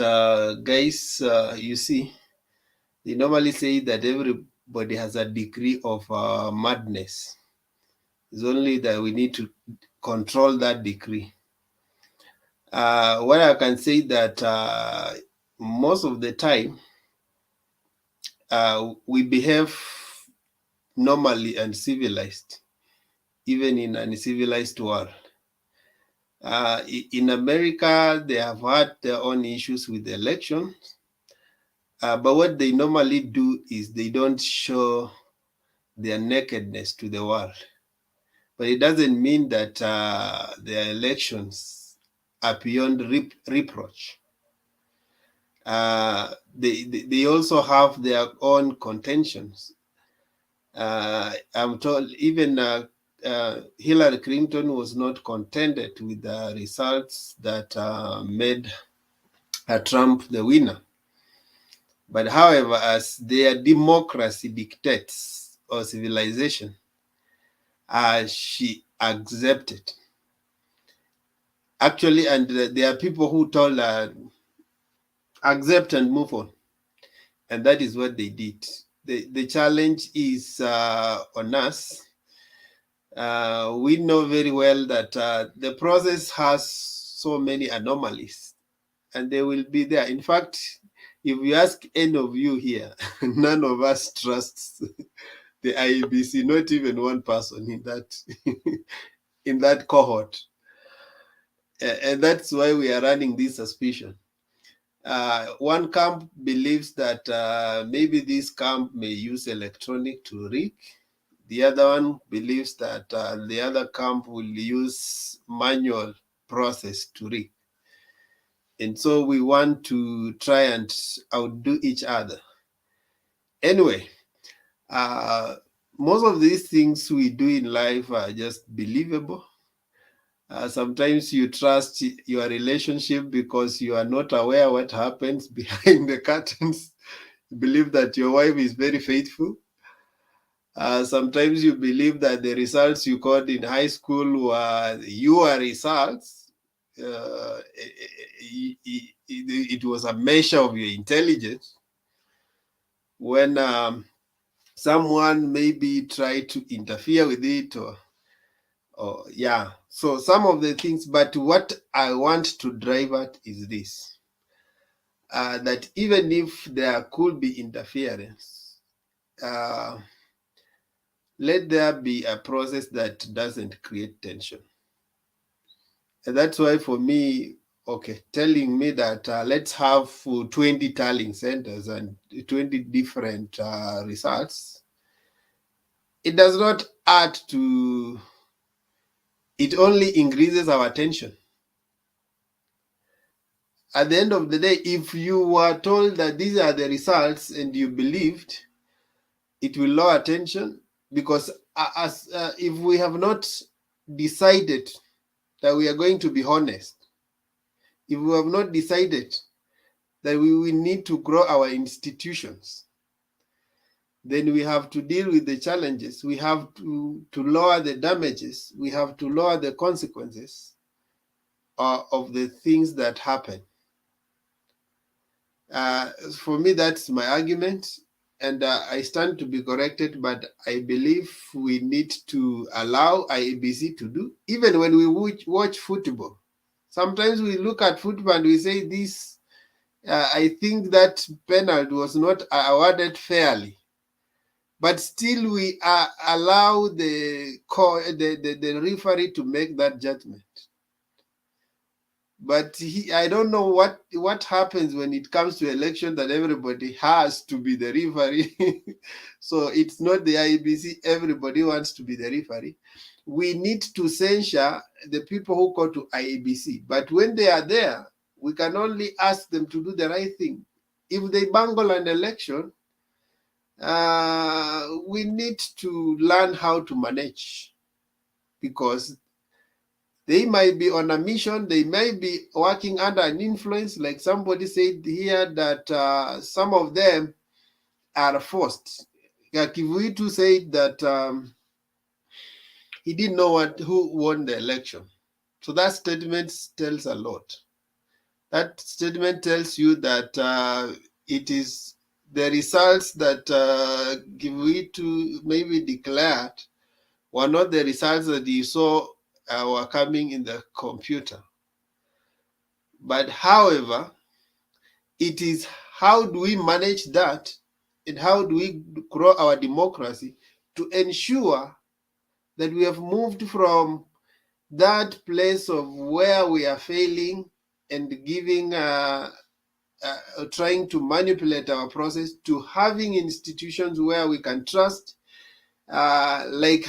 guys, you see, they normally say that everybody has a degree of madness. It's only that we need to control that degree. What I can say that most of the time we behave normally and civilized, even in an uncivilized world. In America, they have had their own issues with the elections, but what they normally do is they don't show their nakedness to the world. But it doesn't mean that their elections are beyond reproach. They also have their own contentions. I'm told even Hillary Clinton was not contented with the results that made Trump the winner. But however, as their democracy dictates or civilization, she accepted. Actually, and there are people who told accept and move on. And that is what they did. The challenge is on us. We know very well that the process has so many anomalies, and they will be there. In fact, if you ask any of you here, none of us trusts the IEBC, not even one person in that in that cohort. And that's why we are running this suspicion. One camp believes that maybe this camp may use electronic to rig. The other one believes that the other camp will use manual process to rig. And so we want to try and outdo each other. Anyway, most of these things we do in life are just believable. Sometimes you trust your relationship because you are not aware what happens behind the curtains. You believe that your wife is very faithful. Sometimes you believe that the results you got in high school were your results. It was a measure of your intelligence. When someone maybe tried to interfere with it, or yeah, so some of the things, but what I want to drive at is this, that even if there could be interference, let there be a process that doesn't create tension. And that's why for me, okay, telling me that let's have 20 tallying centers and 20 different results, it does not add to, it only increases our tension. At the end of the day, if you were told that these are the results and you believed, it will lower tension, because if we have not decided that we are going to be honest, if we have not decided that we will need to grow our institutions, then we have to deal with the challenges. We have to lower the damages. We have to lower the consequences of the things that happen. For me, that's my argument, and I stand to be corrected, but I believe we need to allow IEBC to do, even when we watch football. Sometimes we look at football and we say this, I think that penalty was not awarded fairly, but still we allow the referee to make that judgment. But I don't know what happens when it comes to election, that everybody has to be the referee. So it's not the IEBC, everybody wants to be the referee. We need to censure the people who go to IEBC, but when they are there, we can only ask them to do the right thing. If they bungle an election, we need to learn how to manage, because they might be on a mission, they might be working under an influence. Like somebody said here that some of them are forced. Kivuitu said that he didn't know who won the election. So that statement tells a lot. That statement tells you that it is the results that Kivuitu maybe declared were not the results that he saw were coming in the computer. But however, it is how do we manage that, and how do we grow our democracy to ensure that we have moved from that place of where we are failing and giving, trying to manipulate our process, to having institutions where we can trust, like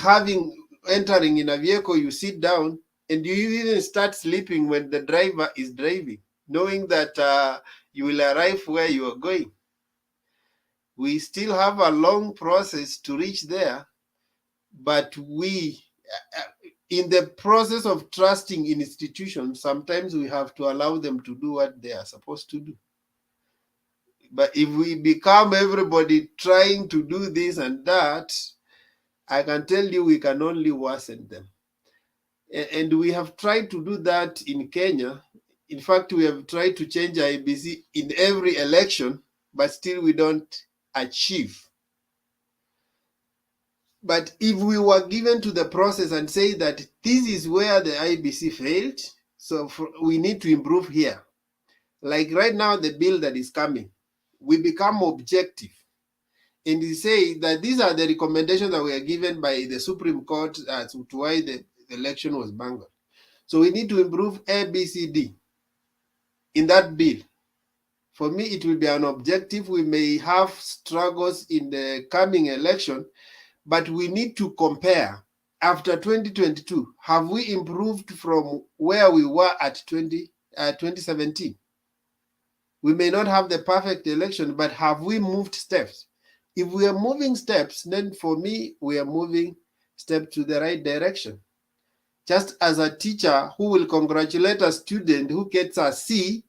entering in a vehicle, you sit down and you even start sleeping when the driver is driving, knowing that you will arrive where you are going. We still have a long process to reach there, but we, in the process of trusting in institutions, sometimes we have to allow them to do what they are supposed to do. But if we become everybody trying to do this and that, I can tell you we can only worsen them. And we have tried to do that in Kenya. In fact, we have tried to change IEBC in every election, but still we don't achieve. But if we were given to the process and say that this is where the IEBC failed, so we need to improve here. Like right now, the bill that is coming, we become objective and we say that these are the recommendations that were given by the Supreme Court as to why the election was bungled. So we need to improve A, B, C, D in that bill. For me, it will be an objective. We may have struggles in the coming election, but we need to compare. After 2022, have we improved from where we were at 2017? We may not have the perfect election, but have we moved steps? If we are moving steps, then for me, we are moving steps to the right direction. Just as a teacher who will congratulate a student who gets a C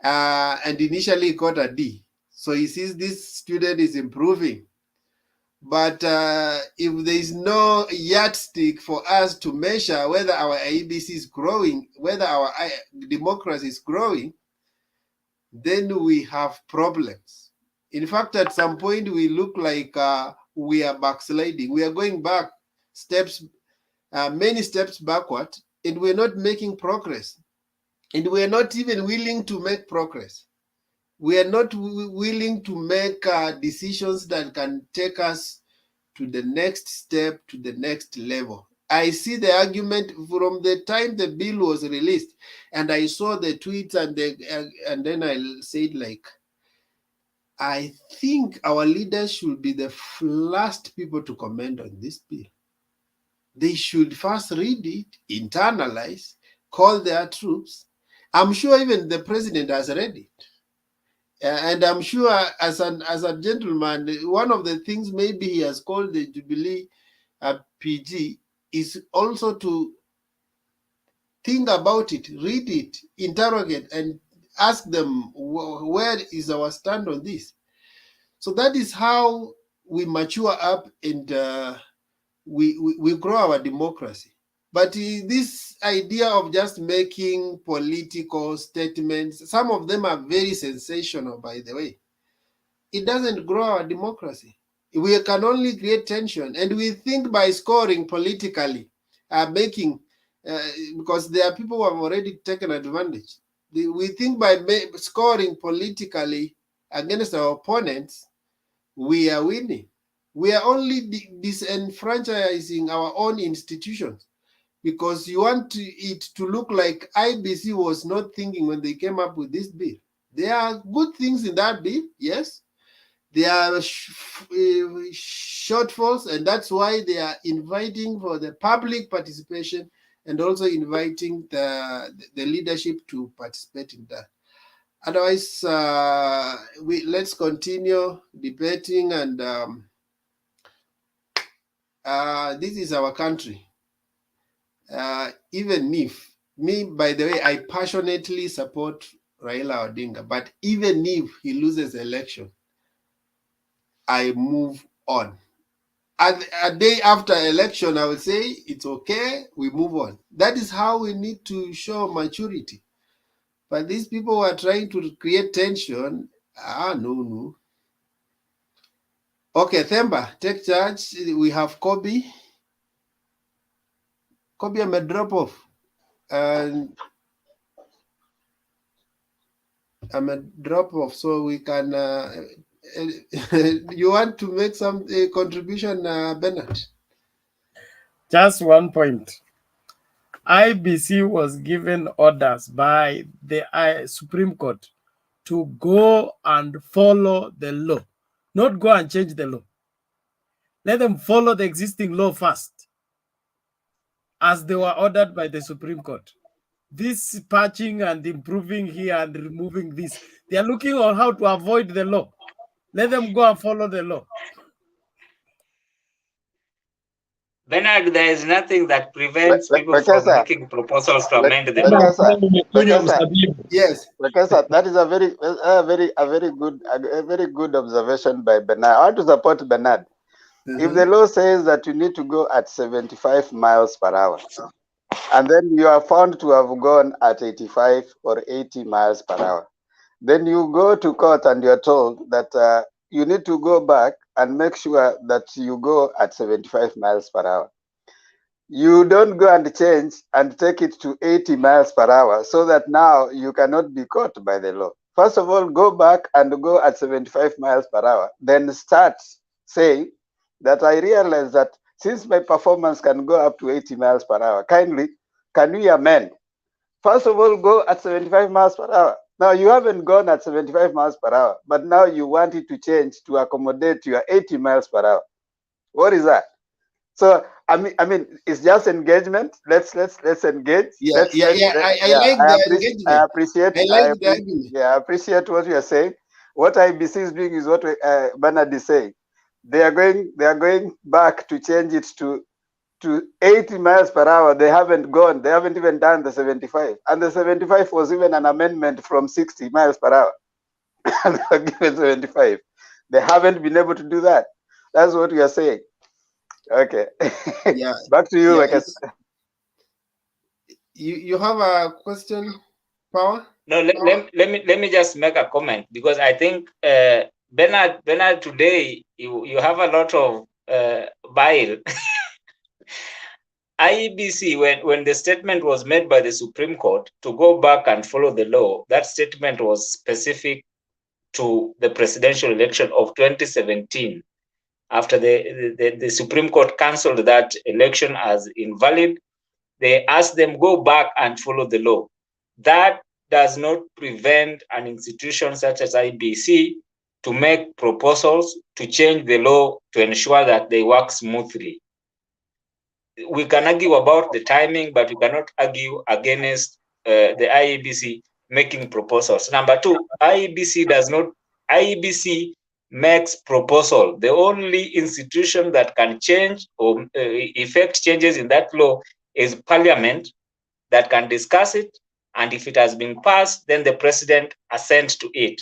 and initially got a D. So he sees this student is improving. But if there is no yardstick for us to measure whether our IEBC is growing, whether our democracy is growing, then we have problems. In fact, at some point, we look like we are backsliding. We are going back steps, many steps backward, and we're not making progress. And we're not even willing to make progress. We are not willing to make decisions that can take us to the next step, to the next level. I see the argument from the time the bill was released, and I saw the tweets, and then I said, like, I think our leaders should be the last people to comment on this bill. They should first read it, internalize, call their troops. I'm sure even the president has read it. And I'm sure as a gentleman, one of the things maybe he has called the Jubilee PG is also to think about it, read it, interrogate, and ask them, where is our stand on this? So that is how we mature up and we grow our democracy. But this idea of just making political statements, some of them are very sensational, by the way. It doesn't grow our democracy. We can only create tension. And we think by scoring politically, because there are people who have already taken advantage. We think by scoring politically against our opponents, we are winning. We are only disenfranchising our own institutions, because you want it to look like IEBC was not thinking when they came up with this bill. There are good things in that bill, yes. There are shortfalls, and that's why they are inviting for the public participation and also inviting the leadership to participate in that. Otherwise, let's continue debating, and this is our country. Even if, by the way, I passionately support Raila Odinga, but even if he loses the election, I move on. A day after election, I would say, it's okay, we move on. That is how we need to show maturity. But these people who are trying to create tension, no. Okay, Themba, take charge. We have Kobe. Kobe, I'm a drop off. And I'm a drop off, so we can. You want to make some contribution, Bernard? Just one point. IEBC was given orders by the Supreme Court to go and follow the law, not go and change the law. Let them follow the existing law first, as they were ordered by the Supreme Court. This patching and improving here and removing this, they are looking on how to avoid the law. Let them go and follow the law. Bernard, there is nothing that prevents people from making proposals to amend the law. Yes, that is a very good observation by Bernard. I want to support Bernard. If the law says that you need to go at 75 miles per hour, and then you are found to have gone at 85 or 80 miles per hour. Then you go to court and you're told that you need to go back and make sure that you go at 75 miles per hour. You don't go and change and take it to 80 miles per hour so that now you cannot be caught by the law. First of all, go back and go at 75 miles per hour. Then start saying that I realize that since my performance can go up to 80 miles per hour, kindly, can we amend? First of all, go at 75 miles per hour. Now, you haven't gone at 75 miles per hour, but now you want it to change to accommodate your 80 miles per hour. What is that? So, I mean, it's just engagement. Let's engage. I like the engagement. I appreciate. I appreciate what you are saying. What IBC is doing is what Bernard is saying. They are going back to change it to 80 miles per hour. They haven't gone. They haven't even done the 75. And the 75 was even an amendment from 60 miles per hour. And they were given 75. They haven't been able to do that. That's what we are saying. Okay. Yeah. Back to you, You have a question, Power? No, let me just make a comment, because I think Bernard today you have a lot of bile. IEBC, when the statement was made by the Supreme Court to go back and follow the law, that statement was specific to the presidential election of 2017. After the Supreme Court cancelled that election as invalid, they asked them go back and follow the law. That does not prevent an institution such as IEBC to make proposals to change the law to ensure that they work smoothly. We can argue about the timing, but we cannot argue against the IEBC making proposals. Number two, IEBC makes proposal. The only institution that can change or effect changes in that law is Parliament, that can discuss it, and if it has been passed, then the president assents to it.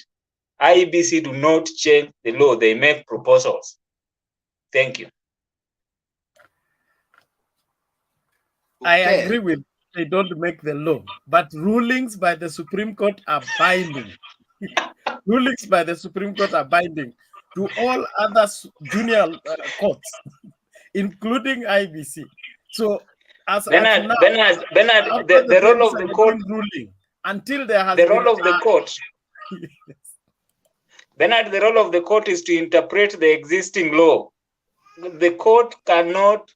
IEBC do not change the law, they make proposals. Thank you. I agree with they don't make the law, but rulings by the Supreme Court are binding. Rulings by the Supreme Court are binding to all other junior courts, including IEBC. So, Bernard, the role of the court, ruling, until there has the role of the court, Bernard, the role of the court is to interpret the existing law. The court cannot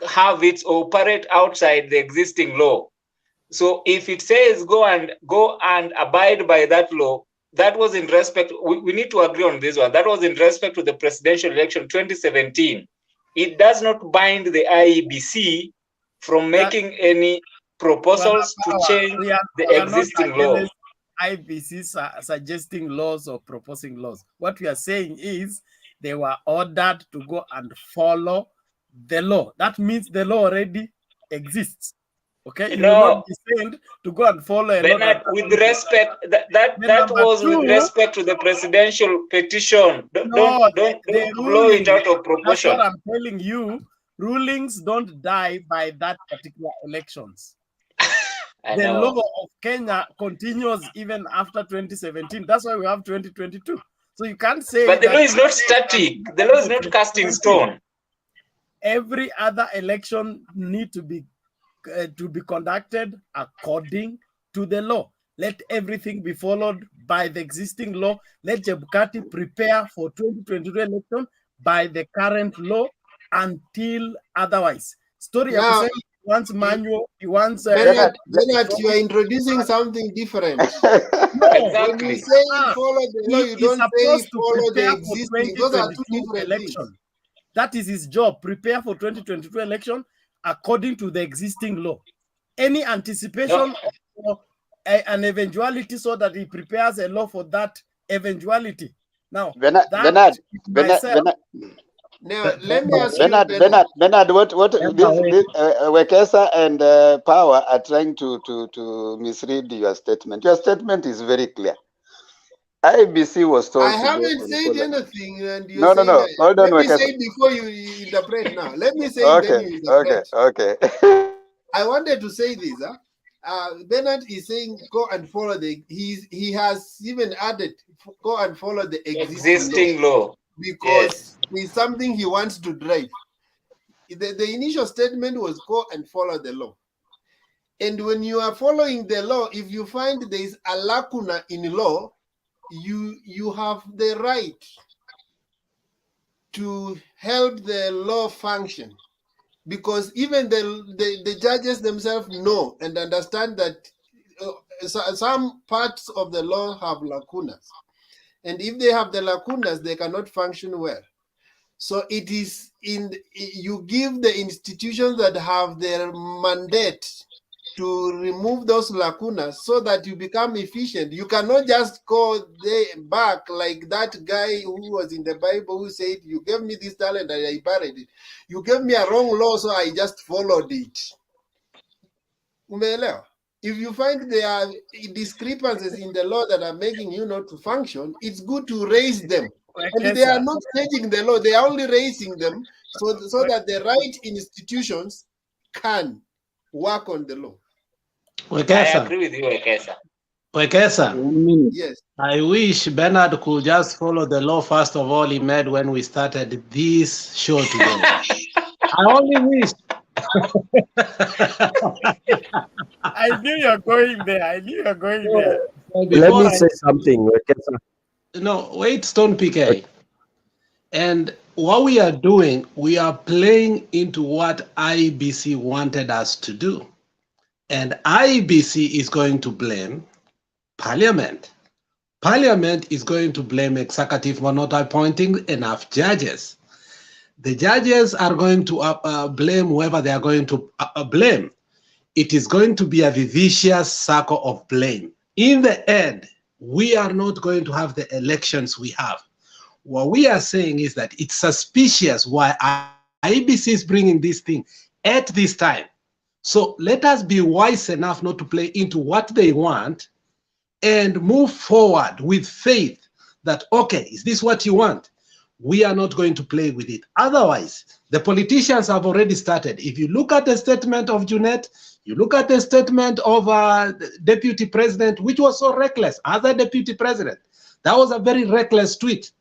have it operate outside the existing law. So if it says go and abide by that law, that was in respect, we need to agree on this one, that was in respect to the presidential election 2017. It does not bind the IEBC from making any proposals to change the existing law. IEBC suggesting laws or proposing laws. What we are saying is they were ordered to go and follow the law. That means the law already exists. Okay, you will not be sent to go and follow a law. With respect, that was with respect to the presidential petition. Don't blow it out of proportion. That's what I'm telling you. Rulings don't die by that particular elections. The law of Kenya continues even after 2017. That's why we have 2022. So you can't say. But the law is not static. The law is not cast in stone. Every other election need to be conducted according to the law. Let everything be followed by the existing law. Let Chebukati prepare for 2022 election by the current law until otherwise. Story Now, he wants manual, he wants... Bernard, you are introducing something different. No, exactly. When you say follow the law, you don't say follow the existing. Those are two different election. things. That is his job. Prepare for 2022 election according to the existing law. Any anticipation of an eventuality so that he prepares a law for that eventuality. Now, Bernard, now, let me ask Bernard, what Wekesa and Power are trying to misread your statement. Your statement is very clear. IEBC was told. I haven't said anything, and you no. Hold on, let me say before you interpret. Now, let me say. Okay. I wanted to say this. Bernard is saying go and follow he has even added go and follow the existing law because it's something he wants to drive. The initial statement was go and follow the law. And when you are following the law, if you find there is a lacuna in law, you have the right to help the law function. Because even the judges themselves know and understand that some parts of the law have lacunas. And if they have the lacunas, they cannot function well. So it is you give the institutions that have their mandate to remove those lacunas so that you become efficient. You cannot just go back like that guy who was in the Bible who said, you gave me this talent and I buried it. You gave me a wrong law, so I just followed it. If you find there are discrepancies in the law that are making you not to function, it's good to raise them. And they are not changing the law, they are only raising them so that the right institutions can work on the law. I agree with you, Wekesa. Wekesa, yes. I wish Bernard could just follow the law first of all he made when we started this show together. I only wish. I knew you're going there. I knew you're going there. Let me say something. No, wait, Stone PK. And what we are doing, we are playing into what IEBC wanted us to do. And IEBC is going to blame Parliament. Parliament is going to blame executive for not appointing enough judges. The judges are going to blame whoever they are going to blame. It is going to be a vicious circle of blame. In the end, we are not going to have the elections we have. What we are saying is that it's suspicious why IEBC is bringing this thing at this time. So let us be wise enough not to play into what they want and move forward with faith that, okay, is this what you want? We are not going to play with it. Otherwise, the politicians have already started. If you look at the statement of Junet, you look at the statement of Deputy President, which was so reckless, other Deputy President. That was a very reckless tweet,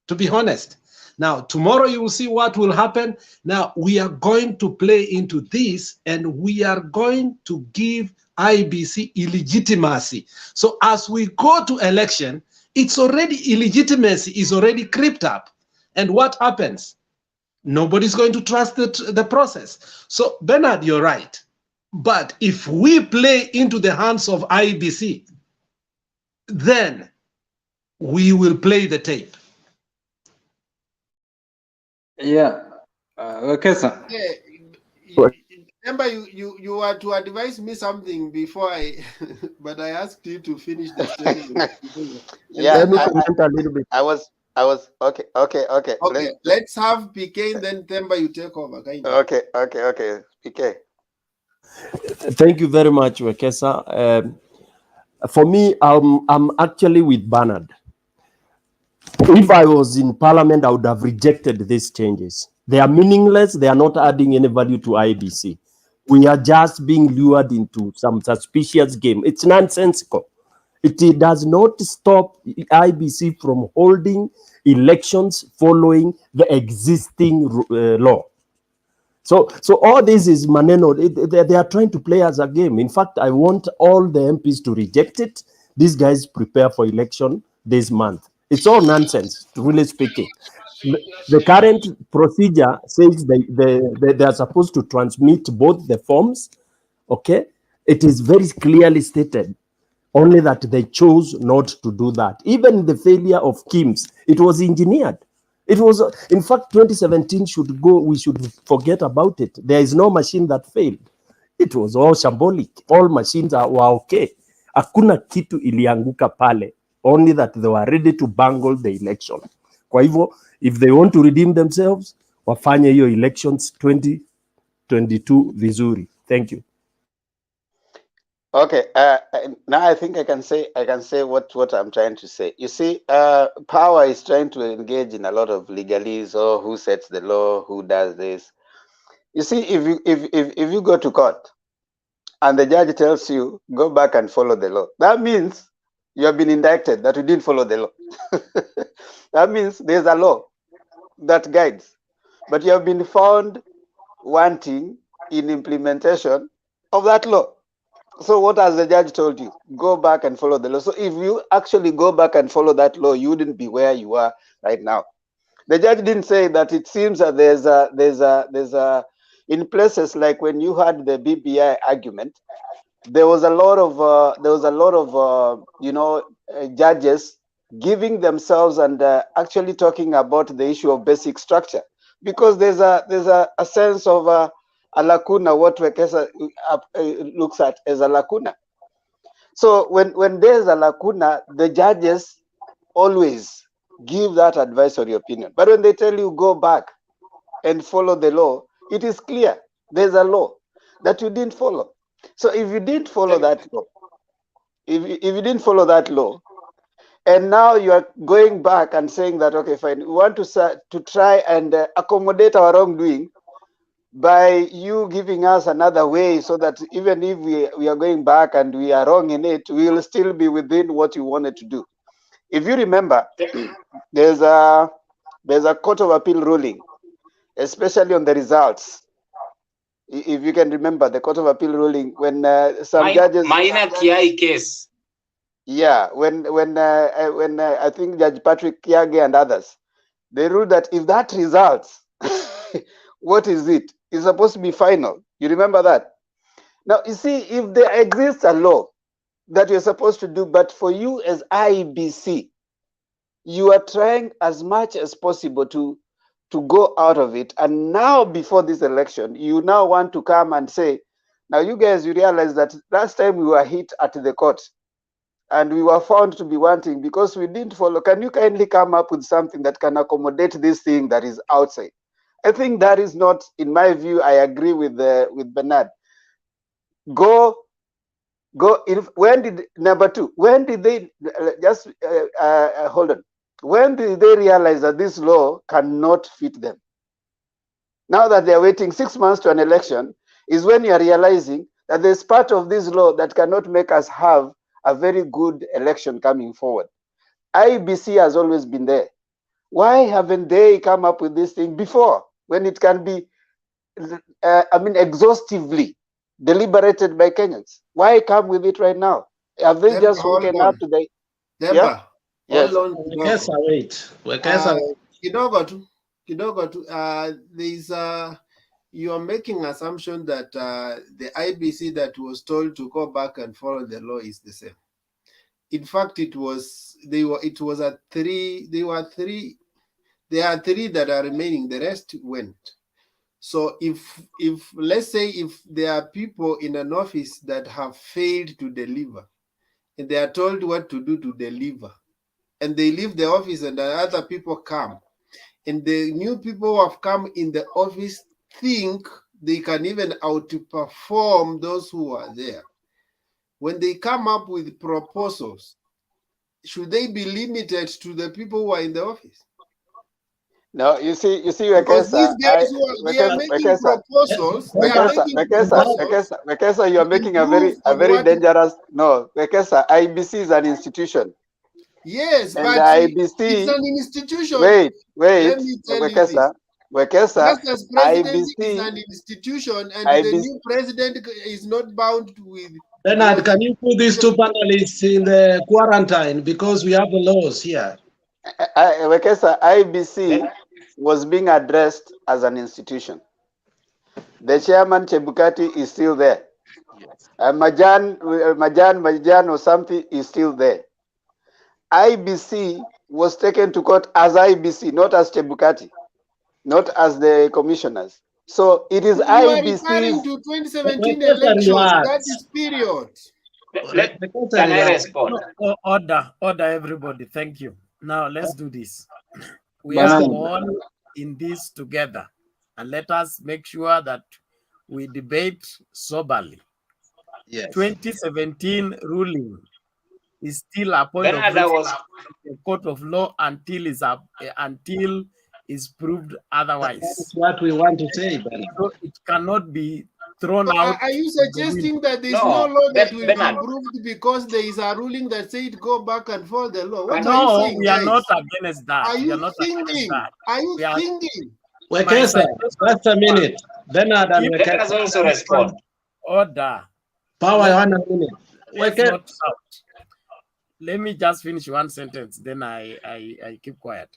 to be honest. Now, tomorrow you will see what will happen. Now, we are going to play into this and we are going to give IEBC illegitimacy. So as we go to election, it's already illegitimacy is already crept up. And what happens? Nobody's going to trust the process. So Bernard, you're right. But if we play into the hands of IEBC, then we will play the tape. Yeah. Okay, sir. Yeah. Remember, you were to advise me something before but I asked you to finish the statement. Yeah, I was okay. Okay, let's have PK, then Themba, you take over. Okay, PK. Thank you very much, Wekesa. For me, I'm actually with Bernard. If I was in Parliament, I would have rejected these changes. They are meaningless. They are not adding any value to IEBC. We are just being lured into some suspicious game. It's nonsensical. It does not stop IEBC from holding elections following the existing law. So all this is maneno. They are trying to play as a game. In fact, I want all the MPs to reject it. These guys prepare for election this month. It's all nonsense, really speaking. The current procedure says they are supposed to transmit both the forms, okay? It is very clearly stated, only that they chose not to do that. Even the failure of KIMS, it was engineered. It was, in fact, 2017 should go, we should forget about it. There is no machine that failed. It was all shambolic. All machines were okay. Hakuna kitu ilianguka pale. Only that they were ready to bungle the election. Kwa hivyo, if they want to redeem themselves, wafanye hiyo elections 2022 vizuri. Thank you. Okay, now I think I can say what I'm trying to say. You see, power is trying to engage in a lot of legalese, or who sets the law, who does this. You see, if you go to court, and the judge tells you, go back and follow the law. That means you have been indicted that you didn't follow the law. That means there's a law that guides, but you have been found wanting in implementation of that law. So what has the judge told you? Go back and follow the law. So if you actually go back and follow that law, you wouldn't be where you are right now. The judge didn't say that. It seems that there's a in places like when you had the BBI argument, there was a lot of judges giving themselves and actually talking about the issue of basic structure, because there's a sense of a lacuna, what Wekesa looks at as a lacuna. So when there's a lacuna, the judges always give that advisory opinion. But when they tell you go back and follow the law, it is clear there's a law that you didn't follow. So if you didn't follow that law, if you didn't follow that law, and now you are going back and saying that, okay, fine, we want to try and accommodate our wrongdoing by you giving us another way, so that even if we are going back and we are wrong in it, we will still be within what you wanted to do. If you remember, there's a Court of Appeal ruling, especially on the results. If you can remember the Court of Appeal ruling, when some judges, minor Kiai case. Yeah, when I think Judge Patrick Kiage and others, they ruled that if that results, what is it? It's supposed to be final. You remember that? Now, you see, if there exists a law that you're supposed to do, but for you as IEBC, you are trying as much as possible to go out of it. And now, before this election, you now want to come and say, now you guys, you realize that last time we were hit at the court and we were found to be wanting because we didn't follow. Can you kindly come up with something that can accommodate this thing that is outside? I think that is not, in my view, I agree with Bernard. When did, number two, when did they, hold on. When did they realize that this law cannot fit them? Now that they're waiting 6 months to an election is when you're realizing that there's part of this law that cannot make us have a very good election coming forward. IEBC has always been there. Why haven't they come up with this thing before, when it can be, exhaustively deliberated by Kenyans? Why come with it right now? Have they just woken up today? Demba, yes. hold on. Wekesa, wait. Kidogo tu, you are making assumption that the IBC that was told to go back and follow the law is the same. In fact, there are three that are remaining, the rest went. So if let's say if there are people in an office that have failed to deliver, and they are told what to do to deliver, and they leave the office and the other people come, and the new people who have come in the office think they can even outperform those who are there. When they come up with proposals, should they be limited to the people who are in the office? No, you see, because these guys they are making proposals. Wekesa, you are making a very dangerous. No, Wekesa, IBC is an institution. Yes, and but IBC, it's an institution. Wait, Let me tell Wekesa, Justice presidency IBC is an institution, and the new president is not bound with. Bernard, can you put these two panelists in the quarantine because we have the laws here? Wekesa, IBC was being addressed as an institution. The chairman Chebukati is still there. Majan or something is still there. IBC was taken to court as IBC, not as Chebukati, not as the commissioners. So it is IBC. You are referring to 2017 elections. That is period. Can I respond? Order, everybody. Thank you. Now let's do this. We Basta. are all in this together, and let us make sure that we debate soberly. Yes. 2017 ruling is still a point of the court of law until is proved otherwise. That's what we want to say. So it cannot be thrown So out. are you of the suggesting window. that there is No, no law that will be Bernard. improved because there is a ruling that said go back and follow the law? What are you No, saying, we are guys? not against that. Are We are you not against thinking? that. Are you We are, thinking? my Wekesa, suggestion just a minute. Bernard and if Let us Wekesa. also respond. order. Power Let- 1 minute. Let's Wekesa. not shout. Let me just finish one sentence, then I keep quiet.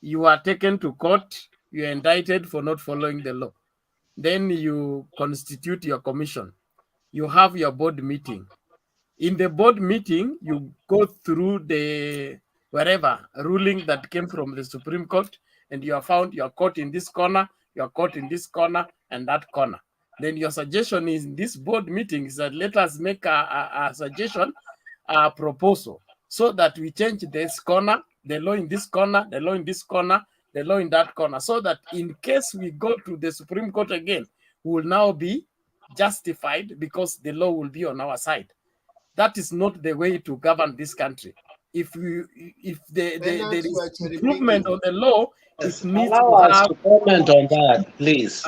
You are taken to court, you are indicted for not following the law. Then you constitute your commission. You have your board meeting. In the board meeting, you go through the wherever ruling that came from the Supreme Court, and you are found you are caught in this corner, you are caught in this corner, and that corner. Then your suggestion is in this board meeting is that let us make a suggestion, a proposal, so that we change this corner, the law in this corner, the law in this corner, the law in that corner, so that in case we go to the Supreme Court again, we will now be justified because the law will be on our side. That is not the way to govern this country. If there is improvement on the law, Yes, it needs allow to us have to comment on that, please.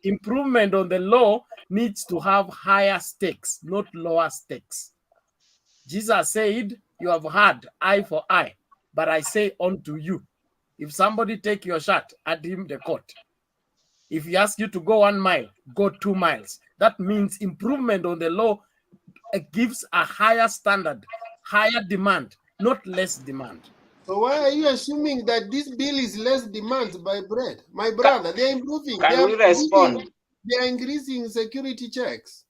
improvement on the law needs to have higher stakes, not lower stakes. Jesus said, "You have had eye for eye, but I say unto you, if somebody take your shirt, add him the coat. If he asks you to go 1 mile, go 2 miles." That means improvement on the law gives a higher standard, higher demand, not less demand. So why are you assuming that this bill is less demands by bread? My brother, they're improving. Can we respond? They are increasing security checks.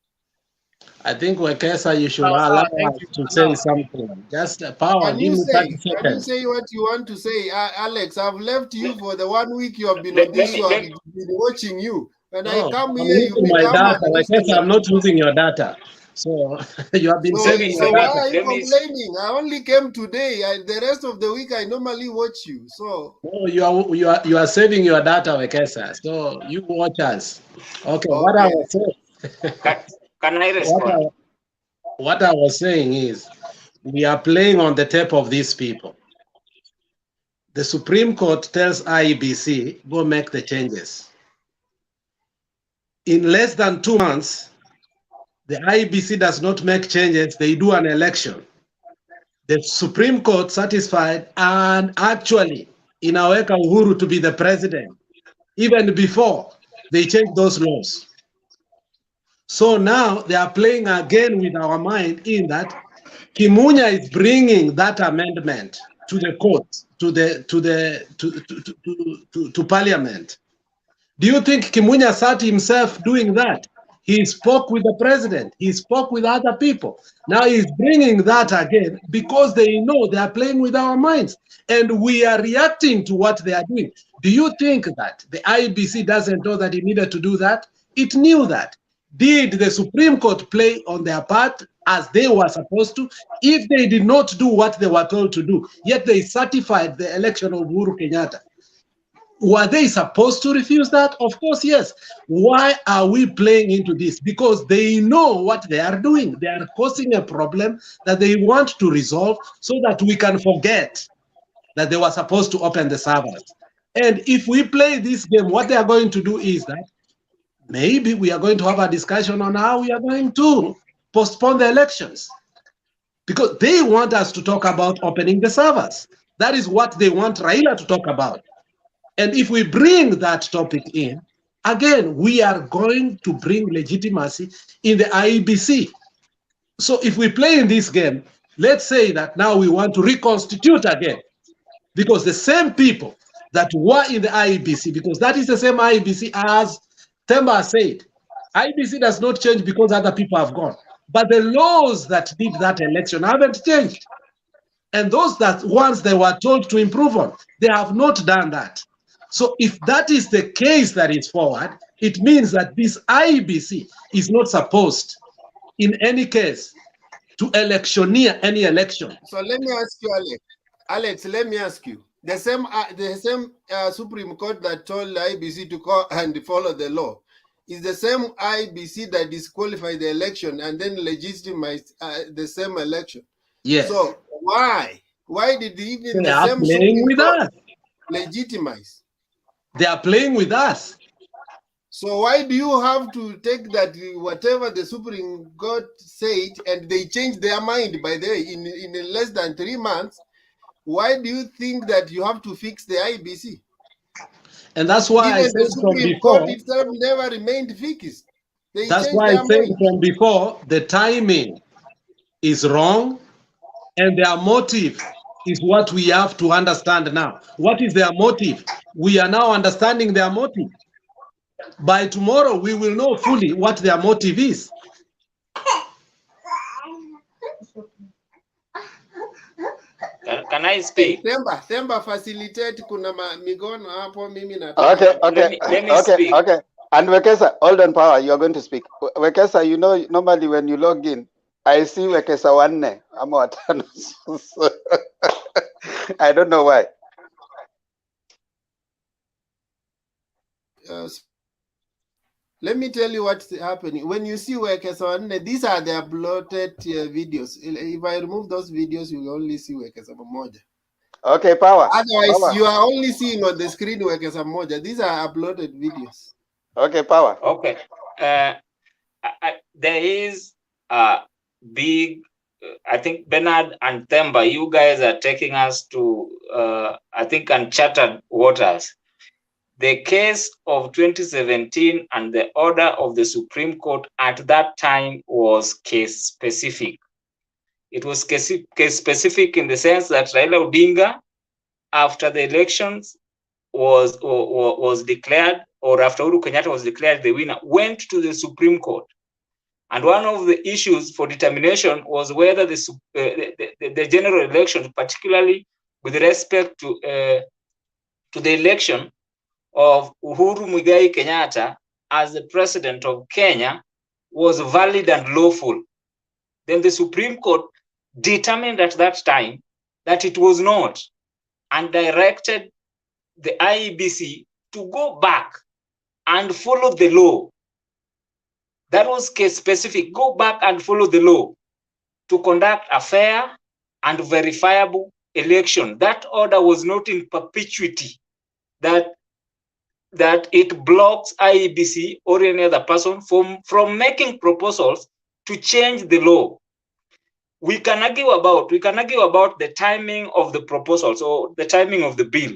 I think Wekesa, you should Now, allow thank us you. to say Now, something. Just power, Can give you me say? 30 Can you seconds. say what you want to say, Alex? I've left you for the 1 week you have been Let- on this let me- show. let- I've been watching you. When I No, come I'm here, you using my become data. an Wekesa, I'm instrument. not using your data. So you have been saving So your why data. are you complaining? I only came today. The rest of the week I normally watch you. So No, you are saving your data, Wekesa. So you watch us. Okay, what I okay. was saying. Can I respond? What I was saying is, we are playing on the tape of these people. The Supreme Court tells IEBC, go make the changes. In less than 2 months, the IEBC does not make changes, they do an election. The Supreme Court satisfied and actually inaweka Uhuru to be the president, even before they changed those laws. So now they are playing again with our mind in that Kimunya is bringing that amendment to the court, to parliament. Do you think Kimunya sat himself doing that? He spoke with the president. He spoke with other people. Now he's bringing that again because they know they are playing with our minds and we are reacting to what they are doing. Do you think that the IEBC doesn't know that he needed to do that? It knew that. Did the Supreme Court play on their part as they were supposed to? If they did not do what they were told to do, yet they certified the election of Uhuru Kenyatta, were they supposed to refuse that? Of course, yes. Why are we playing into this? Because they know what they are doing. They are causing a problem that they want to resolve so that we can forget that they were supposed to open the servers. And if we play this game, what they are going to do is that maybe we are going to have a discussion on how we are going to postpone the elections. Because they want us to talk about opening the servers. That is what they want Raila to talk about. And if we bring that topic in, again, we are going to bring legitimacy in the IEBC. So if we play in this game, let's say that now we want to reconstitute again, because the same people that were in the IEBC, because that is the same IEBC as Themba said, IEBC does not change because other people have gone. But the laws that did that election haven't changed. And those that ones they were told to improve on, they have not done that. So if that is the case that is forward, it means that this IEBC is not supposed, in any case, to electioneer any election. So let me ask you, Alex. Alex, let me ask you. The same Supreme Court that told the IBC to go and follow the law is the same IBC that disqualified the election and then legitimized the same election. Yes. So why? Why did even They the are same playing Supreme with Court us. legitimize? They are playing with us. So why do you have to take that whatever the Supreme Court said and they changed their mind by the way in less than 3 months? Why do you think that you have to fix the IEBC? And that's why I Even the said from Supreme Court before, itself never remained fixed. They that's changed why I their said mind. from before, the timing is wrong and their motive is what we have to understand now. What is their motive? We are now understanding their motive. By tomorrow, we will know fully what their motive is. Can I speak? Temba facilitate kuna migono hapo mimi nataka. Okay. Let me speak. Okay. And Wekesa, hold on, Power. You are going to speak. Wekesa, you know, normally when you log in, I see Wekesa wanne. I don't know why. Let me tell you what's happening. When you see Wekesa wanne, these are their bloated videos. If I remove those videos, you will only see Wekesa moja. Okay, Power. Otherwise, Power. you are only seeing on the screen Wekesa moja. These are uploaded videos. Okay, Power. Okay. There is a big, I think Bernard and Themba, you guys are taking us to, I think, uncharted waters. The case of 2017 and the order of the Supreme Court at that time was case specific. It was case specific in the sense that Raila Odinga, after the elections was declared, or after Uhuru Kenyatta was declared the winner, went to the Supreme Court. And one of the issues for determination was whether the general election, particularly with respect to the election of Uhuru Muigai Kenyatta as the president of Kenya, was valid and lawful. Then the Supreme Court determined at that time that it was not, and directed the IEBC to go back and follow the law. That was case specific. Go back and follow the law to conduct a fair and verifiable election. That order was not in perpetuity, that it blocks IEBC or any other person from making proposals to change the law. We can argue about the timing of the proposals or the timing of the bill,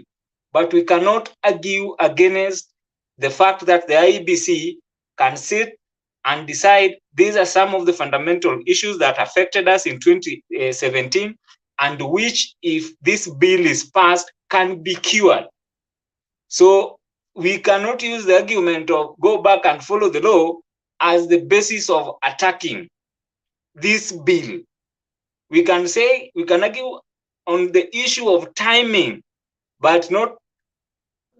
but we cannot argue against the fact that the IEBC can sit and decide these are some of the fundamental issues that affected us in 2017, and which, if this bill is passed, can be cured. So we cannot use the argument of go back and follow the law as the basis of attacking this bill. We can argue on the issue of timing, but not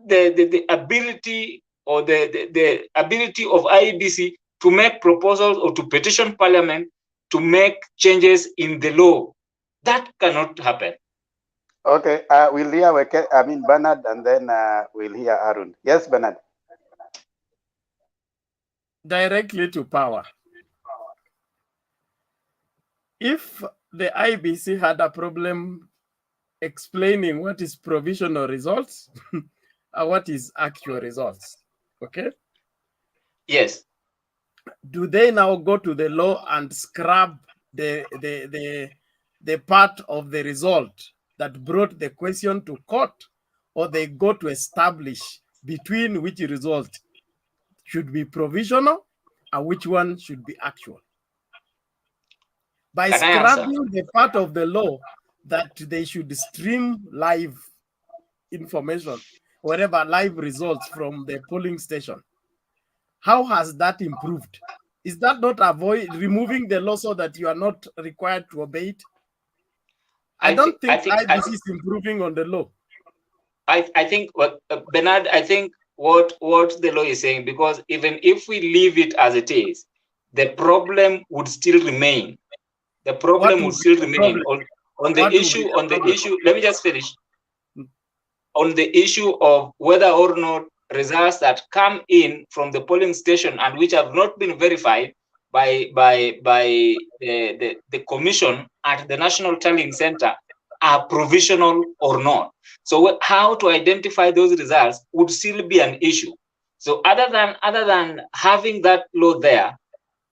the ability or the ability of IEBC to make proposals or to petition Parliament to make changes in the law. That cannot happen. Okay, we'll hear Bernard, and then we'll hear Arun. Yes, Bernard. Directly to Power. If the IEBC had a problem explaining what is provisional results or what is actual results, okay? Yes. Do they now go to the law and scrub the part of the result that brought the question to court, or they go to establish between which result should be provisional and which one should be actual? By scrubbing the part of the law that they should stream live information, whatever live results from the polling station, how has that improved? Is that not removing the law so that you are not required to obey it? I don't think IEBC is improving on the law. I think Bernard, I think what the law is saying, because even if we leave it as it is, the problem would still remain. The problem would still remain on the issue. Let me just finish. On the issue of whether or not results that come in from the polling station and which have not been verified by the commission at the National Tallying Center are provisional or not. So how to identify those results would still be an issue. So other than having that law there,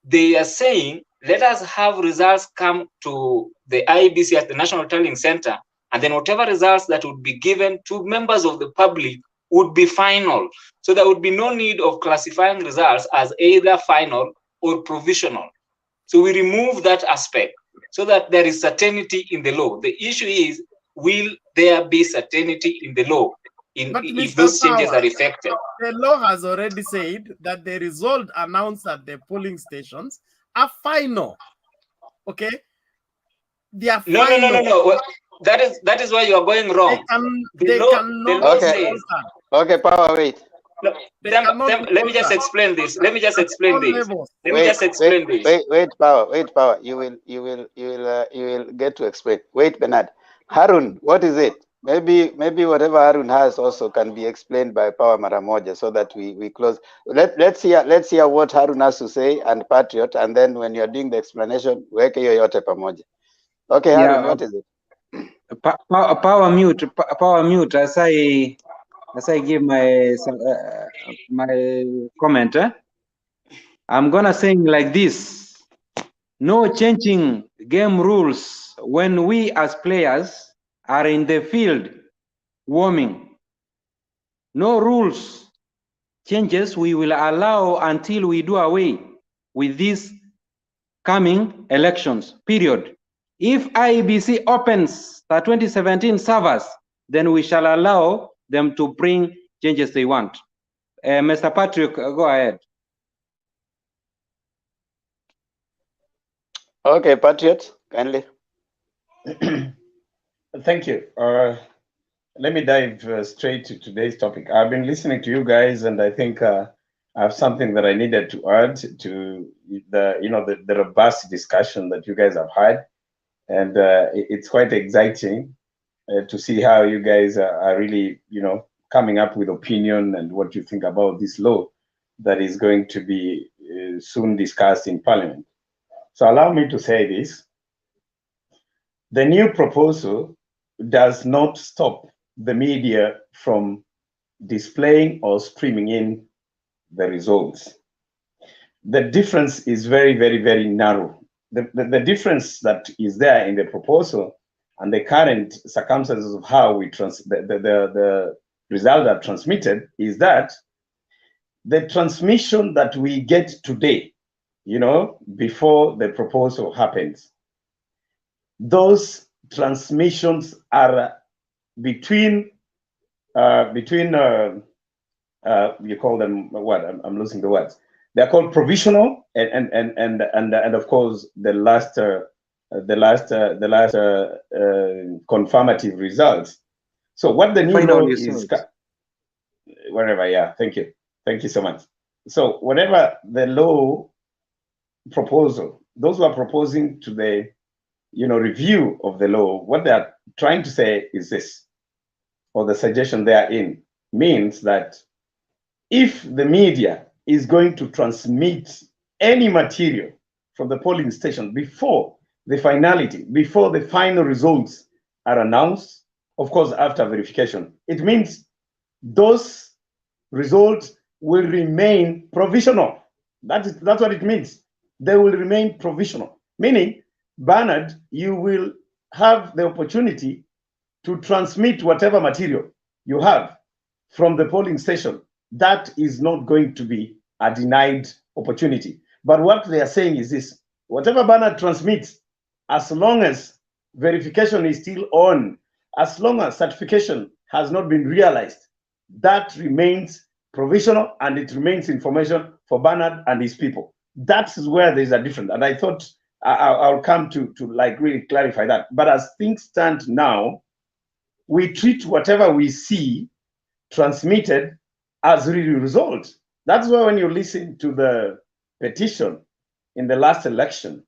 they are saying, let us have results come to the IEBC at the National Tallying Center, and then whatever results that would be given to members of the public would be final. So there would be no need of classifying results as either final or provisional. So we remove that aspect so that there is certainty in the law. The issue is, will there be certainty in the law if those changes are effected? The law has already said that the result announced at the polling stations are final. Okay? They are final. No. Well, that is why you are going wrong. They cannot Okay. Okay, Power, wait. No, let me just explain this. Let me just explain this. Wait, Power. You will get to explain. Wait, Bernard. Harun, what is it? Maybe whatever Harun has also can be explained by Power Maramoja, so that we close. Let's hear what Harun has to say, and Patriot, and then when you're doing the explanation, weke yoyote pamoja. Okay, Harun, what is it? Power mute as I give my my comment. I'm gonna sing like this: no changing game rules when we as players are in the field warming. No rules changes we will allow until we do away with these coming elections, period. If IEBC opens the 2017 servers, then we shall allow them to bring changes they want. Mr. Patrick, go ahead. Okay, Patriot, kindly. Thank you. Let me dive straight to today's topic. I've been listening to you guys, and I think I have something that I needed to add to the robust discussion that you guys have had, and it's quite exciting to see how you guys are really coming up with opinion and what you think about this law that is going to be soon discussed in Parliament. So allow me to say this: the new proposal does not stop the media from displaying or streaming in the results. The difference is very, very, very narrow. The difference that is there in the proposal and the current circumstances of how the results are transmitted is that the transmission that we get today, before the proposal happens, those transmissions are between you call them what? I'm losing the words. They're called provisional and of course the last confirmative results. So what the new law is, whatever. Yeah, thank you so much. So whatever the law proposal, those who are proposing to the review of the law, what they are trying to say is this, or the suggestion therein means that if the media is going to transmit any material from the polling station before the finality, before the final results are announced, of course after verification, it means those results will remain provisional. That's what it means. They will remain provisional, meaning, Bernard, you will have the opportunity to transmit whatever material you have from the polling station. That is not going to be a denied opportunity. But what they are saying is this: whatever Bernard transmits, as long as verification is still on, as long as certification has not been realized, that remains provisional and it remains information for Bernard and his people. That's where there's a difference. And I thought I'll come to like really clarify that. But as things stand now, we treat whatever we see transmitted as really results. That's why when you listen to the petition in the last election,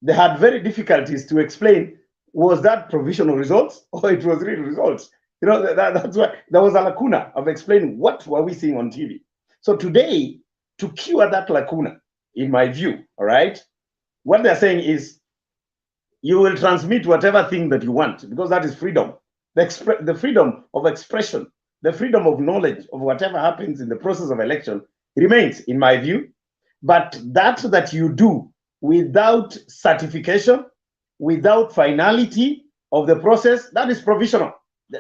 they had very difficulties to explain, was that provisional results or it was real results? That's why there was a lacuna of explaining what were we seeing on TV. So today, to cure that lacuna, in my view, all right, what they're saying is you will transmit whatever thing that you want, because that is freedom. The freedom of expression, the freedom of knowledge of whatever happens in the process of election remains, in my view. But that you do without certification, without finality of the process, that is provisional.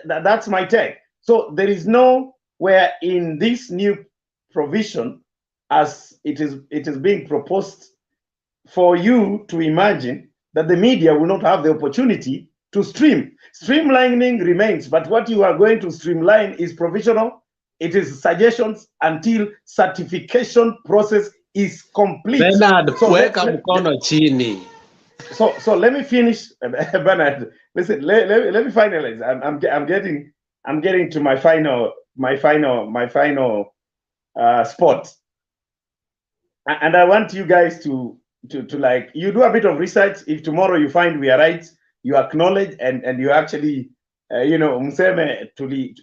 That's my take. So there is nowhere in this new provision, as it is being proposed, for you to imagine that the media will not have the opportunity to stream. Streamlining remains, but what you are going to streamline is provisional. It is suggestions until certification process is complete. Bernard, weka mkono chini. So let me finish, Bernard. Listen, let me finalize. I'm getting to my final spot, and I want you guys to like, you do a bit of research. If tomorrow you find we are right, you acknowledge and you actually mseme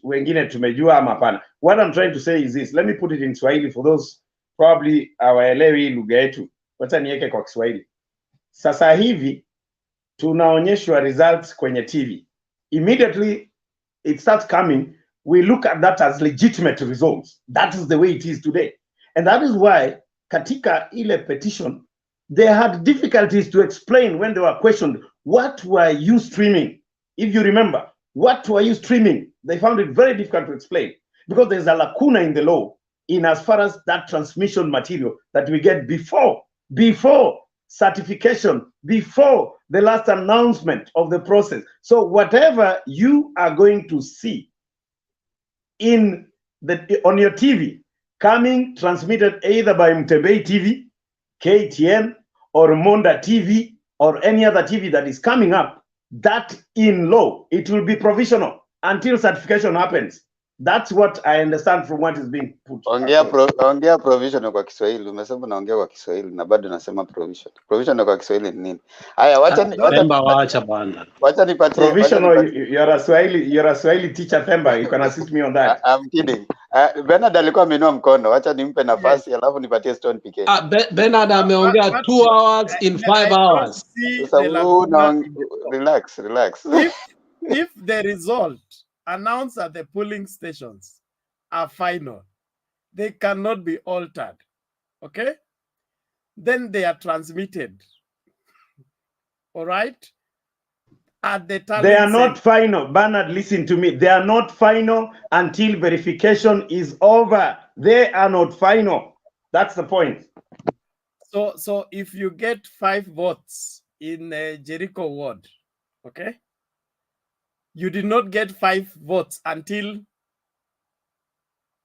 wengine tumejua ama hapana. What I'm trying to say is this. Let me put it in Swahili for those probably hawaelewi lugha yetu. Wacha niweke kwa Kiswahili. Sasa hivi tunaonyeshwa results kwenye TV. Immediately it starts coming, we look at that as legitimate results. That is the way it is today. And that is why katika ile petition, they had difficulties to explain when they were questioned, what were you streaming? If you remember, what were you streaming? They found it very difficult to explain because there's a lacuna in the law in as far as that transmission material that we get before certification, before the last announcement of the process. So whatever you are going to see on your TV, coming transmitted either by Mtebei TV, KTN, or Monda TV, or any other TV that is coming up, that in law, it will be provisional until certification happens. That's what I understand from what is being put. Ongea provisional kwa Kiswahili. Umesema naongea kwa Kiswahili na bado nasema provisional. Provisional kwa Kiswahili ni nini? Haya, wacha nipatie. Provisional, you're a Swahili teacher, Themba. You can assist me on that. I'm kidding. Bernard alikuwa ameinua mkono. Wacha nimpe nafasi alafu nipatie Stone PK. Bernard ameongea 2 hours in 5 hours. Relax. If the result announced at the polling stations are final, they cannot be altered. Okay? Then they are transmitted. All right? At the time. They are not final. Bernard, listen to me. They are not final until verification is over. They are not final. That's the point. So if you get 5 votes in Jericho ward, okay? You did not get 5 votes until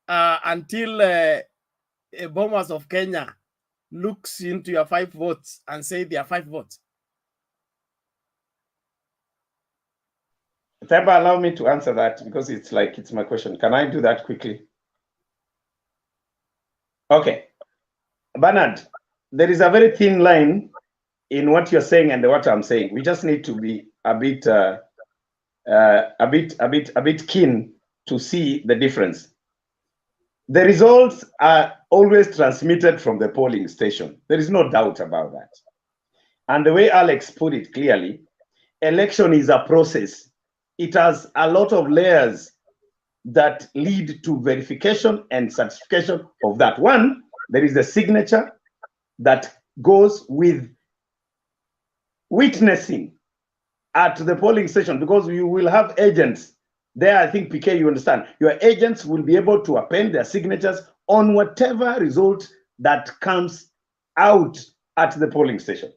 Bomas of Kenya looks into your 5 votes and say there are 5 votes. Themba, allow me to answer that because it's my question. Can I do that quickly? Okay. Bernard, there is a very thin line in what you're saying and what I'm saying. We just need to be a bit keen to see the difference. The results are always transmitted from the polling station. There is no doubt about that. And the way Alex put it clearly, election is a process. It has a lot of layers that lead to verification and certification of that. One, there is the signature that goes with witnessing at the polling station, because you will have agents there. I think, PK, you understand. Your agents will be able to append their signatures on whatever result that comes out at the polling station.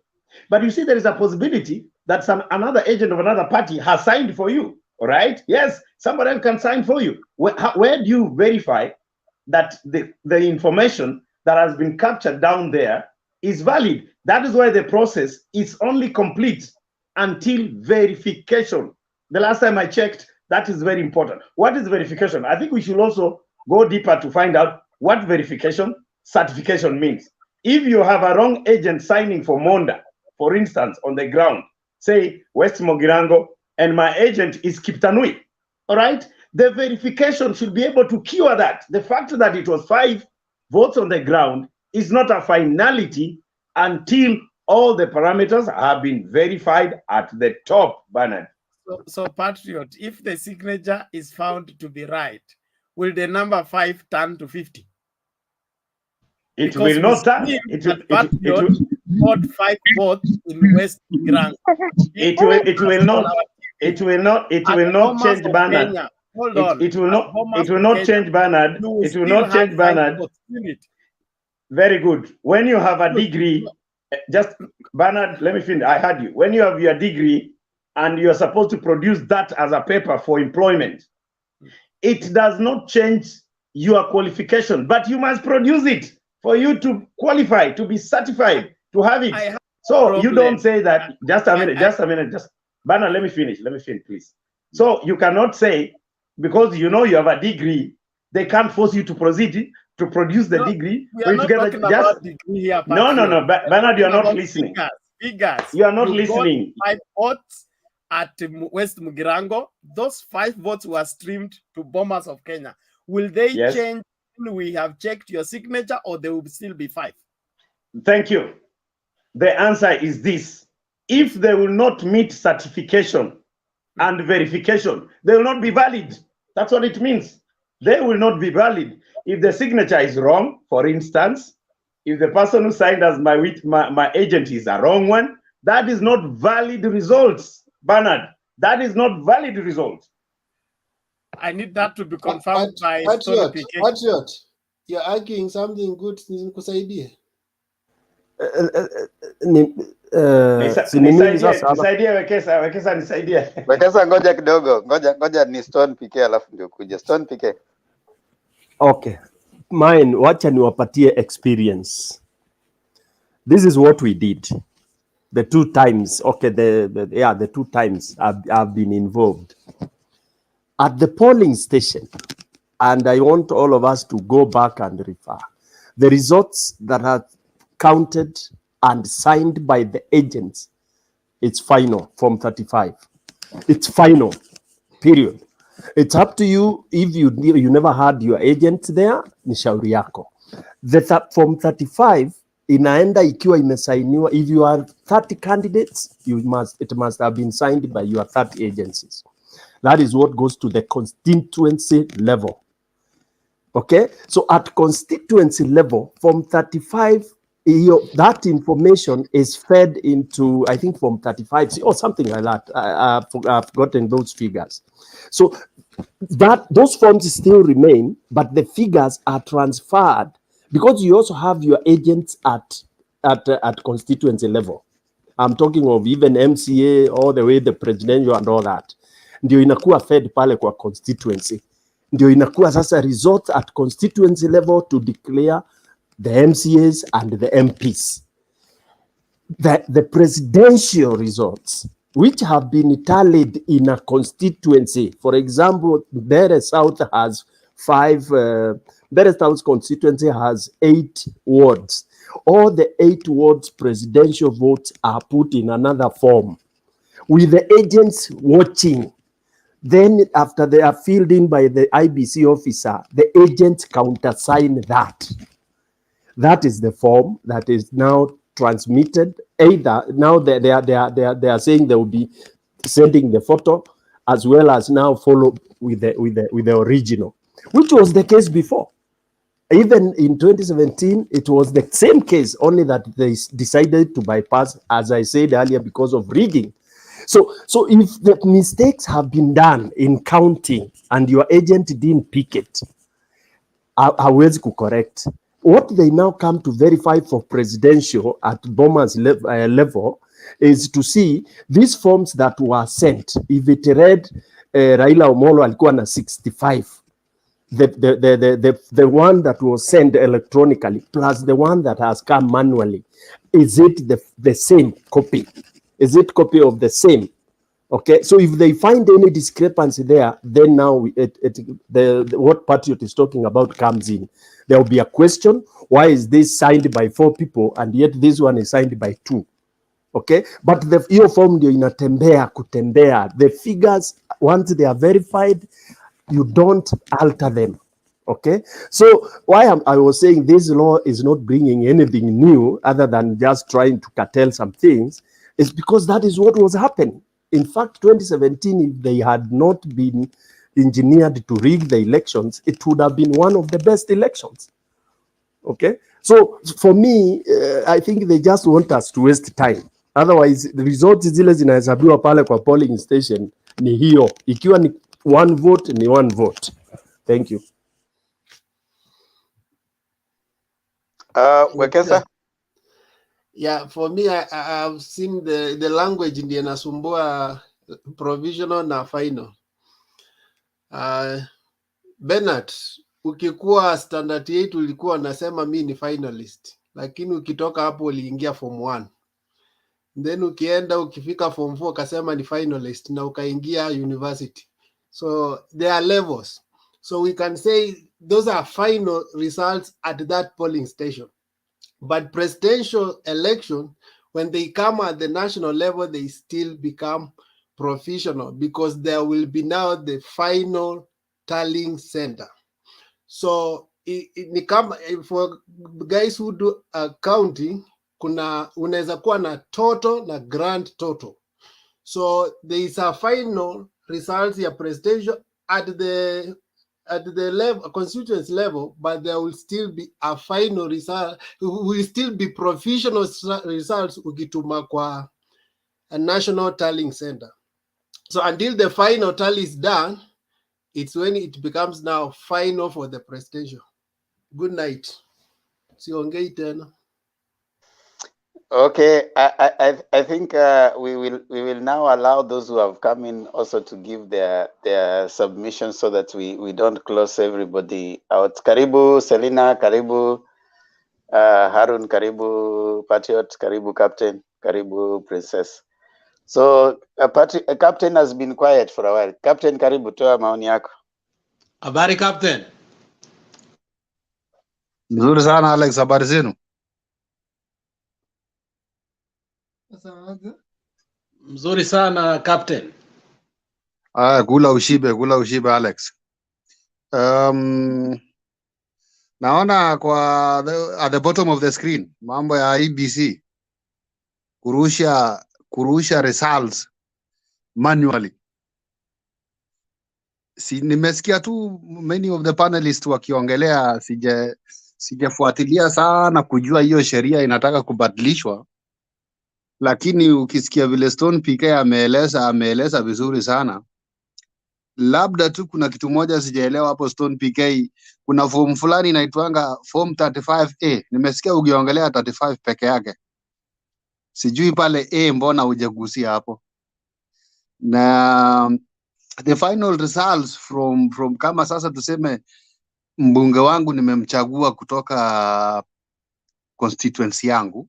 But you see, there is a possibility that another agent of another party has signed for you, all right? Yes, somebody else can sign for you. Where do you verify that the information that has been captured down there is valid? That is why the process is only complete until verification. The last time I checked, that is very important. What is verification? I think we should also go deeper to find out what verification, certification means. If you have a wrong agent signing for Monda, for instance, on the ground, say West Mogirango, and my agent is Kiptanui, all right? The verification should be able to cure that. The fact that it was 5 votes on the ground is not a finality until all the parameters have been verified at the top, Bernard. So Patriot, if the signature is found to be right, will the number 5 turn to 50? It will not turn. It will got 5 votes in West Grant. It will not change Bernard. Hold on. It will not change Bernard. It will not change Bernard. Very good. When you have a degree, just Bernard, let me finish. I heard you. When you have your degree and you are supposed to produce that as a paper for employment, it does not change your qualification, but you must produce it for you to qualify, to be certified, to have it. So you don't say that. Just a minute. Bernard, let me finish, please. So you cannot say, because you know you have a degree, they can't force you to proceed to produce the degree. We are not talking about degree here. No, Bernard, you are not listening. Figures. You are not listening. 5 votes at West Mugirango. Those 5 votes were streamed to Bombers of Kenya. Will they change when we have checked your signature, or there will still be 5? Thank you. The answer is this. If they will not meet certification and verification, they will not be valid. That's what it means. They will not be valid. If the signature is wrong, for instance, if the person who signed as my agent is a wrong one, that is not valid results, Bernard. That is not valid results. I need that to be confirmed by Patriot, you're arguing something good. Wekesa, ngoja kidogo, ngoja ni Stone PK alafu ndio kuja. Stone PK. Okay. Mine, wacha niwapatie experience. This is what we did. The 2 times, okay, the 2 times I've been involved. At the polling station, and I want all of us to go back and refer, the results that are counted and signed by the agents, it's final, Form 35. It's final, period. It's up to you. If you never had your agent there, ni shauri yako. The Form 35 inaenda ikiwa imesainiwa. If you are 30 candidates, it must have been signed by your 30 agencies. That is what goes to the constituency level. Okay, so at constituency level, Form 35, that information is fed into, I think, Form 35 or something like that. I've forgotten those figures. So those forms still remain, but the figures are transferred because you also have your agents at constituency level. I'm talking of even MCA all the way the presidential and all that. Ndio inakuwa fed pale kwa constituency. Ndio inakuwa sasa result at constituency level to declare the MCAs and the MPs. The presidential results, which have been tallied in a constituency. For example, Bere South has 5, Bere South constituency has 8 wards. All the 8 wards presidential votes are put in another form with the agents watching. Then after they are filled in by the IBC officer, the agents countersign that. That is the form that is now transmitted. Either now they are saying they will be sending the photo as well as now follow with the original, which was the case before. Even in 2017, it was the same case, only that they decided to bypass, as I said earlier, because of rigging. So if the mistakes have been done in counting and your agent didn't pick it, hawezi kucorrect. What they now come to verify for presidential at Boma's level is to see these forms that were sent. If it read Raila Omolo alikuwa na 65, the one that was sent electronically plus the one that has come manually, is it the same copy? Is it copy of the same? Okay, so if they find any discrepancy there, then now what Patriot is talking about comes in. There will be a question: why is this signed by 4 people and yet this one is signed by 2? Okay, but your form ndio inatembea kutembea. The figures, once they are verified, you don't alter them. Okay, so why I was saying this law is not bringing anything new other than just trying to curtail some things, is because that is what was happening. In fact, 2017, if they had not been, engineered to rig the elections, it would have been one of the best elections. Okay, so for me, I think they just want us to waste time. Otherwise, the results zile zinahesabiwa pale kwa polling station ni hiyo. Ikiwa ni one vote, ni one vote. Thank you. Wekesa? Yeah, for me, I've seen the language ndiye nasumbua provisional na final. Bernard, ukikuwa standard 8 ulikuwa nasema mi ni finalist, lakini ukitoka hapo uliingia form 1. Then ukienda ukifika form 4 ukasema ni finalist na ukaingia university. So there are levels. So we can say those are final results at that polling station. But presidential election, when they come at the national level, they still become provisional because there will be now the final tallying center. So for guys who do accounting, unaweza kuwa na total na grand total. So there is a final results ya presidential at the level, constituency level, but there will still be a final result, will still be provisional results ukituma kwa a national tallying center. So until the final tally is done, it's when it becomes now final for the presidential. Good night. Siongei tena. Okay, I think we will now allow those who have come in also to give their submissions so that we don't close everybody out. Karibu Selina, karibu Harun, karibu Patriot, karibu Captain, karibu Princess. So a Captain has been quiet for a while. Captain, karibu, toa maoni yako. Habari Captain. Mzuri sana Alex, habari zenu? Mzuri sana Captain. Kula ushibe Alex. Naona kwa at the bottom of the screen mambo ya IEBC kurusha results manually. Si nimesikia tu many of the panelists wakiongelea, sijafuatilia sana kujua hiyo sheria inataka kubadilishwa, lakini ukisikia vile Stone PK ameeleza vizuri sana. Labda tu kuna kitu moja sijaelewa hapo Stone PK, kuna form fulani inaitwanga form 35A. Nimesikia ukiongelea 35 peke yake. Sijui pale A mbona hujagusia hapo. Na the final results from kama sasa tuseme mbunge wangu nimemchagua kutoka constituency yangu,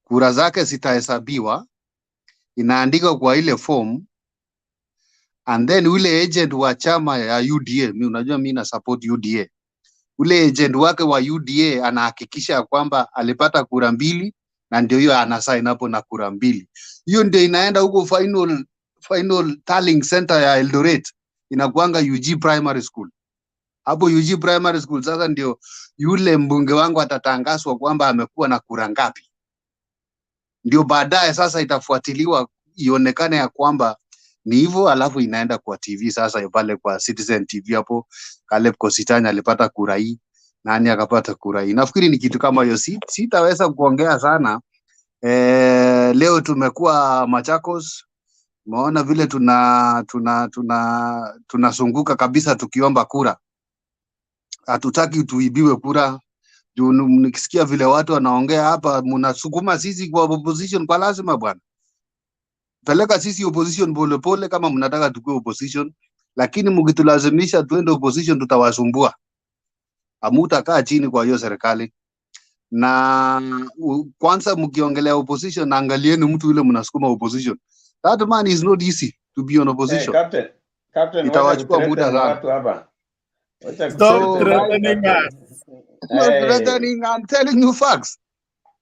kura zake zitahesabiwa, inaandikwa kwa ile form, and then ule agent wa chama ya UDA, unajua mimi na support UDA, ule agent wake wa UDA anahakikisha kwamba alipata kura 2 na ndio hiyo ana sign hapo na kura 2. Hiyo ndio inaenda huko final tallying center ya Eldoret, inakuanga UG Primary School. Hapo UG Primary School sasa ndio yule mbunge wangu atatangazwa kwamba amekuwa na kura ngapi. Ndio baadaye sasa itafuatiliwa ionekane ya kwamba ni hivyo, alafu inaenda kwa TV sasa pale kwa Citizen TV hapo Caleb Kositanya alipata kura hii, nani akapata kura hii. Nafikiri ni kitu kama hiyo, sitaweza kuongea sana. Leo tumekuwa Machakos, umeona vile tunazunguka kabisa tukiomba kura. Hatutaki tuibiwe kura. Nikisikia vile watu wanaongea hapa, mnasukuma sisi kwa opposition kwa lazima bwana. Peleka sisi opposition pole pole kama mnataka tukue opposition, lakini mkitulazimisha tuende opposition tutawasumbua. Hamutakaa chini kwa hiyo serikali. Na kwanza mkiongelea opposition, angalieni mtu yule mnasukuma opposition. That man is not easy to be on opposition. Hey, Captain, itawachukua muda sana. Watu hapa. Stop threatening us. Not threatening, I'm telling you facts.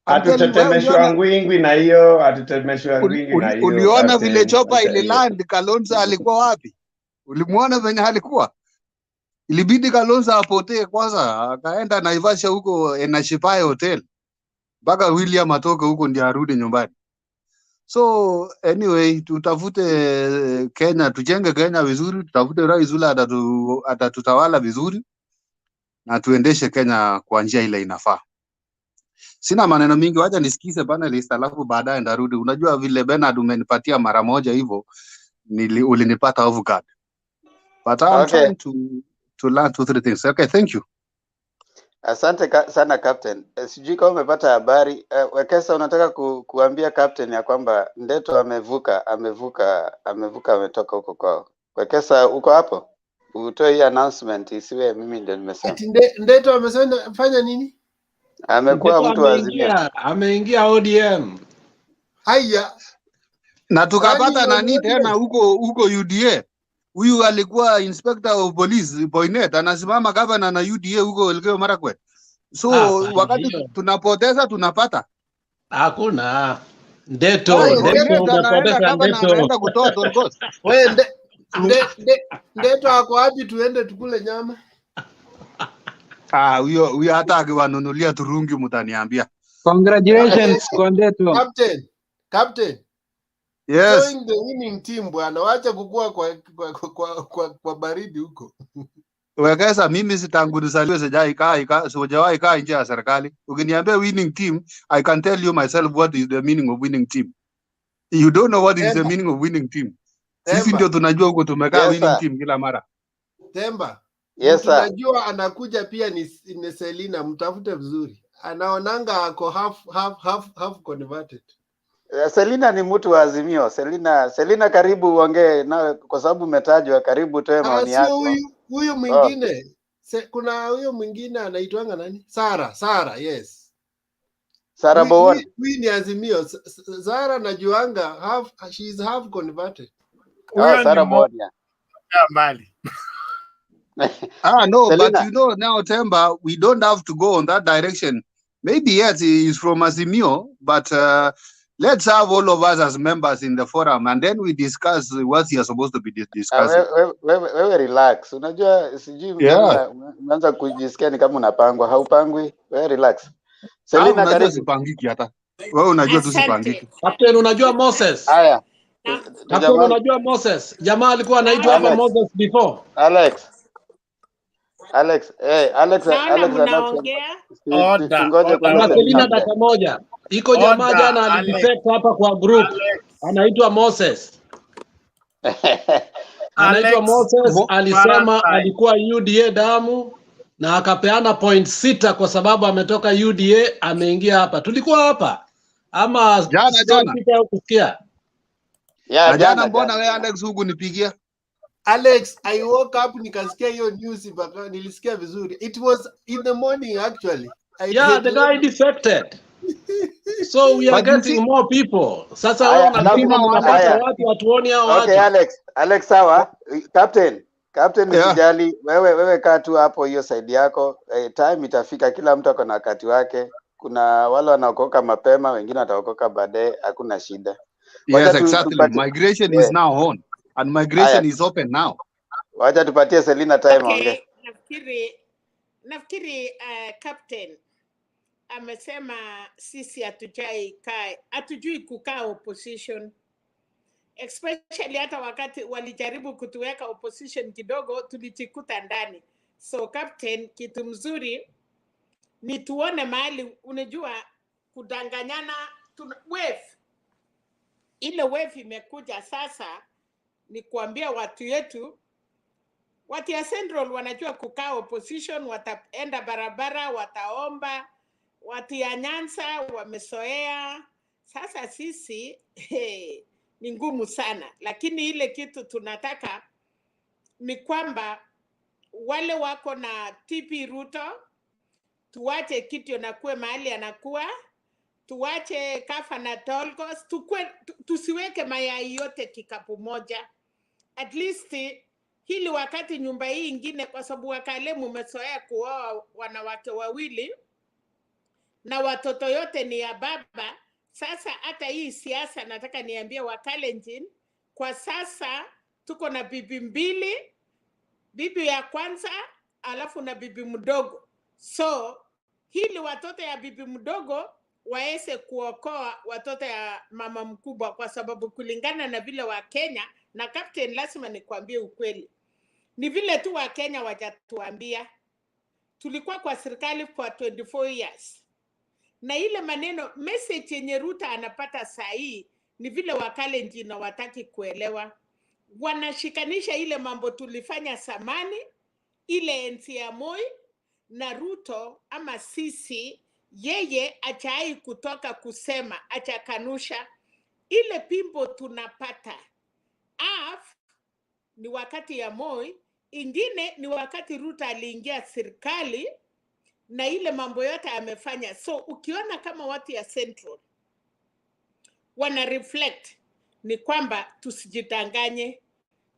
Hatutetemeshwa ngwingwi na hiyo, Uliona vile chopa ile land Kalonzo alikuwa wapi? Ulimuona venye alikuwa? Ilibidi Kalonzo apotee kwanza, akaenda Naivasha huko Enashipai Hotel. Mpaka William atoke huko ndio arudi nyumbani. So anyway, tutafute Kenya, tujenge Kenya vizuri, tutafute rais yule atatutawala vizuri na tuendeshe Kenya kwa njia ile inafaa. Sina maneno mingi, wacha nisikize panelist alafu baadaye ndarudi. Unajua vile Bernard umenipatia mara moja hivyo, ulinipata off guard. But I'm trying to learn 2-3 things. Okay, thank you. Asante sana Captain. Sijui kama umepata habari. Wekesa, unataka kuambia Captain ya kwamba Ndeto ametoka huko kwao. Wekesa, uko hapo? Utoe hii announcement isiwe mimi ndio nimesema. Ati Ndeto amefanya nini? Amekuwa mtu wa Azimio. Ameingia ODM. Haya. Na tukapata nani tena huko UDA. Huyu alikuwa inspector of police Boynet, anasimama governor na UDA huko Elgeyo Marakwet. So wakati tunapoteza tunapata. Hakuna. Ndeto anaenda kutoa Torgos. Wewe Ndeto ako wapi tuende tukule nyama? Huyo hata akiwanunulia turungi mtaniambia. Congratulations kwa Ndeto. Captain. Yes. Join the winning team bwana. Wacha kukua kwa baridi huko. Wekesa, mimi sitangu nizaliwe sijawahi kaa nje ya serikali. Ukiniambia winning team, I can tell you myself what is the meaning of winning team. You don't know what is the meaning of winning team. Sisi ndio tunajua huko tumekaa winning team kila mara. Temba. Yes sir. Tunajua anakuja pia ni Selina, mtafute vizuri. Anaonanga ako half converted. Selina ni mtu wa Azimio. Selina karibu uongee na kwa sababu umetajwa, karibu toe maoni yako. Huyu mwingine. Kuna huyo mwingine anaitwanga nani? Sara, yes. Sara Bowen. Huyu ni Azimio. Sara najuanga she is half converted. Sara Bowen. Mbali. No, Selina. But you know now, Temba, we don't have to go on that direction. Maybe yes, he is from Azimio, but let's have all of us as members in the forum and then we discuss what you are supposed to be discussing. Wewe relax. Unajua sijui umeanza kujisikia ni kama unapangwa. Haupangwi. Wewe relax. Selina karibu. Sipangiki hata. Wewe unajua tu sipangiki. Captain, unajua Moses? Haya. Captain, unajua Moses? Jamaa alikuwa anaitwa hapa Moses before. Alex mnaongea. Ngoja kwa Selina dakika moja. Iko jamaa jana alidefect hapa kwa group. Anaitwa Moses. Anaitwa Moses, alisema alikuwa UDA damu na akapeana 6 kwa sababu ametoka UDA ameingia hapa. Tulikuwa hapa. Ama jana kusikia. Jana mbona wewe Alex huku nipigia? Alex, I woke up nikasikia hiyo news mpaka nilisikia vizuri. It was in the morning actually. The guy defected. So we are getting more people. Sasa watu watuoni hao watu. Okay, Alex sawa. Captain usijali, wewe kaa tu hapo hiyo side yako. Time itafika, kila mtu ako na wakati wake. Kuna wale wanaokoka mapema, wengine wataokoka baadaye, hakuna shida. Yes, exactly. Migration is now on and migration is open now. Wacha tupatie Selina time ongea. Nafikiri Captain amesema sisi hatujui kukaa opposition, especially hata wakati walijaribu kutuweka opposition kidogo tulijikuta ndani. So Captain, kitu mzuri ni tuone mahali, unajua kudanganyana, ile wave imekuja sasa, ni kuambia watu yetu, watu ya Central wanajua kukaa opposition, wataenda barabara, wataomba. Watu ya Nyanza wamesoea. Sasa sisi ni ngumu sana, lakini ile kitu tunataka ni kwamba wale wako na TP Ruto tuwache kitu na kuwe mahali anakuwa, tuwache Kafa na Tolgos, tusiweke mayai yote kikapu moja. At least hili wakati nyumba hii ingine, kwa sababu Wakale mumesoea kuoa wanawake wawili na watoto yote ni ya baba. Sasa hata hii siasa nataka niambie Wakalenjin, kwa sasa tuko na bibi mbili, bibi ya kwanza alafu na bibi mdogo. So hili watoto ya bibi mdogo waweze kuokoa watoto ya mama mkubwa, kwa sababu kulingana na vile wa Kenya na Captain, lazima nikwambie ukweli, ni vile tu wa Kenya wajatuambia. Tulikuwa kwa serikali for 24 years. Na ile maneno message yenye Ruto anapata saa hii ni vile Wakalenjin wataki kuelewa. Wanashikanisha ile mambo tulifanya zamani, ile enzi ya Moi na Ruto ama sisi, yeye achai kutoka kusema, achakanusha ile pimbo tunapata. Ni wakati ya Moi, ingine ni wakati Ruto aliingia serikali na ile mambo yote amefanya. So ukiona kama watu ya Central wana reflect, ni kwamba tusijitanganye.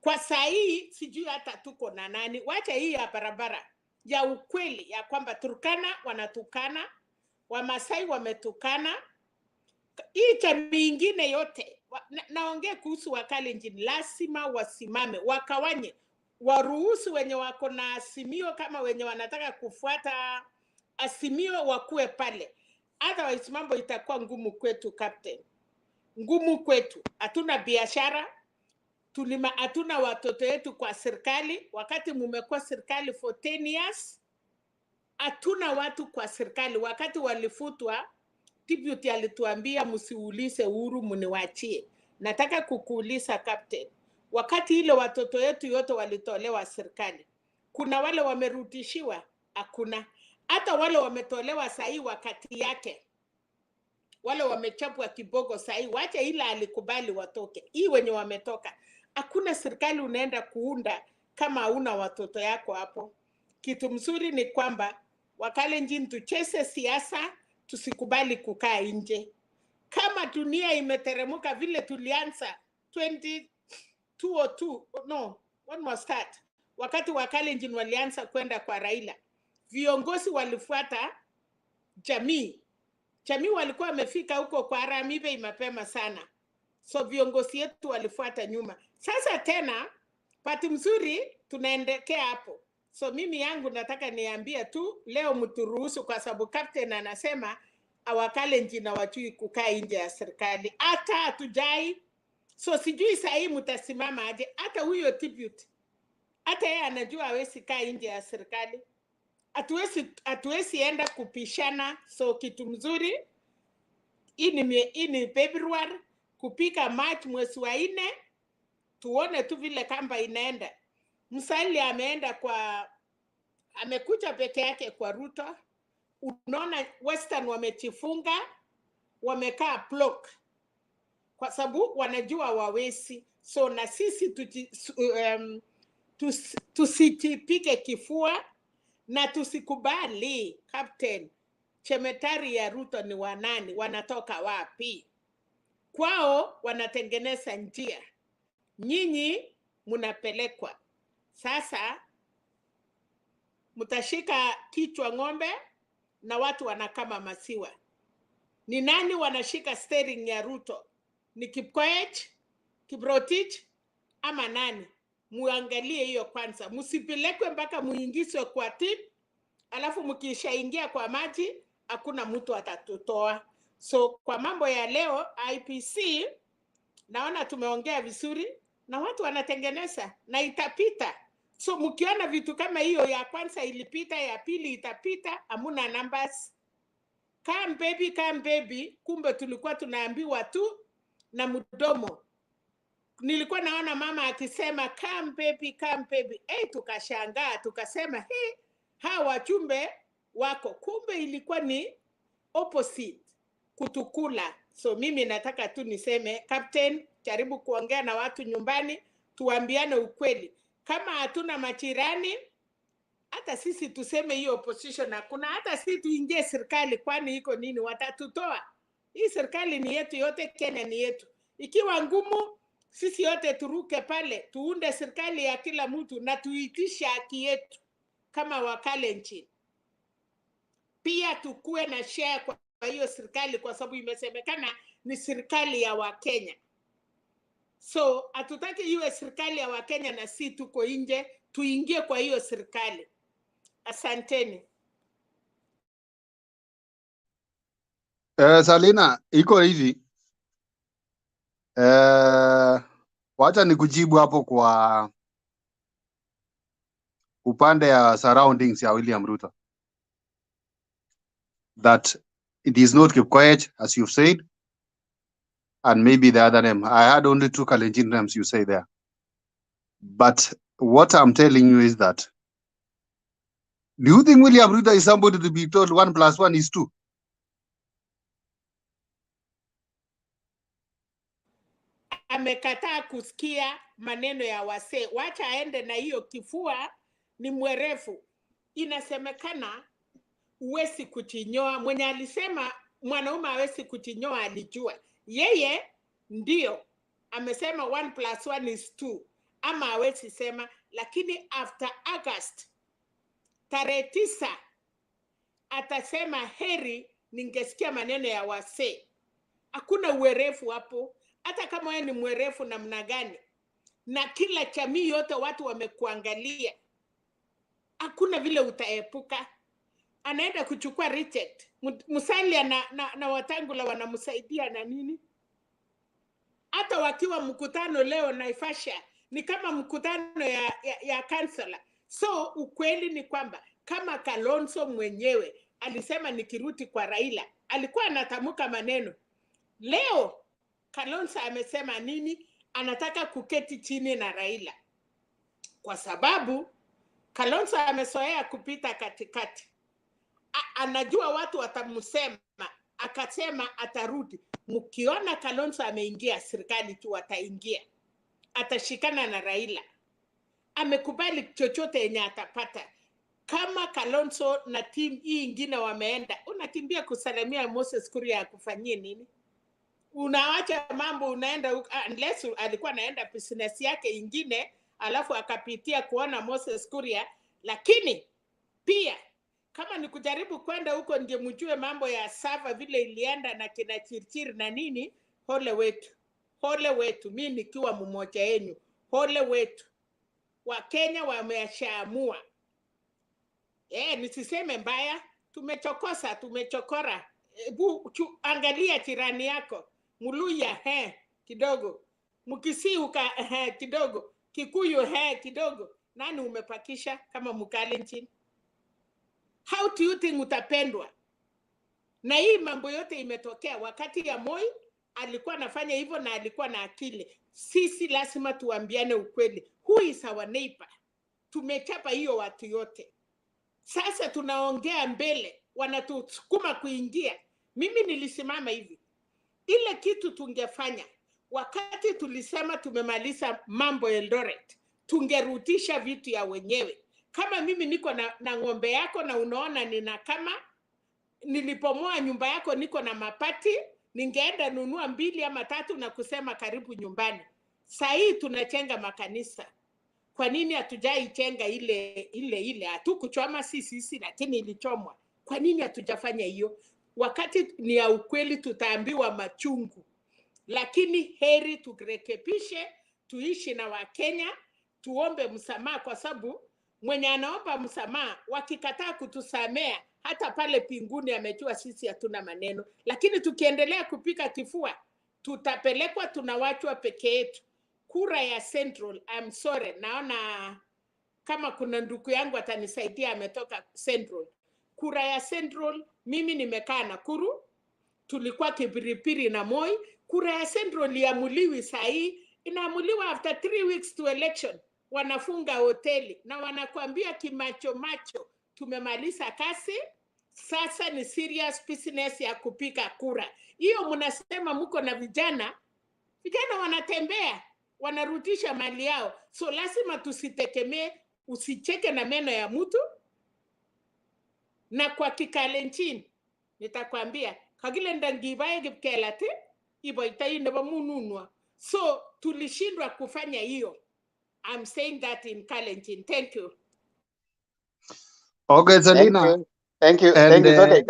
Kwa saa hii sijui hata tuko na nani. Wacha hii ya barabara ya ukweli ya kwamba Turkana wanatukana, Wamasai wametukana, hii jamii ingine yote. Naongea kuhusu Wakalenjin, lazima wasimame, wakawanye, waruhusu wenye wako na Azimio kama wenye wanataka kufuata Azimio wakue pale. Otherwise mambo itakuwa ngumu kwetu, Captain. Ngumu kwetu. Hatuna biashara, hatuna watoto wetu kwa serikali. Wakati mumekuwa serikali for 10 years, hatuna watu kwa serikali. Wakati walifutwa, Deputy alituambia msiulize Uhuru, mniwachie. Nataka kukuuliza Captain, wakati ile watoto wetu yote walitolewa serikali, kuna wale wamerudishiwa? Hakuna. Hata wale wametolewa sahi wakati yake, wale wamechapwa kibogo sahi, wacha ile alikubali watoke. Hii wenye wametoka, hakuna serikali unaenda kuunda kama hauna watoto yako hapo. Kitu mzuri ni kwamba Wakalenjin tucheze siasa, tusikubali kukaa nje. Kama dunia imeteremuka vile tulianza 2002, no, when was that? Wakati Wakalenjin walianza kwenda kwa Raila, viongozi walifuata jamii. Jamii walikuwa wamefika huko kwa Harambee mapema sana. So viongozi yetu walifuata nyuma. Sasa tena pati mzuri tunaendekea hapo. So mimi yangu nataka niambie tu leo mturuhusu, kwa sababu Captain anasema Wakalenjin hawajui kukaa nje ya serikali. Hata hatujai. So sijui saa hii mtasimama aje. Hata huyo Deputy, hata yeye anajua hawezi kaa nje ya serikali. Hatuwezi enda kupishana. So kitu mzuri, hii ni February, kupika March mwezi wa 4, tuone tu vile kamba inaenda. Musalia amekuja peke yake kwa Ruto. Unaona Western wamechifunga, wamekaa block, kwa sababu wanajua wawezi. So na sisi tusitipike kifua na tusikubali. Captain, chemetari ya Ruto ni wanani? Wanatoka wapi? Kwao wanatengeneza njia, nyinyi munapelekwa. Sasa mtashika kichwa ng'ombe na watu wanakama masiwa. Ni nani wanashika steering ya Ruto? Ni Kipkoech, Kiprotich ama nani? Muangalie hiyo kwanza. Msipelekwe mpaka muingizwe kwa tip, alafu mkishaingia kwa maji hakuna mtu atatutoa. So kwa mambo ya leo IEBC, naona tumeongea vizuri na watu wanatengeneza na itapita. So mkiona vitu kama hiyo, ya kwanza ilipita, ya pili itapita, hamuna numbers. Come baby, kumbe tulikuwa tunaambiwa tu na mdomo. Nilikuwa naona mama akisema come baby. Tukashangaa, tukasema hawa wachumbe wako, kumbe ilikuwa ni opposite, kutukula. So mimi nataka tu niseme, Captain, jaribu kuongea na watu nyumbani, tuambiane ukweli. Kama hatuna majirani, hata sisi tuseme hiyo opposition hakuna, hata sisi tuingie serikali, kwani iko nini? Watatutoa. Hii serikali ni yetu yote, Kenya ni yetu. Ikiwa ngumu, sisi yote turuke pale, tuunde serikali ya kila mtu na tuitishe haki yetu kama Wakalenjin. Pia tukue na share kwa hiyo serikali, kwa sababu imesemekana ni serikali ya Wakenya. So hatutaki iwe serikali ya Wakenya na si tuko nje, tuingie kwa hiyo serikali. Asanteni. Salina, iko hivi. Wacha nikujibu hapo kwa upande ya surroundings ya William Ruto. That it is not Kipkoech, as you've said, and maybe the other name. I had only 2 Kalenjin names you say there. But what I'm telling you is that, do you think William Ruto is somebody to be told 1 + 1 is 2? Amekataa kusikia maneno ya wasee. Wacha aende na hiyo kifua ni mwerefu. Inasemekana uwezi kuchinyoa. Mwenye alisema mwanaume hawezi kuchinyoa alijua. Yeye ndio amesema 1 + 1 is 2. Ama hawezi sema, lakini after August tarehe 9 atasema heri ningesikia maneno ya wasee. Hakuna uwerefu hapo. Hata kama wewe ni mwerefu namna gani, na kila jamii yote watu wamekuangalia, hakuna vile utaepuka. Anaenda kuchukua reject. Musalia na Watangula wanamsaidia na nini? Hata wakiwa mkutano leo Naivasha ni kama mkutano ya kansela. So ukweli ni kwamba kama Kalonzo mwenyewe alisema nikirudi kwa Raila, alikuwa anatamka maneno. Leo Kalonzo amesema nini? Anataka kuketi chini na Raila. Kwa sababu Kalonzo amezoea kupita katikati. Anajua watu watamsema, akasema atarudi. Mkiona Kalonzo ameingia serikali tu ataingia. Atashikana na Raila. Amekubali chochote yenye atapata. Kama Kalonzo na team hii ingine wameenda, unakimbia kusalamia Moses Kuria akufanyie nini? Unaacha mambo unaenda, unless alikuwa anaenda business yake ingine, alafu akapitia kuona Moses Kuria. Lakini pia kama ni kujaribu kwenda huko ndio mjue mambo ya Sava vile ilienda na kina Chirchir na nini, hole wetu. Hole wetu, mimi nikiwa mmoja wenu. Hole wetu. Wakenya wameshaamua. Nisiseme mbaya, tumechokosa, tumechokora. Angalia jirani yako. Muluya kidogo. Mkisii kidogo. Kikuyu kidogo. Nani umepakisha kama Mkalenjin? How do you think utapendwa? Na hii mambo yote imetokea wakati ya Moi alikuwa anafanya hivyo na alikuwa na akili. Sisi lazima tuambiane ukweli. Who is our neighbor? Tumechapa hiyo watu yote. Sasa tunaongea mbele, wanatusukuma kuingia. Mimi nilisimama hivi. Ile kitu tungefanya wakati tulisema tumemaliza mambo Eldoret, tungerudisha vitu ya wenyewe. Kama mimi niko na ng'ombe yako na unaona nina kama nilipomoa nyumba yako niko na mapati, ningeenda nunua 2 ama 3 na kusema karibu nyumbani. Saa hii tunachenga makanisa. Kwa nini hatujaijenga ile? Hatukuchoma sisi lakini ilichomwa. Kwa nini hatujafanya hiyo? Wakati ni ya ukweli tutaambiwa machungu. Lakini heri turekebishe, tuishi na Wakenya, tuombe msamaha kwa sababu mwenye anaomba msamaha wakikataa kutusamea hata pale pinguni amejua sisi hatuna maneno. Lakini tukiendelea kupika kifua tutapelekwa tunawachwa peke yetu. Kura ya Central, I'm sorry, naona kama kuna ndugu yangu atanisaidia ametoka Central. Kura ya Central, mimi nimekaa Nakuru, tulikuwa Kipiripiri na Moi. Kura ya Central iamuliwi sahi, inaamuliwa after 3 weeks to election. Wanafunga hoteli na wanakuambia kimacho macho, tumemaliza kazi, sasa ni serious business ya kupika kura. Hiyo mnasema mko na vijana wanatembea, wanarudisha mali yao. So lazima tusitekemee, usicheke na meno ya mtu. Na kwa Kikalenjin nitakwambia kagile ndangibaye kipkelate iboitai nebo mununwa. So tulishindwa kufanya hiyo. I'm saying that in Kalenjin. Thank you. Okay, Selina. Thank you. It's okay,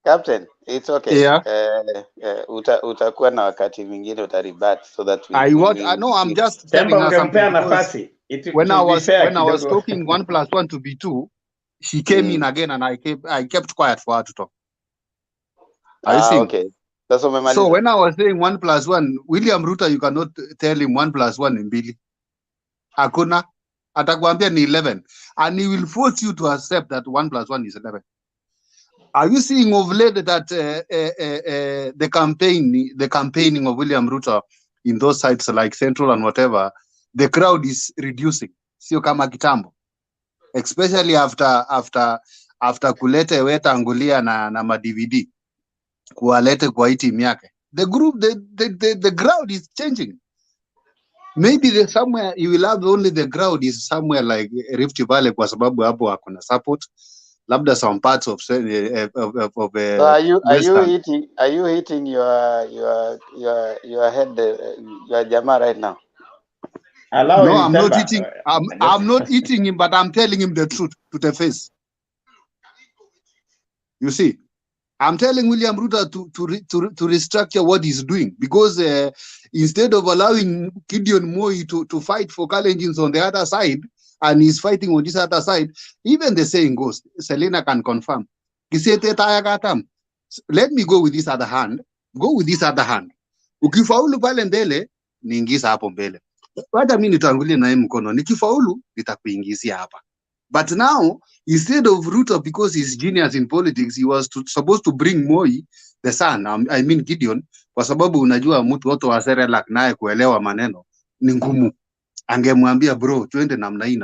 Captain. It's okay. Yeah. Utakuwa na wakati mwingine utaribat so that I'm just telling her something because when I was talking 1 + 1 to be 2, she came in again and I kept quiet for her to talk. Are you seeing? Okay. That's what my So when I was saying 1 + 1, William Ruto, you cannot tell him 1 + 1 in Billy. Hakuna. Atakwambia ni 11. And he will force you to accept that 1 + 1 is 11. Are you seeing of late that the campaigning of William Ruto in those sites like Central and whatever, the crowd is reducing? Sio kama kitambo. Especially after kulete Wetangulia na ma-DVD. Kuwalete kwa hii team yake. The crowd is changing. Maybe there's somewhere you will have only the crowd is somewhere like Rift Valley kwa sababu hapo hakuna support. Labda some parts of so are you hitting your head your Jama right now? No, I'm not eating. I'm not eating him, but I'm telling him the truth to the face. You see, I'm telling William Ruto to restructure what he's doing, because instead of allowing Gideon Moi to fight for Kalenjins on the other side, and he's fighting on this other side, even the saying goes, Selena can confirm. Let me go with this other hand. Go with this other hand. Ukifaulu pale mbele, niingiza hapo mbele. Wacha mimi nitangulie na mkono. Nikifaulu, nitakuingizia hapa. But now, instead of Ruto, because he's genius in politics, he was supposed to bring Moi, the son, I mean Gideon, kwa sababu unajua mtu wote wa Serelak naye kuelewa maneno ni ngumu. Angemwambia bro, twende namna hii.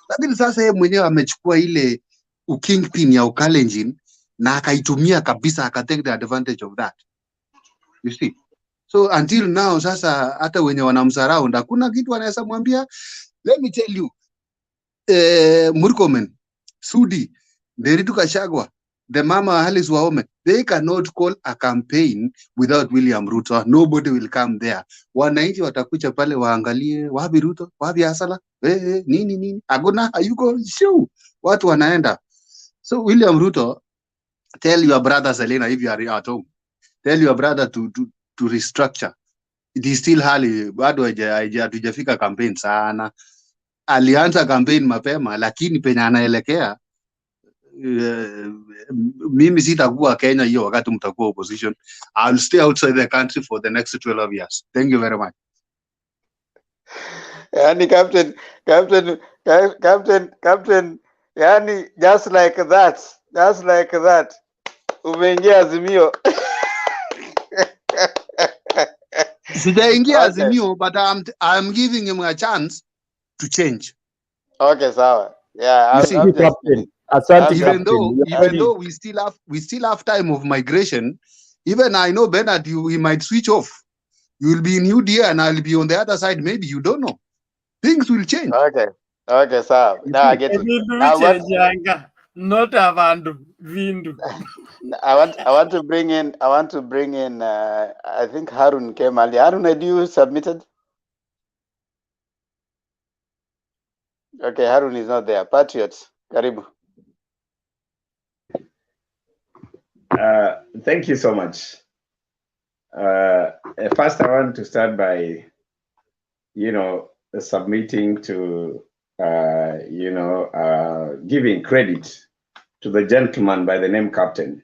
Lakini sasa yeye mwenyewe amechukua ile ukingpin ya Ukalenjin na akaitumia kabisa, akatake the advantage of that. You see? So until now, sasa hata wenye wanamsarau hakuna kitu anaweza mwambia. Let me tell you, Murkomen, Sudi, Nderitu Kashagwa, the Mama Alice Wahome, they cannot call a campaign without William Ruto. Nobody will come there. Wananchi watakuja pale waangalie, wapi Ruto, wapi Asala, nini, agona, hayuko, show. Watu wanaenda. So William Ruto, tell your brother Selena, if you are at home, tell your brother to restructure. It is still hali, bado hatujafika campaign sana. Alianza campaign mapema, lakini penye anaelekea, mimi sitakuwa Kenya hiyo wakati mtakuwa opposition. I'll stay outside the country for the next 12 years. Thank you very much. Yani Captain, yani just like that. Umeingia Azimio. Sijaingia Azimio, but I'm giving him a chance to change. Okay, sawa. Yeah, even though we still have time of migration. Even I know Bernard, he might switch off. You will be in UDA and I'll be on the other side. Maybe you don't know. Things will change. Okay, sawa. Now I get it. Not Avandu, Vindu. I want to bring in. I think Harun came earlier. Harun, had you submitted? Okay, Harun is not there. Patriots, karibu. Thank you so much. First, I want to start by, submitting to, giving credit to the gentleman by the name Captain.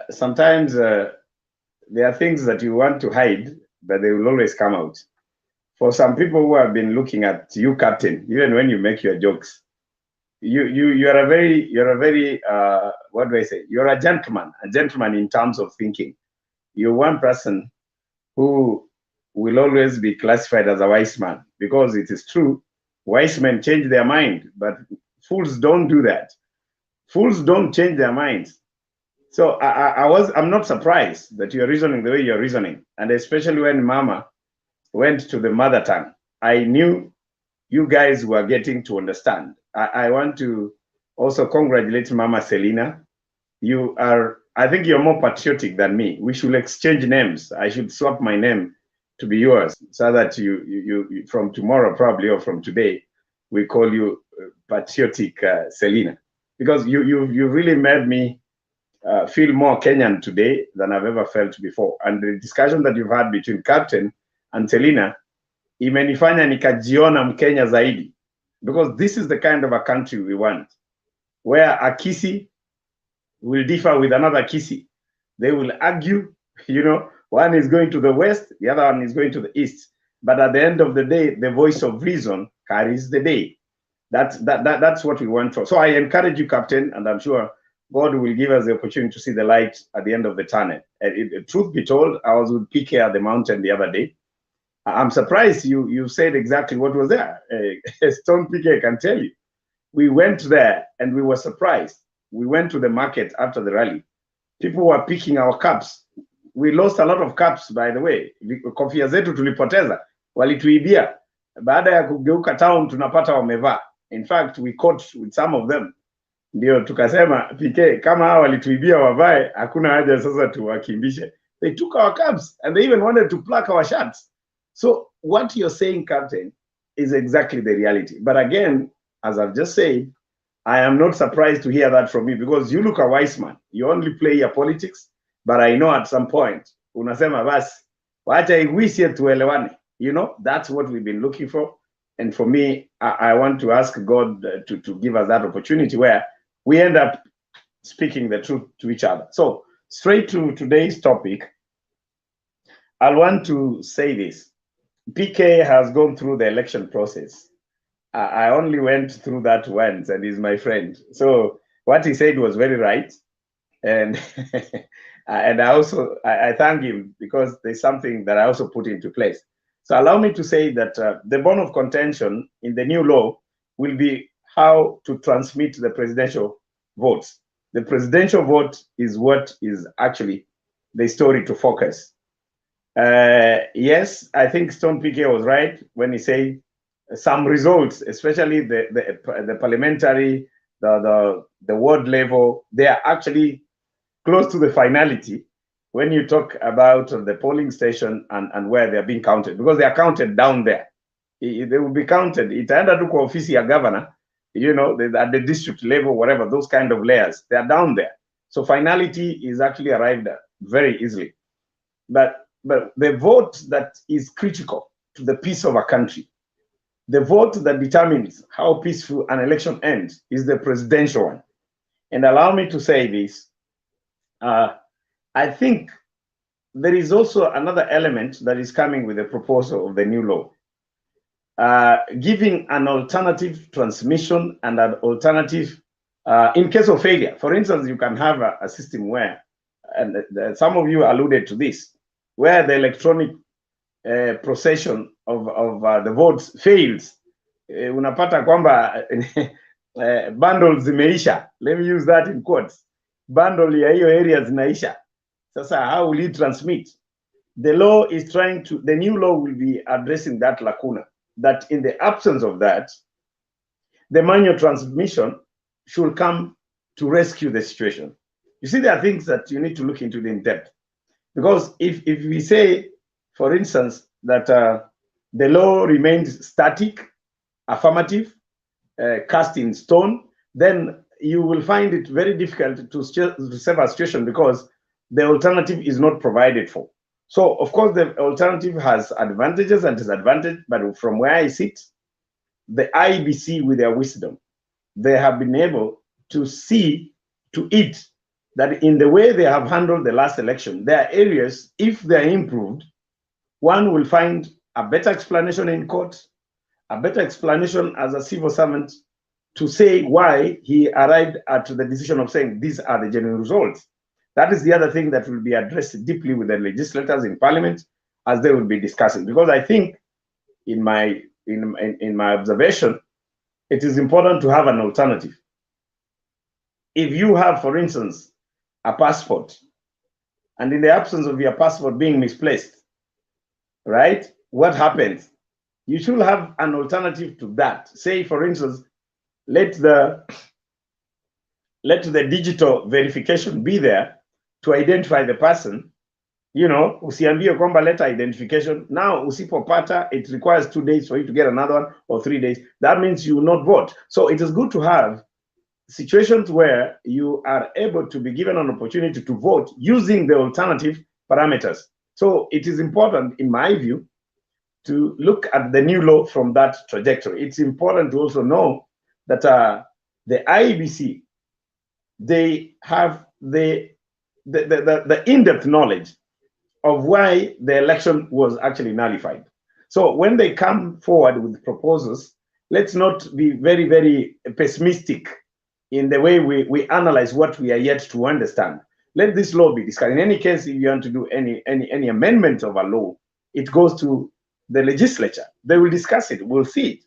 Sometimes there are things that you want to hide, but they will always come out. For some people who have been looking at you, Captain, even when you make your jokes, you are a very what do I say? You're a gentleman in terms of thinking. You're one person who will always be classified as a wise man, because it is true, wise men change their mind, but fools don't do that. Fools don't change their minds. So I'm not surprised that you're reasoning the way you're reasoning, and especially when Mama went to the mother tongue. I knew you guys were getting to understand. I want to also congratulate Mama Selena. I think you're more patriotic than me. We should exchange names. I should swap my name to be yours, so that you from tomorrow probably, or from today, we call you patriotic Selena, because you really made me feel more Kenyan today than I've ever felt before. And the discussion that you've had between Captain and Selena imenifanya nikajiona Mkenya zaidi, because this is the kind of a country we want, where Akisi will differ with another Kisi. They will argue, you know, one is going to the west, the other one is going to the east. But at the end of the day, the voice of reason carries the day. That's what we want for. So I encourage you, Captain, and I'm sure God will give us the opportunity to see the light at the end of the tunnel. Truth be told, I was with PK at the mountain the other day. I'm surprised you said exactly what was there. Stone PK can tell you. We went there and we were surprised. We went to the market after the rally. People were picking our cups. We lost a lot of cups, by the way. Kofia zetu tulipoteza, walituibia. Baada ya kugeuka town tunapata wamevaa. In fact, we caught with some of them. Ndio tukasema PK, kama hawa walituibia wavae, hakuna haja sasa tuwakimbishe. They took our cups and they even wanted to pluck our shirts. So what you're saying, Captain, is exactly the reality. But again, as I've just said, I am not surprised to hear that from you because you look a wise man. You only play your politics, but I know at some point, unasema basi, wacha iwishe tuelewane. You know, that's what we've been looking for. And for me, I want to ask God to give us that opportunity where we end up speaking the truth to each other. So straight to today's topic, I want to say this. PK has gone through the election process. I only went through that once and he's my friend. So what he said was very right. And and I thank him because there's something that I also put into place. So allow me to say that the bone of contention in the new law will be how to transmit the presidential votes. The presidential vote is what is actually the story to focus. Yes, I think Stone PK was right when he said some results, especially the parliamentary, the ward level, they are actually close to the finality when you talk about the polling station and where they're being counted, because they are counted down there. They will be counted. Itaenda tu kwa ofisi ya governor, you know, at the district level, whatever, those kind of layers, they are down there. So finality is actually arrived at very easily. But the vote that is critical to the peace of a country, the vote that determines how peaceful an election ends is the presidential one. And allow me to say this, I think there is also another element that is coming with the proposal of the new law, giving an alternative transmission and an alternative in case of failure. For instance, you can have a system where, and some of you alluded to this, where the electronic procession of the votes fails. Unapata kwamba bundles zimeisha. Let me use that in quotes. Bundle ya hiyo area zinaisha. Sasa how will you transmit? The law is the new law will be addressing that lacuna, that in the absence of that, the manual transmission should come to rescue the situation. You see, there are things that you need to look into in depth. Because if we say, for instance, that the law remains static, affirmative, cast in stone, then you will find it very difficult to save a situation because the alternative is not provided for. So, of course, the alternative has advantages and disadvantages, but from where I sit, the IEBC, with their wisdom, they have been able to see to it that in the way they have handled the last election, there are areas, if they're improved, one will find a better explanation in court, a better explanation as a civil servant to say why he arrived at the decision of saying these are the genuine results. That is the other thing that will be addressed deeply with the legislators in parliament as they will be discussing. Because I think in my observation, it is important to have an alternative. If you have, for instance, a passport, and in the absence of your passport being misplaced, right? What happens? You should have an alternative to that. Say, for instance, let the digital verification be there to identify the person. You know, usiambie kwamba letter identification. Now, usipopata, it requires 2 days for you to get another one or 3 days. That means you will not vote. So it is good to have situations where you are able to be given an opportunity to vote using the alternative parameters. So it is important, in my view, to look at the new law from that trajectory. It's important to also know that the IEBC, they have the in-depth knowledge of why the election was actually nullified. So when they come forward with proposals, let's not be very, very pessimistic in the way we analyze what we are yet to understand. Let this law be discussed. In any case, if you want to do any amendment of a law, it goes to the legislature. They will discuss it. We'll see it.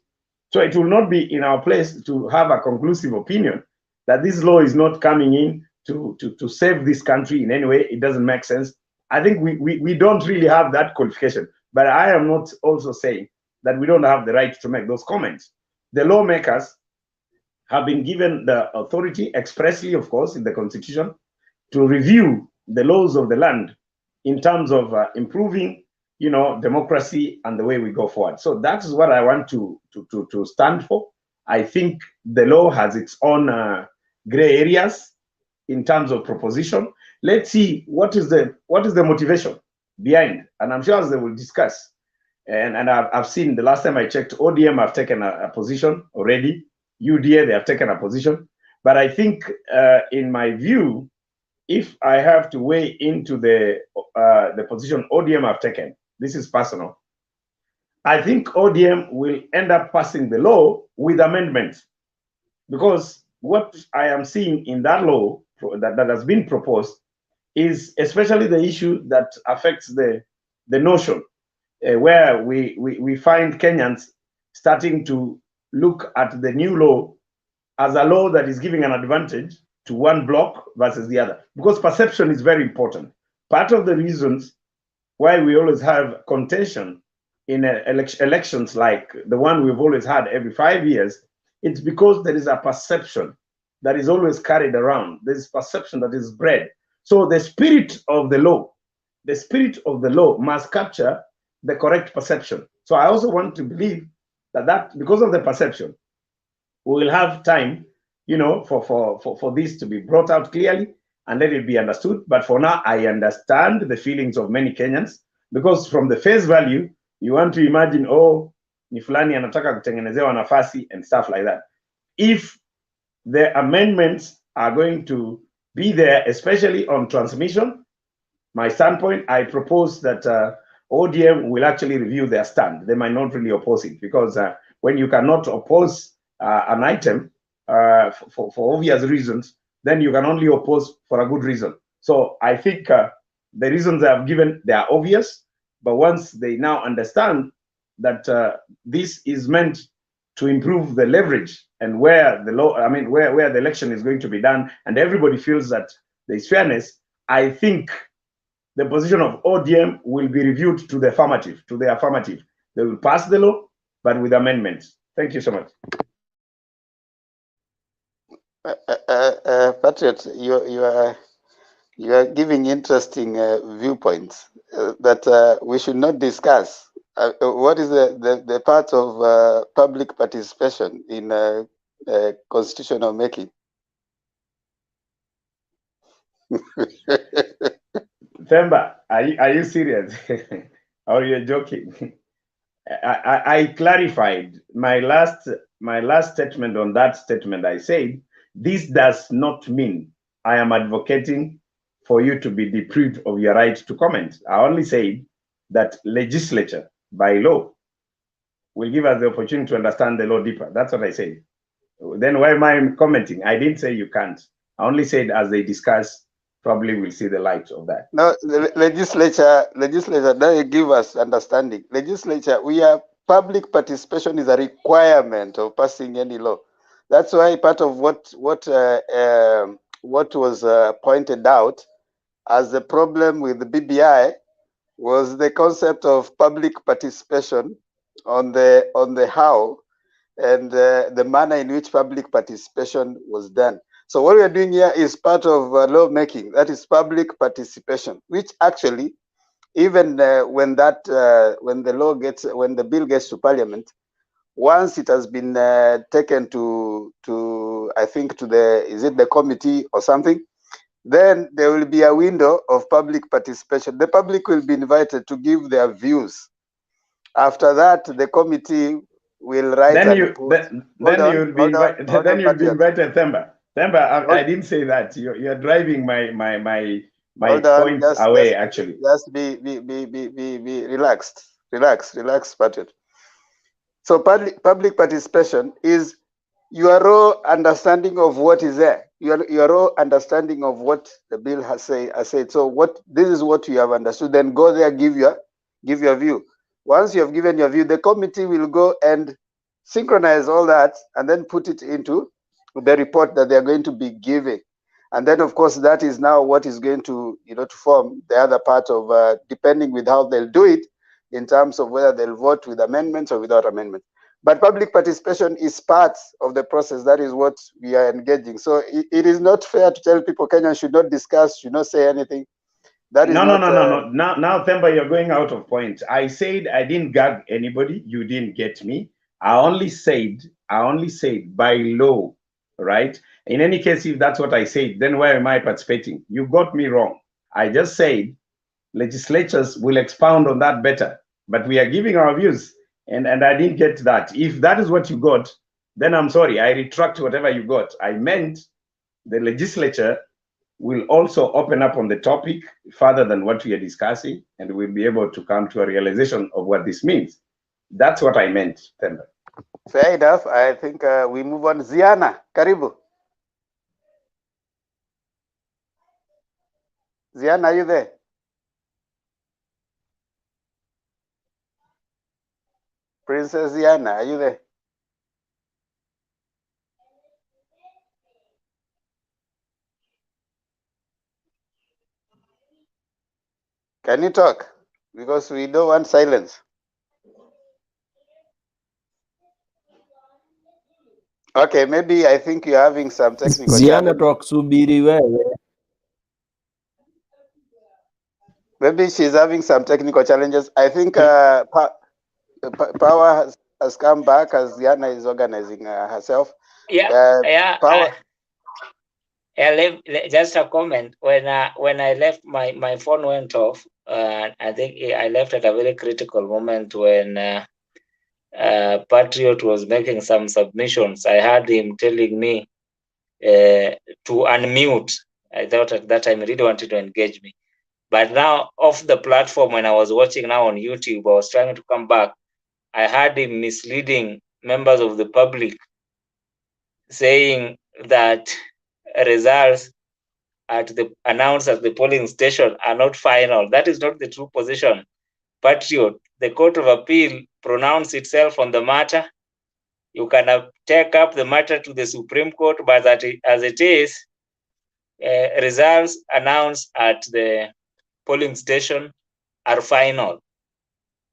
So it will not be in our place to have a conclusive opinion that this law is not coming in to save this country in any way. It doesn't make sense. I think we don't really have that qualification. But I am not also saying that we don't have the right to make those comments. The lawmakers have been given the authority expressly, of course, in the Constitution, to review the laws of the land in terms of improving, democracy and the way we go forward. So that's what I want to stand for. I think the law has its own gray areas in terms of proposition. Let's see what is the motivation behind, and I'm sure as they will discuss. And I've seen the last time I checked, ODM have taken a position already. UDA, they have taken a position. But I think, in my view, if I have to weigh into the position ODM have taken, this is personal, I think ODM will end up passing the law with amendments, because what I am seeing in that law that has been proposed is especially the issue that affects the notion where we find Kenyans starting to look at the new law as a law that is giving an advantage to one bloc versus the other, because perception is very important. Part of the reasons why we always have contention in elections like the one we've always had every 5 years, it's because there is a perception that is always carried around. There's perception that is bred. So the spirit of the law must capture the correct perception. So I also want to believe that because of the perception, we will have time, for this to be brought out clearly and let it be understood. But for now, I understand the feelings of many Kenyans, because from the face value, you want to imagine, oh, ni fulani anataka kutengenezewa nafasi and stuff like that. If the amendments are going to be there, especially on transmission, my standpoint, I propose that ODM will actually review their stand. They might not really oppose it, because when you cannot oppose an item for obvious reasons, then you can only oppose for a good reason. So I think the reasons I have given, they are obvious, but once they now understand that this is meant to improve the leverage and where the law, where the election is going to be done, and everybody feels that there is fairness, I think the position of ODM will be reviewed to the affirmative. They will pass the law, but with amendments. Thank you so much. Patriot, you are giving interesting viewpoints that we should not discuss. What is the part of public participation in constitutional making? Themba, are you serious? Or you're joking? I clarified my last statement on that statement. I said, this does not mean I am advocating for you to be deprived of your right to comment. I only said that legislature, by law, will give us the opportunity to understand the law deeper. That's what I said. Then why am I commenting? I didn't say you can't. I only said as they discuss, probably we'll see the light of that. No, the legislature, they give us understanding. Legislature, public participation is a requirement of passing any law. That's why part of what was pointed out as the problem with the BBI was the concept of public participation on the how and the manner in which public participation was done. So what we are doing here is part of law making. That is public participation, which actually, even when the bill gets to Parliament, once it has been taken to I think to the committee or something, then there will be a window of public participation. The public will be invited to give their views. After that, the committee will write. Then you'll be invited, Themba. Remember, I didn't say that. You're driving my Hold on, points away, actually. Just be relaxed. Relax, Patriot. So public participation is your raw understanding of what is there. Your raw understanding of what the bill has said. So this is what you have understood. Then go there, give your view. Once you have given your view, the committee will go and synchronize all that and then put it into the report that they are going to be giving. And then, of course, that is now what is going to, to form the other part of, depending with how they'll do it, in terms of whether they'll vote with amendments or without amendments. But public participation is part of the process. That is what we are engaging. So it is not fair to tell people Kenya should not discuss, should not say anything. That is no. not. Now, Themba, you're going out of point. I said I didn't gag anybody. You didn't get me. I only said by law, right? In any case, if that's what I said, then why am I participating? You got me wrong. I just said legislatures will expound on that better, but we are giving our views, and I didn't get that. If that is what you got, then I'm sorry, I retract whatever you got. I meant the legislature will also open up on the topic further than what we are discussing, and we'll be able to come to a realization of what this means. That's what I meant, Themba. Fair enough. I think we move on. Ziana, karibu. Ziana, are you there? Princess Ziana, are you there? Can you talk? Because we don't want silence. Okay, maybe I think you're having some technical challenges. Maybe she's having some technical challenges. I think Power has come back as Ziana is organizing herself. Power. Just a comment. When I left, my phone went off. I think I left at a very critical moment when Patriot was making some submissions. I heard him telling me to unmute. I thought at that time he really wanted to engage me. But now off the platform, when I was watching now on YouTube, I was trying to come back. I heard him misleading members of the public, saying that results announced at the polling station are not final. That is not the true position. Patriot, the Court of Appeal pronounced itself on the matter. You can take up the matter to the Supreme Court, but as it is, results announced at the polling station are final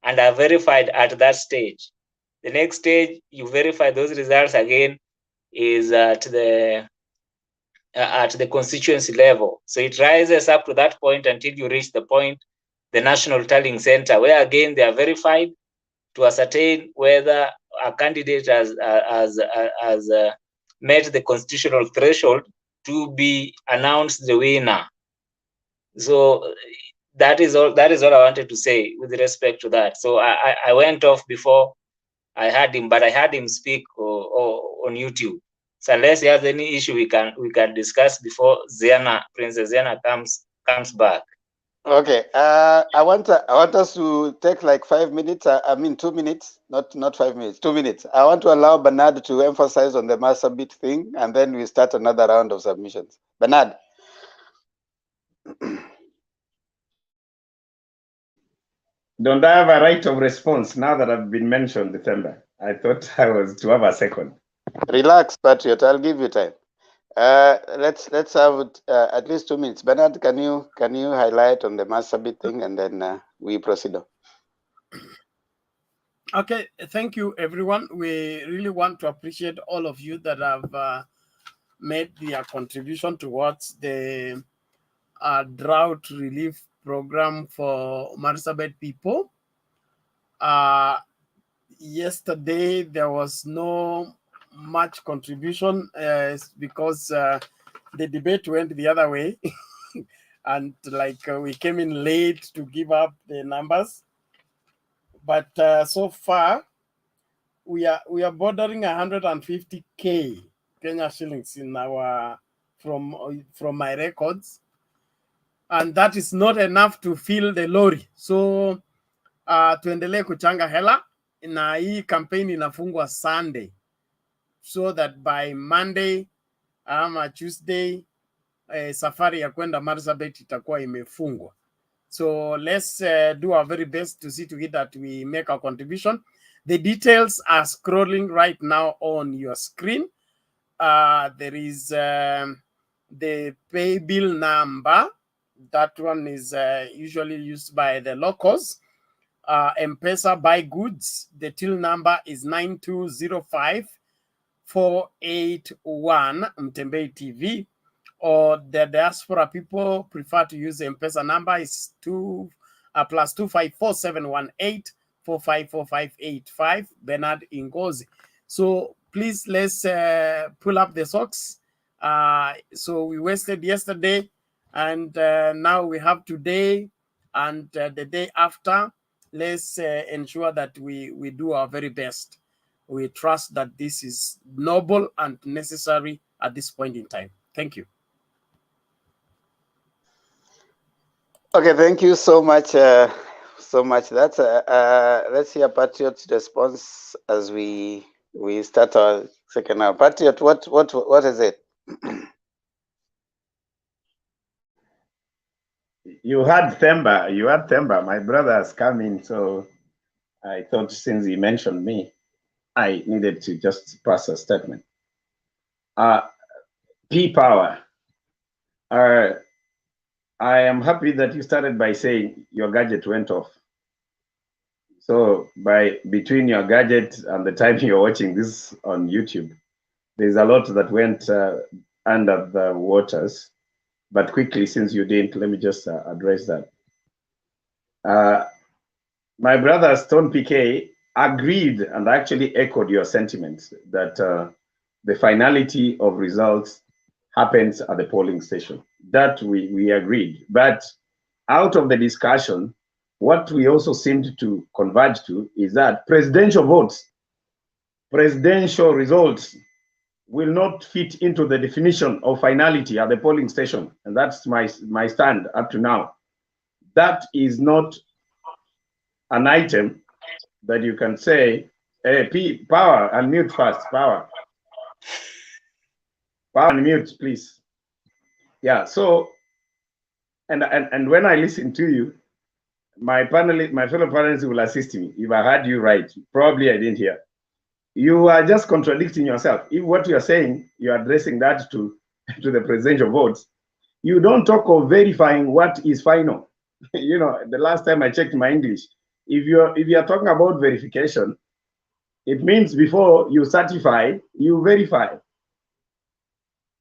and are verified at that stage. The next stage, you verify those results again, is at the constituency level. So it rises up to that point until you reach the point, the National Tallying Center, where again they are verified to ascertain whether a candidate has met the constitutional threshold to be announced the winner. So that is all I wanted to say with respect to that. So I went off before I heard him, but I heard him speak on YouTube. So unless he has any issue, we can discuss before Princess Ziana comes back. Okay. I want us to take like 5 minutes. 2 minutes, not 5 minutes. 2 minutes. I want to allow Bernard to emphasize on the Marsabit thing, and then we start another round of submissions. Bernard. Don't I have a right of response now that I've been mentioned, December? I thought I was to have a second. Relax, Patriot. I'll give you time. Let's have at least 2 minutes. Bernard, can you highlight on the Marsabit thing, and then we proceed on. Okay, thank you, everyone. We really want to appreciate all of you that have made their contribution towards the drought relief program for Marsabit people. Yesterday, there was no much contribution because the debate went the other way. And we came in late to give up the numbers. But so far, we are bordering 150K Kenya shillings in our from my records, and that is not enough to fill the lorry. So tuendelee kuchanga hela, na hii campaign inafungwa Sunday, so that by Monday ama Tuesday safari ya kwenda Marsabit itakuwa imefungwa. So let's do our very best to see to it that we make our contribution. The details are scrolling right now on your screen. There is the pay bill number. That one is usually used by the locals. M-Pesa buy goods. The till number is 9205-481 Mtembei TV. Or the diaspora people prefer to use the M-Pesa number is +254-718-454585 Bernard Ingozi. So please, let's pull up the socks. So we wasted yesterday, and now we have today and the day after. Let's ensure that we do our very best. We trust that this is noble and necessary at this point in time. Thank you. Okay, thank you so much. That's let's hear Patriot's response as we start our second hour. Patriot, what is it? You had Themba. My brother has come in, so I thought since he mentioned me, I needed to just pass a statement. P-Power. I am happy that you started by saying your gadget went off. So between your gadget and the time you're watching this on YouTube, there's a lot that went under the waters. But quickly, since you didn't, let me just address that. My brother Stone PK agreed and actually echoed your sentiments that the finality of results happens at the polling station. That we agreed. But out of the discussion, what we also seemed to converge to is that presidential votes, presidential results will not fit into the definition of finality at the polling station. And that's my stand up to now. That is not an item that you can say, hey, Power, unmute first, Power. Power, unmute, please. Yeah, so, and when I listen to you, my fellow panelists will assist me. If I heard you right, probably I didn't hear. You are just contradicting yourself. If what you are saying, you are addressing that to the presidential votes, you don't talk of verifying what is final. You know, the last time I checked my English, if you are talking about verification, it means before you certify, you verify.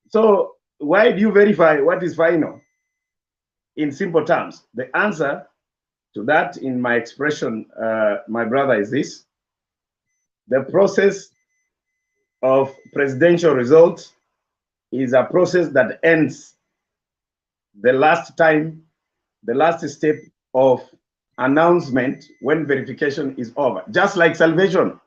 So why do you verify what is final? In simple terms, the answer to that in my expression, my brother, is this. The process of presidential results is a process that ends the last step of announcement when verification is over. Just like salvation.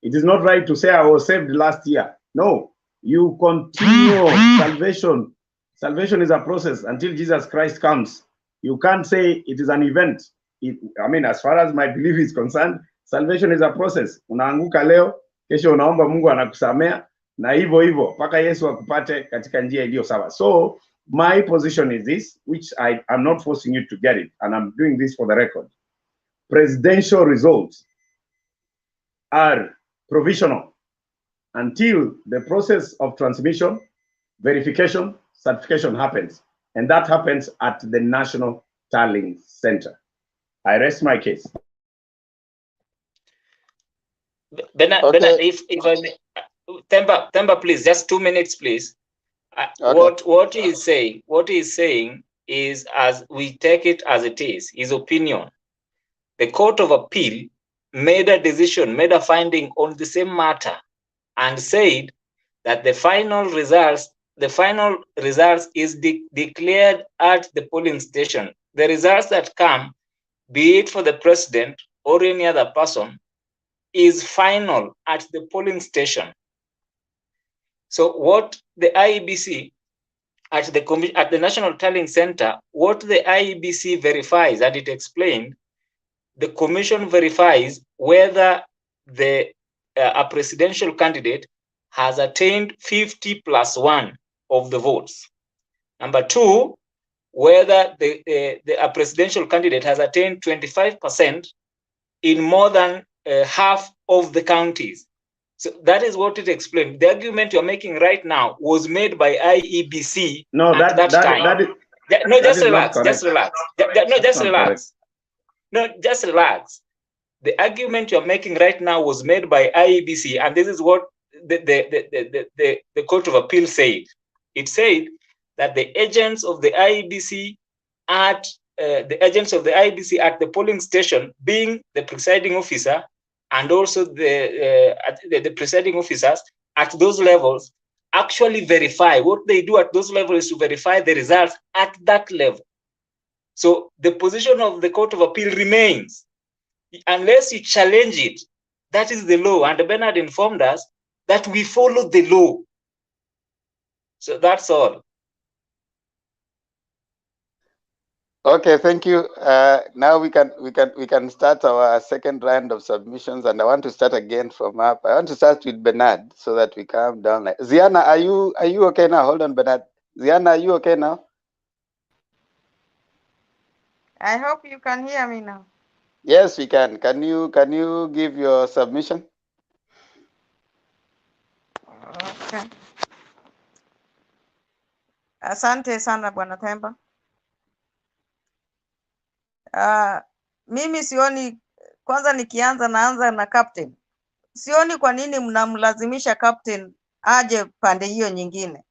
It is not right to say I was saved last year. No, you continue salvation. Salvation is a process until Jesus Christ comes. You can't say it is an event. I mean, as far as my belief is concerned, salvation is a process. Unaanguka leo, kesho unaomba Mungu anakusamea, na hivyo hivyo mpaka Yesu akupate katika njia iliyo sawa. So my position is this, which I'm not forcing you to get it, and I'm doing this for the record. Presidential results are provisional until the process of transmission, verification, certification happens. And that happens at the National Tallying Center. I rest my case. Bernard, if I may, Themba, please, just 2 minutes, please. Okay. What he is saying is, as we take it as it is, his opinion. The Court of Appeal made a decision, made a finding on the same matter, and said that the final results is declared at the polling station. The results that come, be it for the president or any other person, is final at the polling station. So what the IEBC at the National Tallying Center, what the IEBC verifies, and it explained, the commission verifies whether a presidential candidate has attained 50+1 of the votes. Number two, whether a presidential candidate has attained 25% in more than half of the counties. So that is what it explained. The argument you're making right now was made by IEBC at that time. Just relax. No, just relax. The argument you're making right now was made by IEBC, and this is what the Court of Appeal said. It said that the agents of the IEBC at the polling station, being the presiding officer, and also the presiding officers at those levels, actually verify. What they do at those levels is to verify the results at that level. So the position of the Court of Appeal remains. Unless you challenge it, that is the law. And Bernard informed us that we follow the law. So that's all. Okay, thank you. Now we can start our second round of submissions, and I want to start again from up. I want to start with Bernard so that we come down. Ziana, are you okay now? Hold on, Bernard. Ziana, are you okay now? I hope you can hear me now. Yes, we can. Can you give your submission? Okay. Asante sana Bwana Themba. Mimi sioni, kwanza nikianza naanza na captain. Sioni kwa nini mnamlazimisha captain aje pande hiyo nyingine.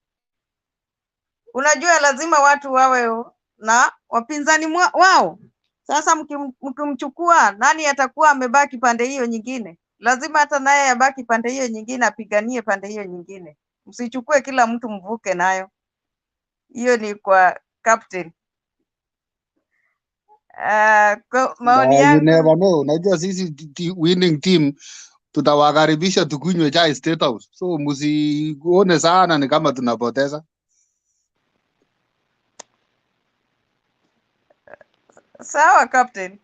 Unajua lazima watu wawe na wapinzani wao. Sasa mkimchukua, nani atakuwa amebaki pande hiyo nyingine? Lazima hata naye abaki pande hiyo nyingine, apiganie pande hiyo nyingine. Msichukue kila mtu mvuke nayo. Hiyo ni kwa captain. Kwa maoni yangu, you never know. Unajua sisi winning team tutawakaribisha tukunywe chai State House. So msione sana ni kama tunapoteza. Sawa captain.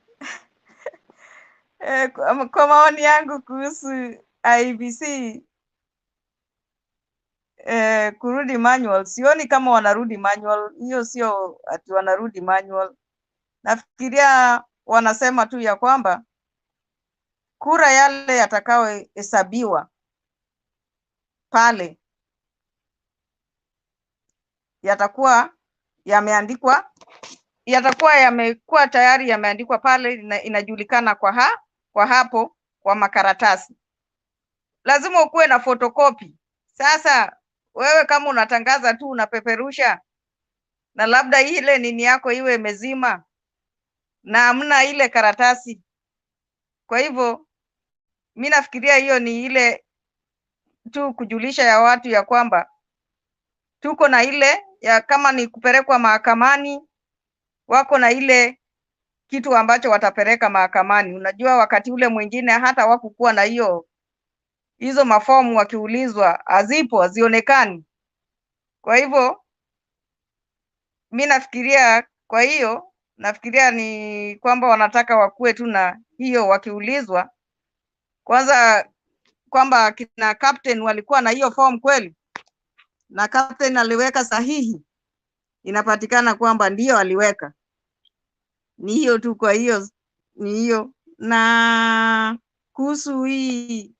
Kwa maoni yangu kuhusu IEBC kurudi manual, sioni kama wanarudi manual. Hiyo sio ati wanarudi manual. Nafikiria wanasema tu ya kwamba kura yale yatakao hesabiwa pale yatakuwa yameandikwa, yatakuwa yamekuwa tayari yameandikwa pale, inajulikana kwa hapo kwa makaratasi. Lazima ukuwe na photocopy. Sasa wewe kama unatangaza tu, unapeperusha, na labda ile nini yako iwe imezima na hamna ile karatasi. Kwa hivyo mimi nafikiria hiyo ni ile tu kujulisha ya watu ya kwamba tuko na ile ya kama ni kupelekwa mahakamani, wako na ile kitu ambacho watapeleka mahakamani. Unajua wakati ule mwingine hata wakukuwa na hizo mafomu, wakiulizwa hazipo, hazionekani. Kwa hivyo mimi nafikiria, kwa hiyo nafikiria ni kwamba wanataka wakuwe tu na hiyo, wakiulizwa kwanza kwamba kina captain walikuwa na hiyo form kweli, na captain aliweka sahihi, inapatikana kwamba ndio aliweka. Ni hiyo tu. Kwa hiyo ni hiyo. Na kuhusu hii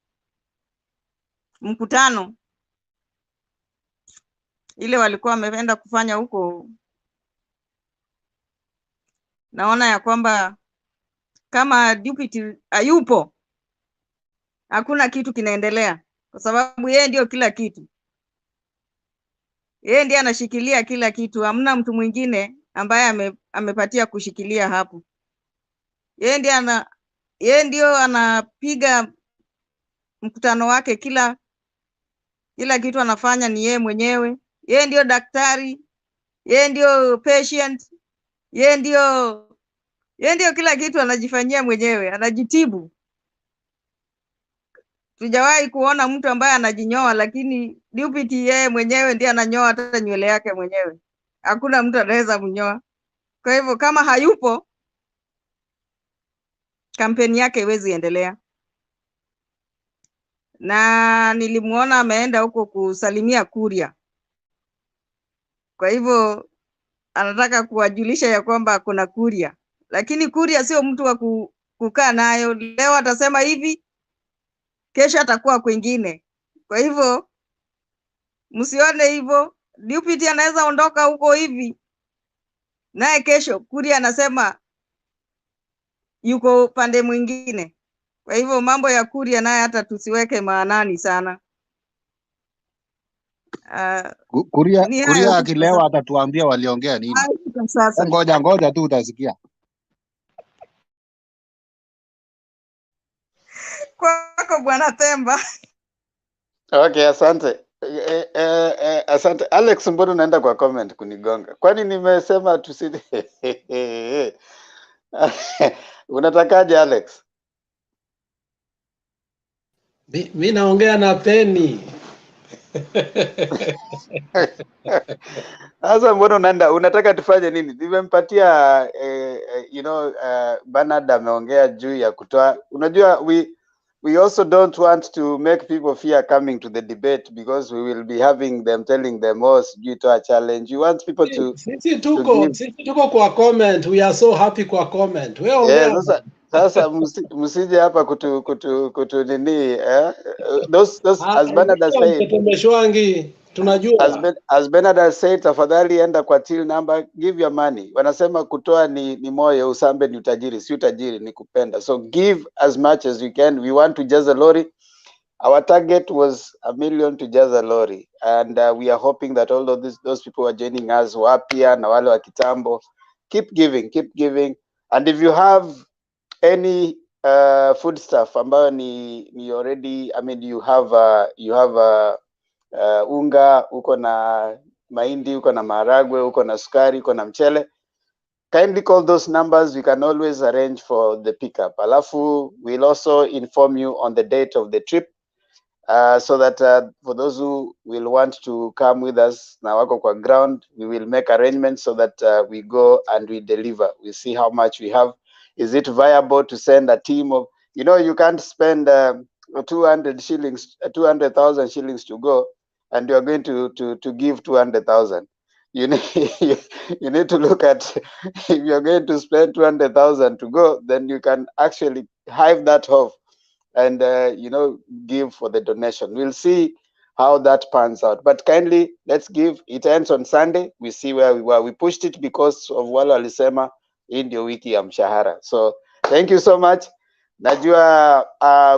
mkutano ile walikuwa wameenda kufanya huko, naona ya kwamba kama deputy hayupo, hakuna kitu kinaendelea, kwa sababu yeye ndio kila kitu. Yeye ndiye anashikilia kila kitu, hamna mtu mwingine ambaye amepatia kushikilia hapo. Yeye ndio anapiga mkutano wake, kila kitu anafanya ni yeye mwenyewe. Yeye ndio daktari, yeye ndio patient, yeye ndio kila kitu anajifanyia mwenyewe, anajitibu. Tujawahi kuona mtu ambaye anajinyoa, lakini deputy yeye mwenyewe ndiye ananyoa hata nywele yake mwenyewe. Hakuna mtu anaweza kunyoa. Kwa hivyo kama hayupo, kampeni yake iwezi endelea. Na nilimuona ameenda huko kusalimia Kuria. Kwa hivyo anataka kuwajulisha ya kwamba kuna Kuria, lakini Kuria sio mtu wa kukaa nayo. Leo atasema hivi, kesho atakuwa kwingine. Kwa hivyo msione hivyo. Deputy anaweza ondoka huko hivi, naye kesho Kuria anasema yuko pande mwingine. Kwa hivyo mambo ya Kuria naye hata tusiweke maanani sana. Kuria akilewa atatuambia waliongea nini. Sasa Ngoja tu utasikia. Kwako Bwana Themba. Okay, asante. Asante. Alex, mbona unaenda kwa comment kunigonga? Kwani nimesema tusidi? Unatakaje Alex? Mi naongea na Penny. Sasa mbona unataka tufanye nini? Nimempatia Bernard ameongea juu ya kutoa. Unajua we also don't want to make people fear coming to the debate because we will be having them telling them, oh, sijui toa challenge. You want people to Sisi tuko kwa comment. We are so happy kwa comment. Wewe ongea. Sasa msije hapa kutu nini those as Bernard has said, tunajua as Bernard has said, tafadhali enda kwa till number, give your money. Wanasema kutoa ni moyo, usambe ni utajiri, si utajiri ni kupenda. So give as much as you can. We want to jaza lorry. Our target was 1 million to jaza lorry, and we are hoping that all of those people who are joining us wapya na wale wa kitambo, keep giving, and if you have any food stuff ambayo ni already, I mean you have unga, uko na mahindi, uko na maharagwe, uko na sukari, uko na mchele, kindly call those numbers. We can always arrange for the pickup. Alafu we'll also inform you on the date of the trip, so that for those who will want to come with us na wako kwa ground, we will make arrangements so that we go and we deliver. We see how much we have. Is it viable to send a team of, you can't spend 200,000 shillings to go, and you are going to give 200,000. You need to look at, if you're going to spend 200,000 to go, then you can actually hive that off and give for the donation. We'll see how that pans out, but kindly let's give. It ends on Sunday. We see where we were. We pushed it because of wale walisema hii ndio wiki ya mshahara. So thank you so much. Najua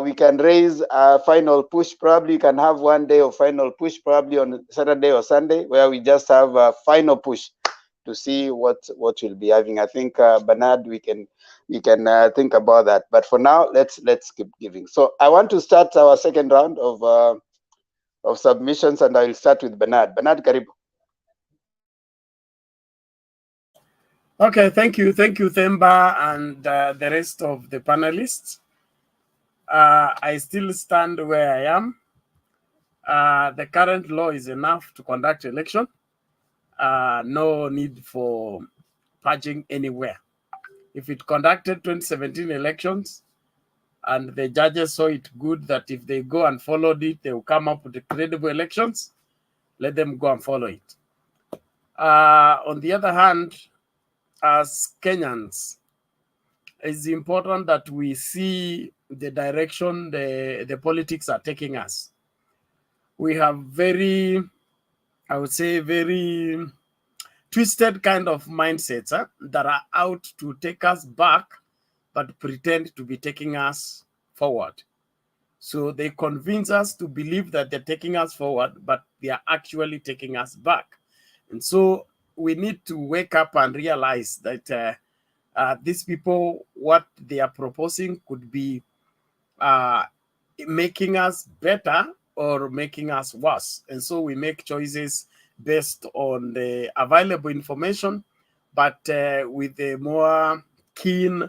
we can raise a final push. Probably we can have one day of final push, probably on Saturday or Sunday, where we just have a final push to see what we'll be having. I think Bernard, we can think about that. But for now, let's keep giving. So I want to start our second round of submissions, and I will start with Bernard. Bernard, karibu. Okay, thank you, Themba, and the rest of the panelists. I still stand where I am. The current law is enough to conduct election. No need for purging anywhere. If it conducted 2017 elections and the judges saw it good that if they go and followed it, they will come up with credible elections, let them go and follow it. On the other hand, as Kenyans, it's important that we see the direction the politics are taking us. We have very twisted kind of mindsets that are out to take us back, but pretend to be taking us forward. So they convince us to believe that they're taking us forward, but they are actually taking us back. And so we need to wake up and realize that these people, what they are proposing could be making us better or making us worse. And so we make choices based on the available information, but with a more keen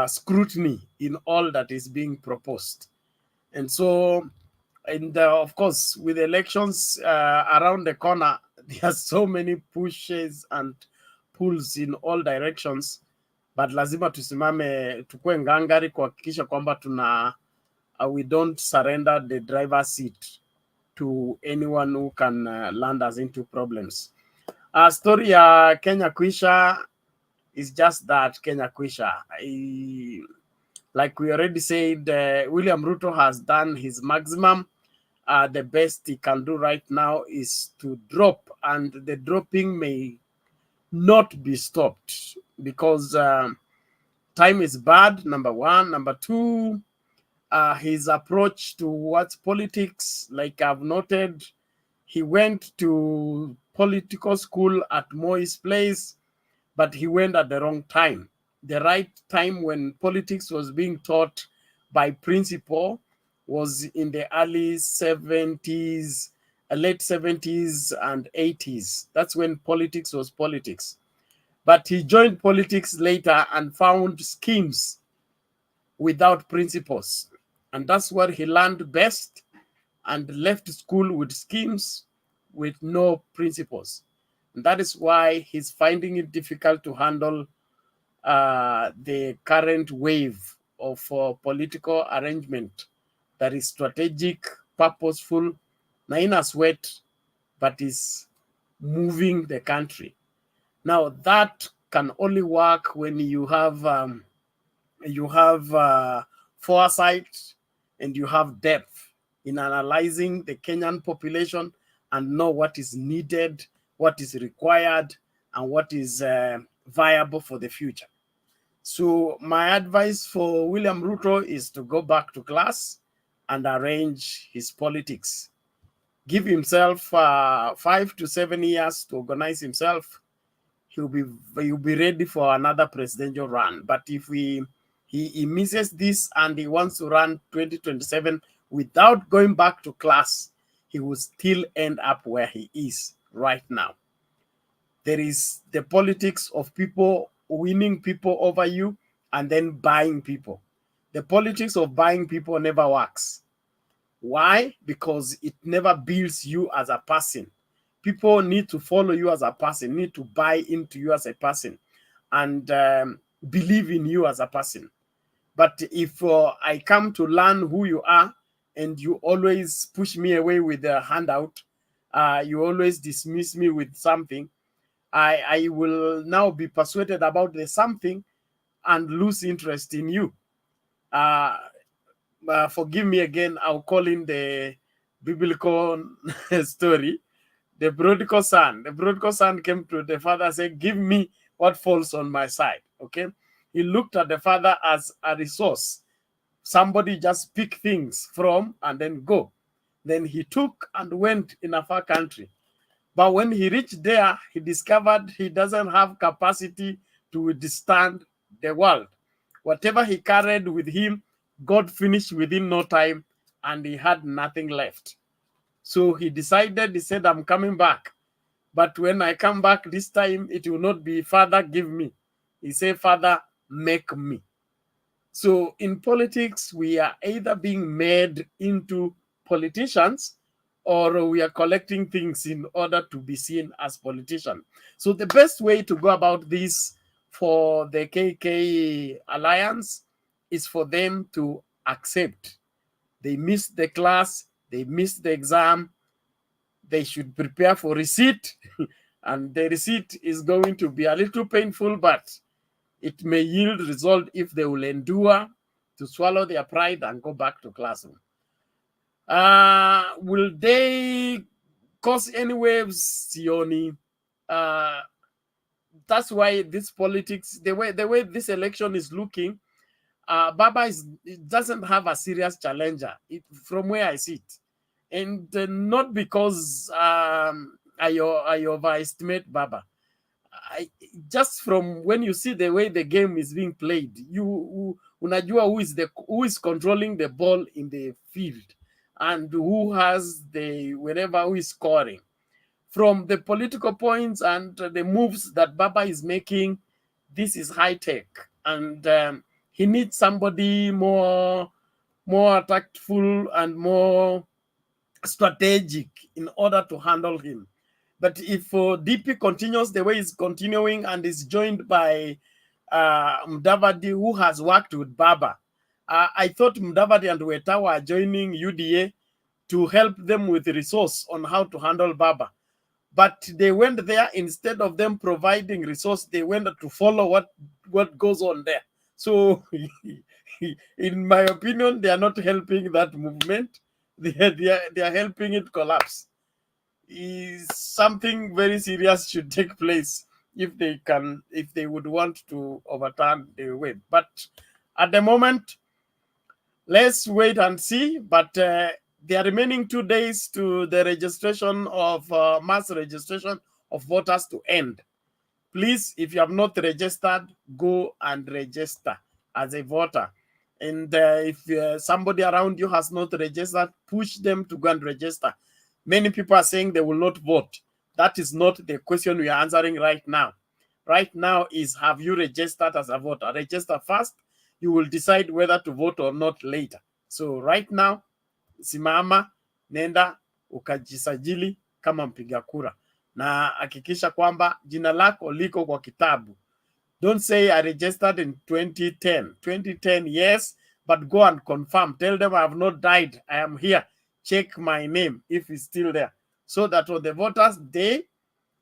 scrutiny in all that is being proposed. And so, and of course, with elections around the corner, there are so many pushes and pulls in all directions, but lazima tusimame, tukue ngangari kuhakikisha kwamba we don't surrender the driver's seat to anyone who can land us into problems. Story ya Kenya kuisha is just that, Kenya kuisha. Like we already said, William Ruto has done his maximum. The best he can do right now is to drop, and the dropping may not be stopped because time is bad, number one. Number two, his approach towards politics, like I've noted, he went to political school at Moi's place, but he went at the wrong time. The right time when politics was being taught by principal was in the early 70s, late 70s and 80s. That's when politics was politics. But he joined politics later and found schemes without principles. And that's what he learned best, and left school with schemes with no principles. And that is why he's finding it difficult to handle the current wave of political arrangement that is strategic, purposeful, naina sweat, but is moving the country. Now that can only work when you have foresight and you have depth in analyzing the Kenyan population and know what is needed, what is required, and what is viable for the future. So my advice for William Ruto is to go back to class and arrange his politics. Give himself 5 to 7 years to organize himself. He'll be ready for another presidential run. But if he misses this and he wants to run 2027 without going back to class, he will still end up where he is right now. There is the politics of people winning people over you and then buying people. The politics of buying people never works. Why? Because it never builds you as a person. People need to follow you as a person, need to buy into you as a person, and believe in you as a person. But if I come to learn who you are and you always push me away with a handout, you always dismiss me with something, I will now be persuaded about the something and lose interest in you. Forgive me again, I'll call in the biblical story. The prodigal son. The prodigal son came to the father and said, give me what falls on my side. Okay. He looked at the father as a resource. Somebody just pick things from and then go. Then he took and went in a far country. But when he reached there, he discovered he doesn't have capacity to withstand the world. Whatever he carried with him, God finished within no time, and he had nothing left. So he decided, he said, I'm coming back. But when I come back this time, it will not be, Father, give me. He said, Father, make me. So in politics, we are either being made into politicians or we are collecting things in order to be seen as politicians. So the best way to go about this for the KKA alliance is for them to accept. They missed the class, they missed the exam, they should prepare for receipt, and the receipt is going to be a little painful, but it may yield result if they will endure to swallow their pride and go back to classroom. Will they cause any waves, Sioni? That's why this politics, the way this election is looking, Baba doesn't have a serious challenger, from where I see it. And not because I overestimate Baba. Just from when you see the way the game is being played, unajua who is controlling the ball in the field and who has who is scoring. From the political points and the moves that Baba is making, this is high tech, and he needs somebody more more tactful and more strategic in order to handle him. But if DP continues the way it's continuing and is joined by Mudavadi, who has worked with Baba, I thought Mudavadi and Weta were joining UDA to help them with the resource on how to handle Baba. But they went there, instead of them providing resource, they went to follow what goes on there. So in my opinion, they are not helping that movement. They are helping it collapse. Something very serious should take place if they would want to overturn the way. But at the moment, let's wait and see. But there are remaining 2 days to the registration of mass registration of voters to end. Please, if you have not registered, go and register as a voter. And if somebody around you has not registered, push them to go and register. Many people are saying they will not vote. That is not the question we are answering right now. Right now is, have you registered as a voter? Register first. You will decide whether to vote or not later. So right now, simama, nenda, ukajisajili kama mpiga kura. Na hakikisha kwamba jina lako liko kwa kitabu. Don't say I registered in 2010. 2010, yes, but go and confirm. Tell them I have not died. I am here. Check my name if it's still there. So that on the voters day,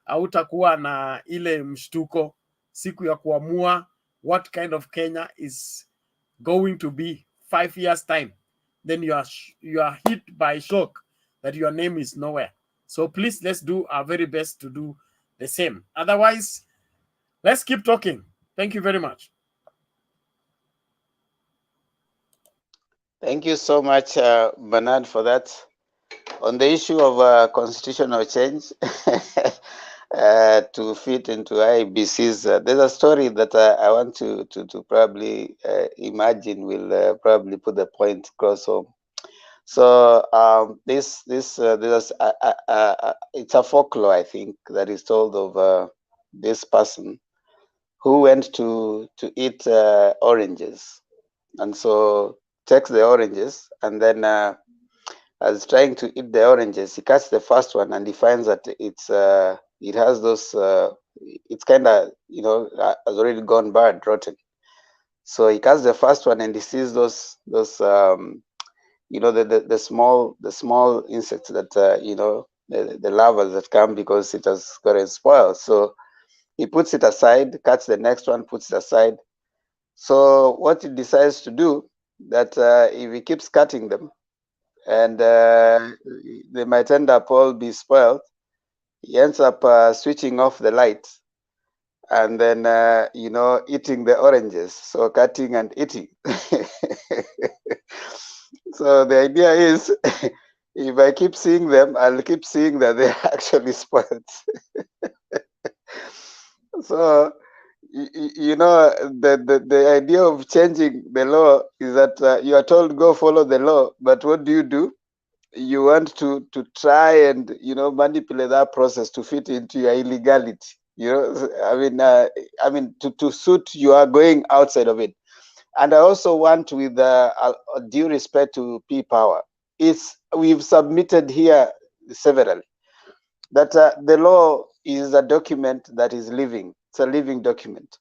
hautakuwa na ile mshtuko siku ya kuamua what kind of Kenya is going to be 5 years time. Then you are hit by shock that your name is nowhere. So please, let's do our very best to do the same. Otherwise, let's keep talking. Thank you very much. Thank you so much, Bernard, for that. On the issue of constitutional change to fit into IEBC's, there's a story that I want to probably imagine will probably put the point close home. So there's it's a folklore, I think, that is told of this person who went to eat oranges, and so takes the oranges, and then as trying to eat the oranges, he cuts the first one, and he finds that it has those it's kind of, you know, has already gone bad, rotten. So he cuts the first one, and he sees those you know, the small insects that you know, the larvae that come because it has gotten spoiled. So he puts it aside, cuts the next one, puts it aside. So what he decides to do, that if he keeps cutting them, and they might end up all be spoiled, he ends up switching off the light, and then you know, eating the oranges. So cutting and eating. So the idea is, if I keep seeing them, I'll keep seeing that they're actually spoiled. So, you know, the idea of changing the law is that you are told go follow the law, but what do? You want to try and, you know, manipulate that process to fit into your illegality. You know, I mean, to suit you are going outside of it. And I also want, with due respect to P-Power, we've submitted here severally that the law is a document that is living. It's a living document.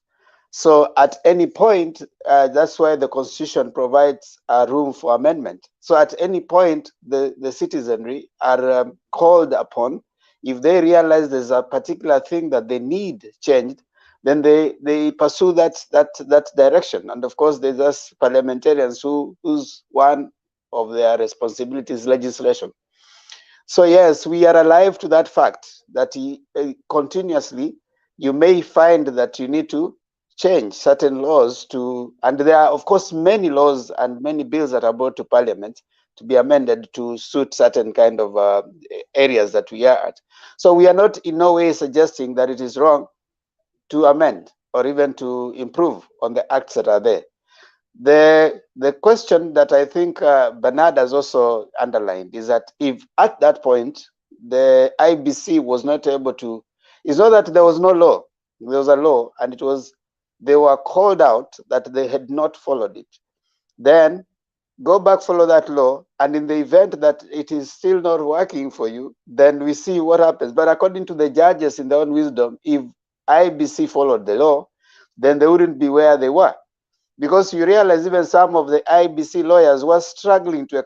So at any point, that's why the Constitution provides a room for amendment. So at any point, the citizenry are called upon, if they realize there's a particular thing that they need changed, then they pursue that direction. And of course, there's us parliamentarians whose one of their responsibilities is legislation. So yes, we are alive to that fact that continuously you may find that you need to change certain laws and there are of course many laws and many bills that are brought to Parliament to be amended to suit certain kind of areas that we are at. So we are not in no way suggesting that it is wrong to amend or even to improve on the acts that are there. The question that I think Bernard has also underlined is that if at that point the IEBC was not able to, it's not that there was no law, there was a law, and they were called out that they had not followed it. Then go back, follow that law, and in the event that it is still not working for you, then we see what happens. But according to the judges in their own wisdom, if IEBC followed the law, then they wouldn't be where they were. Because you realize even some of the IEBC lawyers were struggling to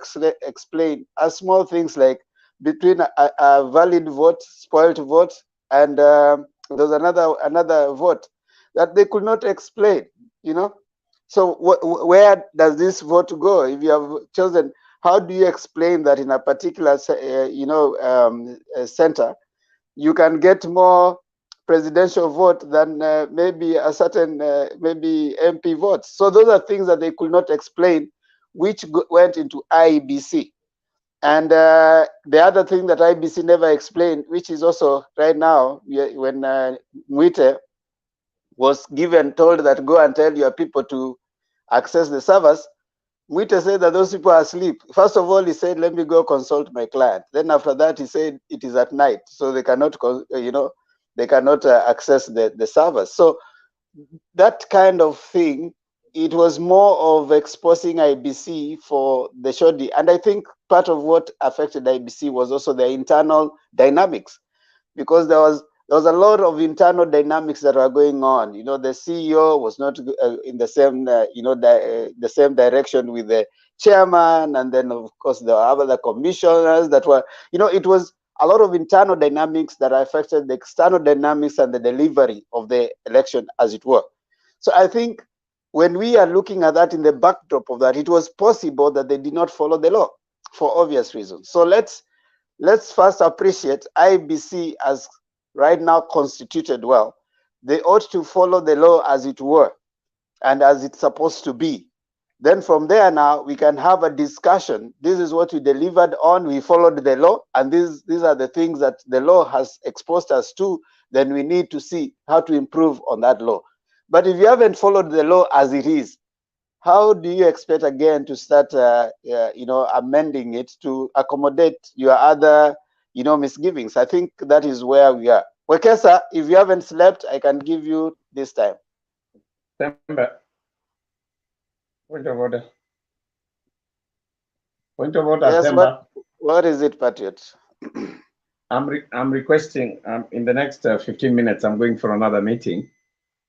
explain small things like between a valid vote, spoiled vote, and there's another vote that they could not explain, you know. So where does this vote go? If you have chosen, how do you explain that in a particular, center, you can get more presidential vote than maybe a certain maybe MP votes? So those are things that they could not explain, which went into IEBC. And the other thing that IEBC never explained, which is also right now, when Mwite was told that go and tell your people to access the servers, Mwite said that those people are asleep. First of all, he said, let me go consult my client. Then after that, he said it is at night, so they cannot, they cannot access the servers. So that kind of thing, it was more of exposing IEBC for the shoddy. And I think part of what affected IEBC was also the internal dynamics, because there was a lot of internal dynamics that were going on. You know, the CEO was not in the same, the same direction with the chairman, and then of course there were other commissioners that were, it was a lot of internal dynamics that affected the external dynamics and the delivery of the election, as it were. So I think when we are looking at that in the backdrop of that, it was possible that they did not follow the law for obvious reasons. So let's first appreciate IEBC as right now constituted well. They ought to follow the law as it were and as it's supposed to be. Then from there now, we can have a discussion. This is what we delivered on. We followed the law, and these are the things that the law has exposed us to. Then we need to see how to improve on that law. But if you haven't followed the law as it is, how do you expect again to start, amending it to accommodate your other, misgivings? I think that is where we are. Wekesa, if you haven't slept, I can give you this time. Point of order. Point of order. Yes, what is it, Patriot? I'm requesting in the next 15 minutes, I'm going for another meeting.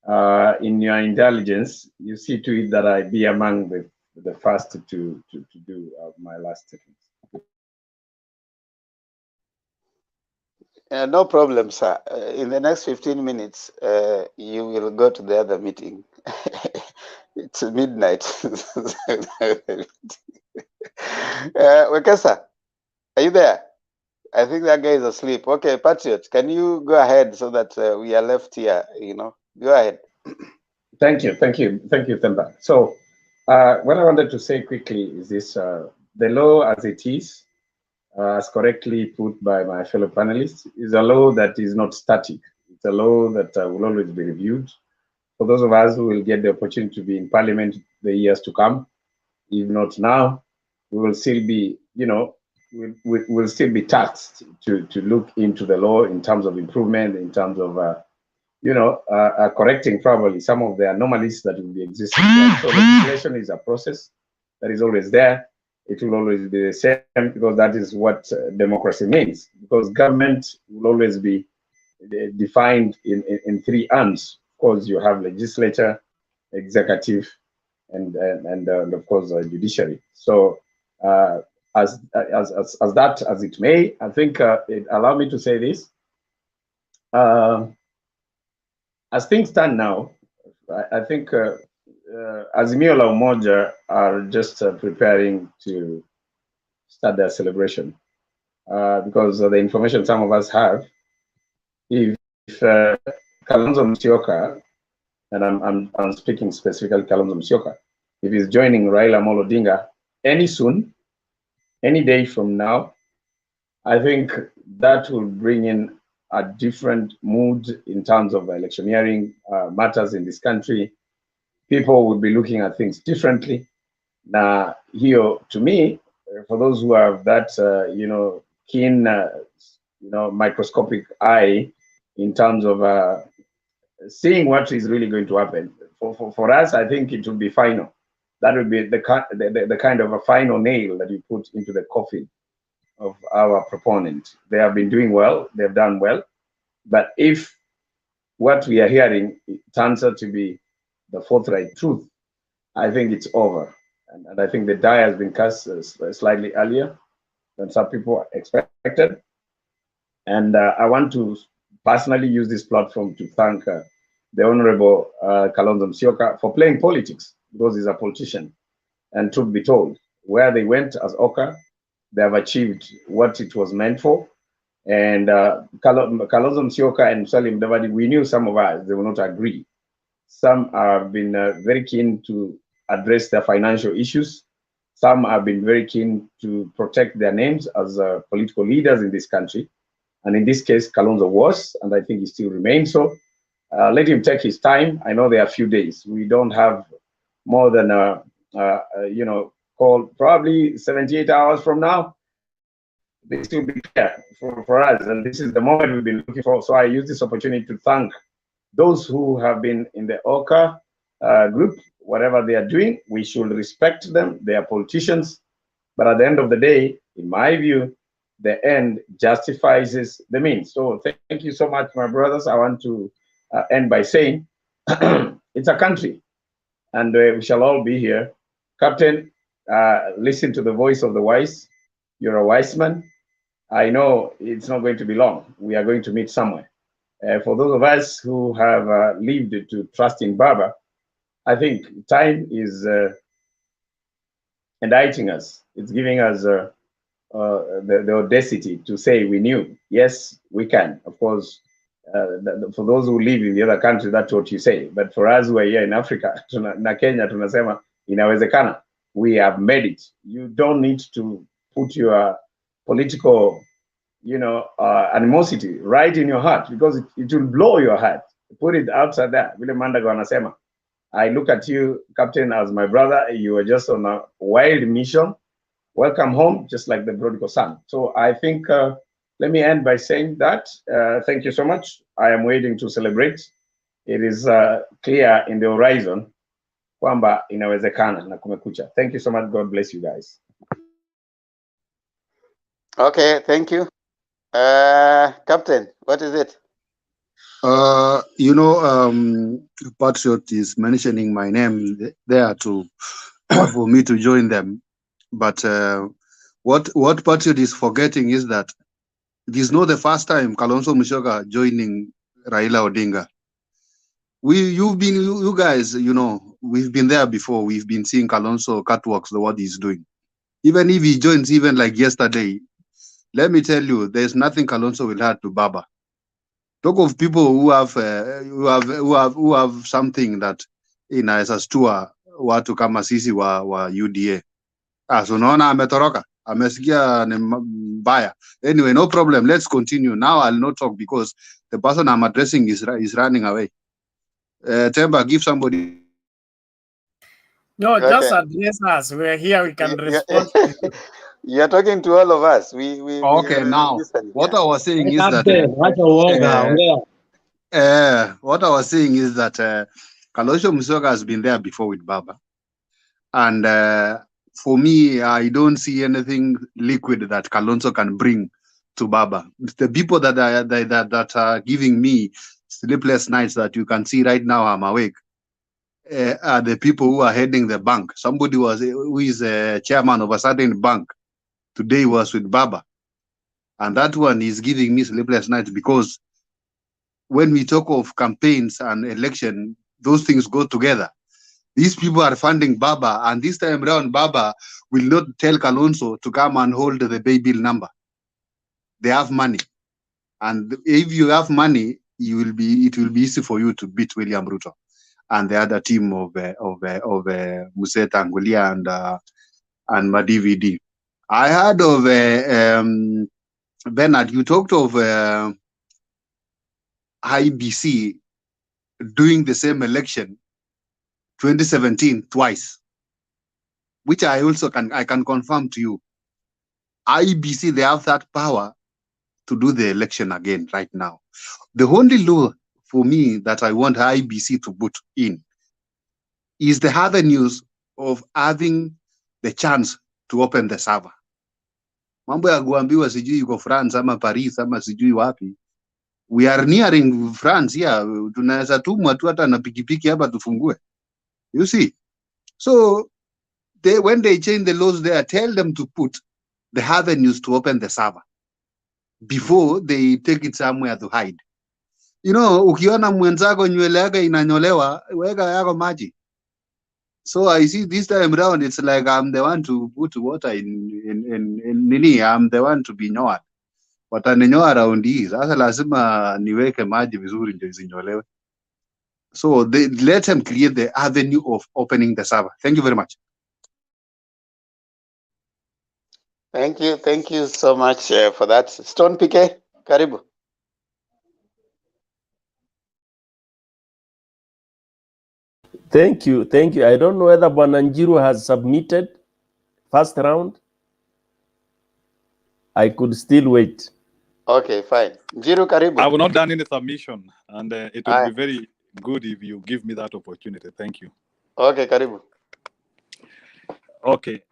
In your intelligence, you see to it that I be among the first to do my last statement. No problem, sir. In the next 15 minutes, you will go to the other meeting. It's midnight. Wekesa, are you there? I think that guy is asleep. Okay, Patriot, can you go ahead so that we are left here, Go ahead. Thank you, Themba. So what I wanted to say quickly is this, the law as it is, as correctly put by my fellow panelists, is a law that is not static. It's a law that will always be reviewed. For those of us who will get the opportunity to be in Parliament the years to come, if not now, we will still be, we'll still be tasked to look into the law in terms of improvement, in terms of, correcting probably some of the anomalies that will be existing. So legislation is a process that is always there. It will always be the same, because that is what democracy means. Because government will always be defined in three arms. Of course, you have legislature, executive, and of course judiciary. So as it may, I think allow me to say this. As things stand now, I think Azimio la Umoja are just preparing to start their celebration, because of the information some of us have. If Kalonzo Musyoka, and I'm speaking specifically Kalonzo Musyoka, if he's joining Raila Amolo Odinga any day from now, I think that will bring in a different mood in terms of electioneering matters in this country. People will be looking at things differently. Now, here, to me, for those who have that, keen, microscopic eye in terms of seeing what is really going to happen, for us, I think it will be final. that would be the kind of a final nail that you put into the coffin of our proponent. They have been doing well, they've done well, but if what we are hearing turns out to be the forthright truth, I think it's over. And I think the die has been cast slightly earlier than some people expected. And I want to personally use this platform to thank the Honorable Kalonzo Musyoka for playing politics, because he's a politician. And truth be told, where they went as Oka, they have achieved what it was meant for. And Kalonzo Musyoka and Salim Davadi, we knew some of us, they will not agree. Some have been very keen to address their financial issues. Some have been very keen to protect their names as political leaders in this country. And in this case, Kalonzo was, and I think he still remains so. Let him take his time. I know there are a few days. We don't have more than, probably 78 hours from now. This will be clear for us. And this is the moment we've been looking for. So I use this opportunity to thank those who have been in the Oka group. Whatever they are doing, we should respect them. They are politicians. But at the end of the day, in my view, the end justifies the means. So thank you so much, my brothers. I want to end by saying it's a country, and we shall all be here. Captain, listen to the voice of the wise. You're a wise man. I know it's not going to be long. We are going to meet somewhere. For those of us who have lived to trust in Baba, I think time is indicting us. It's giving us the audacity to say we knew. Yes, we can. Of course, for those who live in the other country, that's what you say. But for us who are here in Africa, na Kenya, tunasema inawezekana. We have made it. You don't need to put your political, animosity right in your heart, because it will blow your heart. Put it outside there. Vile Mandago anasema. I look at you, Captain, as my brother. You were just on a wild mission. Welcome home, just like the prodigal son. So I think, let me end by saying that. Thank you so much. I am waiting to celebrate. It is clear in the horizon kwamba inawezekana na kumekucha. Thank you so much. God bless you guys. Okay, thank you. Captain, what is it? Patriot is mentioning my name there to for me to join them. But what Patriot is forgetting is that this is not the first time Kalonzo Musyoka joining Raila Odinga. You guys, we've been there before. We've been seeing Kalonzo catwalks, what he's doing. Even if he joins, even like yesterday, let me tell you, there's nothing Kalonzo will add to Baba. Talk of people who have something that inawezastua watu kama sisi wa UDA. So unaona ametoroka, amesikia ni mbaya. Anyway, no problem. Let's continue. Now I'll not talk because the person I'm addressing is running away. Temba, give somebody. No, okay. Just address us. We're here. We can respond. You're talking to all of us. Okay, now what I was saying is that what I was saying is that Kalonzo Musyoka has been there before with Baba, and for me, I don't see anything liquid that Kalonzo can bring to Baba. The people that are giving me sleepless nights that you can see right now, I'm awake. Are the people who are heading the bank. Somebody who is a chairman of a certain bank today was with Baba, and that one is giving me sleepless nights because when we talk of campaigns and election, those things go together. These people are funding Baba, and this time around, Baba will not tell Kalonzo to come and hold the baby bill number. They have money, and if you have money, it will be easy for you to beat William Ruto and the other team of Musa Tangulia and Madividi. I heard of Bernard. You talked of IEBC doing the same election 2017 twice, which I also can confirm to you. IEBC, they have that power to do the election again right now. The only law for me that I want IEBC to put in is the other news of having the chance to open the server. Mambo ya kuambiwa sijui yuko France ama Paris ama sijui wapi. We are nearing France here. Tunaweza tumwa tu hata na pikipiki hapa tufungue. You see? So when they change the laws there, tell them to put the avenues to open the server before they take it somewhere to hide. You know, ukiona mwenzako nywele yake inanyolewa, weka yako maji. So I see this time around, it's like I'm the one to put water in nini, I'm the one to be nyoa. Wataninyoa around hii. Sasa lazima niweke maji vizuri ndio isinyolewe. So let them create the avenue of opening the server. Thank you very much. Thank you so much for that. Stone PK, karibu. Thank you. I don't know whether Bwananjiru has submitted first round. I could still wait. Okay, fine. Njiru, karibu. I have not done any submission, and it would be very good if you give me that opportunity. Thank you. Okay, karibu. Okay.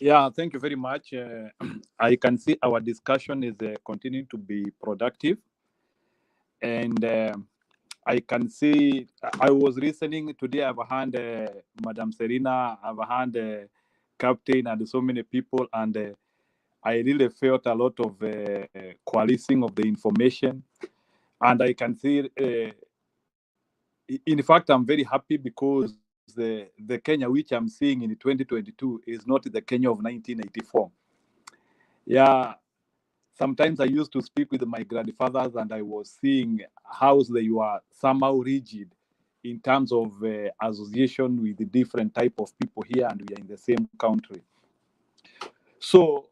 Yeah, thank you very much. I can see our discussion is continuing to be productive. And I can see, I was listening today, I've heard Madam Serena, I've heard Captain and so many people, and I really felt a lot of coalescing of the information. And I can see, in fact, I'm very happy because the Kenya which I'm seeing in 2022 is not the Kenya of 1984. Yeah, sometimes I used to speak with my grandfathers and I was seeing how they were somehow rigid in terms of association with the different type of people here, and we are in the same country. So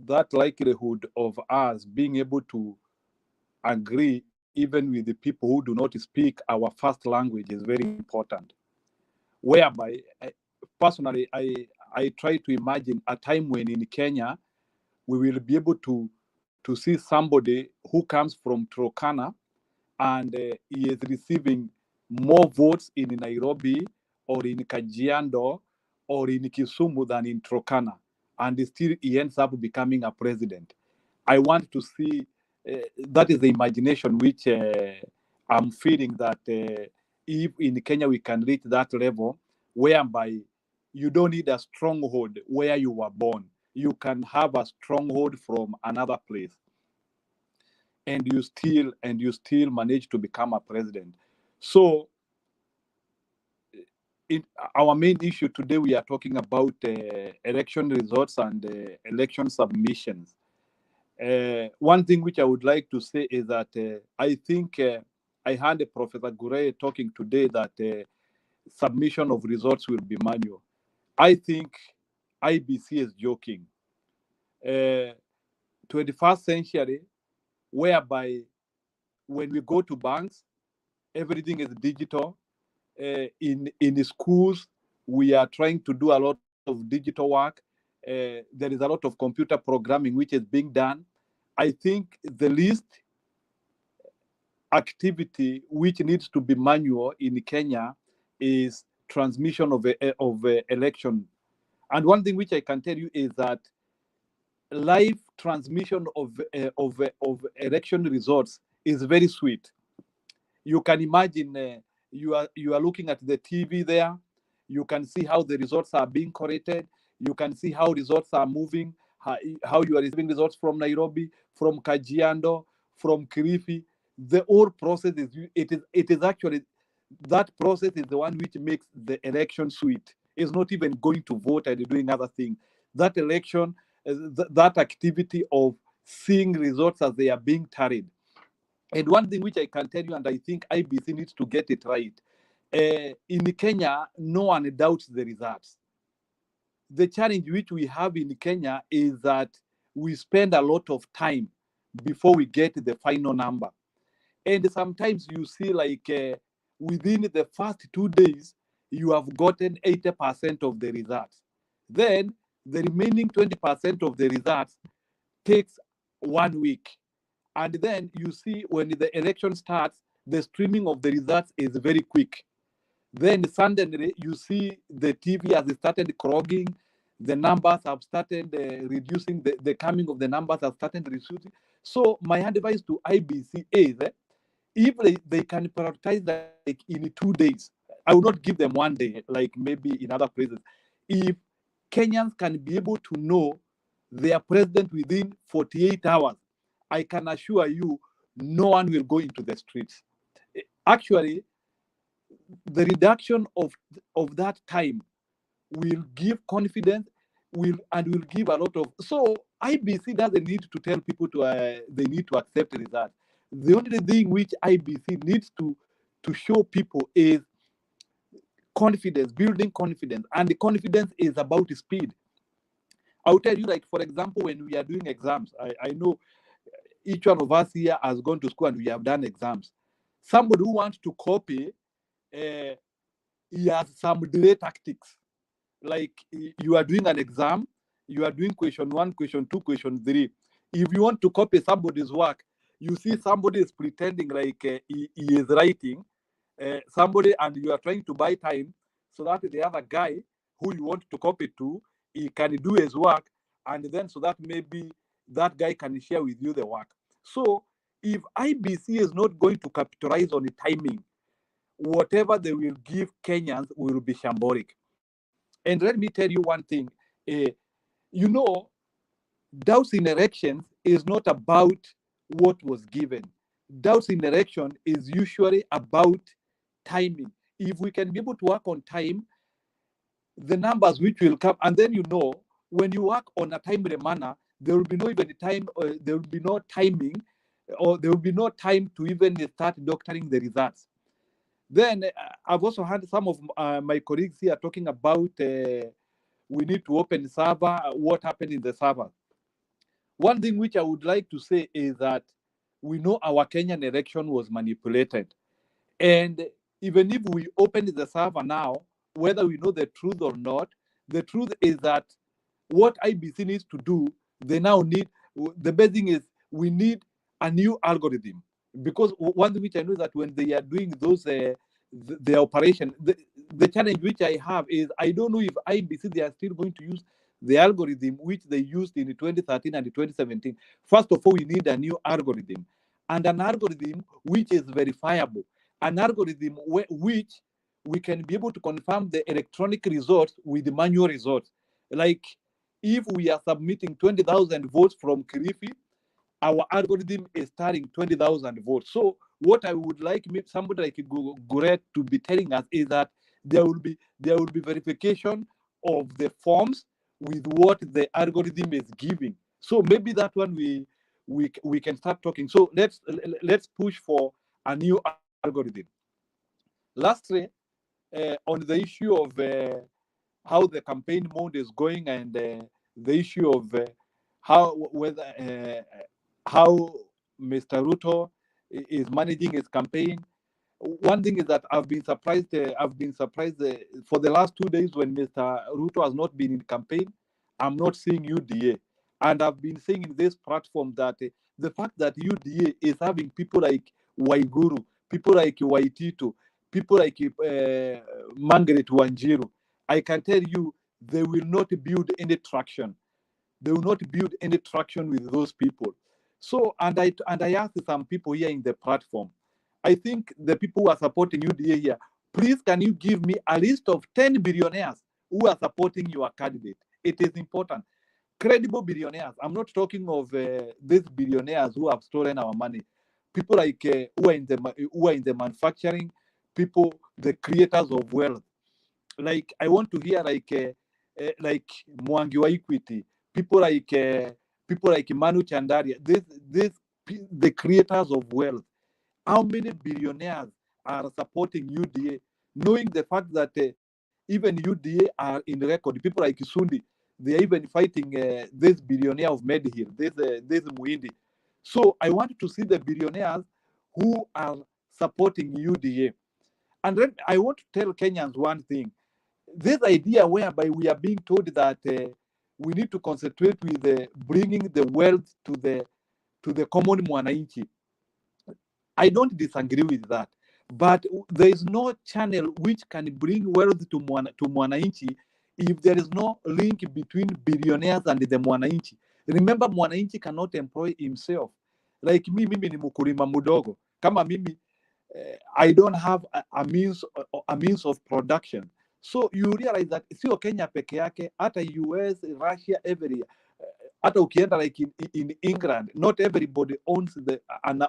that likelihood of us being able to agree even with the people who do not speak our first language is very important. Whereby, personally, I try to imagine a time when in Kenya, we will be able to see somebody who comes from Turkana and he is receiving more votes in Nairobi or in Kajiado or in Kisumu than in Turkana, and still he ends up becoming a president. I want to see, that is the imagination which I'm feeling that if in Kenya we can reach that level, whereby you don't need a stronghold where you were born. You can have a stronghold from another place, and you still manage to become a president. So our main issue today, we are talking about election results and election submissions. One thing which I would like to say is that I think I heard Professor Gureye talking today that submission of results will be manual. I think IBC is joking. 21st century, whereby when we go to banks, everything is digital. In schools, we are trying to do a lot of digital work. There is a lot of computer programming which is being done. I think the least activity which needs to be manual in Kenya is transmission of election. And one thing which I can tell you is that live transmission of election results is very sweet. You can imagine you are looking at the TV there. You can see how the results are being corrected. You can see how results are moving, how you are receiving results from Nairobi, from Kajiado, from Kilifi. The whole process it is actually, that process is the one which makes the election sweet. It's not even going to vote and doing other things. That election, that activity of seeing results as they are being tallied. And one thing which I can tell you, and I think IBC needs to get it right, in Kenya, no one doubts the results. The challenge which we have in Kenya is that we spend a lot of time before we get the final number. And sometimes you see within the first 2 days, you have gotten 80% of the results. Then the remaining 20% of the results takes 1 week. And then you see when the election starts, the streaming of the results is very quick. Then suddenly you see the TV has started clogging, the numbers have started reducing, the coming of the numbers have started reducing. So my advice to IBC is, if they can prioritize like in 2 days, I will not give them 1 day, like maybe in other places. If Kenyans can be able to know their president within 48 hours, I can assure you, no one will go into the streets. Actually, the reduction of that time will give confidence, will give a lot of. So IBC doesn't need to tell people to they need to accept results. The only thing which IBC needs to show people is confidence, building confidence, and the confidence is about speed. I'll tell you, like for example, when we are doing exams, I know each one of us here has gone to school and we have done exams. Somebody who wants to copy, he has some delay tactics. Like you are doing an exam, you are doing question 1, question 2, question 3. If you want to copy somebody's work, you see somebody is pretending like he is writing somebody, and you are trying to buy time so that the other guy who you want to copy to, he can do his work, and then so that maybe that guy can share with you the work. So if IBC is not going to capitalize on the timing, whatever they will give Kenyans will be shambolic. And let me tell you one thing, you know, doubts in elections is not about what was given. Doubts in election is usually about timing. If we can be able to work on time, the numbers which will come, and then you know, when you work on a timely manner, there will be no even time, there will be no timing, or there will be no time to even start doctoring the results. Then I've also heard some of my colleagues here talking about we need to open server, what happened in the server. One thing which I would like to say is that we know our Kenyan election was manipulated. And even if we open the server now, whether we know the truth or not, the truth is that what IBC needs to do, they now need, the best thing is we need a new algorithm. Because one thing which I know is that when they are doing those, the operation, the challenge which I have is I don't know if IBC, they are still going to use the algorithm which they used in 2013 and 2017. First of all, we need a new algorithm, and an algorithm which is verifiable, an algorithm which we can be able to confirm the electronic results with the manual results. Like if we are submitting 20,000 votes from Kilifi, our algorithm is starting 20,000 votes. So what I would like somebody like Guret to be telling us is that there will be verification of the forms with what the algorithm is giving. So maybe that one we can start talking. So let's push for a new algorithm. Lastly, on the issue of how the campaign mode is going, and the issue of how Mr. Ruto is managing his campaign. One thing is that I've been surprised for the last 2 days when Mr. Ruto has not been in campaign. I'm not seeing UDA, and I've been saying in this platform that the fact that UDA is having people like Waiguru, people like Waitito, people like Margaret Wanjiru, I can tell you they will not build any traction. They will not build any traction with those people. So, and I asked some people here in the platform, I think the people who are supporting UDA here, please can you give me a list of 10 billionaires who are supporting your candidate? It is important. Credible billionaires. I'm not talking of these billionaires who have stolen our money. People like who are in the manufacturing, people, the creators of wealth. Like I want to hear like Mwangi wa Equity, people like Manu Chandaria, the creators of wealth. How many billionaires are supporting UDA, knowing the fact that even UDA are in record? People like Sundi, they are even fighting this billionaire of Medhill, this Muindi. So I want to see the billionaires who are supporting UDA. And then I want to tell Kenyans one thing. This idea whereby we are being told that we need to concentrate with bringing the wealth to the common mwananchi, I don't disagree with that. but there is no channel which can bring wealth to mwananchi if there is no link between billionaires and the mwananchi. Remember, mwananchi cannot employ himself. Like mimi ni mkulima mudogo. Kama mimi, I don't have a means of production. So you realize that sio Kenya peke yake, hata US, Russia, everywhere. Hata ukienda like in England, not everybody owns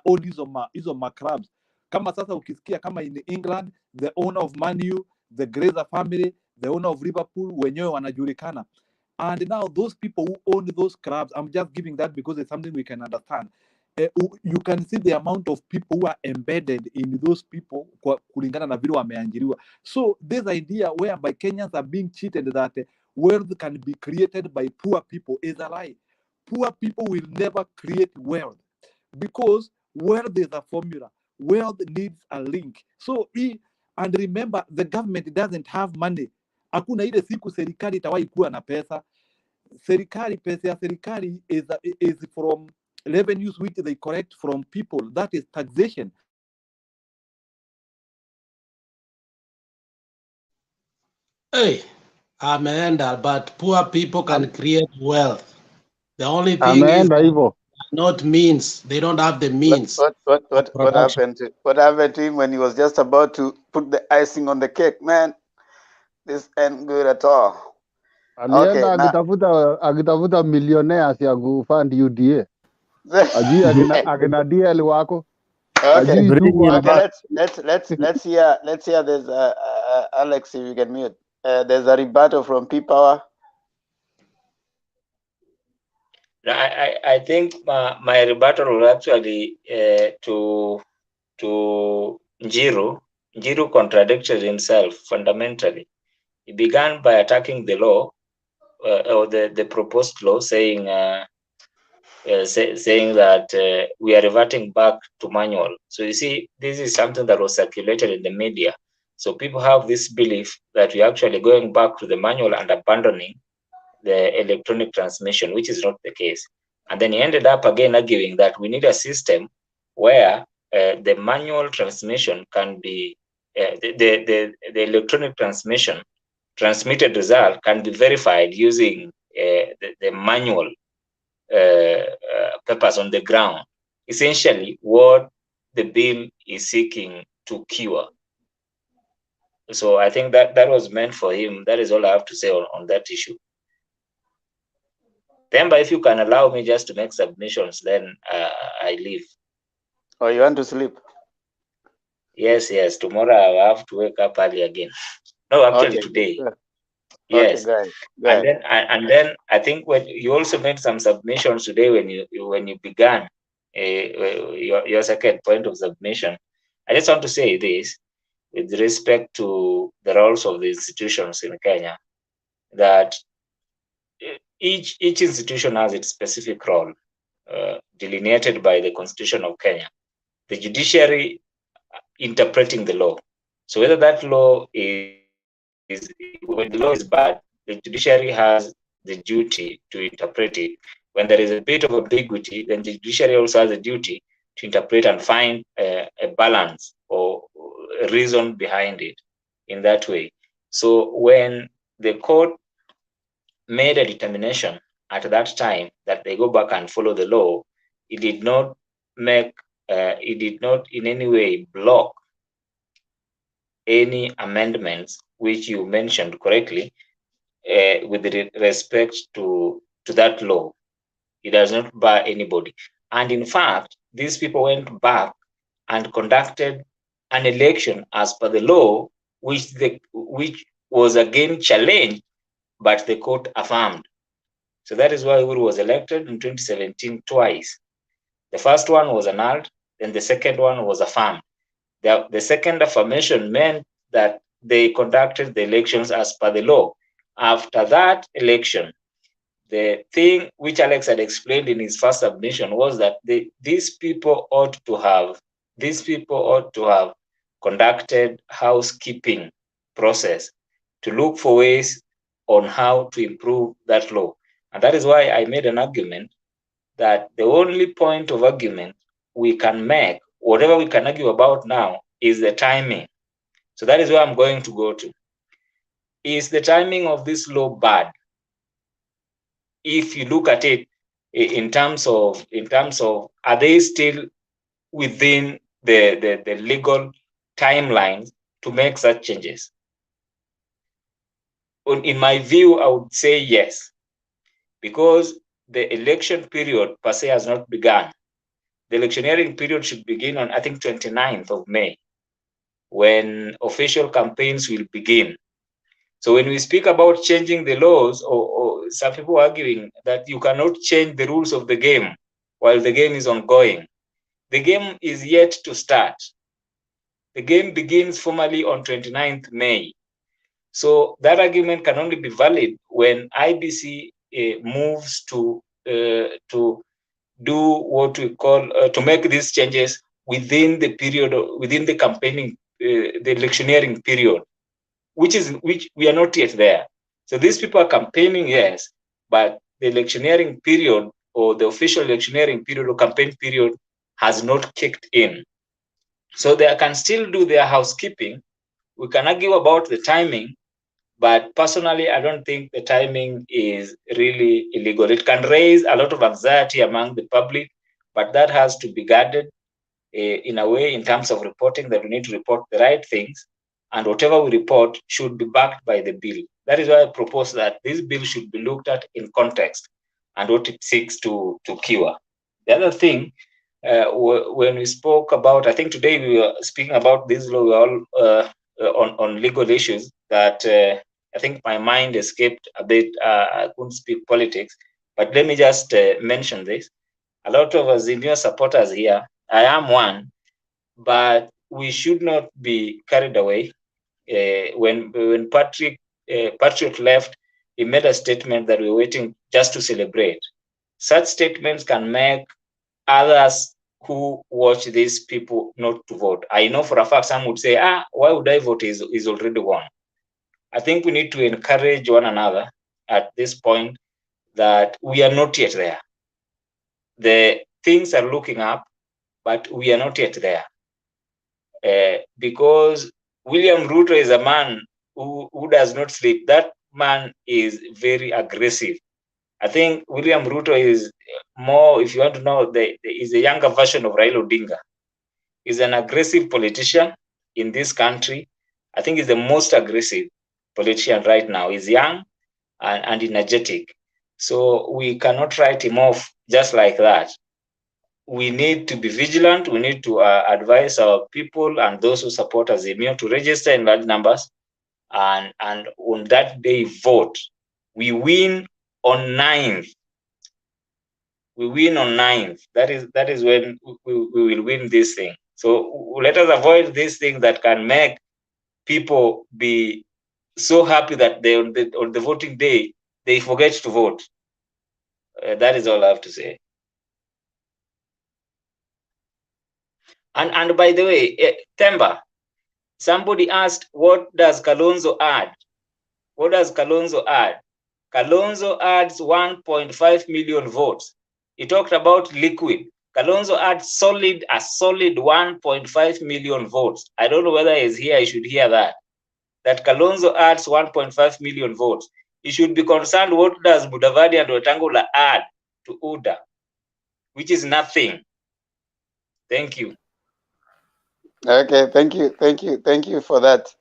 own hizo macrabs. Kama sasa ukisikia kama in England, the owner of Man U, the Grazer family, the owner of Liverpool, wenyewe wanajulikana. And now those people who own those clubs, I'm just giving that because it's something we can understand. You can see the amount of people who are embedded in those people kulingana na vile wameajiriwa. So this idea whereby Kenyans are being cheated that wealth can be created by poor people is a lie. Poor people will never create wealth because wealth is a formula. Wealth needs a link. So and remember, the government doesn't have money. Hakuna ile siku serikali itawahi kuwa na pesa. Pesa ya serikali is from revenues which they collect from people. That is taxation. Hey, ameenda, but poor people can create wealth. The only thing is Ameenda hivyo. not means. They don't have the means. What happened to him when he was just about to put the icing on the cake, man? This ain't good at all. Alienda akitafuta millionaires ya kufund UDA. Ajui akina DL wako. Okay. Ajui tuko hapa. Let's hear there's Alex, if you can mute. There's a rebuttal from P-Power. I think my rebuttal will actually to Njiru. Njiru contradicted himself fundamentally. He began by attacking the law or the proposed law, saying that we are reverting back to manual. So you see, this is something that was circulated in the media. So people have this belief that we're actually going back to the manual and abandoning the electronic transmission, which is not the case. And then he ended up again arguing that we need a system where the manual transmission can be, the electronic transmission transmitted result can be verified using the manual papers on the ground. Essentially, what the bill is seeking to cure. So I think that was meant for him. That is all I have to say on that issue. Themba, if you can allow me just to make submissions, then I leave. Oh, you want to sleep? Yes. Tomorrow I will have to wake up early again. No, actually today. Good. Yes. Okay, go ahead. And then I think when you also made some submissions today when you began your second point of submission. I just want to say this with respect to the roles of the institutions in Kenya, that each institution has its specific role delineated by the Constitution of Kenya. The judiciary interpreting the law. So whether that law when the law is bad, the judiciary has the duty to interpret it. When there is a bit of ambiguity, then the judiciary also has a duty to interpret and find a balance or a reason behind it in that way. So when the court made a determination at that time that they go back and follow the law, it did not in any way block any amendments which you mentioned correctly with respect to that law. It does not bar anybody. And in fact, these people went back and conducted an election as per the law, which was again challenged, but the court affirmed. So that is why Uhuru was elected in 2017 twice. The first one was annulled, then the second one was affirmed. The second affirmation meant that they conducted the elections as per the law. After that election, the thing which Alex had explained in his first submission was that these people ought to have conducted housekeeping process to look for ways on how to improve that law. And that is why I made an argument that the only point of argument we can make, whatever we can argue about now, is the timing. So that is where I'm going to go to. Is the timing of this law bad? If you look at it in terms of are they still within the legal timelines to make such changes? In my view, I would say yes, because the election period per se has not begun. The electioneering period should begin on, I think, 29th of May, when official campaigns will begin. So when we speak about changing the laws, or some people are arguing that you cannot change the rules of the game while the game is ongoing. The game is yet to start. The game begins formally on 29th May. So that argument can only be valid when IBC moves to do what we call to make these changes within the period, within the campaigning, the electioneering period, which we are not yet there. So these people are campaigning, yes, but the electioneering period, or the official electioneering period or campaign period, has not kicked in. So they can still do their housekeeping. We can argue about the timing, but personally, I don't think the timing is really illegal. It can raise a lot of anxiety among the public, but that has to be guarded in a way, in terms of reporting, that we need to report the right things, and whatever we report should be backed by the bill. That is why I propose that this bill should be looked at in context and what it seeks to cure. The other thing, when we spoke about, I think today we were speaking about this law, we were all on legal issues that I think my mind escaped a bit. I couldn't speak politics, but let me just mention this. A lot of us Azimio supporters here, I am one, but we should not be carried away. When Patriot left, he made a statement that we're waiting just to celebrate. Such statements can make others who watch these people not to vote. I know for a fact some would say, why would I vote? He's already won. I think we need to encourage one another at this point that we are not yet there. The things are looking up, but we are not yet there. Because William Ruto is a man who does not sleep. That man is very aggressive. I think William Ruto is more, if you want to know, is a younger version of Raila Odinga. He's an aggressive politician in this country. I think he's the most aggressive politician right now. He's young and energetic. So we cannot write him off just like that. We need to be vigilant. We need to advise our people and those who support Azimio to register in large numbers, and on that day vote. We win on 9th. We win on 9th. That is when we will win this thing. So let us avoid these things that can make people be so happy that they on the voting day they forget to vote. That is all I have to say. And by the way, Temba, somebody asked, what does Kalonzo add? What does Kalonzo add? Kalonzo adds 1.5 million votes. He talked about liquid. Kalonzo adds a solid 1.5 million votes. I don't know whether he's here, I should hear that. That Kalonzo adds 1.5 million votes. He should be concerned, what does Mudavadi and Wetangula add to UDA, which is nothing. Thank you. Okay, thank you for that.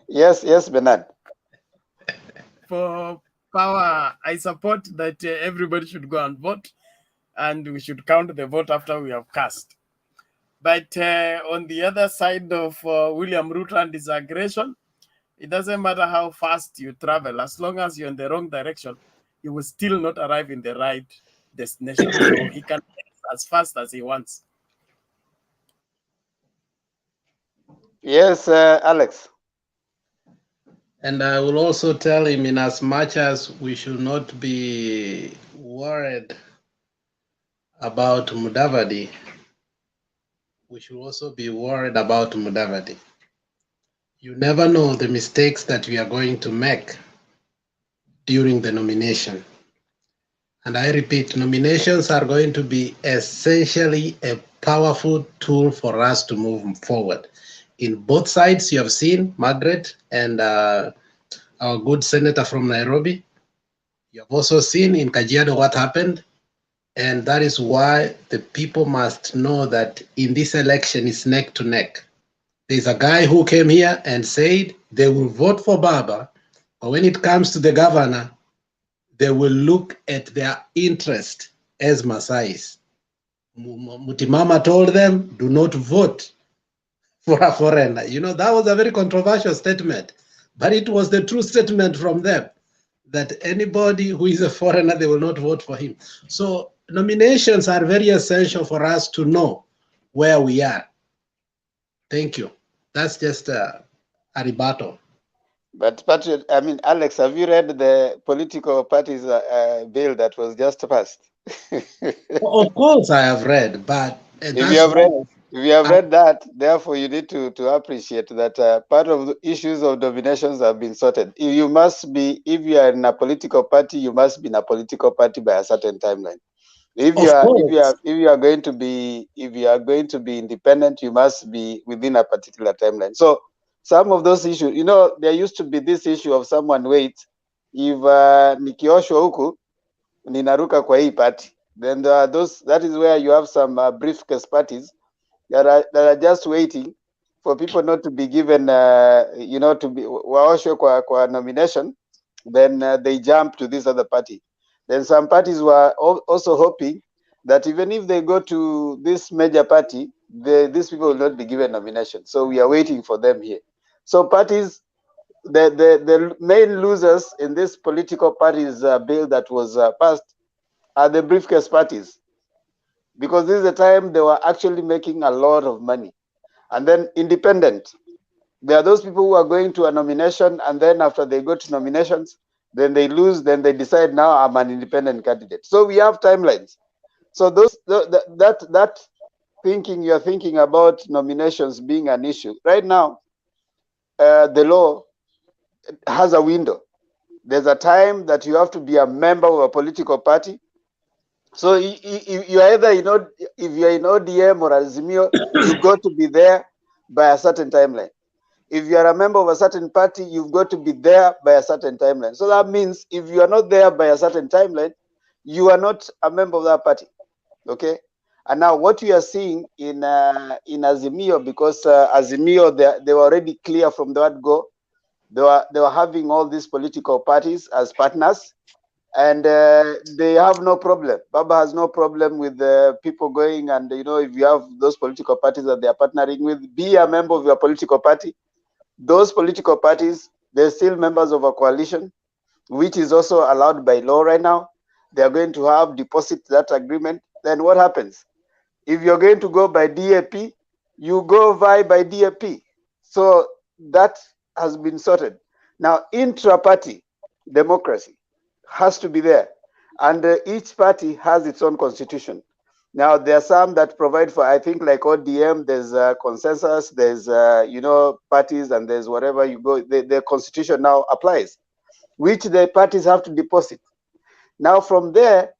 Yes, Bernard. For power, I support that everybody should go and vote, and we should count the vote after we have cast. But on the other side of William Ruto and his aggression, it doesn't matter how fast you travel, as long as you're in the wrong direction, you will still not arrive in the right destination. So he can as fast as he wants. Yes, Alex. And I will also tell him, in as much as we should not be worried about Mudavadi, we should also be worried about Mudavadi. You never know the mistakes that we are going to make during the nomination. And I repeat, nominations are going to be essentially a powerful tool for us to move forward. In both sides, you have seen Margaret and our good senator from Nairobi. You have also seen in Kajiado what happened. And that is why the people must know that in this election it's neck to neck. There's a guy who came here and said they will vote for Baba, but when it comes to the governor, they will look at their interest as Masais. Mutimama told them, do not vote for a foreigner. You know, that was a very controversial statement, but it was the true statement from them, that anybody who is a foreigner, they will not vote for him. So nominations are very essential for us to know where we are. Thank you. That's just a rebuttal. But Patrick, I mean, Alex, have you read the political parties bill that was just passed? Of course I have read, but if you have read that, therefore you need to appreciate that part of the issues of nominations have been sorted. If you are in a political party, you must be in a political party by a certain timeline. If you are going to be independent, you must be within a particular timeline. So some of those issues, you know, there used to be this issue of someone wait, if nikioshwa huku ninaruka kwa hii party, then there are those, that is where you have some briefcase parties that are just waiting for people not to be given, you know, to be waoshwe kwa nomination, then they jump to this other party. Then some parties were also hoping that even if they go to this major party, these people will not be given nomination. So we are waiting for them here. So parties, the main losers in this political parties bill that was passed are the briefcase parties, because this is the time they were actually making a lot of money. And then independent, there are those people who are going to a nomination, and then after they go to nominations, then they lose, then they decide, now I'm an independent candidate. So we have timelines. So that thinking, you're thinking about nominations being an issue right now, the law has a window. There's a time that you have to be a member of a political party. So you either, you know, if you're in ODM or Azimio, you've got to be there by a certain timeline. If you are a member of a certain party, you've got to be there by a certain timeline. So that means if you are not there by a certain timeline, you are not a member of that party. Okay. And now what we are seeing in Azimio, because Azimio, they were already clear from the word go. They were having all these political parties as partners, and they have no problem. Baba has no problem with people going, and you know, if you have those political parties that they are partnering with, be a member of your political party. Those political parties, they're still members of a coalition, which is also allowed by law right now. They are going to have deposit that agreement. Then what happens? If you're going to go by DAP, you go by DAP. So that has been sorted. Now, intra-party democracy has to be there, and each party has its own constitution. Now, there are some that provide for, I think, like ODM, there's consensus, there's, you know, parties, and there's whatever you go, the constitution now applies, which the parties have to deposit. Now, from there,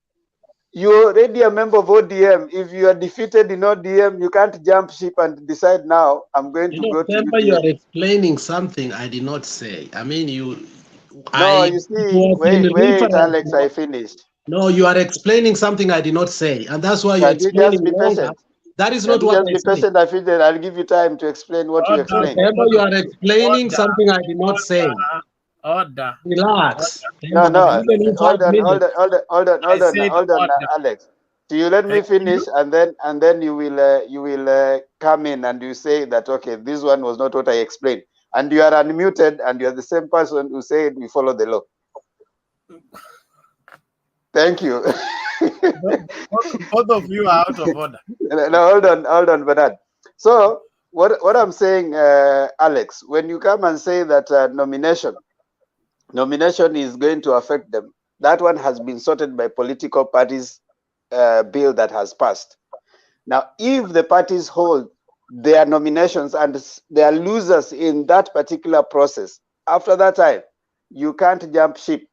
you're already a member of ODM. If you are defeated in ODM, you can't jump ship and decide, now I'm going to go to UDA. You are explaining something I did not say. I mean, you see, wait, Alex, I finished. No, you are explaining something I did not say, and that's why you're explaining longer. That is not what I said. Patient, I feel that I'll give you time to explain what you explained. Remember, you are explaining something I did not say. Order. Relax. No, hold on, Alex. So you let me finish, and then you will come in and you say that, okay, this one was not what I explained, and you are unmuted, and you are the same person who said we follow the law. Thank you. Both of you are out of order. No, hold on, Bernard. So what I'm saying, Alex, when you come and say that nomination is going to affect them, that one has been sorted by political parties bill that has passed. Now, if the parties hold their nominations and they are losers in that particular process, after that time, you can't jump ship.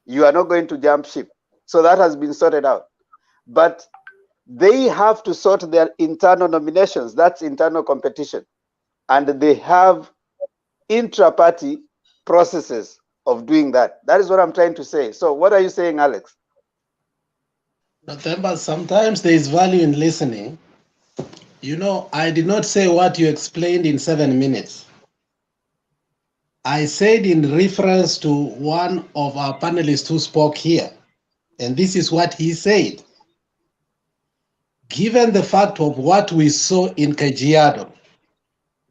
You are not going to jump ship. So that has been sorted out. But they have to sort their internal nominations. That's internal competition. And they have intra-party processes of doing that. That is what I'm trying to say. So what are you saying, Alex? But sometimes there is value in listening. You know, I did not say what you explained in 7 minutes. I said in reference to one of our panelists who spoke here, and this is what he said. Given the fact of what we saw in Kajiado,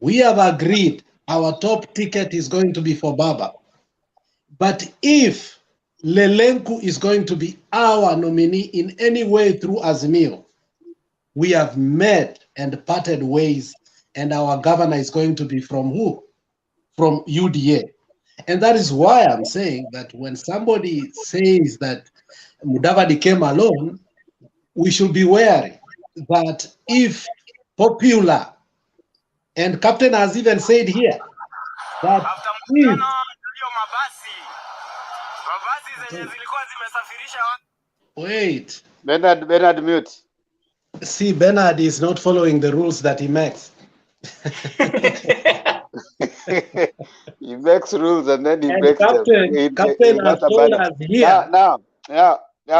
we have agreed our top ticket is going to be for Baba. But if Lelenku is going to be our nominee in any way through Azimio, we have met and parted ways, and our governor is going to be from who? From UDA. And that is why I'm saying that when somebody says that Mudavadi came alone, we should be wary that if popular, and Captain has even said here, that if wait, Bernard mute. See, Bernard is not following the rules that he makes. He makes rules and then he And breaks Captain, them. Captain has told us here. Now,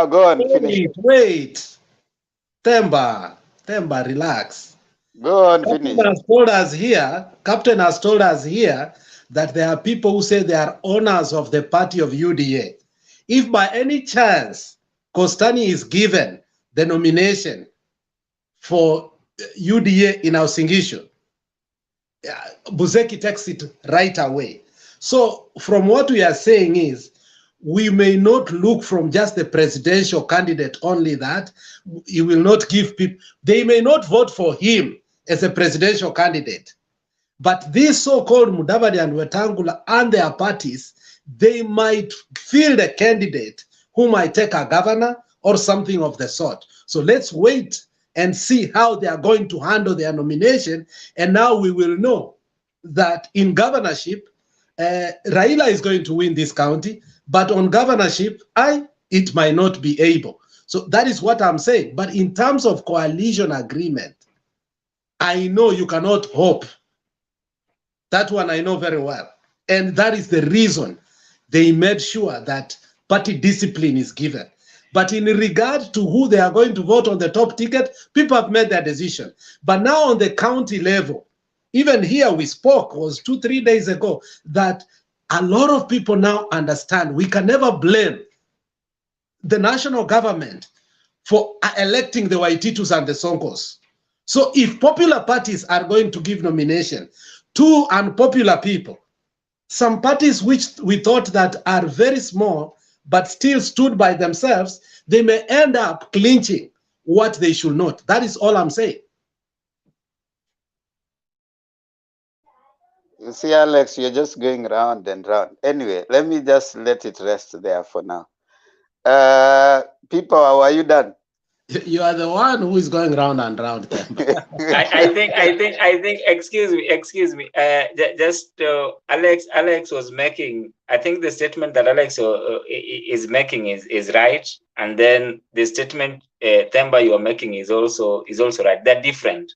go on, finish. Wait. Temba, relax. Go on, Captain finish. has told us here, Captain has told us here that there are people who say they are owners of the party of UDA. If by any chance Kostani is given the nomination for UDA in Uasin-Gishu, Buzeki takes it right away. So from what we are saying is, we may not look from just the presidential candidate only, that he will not give people, they may not vote for him as a presidential candidate. But these so-called Mudavadi and Wetangula and their parties, they might field a candidate who might take a governor or something of the sort. So let's wait and see how they are going to handle their nomination. And now we will know that in governorship, Raila is going to win this county, but on governorship, it might not be able. So that is what I'm saying. But in terms of coalition agreement, I know you cannot hope. That one I know very well. And that is the reason they made sure that party discipline is given. But in regard to who they are going to vote on the top ticket, people have made their decision. But now on the county level, even here we spoke, was 2-3 days ago, that a lot of people now understand we can never blame the national government for electing the Waititus and the Sonkos. So if popular parties are going to give nomination to unpopular people, some parties which we thought that are very small but still stood by themselves, they may end up clinching what they should not. That is all I'm saying. You see, Alex, you're just going round and round. Anyway, let me just let it rest there for now. People, are you done? You are the one who is going round and round. I think. Excuse me. Alex was making. I think the statement that Alex is making is right, and then the statement Themba you are making is also right. They're different,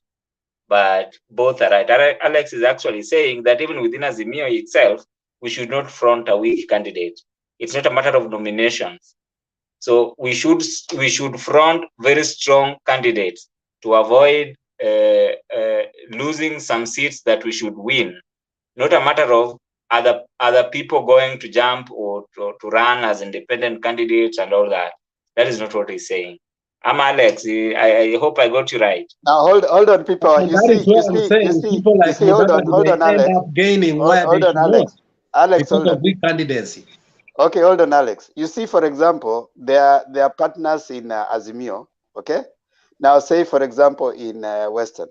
but both are right. Alex is actually saying that even within Azimio itself, we should not front a weak candidate. It's not a matter of nominations. So we should front very strong candidates to avoid losing some seats that we should win. Not a matter of other people going to jump or to run as independent candidates and all that. That is not what he's saying. I'm Alex. I hope I got you right. Now hold on, people. And hold on, Alex. End up gaining hold on, Alex. Alex, hold on. Weak candidacy. Okay, hold on, Alex. You see, for example, there are partners in Azimio. Okay, now say, for example, in Western,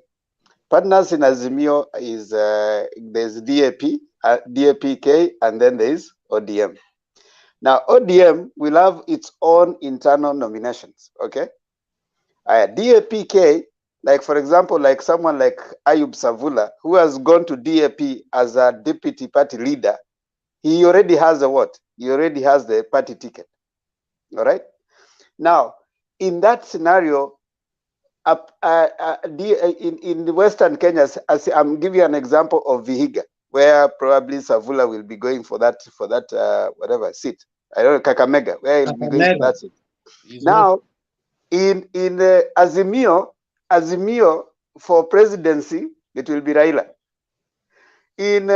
partners in Azimio is there's DAP, DAPK, and then there's ODM. Now ODM will have its own internal nominations. Okay, DAPK, like for example, like someone like Ayub Savula, who has gone to DAP as a deputy party leader, he already has a what? He already has the party ticket. All right. Now, in that scenario, in the Western Kenya, as I'm giving you an example of Vihiga, where probably Savula will be going for that whatever seat. I don't know, Kakamega, where he'll be going for that seat. Now, in Azimio for presidency, it will be Raila. In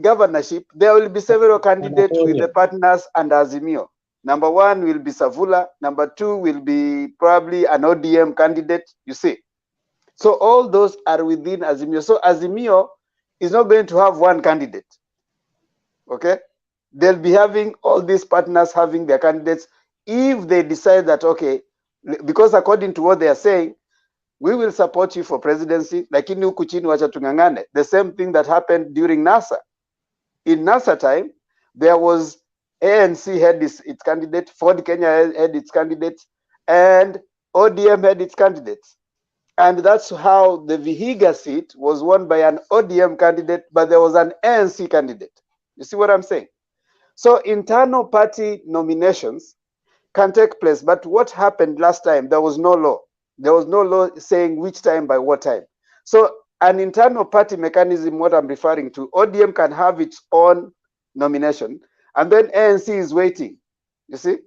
governorship, there will be several candidates with the partners and Azimio. Number 1 will be Savula. Number 2 will be probably an ODM candidate, you see. So all those are within Azimio. So Azimio is not going to have one candidate, okay? They'll be having all these partners having their candidates if they decide that, okay, because according to what they are saying, we will support you for presidency, lakini huku chini wacha tungangane. The same thing that happened during NASA. In NASA time, there was ANC had its candidate, Ford Kenya had its candidate, and ODM had its candidates. And that's how the Vihiga seat was won by an ODM candidate, but there was an ANC candidate. You see what I'm saying? So internal party nominations can take place, but what happened last time, there was no law. There was no law saying which time by what time. So an internal party mechanism, what I'm referring to, ODM can have its own nomination, and then ANC is waiting. You see,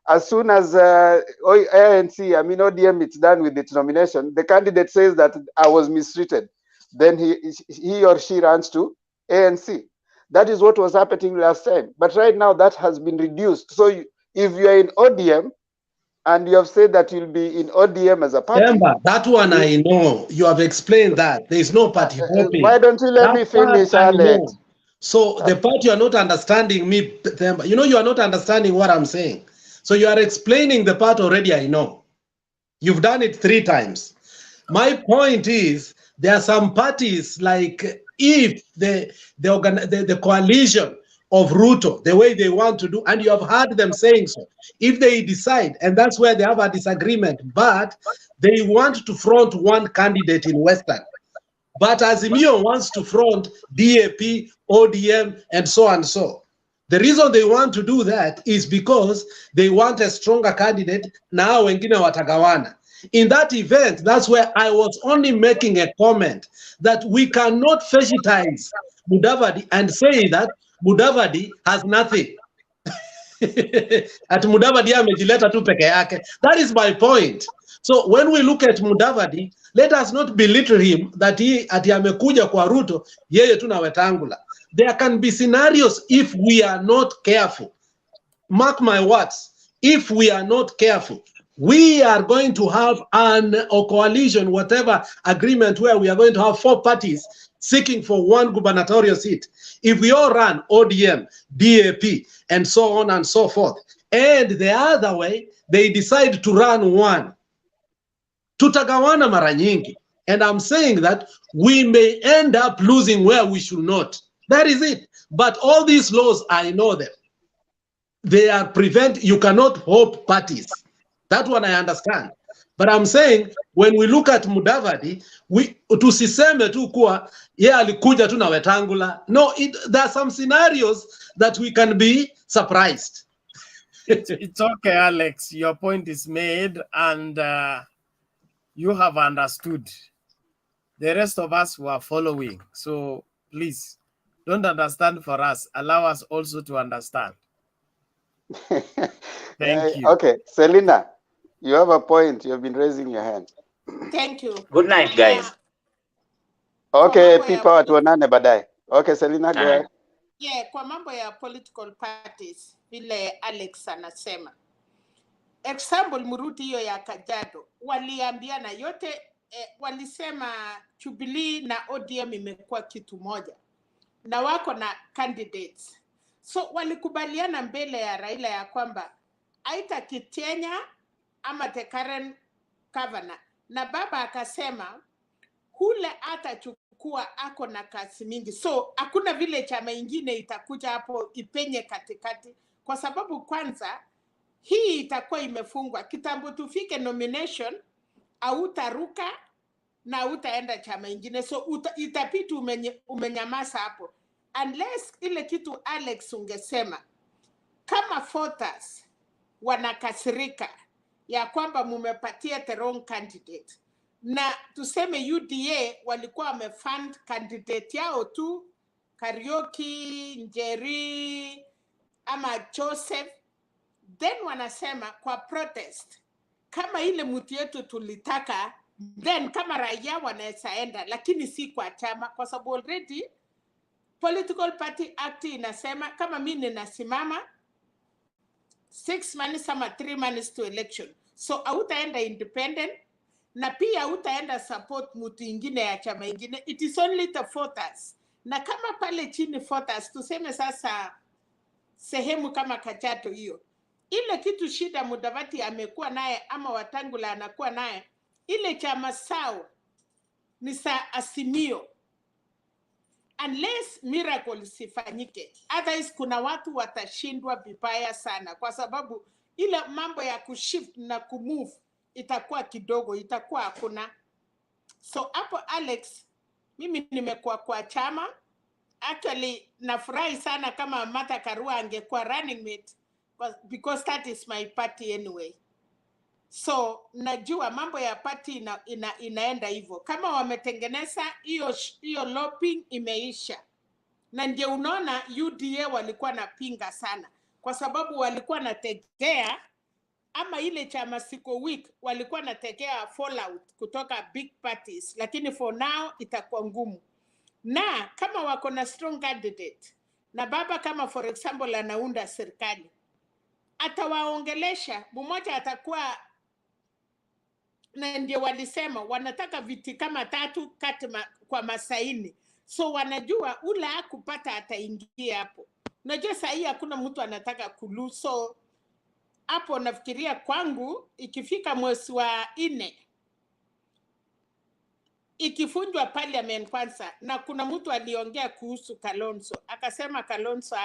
as soon as ANC, I mean ODM, it's done with its nomination, the candidate says that I was mistreated. Then he or she runs to ANC. That is what was happening last time. But right now that has been reduced. So if you are in ODM and you have said that you'll be in ODM as a party. Remember, that one I know. You have explained that. There is no party hopping. Why don't you let me finish, Alex? So the part you are not understanding me, you know, you are not understanding what I'm saying. So you are explaining the part already I know. You've done it 3 times. My point is, there are some parties like if the coalition of Ruto, the way they want to do, and you have heard them saying so, if they decide, and that's where they have a disagreement, but they want to front one candidate in Western, but Azimio wants to front DAP, ODM, and so and so. The reason they want to do that is because they want a stronger candidate. Now wengine watagawana. In that event, that's where I was only making a comment that we cannot fetishize Mudavadi and say that Mudavadi has nothing. At Mudavadi amejileta tu peke yake. That is my point. So when we look at Mudavadi, let us not belittle him that he ati amekuja kwa Ruto yeye tu na Wetangula. There can be scenarios if we are not careful. Mark my words. If we are not careful, we are going to have a coalition, whatever agreement, where we are going to have 4 parties seeking for one gubernatorial seat. If we all run ODM, DAP, and so on and so forth, and the other way, they decide to run one, tutagawana mara nyingi. And I'm saying that we may end up losing where we should not. That is it. But all these laws, I know them. They are you cannot hope parties. That one I understand. But I'm saying, when we look at Mudavadi, tusiseme tu kuwa ye alikuja tu na Wetangula. No, there are some scenarios that we can be surprised. It's okay, Alex. Your point is made, and you have understood. The rest of us who are following. So please, don't understand for us. Allow us also to understand. Thank you. Okay, Selina, you have a point. You have been raising your hand. Thank you. Good night, guys. Okay, people watuonane baadaye. Okay, Selina, go ahead. Yeah, kwa mambo ya political parties, vile Alex anasema. Example Muruti hiyo ya Kajiado, waliambiana yote, walisema Jubilee na ODM imekuwa kitu moja. Na wako na candidates. So walikubaliana mbele ya Raila ya kwamba aita Kitienya ama the current governor. Na baba akasema hule atachukua ako na kasi mingi. So hakuna vile chama ingine itakuja hapo ipenye katikati. Kwa sababu kwanza hii itakuwa imefungwa. Kitambo tufike nomination, hautaruka na hautaenda chama ingine. So itapiti umenyamaza hapo. Unless ile kitu Alex ungesema, kama voters wanakasirika ya kwamba mumepatia the wrong candidate, na tuseme UDA walikuwa wamefund candidate yao tu, Kariuki, Njeri ama Joseph, then wanasema kwa protest kama ile mtu yetu tulitaka, then kama raia wanaweza enda, lakini si kwa chama, kwa sababu already Political Party Act inasema kama mimi ninasimama 6 months ama 3 months to election, so hautaenda independent na pia hautaenda support mtu ingine ya chama ingine, it is only the voters. Na kama pale chini voters, tuseme sasa sehemu kama Kachato hiyo, ile kitu shida Mudavadi amekuwa naye ama Wetangula anakuwa naye, ile chama sao ni sa Azimio, unless miracle sifanyike, otherwise kuna watu watashindwa vibaya sana, kwa sababu ile mambo ya kushift na kumove itakuwa kidogo, itakuwa hakuna. So hapo Alex, mimi nimekuwa kwa chama, actually nafurahi sana kama Martha Karua angekuwa running mate, because that is my party anyway. So najua mambo ya party inaenda hivyo. Kama wametengeneza hiyo lobbying imeisha. Na ndio unaona UDA walikuwa napinga sana, kwa sababu walikuwa nategea ama ile chama siko weak, walikuwa nategea fallout kutoka big parties, lakini for now itakuwa ngumu. Na kama wako na strong candidate na baba kama for example anaunda serikali, atawaongelesha, mmoja atakuwa, na ndio walisema wanataka viti kama 3 kati kwa masaini, so wanajua ula kupata ataingia hapo. Unajua saa hii hakuna mtu anataka kulu, so hapo nafikiria kwangu ikifika mwezi wa 4 ikifunjwa parliament kwanza, na kuna mtu aliongea kuhusu Kalonzo, akasema Kalonzo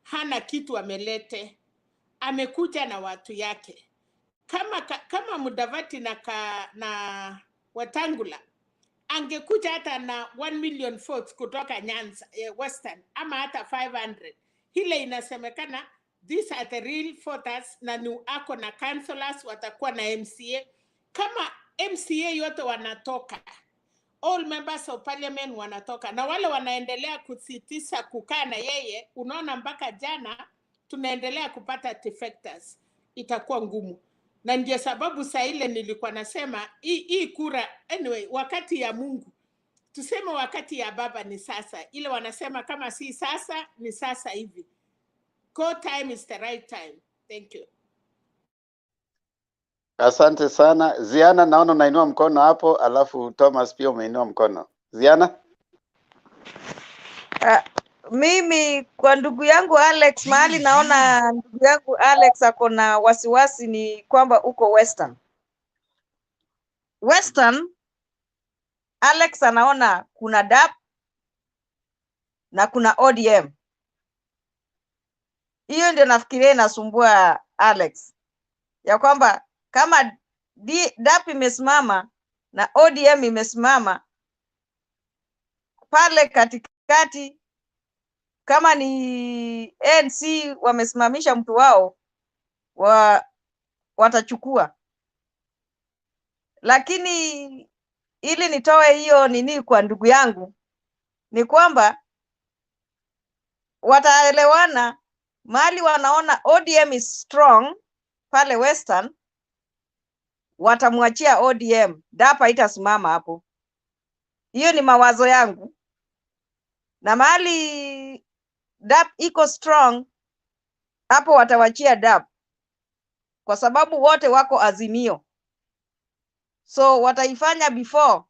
hana kitu amelete, amekuja na watu yake. Kama Mudavadi na Wetangula angekuja hata na 1 million votes kutoka Nyanza Western ama hata 500, hile inasemekana these are the real voters, na ni ako na councillors, watakuwa na MCA. Kama MCA yote wanatoka, all members of parliament wanatoka, na wale wanaendelea kusitisa kukaa na yeye, unaona mpaka jana tunaendelea kupata defectors, itakuwa ngumu. Na ndio sababu saa ile nilikuwa nasema hii kura, anyway, wakati ya Mungu, tuseme wakati ya baba ni sasa. Ile wanasema kama si sasa ni sasa hivi. God time is the right time. Thank you. Asante sana. Ziana, naona unainua mkono hapo, alafu Thomas pia umeinua mkono. Ziana? Mimi kwa ndugu yangu Alex, mahali naona ndugu yangu Alex ako na wasiwasi ni kwamba uko Western. Western, Alex anaona kuna DAP na kuna ODM. Hiyo ndio nafikiria inasumbua Alex, ya kwamba kama DAP imesimama na ODM imesimama pale katikati, kama ni ANC wamesimamisha mtu wao watachukua. Lakini ili nitoe hiyo nini kwa ndugu yangu ni kwamba wataelewana mali wanaona ODM is strong pale Western, watamwachia ODM, DAP haitasimama hapo. Hiyo ni mawazo yangu. Na mali DAP iko strong hapo watawachia DAP, kwa sababu wote wako Azimio, so wataifanya before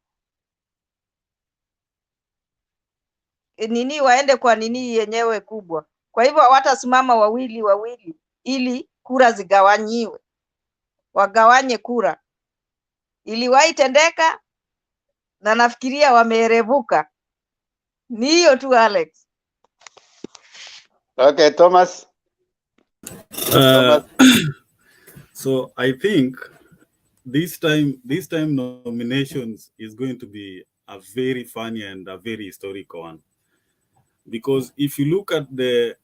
nini waende kwa nini yenyewe kubwa. Kwa hivyo watasimama wawili ili kura zigawanyiwe, wagawanye kura ili waitendeka, na nafikiria wameerevuka. Ni hiyo tu Alex. Okay, Thomas. So I think this time nominations is going to be a very funny and a very historical one, because if you look at the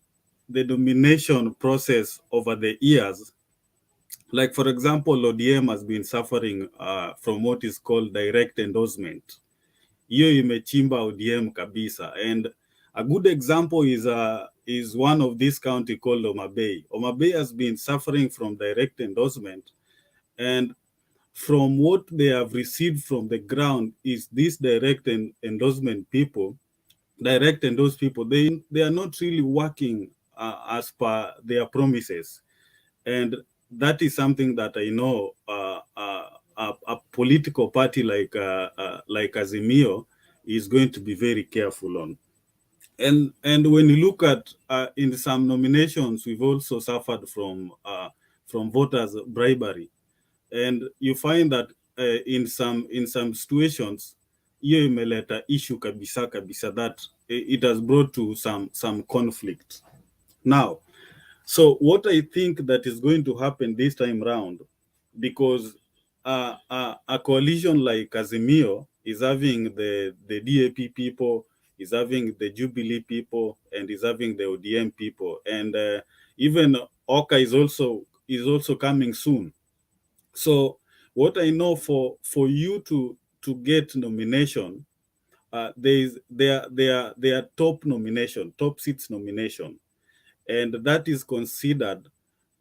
the nomination process over the years, like for example, ODM has been suffering from what is called direct endorsement. Hiyo imechimba ODM kabisa. And a good example is one of this county called Homa Bay. Homa Bay has been suffering from direct endorsement, and from what they have received from the ground is these direct endorsement people, direct endorsed people, they are not really working as per their promises. And that is something that I know a political party like Azimio is going to be very careful on. And when you look at in some nominations, we've also suffered from voters bribery, and you find that in some situations, hiyo imeleta issue kabisa that it has brought to some conflict. Now, so what I think that is going to happen this time round, because a coalition like Azimio is having the DAP people, is having the Jubilee people, and is having the ODM people, and even Oka is also coming soon. So what I know, for you to get nomination, there are top seats nomination, and that is considered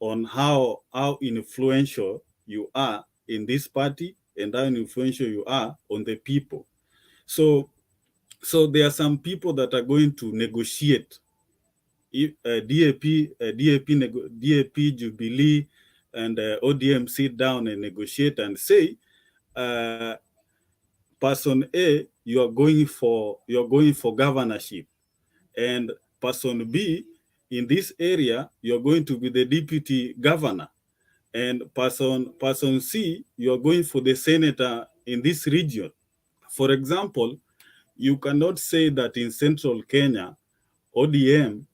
on how influential you are in this party and how influential you are on the people. So there are some people that are going to negotiate. If DAP, Jubilee, and ODM sit down and negotiate and say, person A, you're going for governorship, and person B, in this area, you're going to be the deputy governor, and person C, you're going for the senator in this region. For example, you cannot say that in central Kenya, ODM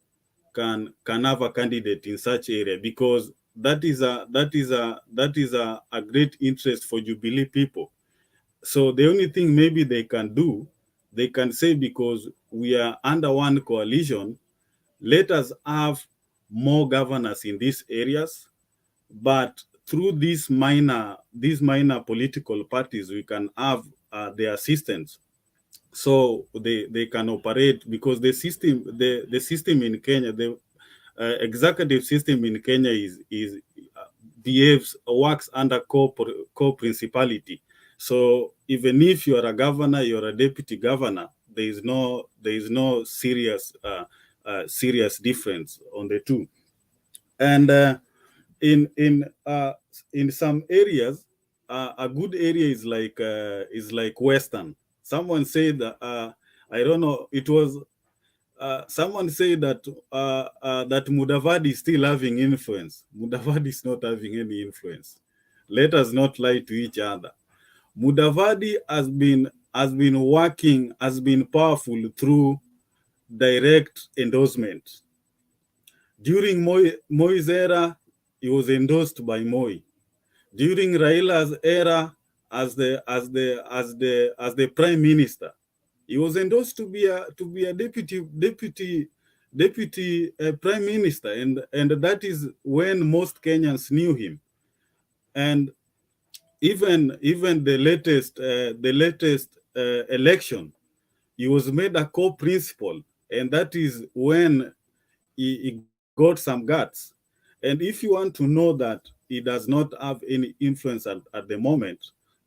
can have a candidate in such area, because that is a great interest for Jubilee people. So the only thing maybe they can do, they can say, because we are under one coalition, let us have more governors in these areas, but through these minor political parties, we can have their assistance, so they can operate, because the system in Kenya, the executive system in Kenya works under co-principality. So even if you are a governor, you're a deputy governor, there is no serious difference on the two. And in some areas, a good area is like Western. Someone said that I don't know. It was someone said that that Mudavadi is still having influence. Mudavadi is not having any influence. Let us not lie to each other. Mudavadi has been working, has been powerful through direct endorsement. During Moi's era, he was endorsed by Moi. During Raila's era, as the prime minister, he was endorsed to be a deputy prime minister, and that is when most Kenyans knew him. And even the latest election, he was made a co-principal, and that is when he got some guts. And if you want to know that he does not have any influence at the moment,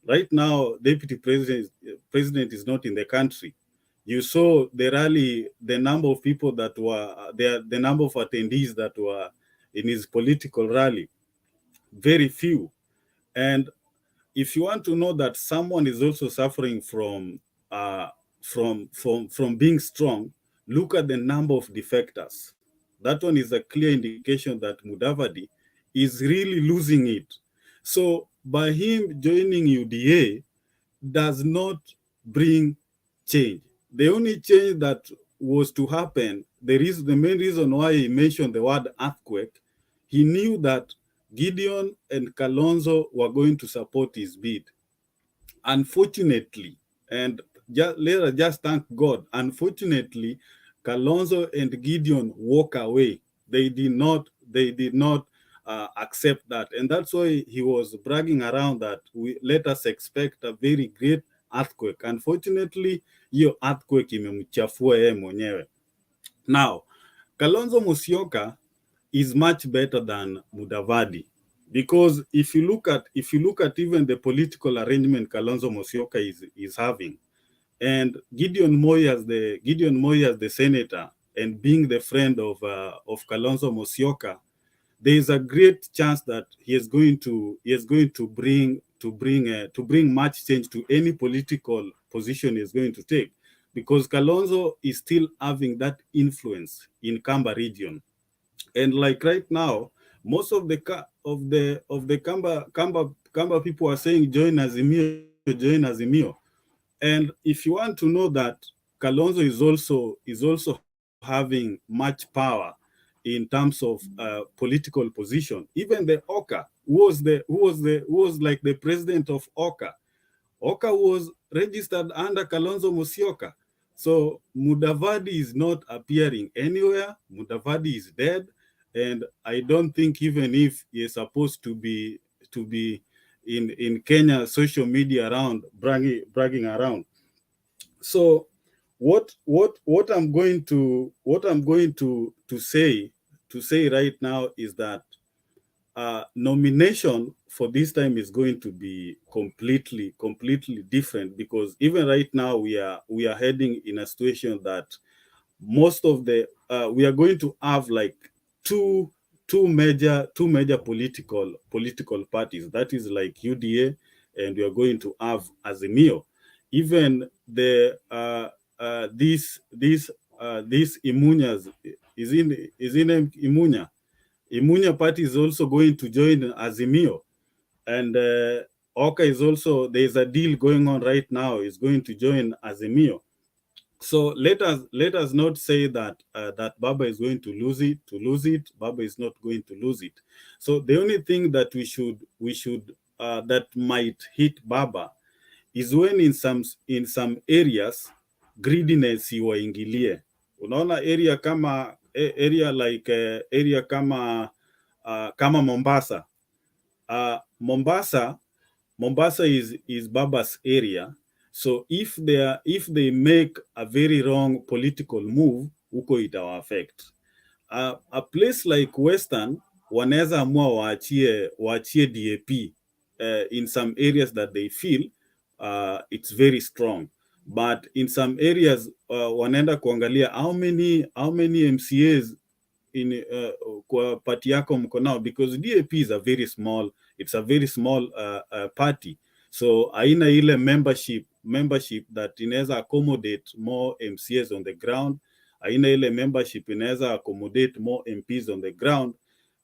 right now, deputy president is not in the country. You saw the rally, the number of people that were there, the number of attendees that were in his political rally, very few. And if you want to know that someone is also suffering from being strong, look at the number of defectors. That one is a clear indication that Mudavadi is really losing it. So by him joining UDA does not bring change. The only change that was to happen, the main reason why he mentioned the word earthquake, he knew that Gideon and Kalonzo were going to support his bid. Unfortunately, and let us just thank God, unfortunately, Kalonzo and Gideon walk away. They did not accept that, and that's why he was bragging around that let us expect a very great earthquake. Unfortunately, hiyo earthquake imemchafua yeye mwenyewe. Now, Kalonzo Musyoka is much better than Mudavadi, because if you look at even the political arrangement Kalonzo Musyoka is having, and Gideon Moi as the senator, and being the friend of Kalonzo Musyoka, there is a great chance that he is going to bring much change to any political position he is going to take, because Kalonzo is still having that influence in Kamba region. And like right now, most of the Kamba people are saying join Azimio, join Azimio. And if you want to know that Kalonzo is also having much power in terms of political position, even the Oka, who was like the president of Oka was registered under Kalonzo Musyoka. So Mudavadi is not appearing anywhere. Mudavadi is dead, and I don't think even if he is supposed to be in Kenya social media around bragging around. So what I'm going to say right now is that nomination for this time is going to be completely different, because even right now we are heading in a situation that most of the we are going to have like two major political parties, that is like UDA, and we are going to have Azimio. Even the this Imunyas is in Imunya party is also going to join Azimio, and Oka is also, there is a deal going on right now, is going to join Azimio. So let us not say that that Baba is going to lose it. Baba is not going to lose it. So the only thing that we should that might hit Baba is when in some areas greediness iwaingilie. Unaona area kama kama Mombasa. Mombasa is Baba's area. So if they make a very wrong political move, huko itawa affect. A place like Western, wanaweza amua waachie DAP in some areas that they feel it's very strong. But in some areas wanaenda kuangalia how many MCAs in kwa party yako mko nao, because DAP is a very small party, so haina ile membership that inaweza accommodate more MCAs on the ground, haina ile membership inaweza accommodate more MPs on the ground,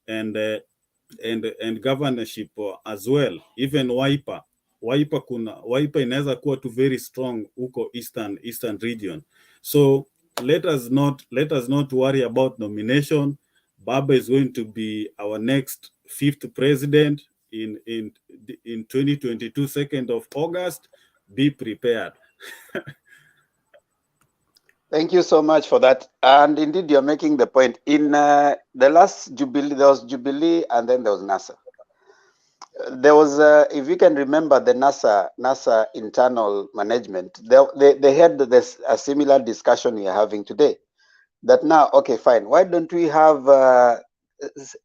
and governorship as well. Even Wiper inaweza kuwa too very strong huko eastern region. So let us not worry about nomination. Baba is going to be our next 5th president in 2022, 2nd of August. Be prepared. Thank you so much for that. And indeed, you're making the point. In the last Jubilee, there was Jubilee, and then there was NASA. There was, if you can remember, the NASA internal management. They had a similar discussion we are having today. That now, okay, fine. Why don't we have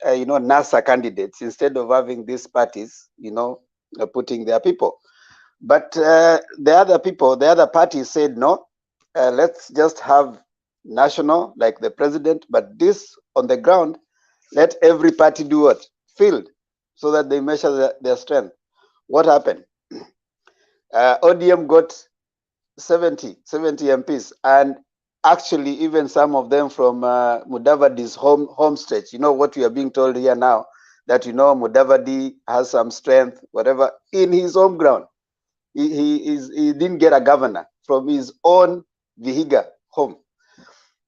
NASA candidates instead of having these parties, putting their people? But the other parties said no. Let's just have national, like the president, but this on the ground, let every party do what? Field, so that they measure their strength. What happened? ODM got 70 MPs, and actually even some of them from Mudavadi's home stretch. You know what we are being told here now, that Mudavadi has some strength, whatever, in his home ground. He didn't get a governor from his own Vihiga home.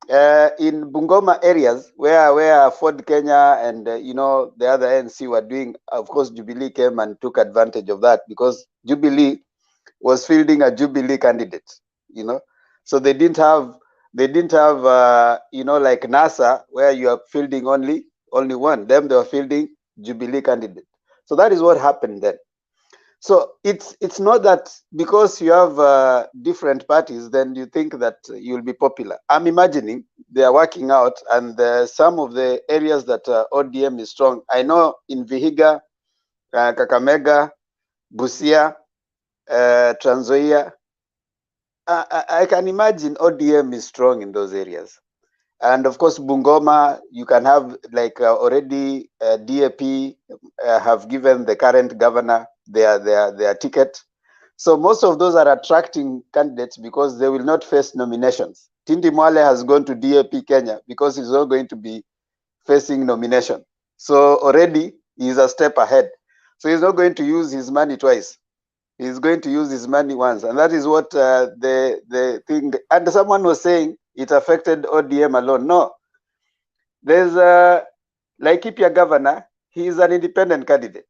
In Bungoma areas where Ford Kenya and the other ANC were doing, of course Jubilee came and took advantage of that, because Jubilee was fielding a Jubilee candidate, so they didn't have They didn't have, you know, like NASA, where you are fielding only one. Them, they were fielding Jubilee candidate. So that is what happened then. So it's not that because you have different parties, then you think that you'll be popular. I'm imagining they are working out, and some of the areas that ODM is strong. I know in Vihiga, Kakamega, Busia, Trans Nzoia, I can imagine ODM is strong in those areas. And of course, Bungoma, you can have like already DAP have given the current governor their ticket. So most of those are attracting candidates because they will not face nominations. Tindi Mwale has gone to DAP Kenya because he's not going to be facing nomination. So already he's a step ahead. So he's not going to use his money twice. He's going to use his money once. And that is what the thing. And someone was saying it affected ODM alone. No. There's Laikipia governor, he is an independent candidate.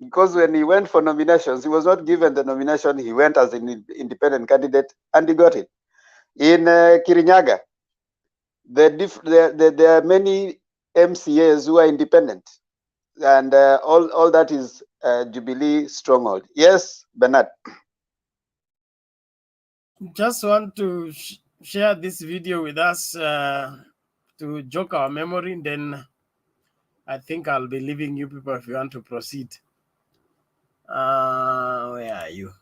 Because when he went for nominations, he was not given the nomination. He went as an independent candidate and he got it. In Kirinyaga, there are many MCAs who are independent. And all that is Jubilee stronghold. Yes, Bernard. Just want to share this video with us to jog our memory. Then I think I'll be leaving you people if you want to proceed. Where are you?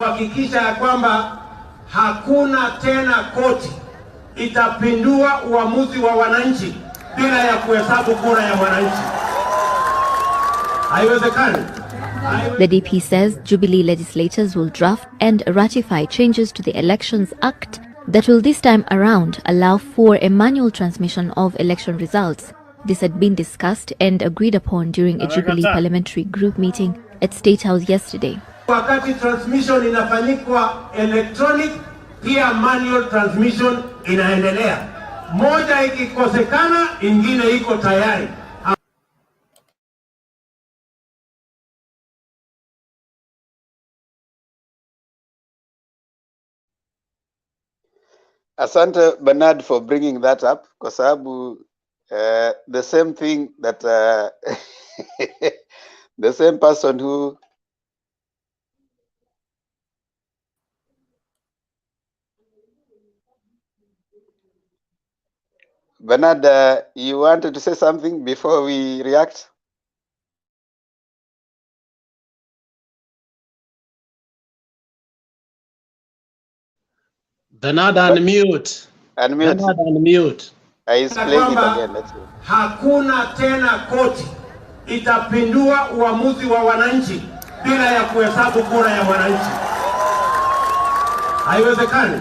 Kuhakikisha ya kwamba hakuna tena koti itapindua uamuzi wa wananchi bila ya kuhesabu kura ya mwananchi. Haiwezekani. The DP says Jubilee legislators will draft and ratify changes to the Elections Act that will this time around allow for a manual transmission of election results. This had been discussed and agreed upon during a Jubilee parliamentary group meeting at State House yesterday. Wakati transmission inafanyikwa electronic, pia manual transmission inaendelea. Moja ikikosekana, ingine iko tayari. Asante Bernard for bringing that up, kwa sababu the same thing that the same person who Bernard, you wanted to say something before we react? Bernard, unmute. Unmute. Bernard, unmute. He's playing it again. Let's go. Hakuna tena koti itapindua uamuzi wa wananchi bila ya kuhesabu kura ya mwananchi. Haiwezekani.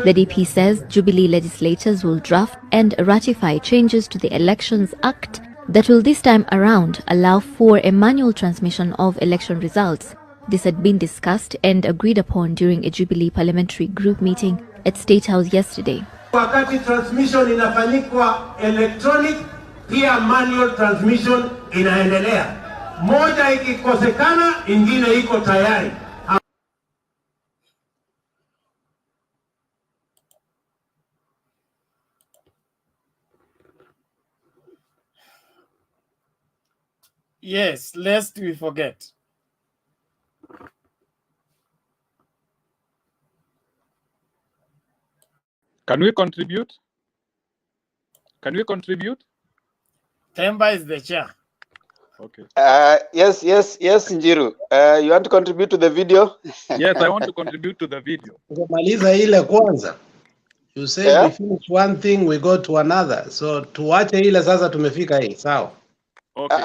The DP says Jubilee legislators will draft and ratify changes to the Elections Act that will this time around allow for a manual transmission of election results. This had been discussed and agreed upon during a Jubilee parliamentary group meeting at State House yesterday. Wakati transmission inafanyikwa electronic, pia manual transmission inaendelea. Moja ikikosekana, ingine iko tayari. Yes, lest we forget. Can we contribute? Can we contribute? Temba is the chair. Okay. Yes, Njiru. You want to contribute to the video? Yes, I want to contribute to the video. Kumaliza ile kwanza. You said we finish one thing, we go to another. So tuache ile sasa tumefika hii, sawa? Okay.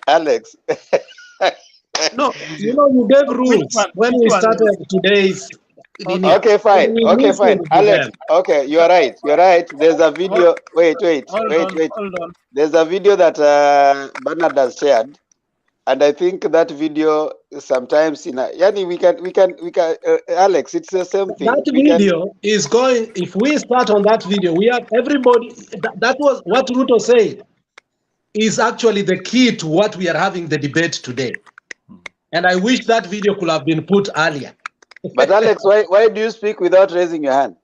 Alex. No, you know you gave rules when we started today's. Okay, fine. Okay, fine. Alex, okay, you are right. You're right. There's a video. Wait. Hold on. There's a video that Bernard has shared. And I think that video sometimes we can Alex, it's the same thing. That video is going, if we start on that video, we have everybody, that was what Ruto said, is actually the key to what we are having the debate today. And I wish that video could have been put earlier. But Alex, why do you speak without raising your hand?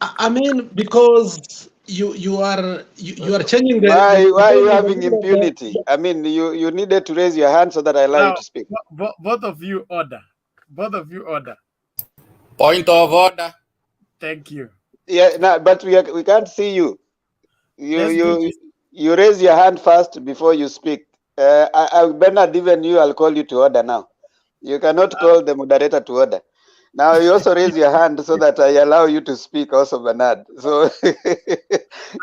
I mean, because you are changing the. Why are you having impunity? I mean, you needed to raise your hand so that I allow you to speak. Both of you order. Both of you order. Point of order. Thank you. Yeah, no, but we can't see you. You raise your hand first before you speak. Bernard, even you, I'll call you to order now. You cannot call the moderator to order. Now you also raise your hand so that I allow you to speak also, Bernard. So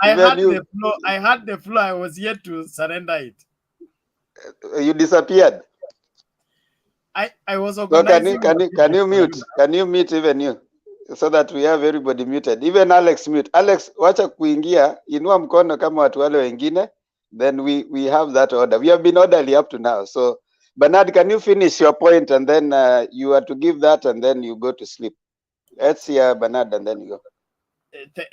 I had the floor. I had the floor. I was yet to surrender it. You disappeared. I was organizing. So can you mute? Can you mute even you? So that we have everybody muted. Even Alex mute. Alex, wacha kuingia, inua mkono kama watu wale wengine. Then we have that order. We have been orderly up to now. So Bernard, can you finish your point and then you are to give that and then you go to sleep. Let's hear Bernard and then you go.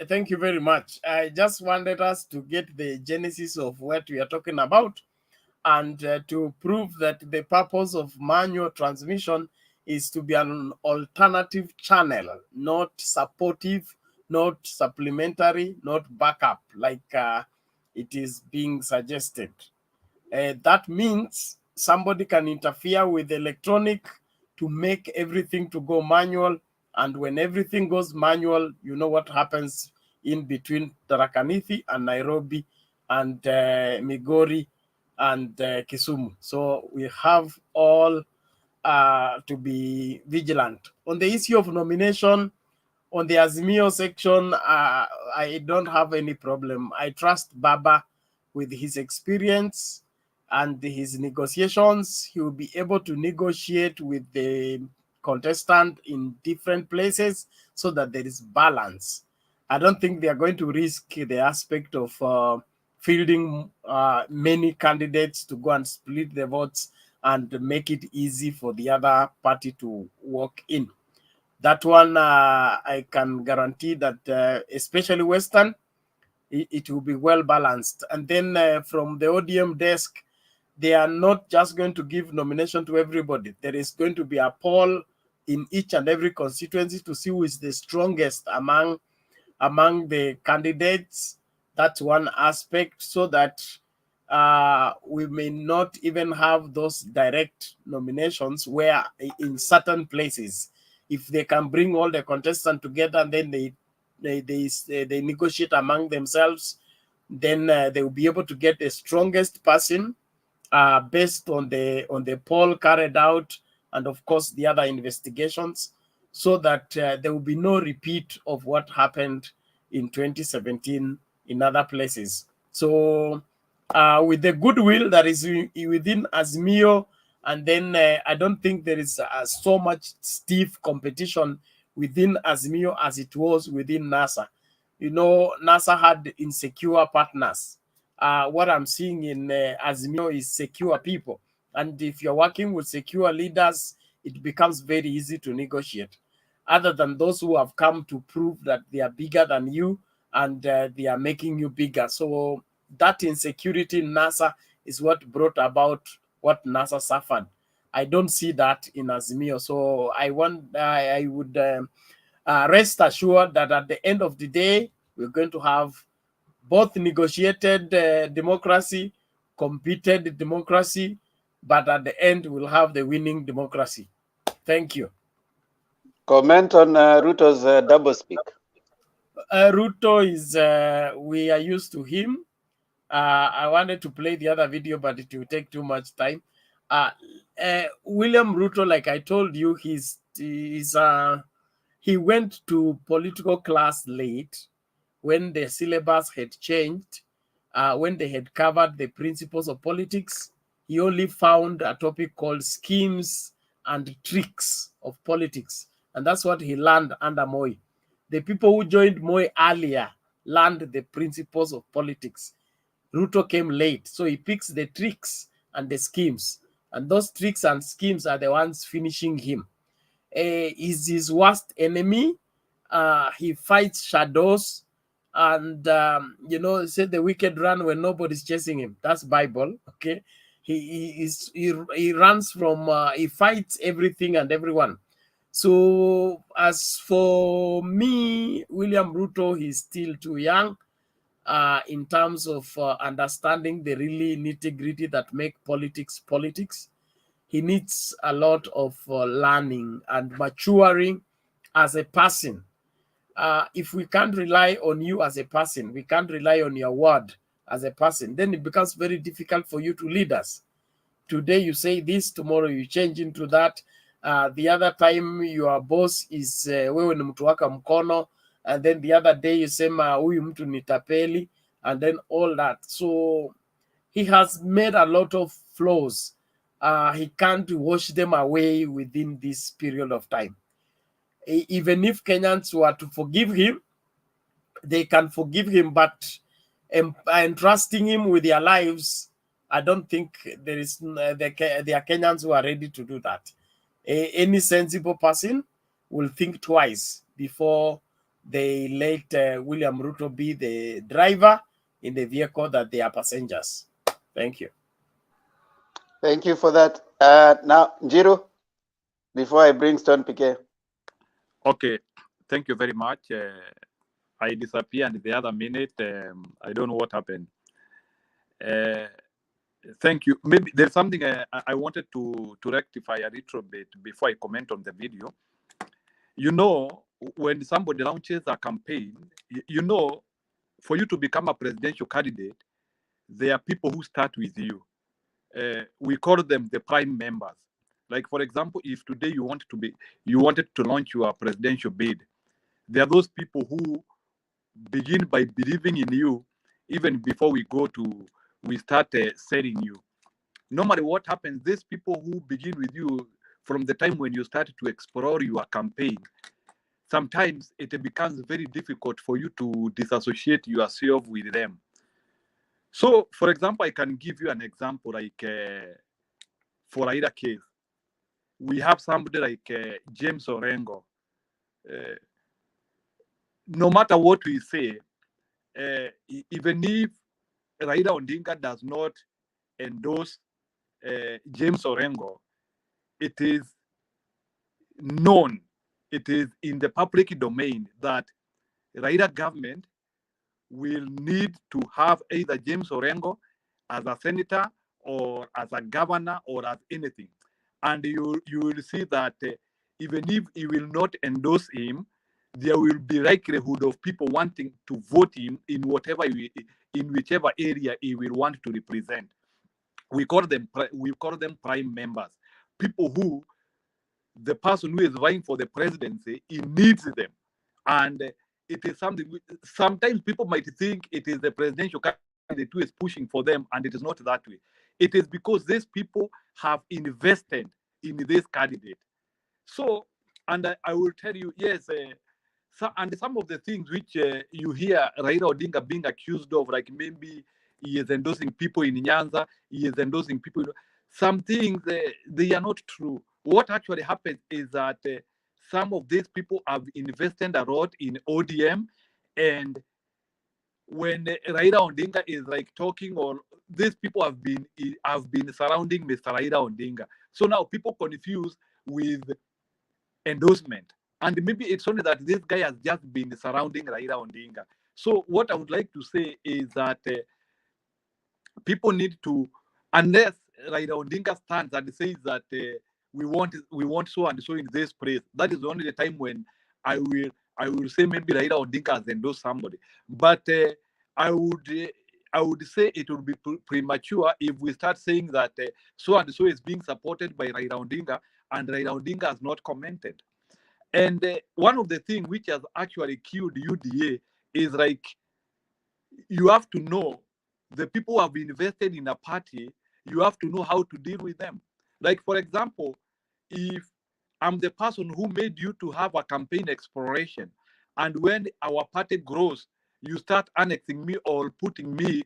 Thank you very much. I just wanted us to get the genesis of what we are talking about and to prove that the purpose of manual transmission is to be an alternative channel, not supportive, not supplementary, not backup, like it is being suggested. That means somebody can interfere with electronic to make everything to go manual. And when everything goes manual, you know what happens in between Tharaka Nithi and Nairobi and Migori and Kisumu. So we have all to be vigilant. On the issue of nomination, on the Azimio section, I don't have any problem. I trust Baba with his experience and his negotiations. He will be able to negotiate with the contestant in different places so that there is balance. I don't think they are going to risk the aspect of fielding many candidates to go and split the votes and make it easy for the other party to walk in. That one, I can guarantee that, especially Western, it will be well balanced. And then from the ODM desk, they are not just going to give nomination to everybody. There is going to be a poll in each and every constituency to see who is the strongest among the candidates. That's one aspect, so that we may not even have those direct nominations where in certain places, if they can bring all the contestants together and then they negotiate among themselves, then they will be able to get the strongest person based on the poll carried out and of course the other investigations, so that there will be no repeat of what happened in 2017 in other places. So with the goodwill that is within Azimio, and then I don't think there is so much stiff competition within Azimio as it was within NASA. You know, NASA had insecure partners. What I'm seeing in Azimio is secure people. And if you're working with secure leaders, it becomes very easy to negotiate. Other than those who have come to prove that they are bigger than you and they are making you bigger. So that insecurity in NASA is what brought about what NASA suffered. I don't see that in Azimio. So I would rest assured that at the end of the day, we're going to have both negotiated democracy, competed democracy, but at the end, we'll have the winning democracy. Thank you. Comment on Ruto's doublespeak. Ruto is, we are used to him. I wanted to play the other video, but it will take too much time. William Ruto, like I told you, he went to political class late when the syllabus had changed, when they had covered the principles of politics. He only found a topic called schemes and tricks of politics. And that's what he learned under Moi. The people who joined Moi earlier learned the principles of politics. Ruto came late. So he picks the tricks and the schemes. And those tricks and schemes are the ones finishing him. He's his worst enemy. He fights shadows. And, say the wicked run when nobody's chasing him. That's Bible, okay? He runs from, he fights everything and everyone. So as for me, William Ruto, he's still too young in terms of understanding the really nitty-gritty that make politics politics. He needs a lot of learning and maturing as a person. If we can't rely on you as a person, we can't rely on your word as a person, then it becomes very difficult for you to lead us. Today you say this, tomorrow you change into that. The other time your boss is wewe ni mtu waka mkono, and then the other day you say huyu mtu ni tapeli, and then all that. So he has made a lot of flaws. He can't wash them away within this period of time. Even if Kenyans were to forgive him, they can forgive him, but entrusting him with their lives, I don't think there are Kenyans who are ready to do that. Any sensible person will think twice before they let William Ruto be the driver in the vehicle that they are passengers. Thank you. Thank you for that. Now, Njiro, before I bring Stone PK. Okay, thank you very much. I disappeared the other minute. I don't know what happened. Thank you. Maybe there's something I wanted to rectify a little bit before I comment on the video. You know, when somebody launches a campaign, you know, for you to become a presidential candidate, there are people who start with you. We call them the prime members. Like, for example, if today you wanted to launch your presidential bid, there are those people who begin by believing in you even before we start selling you. Normally what happens, these people who begin with you from the time when you started to explore your campaign, sometimes it becomes very difficult for you to disassociate yourself with them. So, for example, I can give you an example, like for Raila case, we have somebody like James Orengo. No matter what we say, even if Raila Odinga does not endorse James Orengo, it is known, it is in the public domain that Raila government will need to have either James Orengo as a senator or as a governor or as anything. And you will see that even if he will not endorse him, there will be likelihood of people wanting to vote him in whichever area he will want to represent. We call them prime members, people who the person who is vying for the presidency, he needs them. And it is something, sometimes people might think it is the presidential candidate who is pushing for them, and it is not that way. It is because these people have invested in this candidate. So, and I will tell you, yes, and some of the things which you hear Raila Odinga being accused of, like maybe he is endorsing people in Nyanza, he is endorsing people, some things, they are not true. What actually happens is that some of these people have invested a lot in ODM, and when Raila Odinga is like talking, or these people have been surrounding Mr. Raila Odinga. So now people confuse with endorsement. And maybe it's only that this guy has just been surrounding Raila Odinga. So what I would like to say is that people need to, unless Raila Odinga stands and says that we want so and so in this place, that is only the time when I will say maybe Raila Odinga has endorsed somebody. But I would say it would be premature if we start saying that so and so is being supported by Raila Odinga and Raila Odinga has not commented. And one of the things which has actually killed UDA is like, you have to know the people who have invested in a party, you have to know how to deal with them. Like, for example, if I'm the person who made you to have a campaign exploration, and when our party grows, you start annexing me or putting me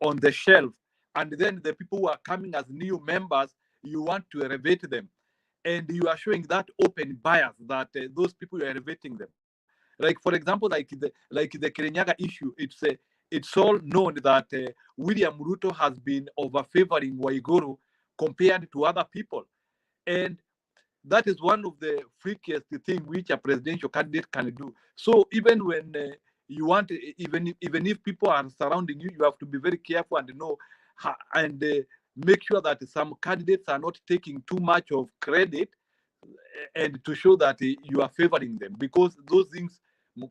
on the shelf, and then the people who are coming as new members, you want to elevate them, and you are showing that open bias that those people are elevating them. Like for example, like the Kirinyaga issue, it's all known that William Ruto has been over-favoring Waiguru compared to other people, and that is one of the freakiest thing which a presidential candidate can do. So even when you want, even if people are surrounding you, you have to be very careful and know and make sure that some candidates are not taking too much of credit and to show that you are favoring them, because those things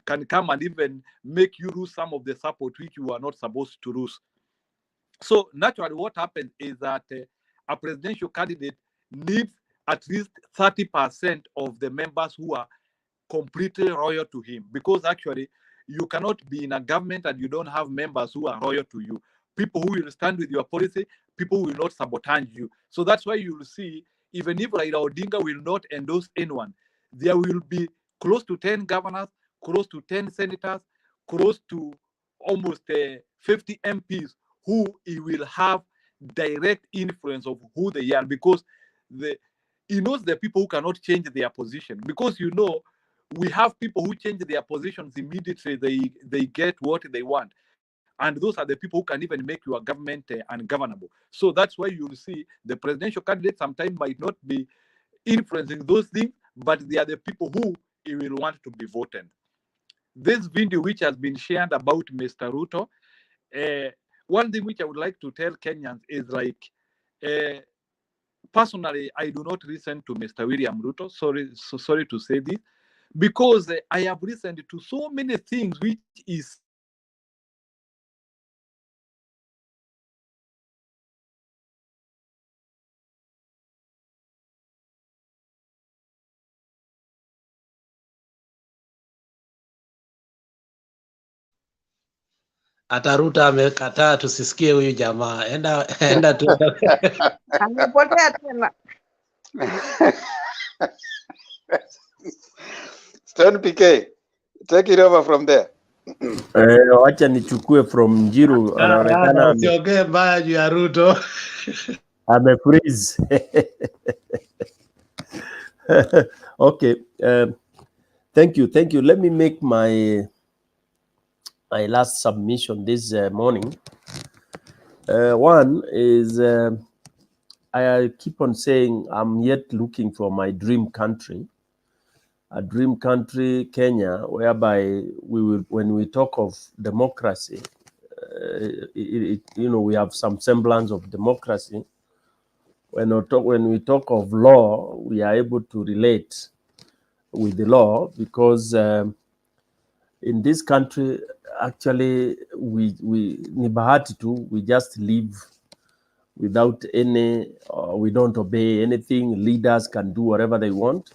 can come and even make you lose some of the support which you are not supposed to lose. So naturally what happens is that a presidential candidate needs at least 30% of the members who are completely loyal to him, because actually you cannot be in a government and you don't have members who are loyal to you, people who will stand with your policy, people who will not sabotage you. So that's why you will see, even if Raila Odinga will not endorse anyone, there will be close to 10 governors, close to 10 senators, close to almost 50 MPs who he will have direct influence of who they are, because he knows the people who cannot change their position. Because we have people who change their positions immediately they get what they want, and those are the people who can even make your government ungovernable. So that's why you'll see the presidential candidate sometimes might not be influencing those things, but they are the people who he will want to be voted. This video which has been shared about Mr. Ruto, one thing which I would like to tell Kenyans is like, personally, I do not listen to Mr. William Ruto. Sorry to say this, because I have listened to so many things which is Hata Ruto amekataa tusisikie huyu jamaa. Enda tu. Amepotea tena. Stone PK, take it over from there. Wacha nichukue from Njiru, anaonekana usiongee mbaya juu ya Ruto. Freeze. Okay, thank you. Let me make my last submission this morning. One is I keep on saying I'm yet looking for my dream country, a dream country, Kenya, whereby we will, when we talk of democracy, we have some semblance of democracy. When we talk of law, we are able to relate with the law, because in this country, actually, we ni bahati tu, we just live without any, we don't obey anything. Leaders can do whatever they want.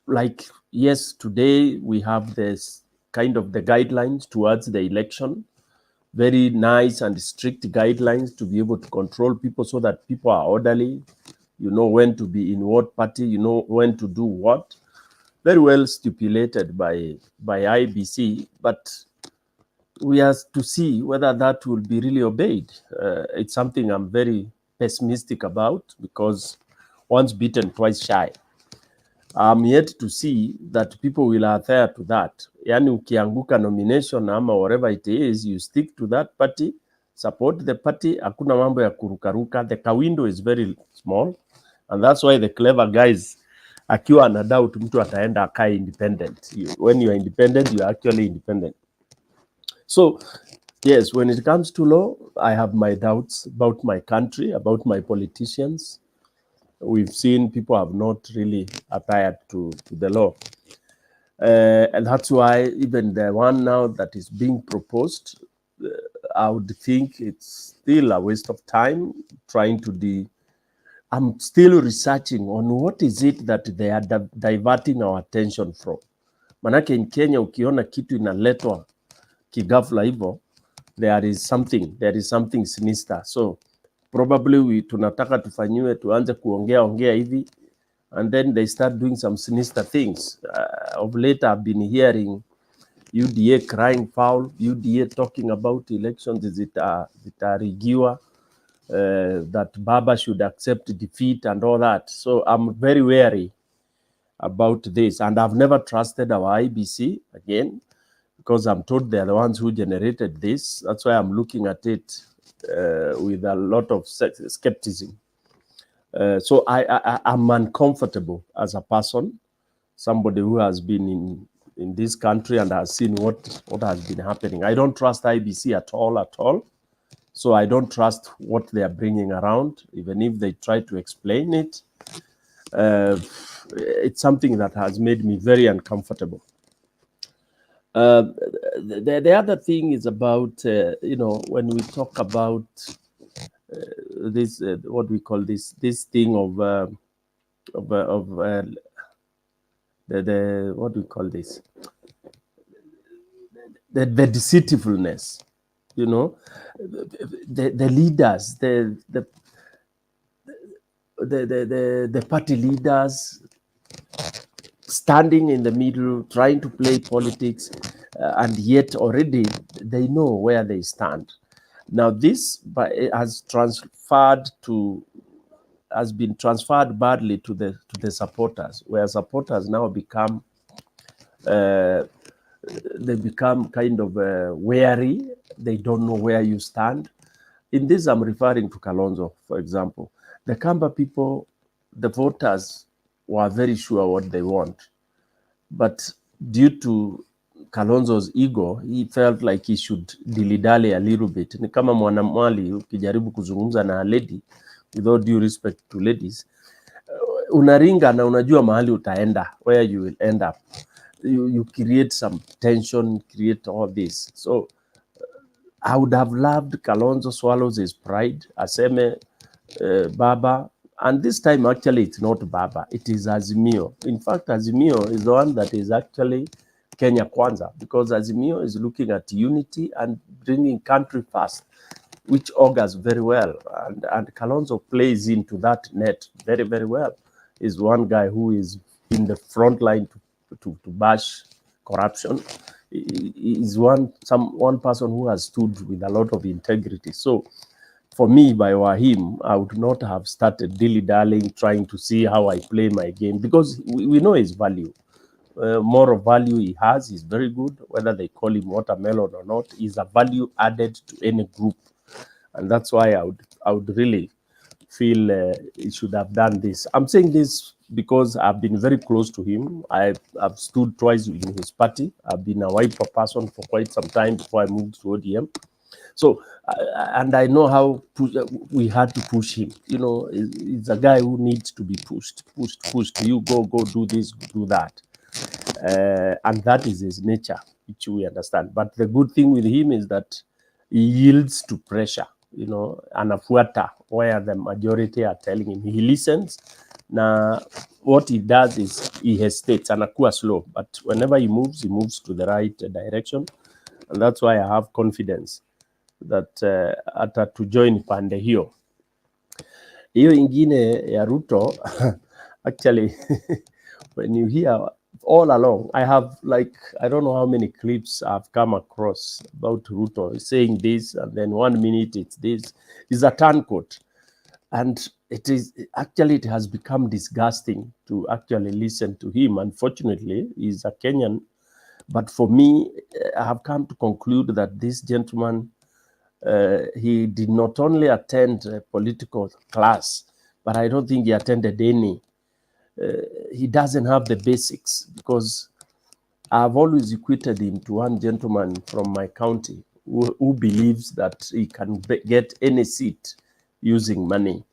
Like, yes, today we have this kind of the guidelines towards the election, very nice and strict guidelines to be able to control people so that people are orderly. You know when to be in what party, you know when to do what. Very well stipulated by IEBC, but we have to see whether that will be really obeyed. It's something I'm very pessimistic about, because once bitten, twice shy. I'm yet to see that people will adhere to that. Yani ukianguka nomination ama whatever it is, you stick to that party, support the party, hakuna mambo ya kurukaruka. The window is very small, and that's why the clever guys, akiwa ana doubt mtu ataenda akae independent. When you are independent, you are actually independent. So, yes, when it comes to law, I have my doubts about my country, about my politicians. We've seen people have not really adhered to the law. And that's why even the one now that is being proposed, I would think it's still a waste of time trying to I'm still researching on what is it that they are diverting our attention from. Manake in Kenya, ukiona kitu inaletwa kigafla hivyo, there is something sinister. So probably tunataka tufanyiwe, tuanze kuongea hivi, and then they start doing some sinister things. Of late I've been hearing, UDA crying foul, UDA talking about elections zitarigiwa, that Baba should accept defeat and all that. So I'm very wary about this, and I've never trusted our IEBC again, because I'm told they're the ones who generated this. That's why I'm looking at it with a lot of skepticism. So I'm uncomfortable as a person, somebody who has been in this country and has seen what has been happening. I don't trust IEBC at all. So I don't trust what they are bringing around, even if they try to explain it. It's something that has made me very uncomfortable. The other thing is about, when we talk about this, what we call this thing of the what do we call this? The deceitfulness, the leaders, the party leaders standing in the middle, trying to play politics, and yet already they know where they stand. Now this has been transferred badly to the supporters, where supporters now become they become kind of wary. They don't know where you stand. In this, I'm referring to Kalonzo, for example. The Kamba people, the voters were very sure what they want. But due to Kalonzo's ego, he felt like he should dilly-dally a little bit. Ni kama mwanamwali ukijaribu kuzungumza na lady, with all due respect to ladies, unaringa na unajua mahali utaenda, where you will end up. You create some tension, create all this. So I would have loved Kalonzo swallows his pride, aseme Baba, and this time actually it's not Baba, it is Azimio. In fact, Azimio is the one that is actually Kenya Kwanza, because Azimio is looking at unity and bringing country first, which augurs very well. And Kalonzo plays into that net very, very well. Is one guy who is in the front line to bash corruption. He is one person who has stood with a lot of integrity. So for me, by him, I would not have started dilly-dallying, trying to see how I play my game, because we know his value. Moral value he has is very good, whether they call him watermelon or not, is a value added to any group. And that's why I would really feel he should have done this. I'm saying this because I've been very close to him. I've stood twice in his party. I've been a Wiper person for quite some time before I moved to ODM. So, and I know how we had to push him. He's a guy who needs to be pushed. You go do this, do that. And that is his nature, which we understand. But the good thing with him is that he yields to pressure, anafuata where the majority are telling him. He listens. Now, what he does is he hesitates, anakuwa slow. But whenever he moves to the right direction. And that's why I have confidence that ata to join pande hiyo. Hiyo ingine ya Ruto, actually, when you hear all along, I have I don't know how many clips I've come across about Ruto saying this, and then 1 minute it's this. It's a turncoat. And it has become disgusting to actually listen to him. Unfortunately, he's a Kenyan. But for me, I have come to conclude that this gentleman, he did not only attend a political class, but I don't think he attended any. He doesn't have the basics, because I've always equated him to one gentleman from my county who believes that he can get any seat using money.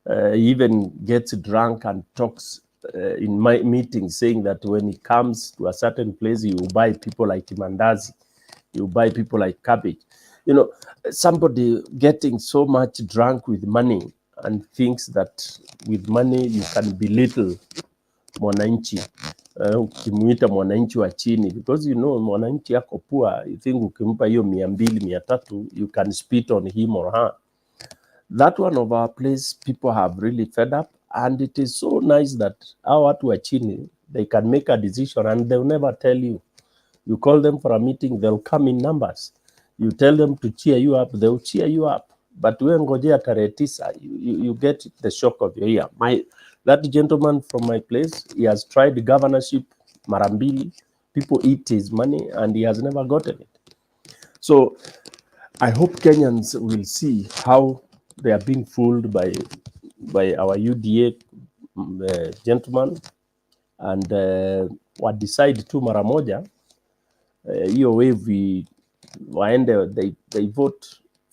He even gets drunk and talks in my meetings, saying that when he comes to a certain place, he will buy people like mandazi, he will buy people like cabbage. Somebody getting so much drunk with money and thinks that with money you can belittle mwananchi, ukimuita mwananchi wa chini, because mwananchi yako poor, you think ukimpa hiyo 200, 300, you can spit on him or her. That one of our place, people have really fed up, and it is so nice that our watu wa chini, they can make a decision and they'll never tell you. You call them for a meeting, they'll come in numbers. You tell them to cheer you up, they'll cheer you up. But when ngojea tarehe 9, you get the shock of your ear. That gentleman from my place, he has tried governorship marambili. People eat his money and he has never gotten it. So I hope Kenyans will see how they are being fooled by our UDA gentleman, and what decide tu mara moja hiyo wave waende they vote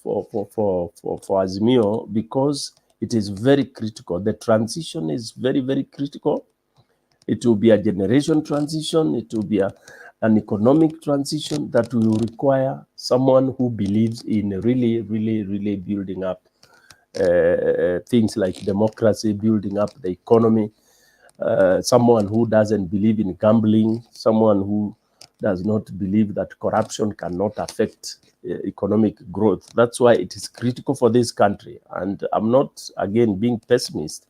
for Azimio, because it is very critical. The transition is very, very critical. It will be a generation transition. It will be an economic transition that will require someone who believes in really, really, really building up things like democracy, building up the economy, someone who doesn't believe in gambling, someone who does not believe that corruption cannot affect economic growth. That's why it is critical for this country. And I'm not, again, being pessimist,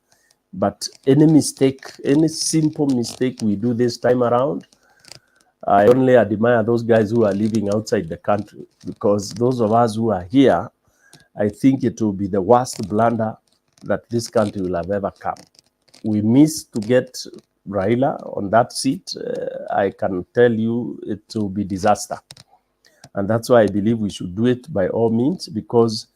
but any mistake, any simple mistake we do this time around, I only admire those guys who are living outside the country, because those of us who are here, I think it will be the worst blunder that this country will have ever come. We missed to get Raila on that seat. I can tell you it will be disaster. And that's why I believe we should do it by all means, because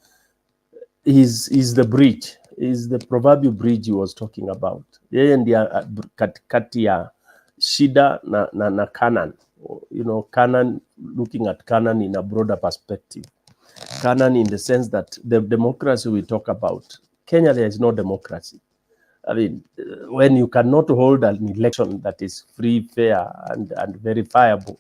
he's the bridge, is the proverbial bridge he was talking about. Yeye ndiye katikati ya shida na Canaan. You know, Canaan, looking at Canaan in a broader perspective. Canaan in the sense that the democracy we talk about, Kenya, there is no democracy. I mean, when you cannot hold an election that is free, fair, and verifiable,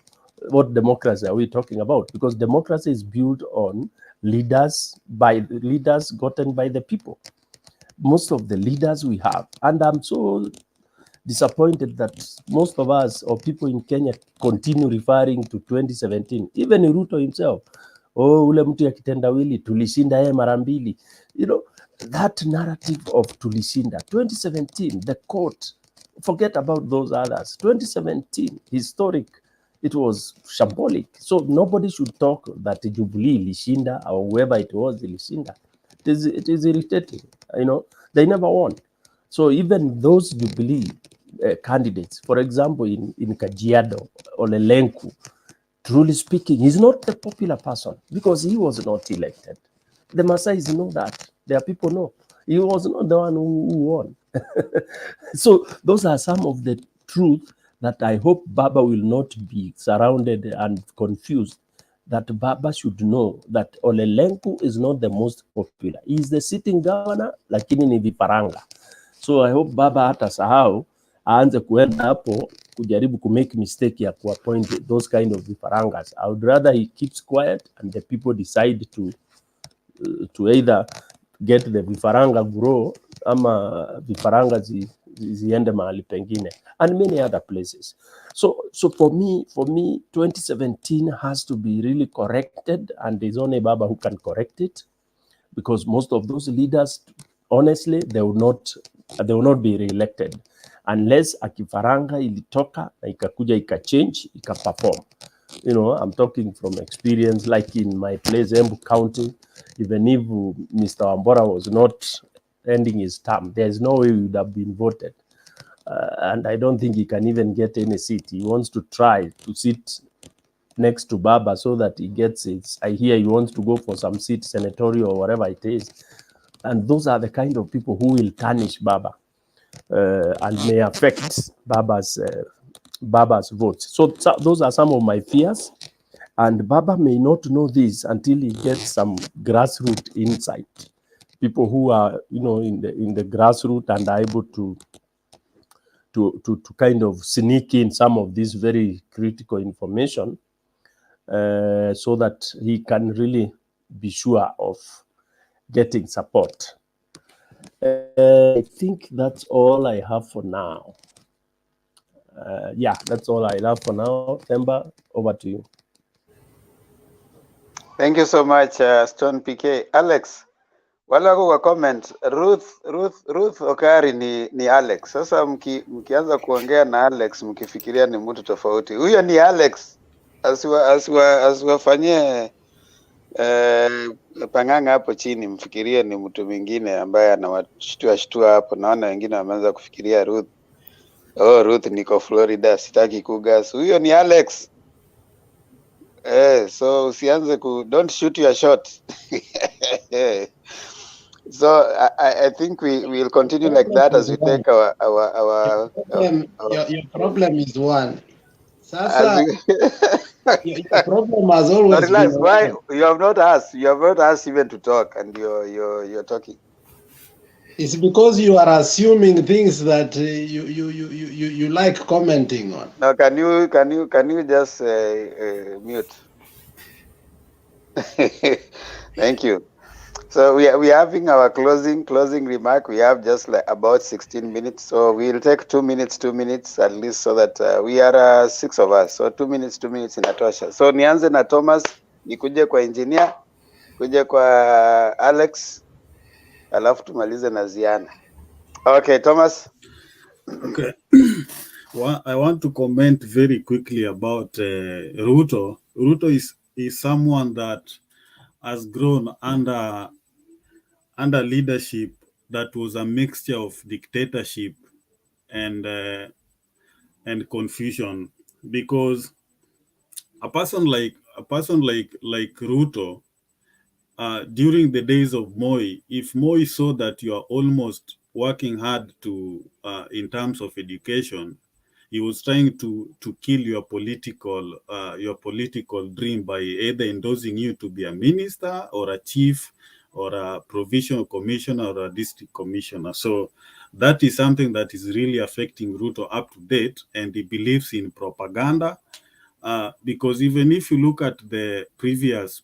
what democracy are we talking about? Because democracy is built on leaders gotten by the people. Most of the leaders we have, and I'm so disappointed that most of us or people in Kenya continue referring to 2017. Even Ruto himself, oh, ule mtu ya kitendawili, tulishinda yeye mara mbili. You know, that narrative of tulishinda, 2017, the court, forget about those others. 2017, historic, it was shambolic. So nobody should talk that Jubilee ilishinda or whoever it was ilishinda. It is irritating, you know, they never won. So even those Jubilee candidates, for example, in Kajiado, Ole Lenku, truly speaking, he's not the popular person because he was not elected. The Maasais know that. Their people know. He was not the one who won. So those are some of the truth that I hope Baba will not be surrounded and confused. That Baba should know that Ole Lenku is not the most popular. He is the sitting governor, lakini ni viparanga. So I hope Baba hata sahau aanze kuenda hapo kujaribu ku make mistake ya kuappoint those kind of viparangas. I would rather he keeps quiet and the people decide to either get the vifaranga grow ama vifaranga ziende mahali pengine, and many other places. So for me 2017 has to be really corrected, and there's only Baba who can correct it, because most of those leaders, honestly, they will not be re-elected unless akifaranga ilitoka na ikakuja ikachange ikaperform. You know, I'm talking from experience, like in my place, Embu County, even if Mr. Wambora was not ending his term, there's no way he would have been voted. And I don't think he can even get any seat. He wants to try to sit next to Baba so that he gets it. I hear he wants to go for some seat, senatorial or whatever it is. And those are the kind of people who will tarnish Baba and may affect Baba's votes. So those are some of my fears. And Baba may not know this until he gets some grassroots insight. People who are, you know, in the grassroots and are able to kind of sneak in some of this very critical information so that he can really be sure of getting support. I think that's all I have for now. Yeah, that's all I have for now. Themba, over to you. Thank you so much, Stone PK. Alex, wala kwa comment, Ruth Okari ni Alex. Sasa mkianza kuongea na Alex mkifikiria ni mtu tofauti. Huyo ni Alex. asiwafanyie pang'anga hapo chini, mfikirie ni mtu mwingine ambaye anawashtua hapo. Naona wengine wameanza kufikiria Ruth. Oh, Ruth niko Florida, sitaki kugas. Huyo ni Alex. So usianze don't shoot your shot. So I think we will continue like that as we take our your problem is one. Sasa your problem has no, always relax. been Why one. you have not asked? You have not asked even to talk, and you're talking. It's because you are assuming things that you like commenting on. Now, can you just mute? Thank you. So we are having our closing remark. We have just like about 16 minutes, so we'll take 2 minutes at least, so that we are 6 of us. So 2 minutes inatosha. So nianze na Thomas, nikuje kwa engineer, kuje kwa Alex, alafu tumalize na Ziana. Okay, Thomas. Okay. Well, I want to comment very quickly about Ruto. Ruto is someone that has grown under leadership that was a mixture of dictatorship and confusion, because a person like Ruto, during the days of Moi, if Moi saw that you are almost working hard to in terms of education, he was trying to kill your political dream by either endorsing you to be a minister or a chief or a provincial commissioner or a district commissioner. So that is something that is really affecting Ruto up to date, and he believes in propaganda. Because even if you look at the previous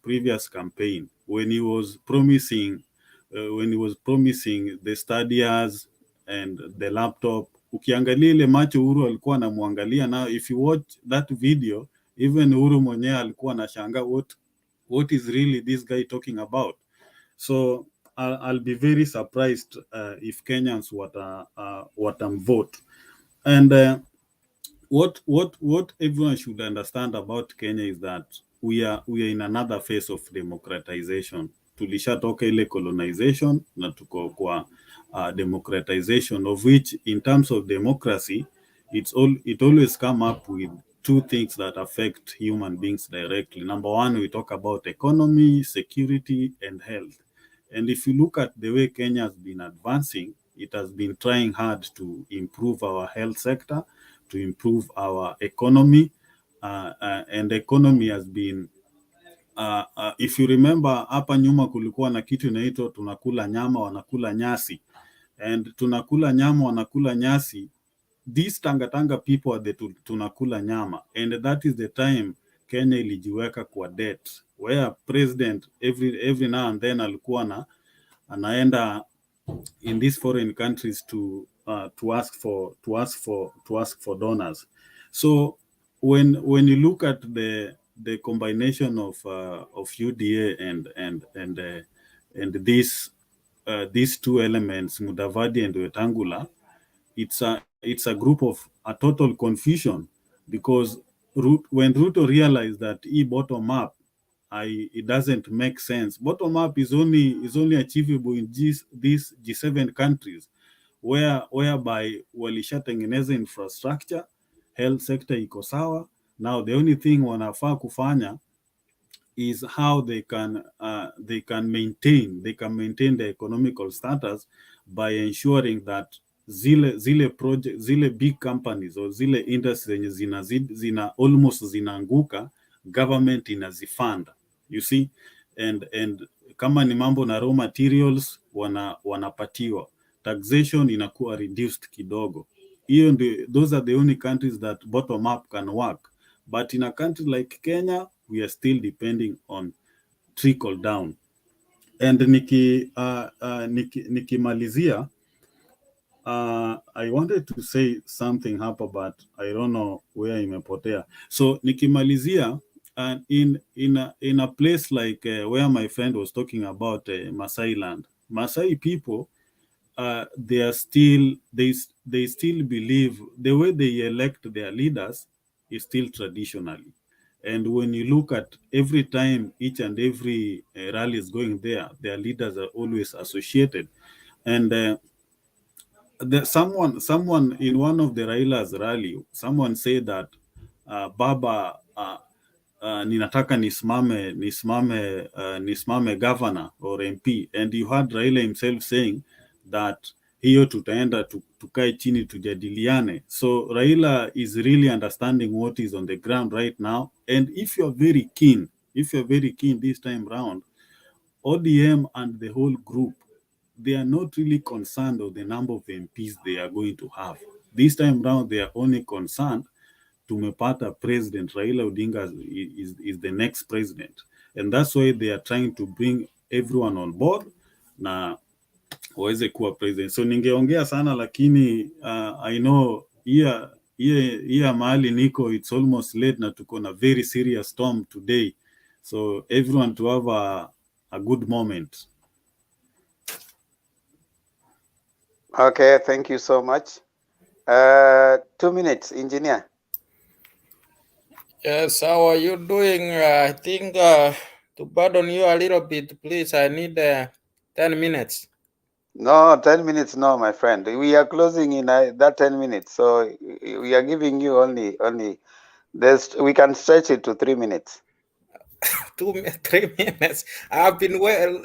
campaign, when he was promising the studies and the laptop, ukiangalia ile macho Uhuru alikuwa anamwangalia. Now if you watch that video, even Uhuru mwenyewe alikuwa anashangaa what is really this guy talking about. So I'll be very surprised if Kenyans watamvote. And what everyone should understand about Kenya is that we are in another phase of democratization. Tulishatoka ile colonization na tuko kwa democratization, of which in terms of democracy it always come up with two things that affect human beings directly. Number one, we talk about economy, security, and health. And if you look at the way Kenya has been advancing, it has been trying hard to improve our health sector, to improve our economy, and the economy has been if you remember, hapa nyuma kulikuwa na kitu inaitwa tunakula nyama wanakula nyasi, and tunakula nyama wanakula nyasi. These Tanga people are the tunakula nyama, and that is the time Kenya ilijiweka kwa debt, where president every now and then alikuwa anaenda in these foreign countries to ask for donors. So when you look at the combination of UDA and these two elements, Mudavadi and Wetangula, it's a group of a total confusion, because when Ruto realized that bottom up, it doesn't make sense. Bottom up is only achievable in these G7 countries, whereby walishatengeneza infrastructure, health sector iko sawa. Now the only thing wanafaa kufanya is how they can maintain the economical status by ensuring that zile big companies or zile industries zenye zina almost zinaanguka, government inazifund, you see, and kama ni mambo na raw materials wanapatiwa, taxation inakuwa reduced kidogo. Those are the only countries that bottom up can work. But in a country like Kenya, we are still depending on trickle down. And nikimalizia, I wanted to say something hapa, but I don't know where imepotea. So nikimalizia, in a place like where my friend was talking about Masai land, Masai people, they still believe the way they elect their leaders is still traditionally. And when you look at every time each and every rally is going there, their leaders are always associated. And someone in one of the Raila's rally, someone said that Baba ninataka nisimame governor or MP, and you heard Raila himself saying that hiyo tutaenda tukae chini tujadiliane. So Raila is really understanding what is on the ground right now, and if you're very keen this time round, ODM and the whole group, they are not really concerned of the number of MPs they are going to have. This time round, they are only concerned tumepata president. Raila Odinga is the next president. And that's why they are trying to bring everyone on board na waweze kuwa president. So ningeongea sana lakini I know here mahali niko, it's almost late na tuko na very serious storm today. So everyone to have a good moment. Okay, thank you so much. 2 minutes, engineer. Yes, how are you doing? I think to pardon you a little bit, please, I need 10 minutes. No, 10 minutes, no, my friend. We are closing in that 10 minutes. So we are giving you only we can stretch it to 3 minutes. 3 minutes. I've been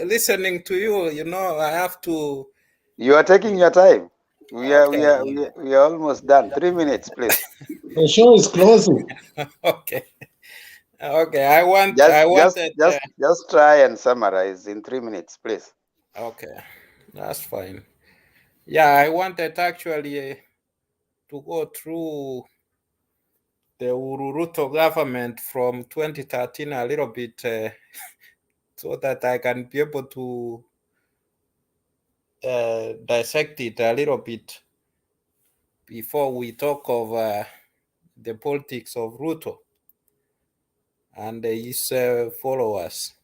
listening to you. You know, I have to. You are taking your time. We are almost done. 3 minutes, please. The show is closing. Okay. Okay. I wanted. Just try and summarize in 3 minutes, please. Okay, that's fine. Yeah, I wanted actually to go through the Ruto government from 2013 a little bit so that I can be able to dissect it a little bit before we talk of the politics of Ruto and his followers.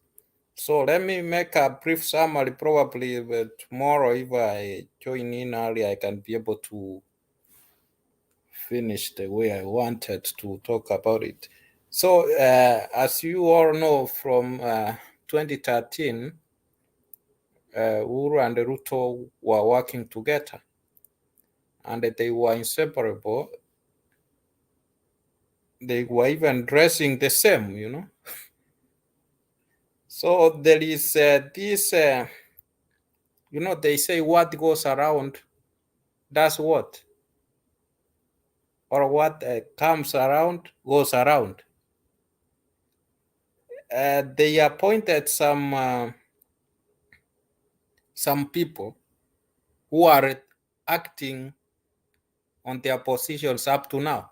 So let me make a brief summary. Probably tomorrow, if I join in early, I can be able to finish the way I wanted to talk about it. So as you all know, from 2013, Uhuru and Ruto were working together and they were inseparable. They were even dressing the same, you know. So there is this, you know, they say what goes around does what? Or what comes around goes around. They appointed some people who are acting on their positions up to now.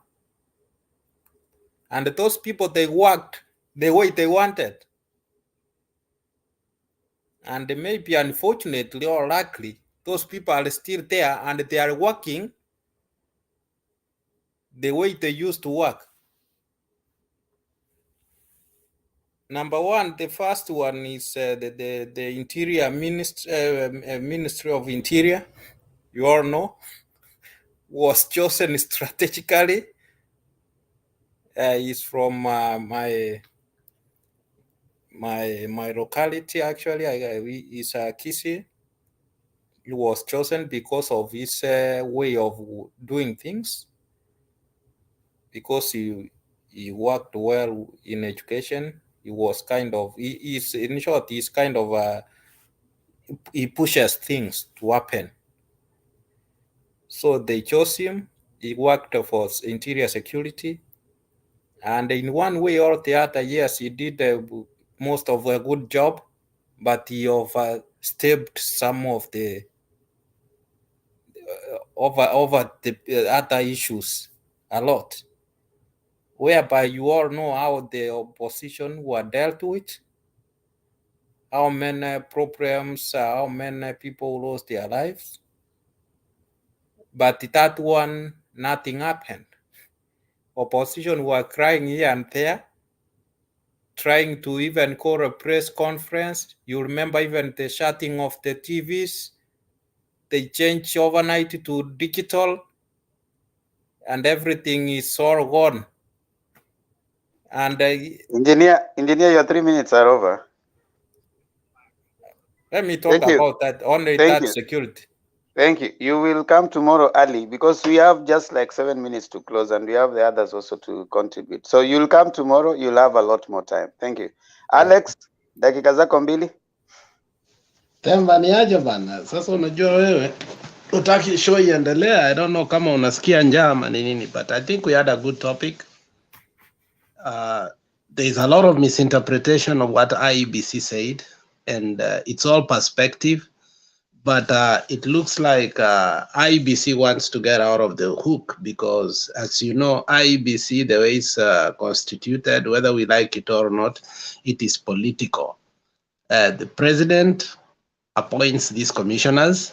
And those people, they worked the way they wanted. And maybe unfortunately or luckily, those people are still there and they are working the way they used to work. Number one, the first one is the Interior Ministry of Interior, you all know, was chosen strategically. Is from my locality, actually. Is Kisi. He was chosen because of his way of doing things, because he worked well in education. He was kind of, in short, he's kind of, he pushes things to happen. So they chose him. He worked for interior security. And in one way or the other, yes, he did most of a good job, but he overstepped some of the over the other issues a lot, whereby you all know how the opposition were dealt with, how many problems, how many people lost their lives. But that one, nothing happened. Opposition were crying here and there, trying to even call a press conference. You remember even the shutting of the TVs. They changed overnight to digital, and everything is all gone. And Engineer, your 3 minutes are over. Let me talk about that, only Thank that you. security. Thank you. You will come tomorrow early because we have just like 7 minutes to close and we have the others also to contribute. So you'll come tomorrow, you'll have a lot more time. Thank you. Alex, dakika zako mbili. Temba ni aje bana. Sasa unajua wewe utaki show iendelee. I don't know kama unasikia njama ni nini, but I think we had a good topic. There's a lot of misinterpretation of what IEBC said, and it's all perspective. But it looks like IEBC wants to get out of the hook because, as you know, IEBC, the way it's constituted, whether we like it or not, it is political. The president appoints these commissioners.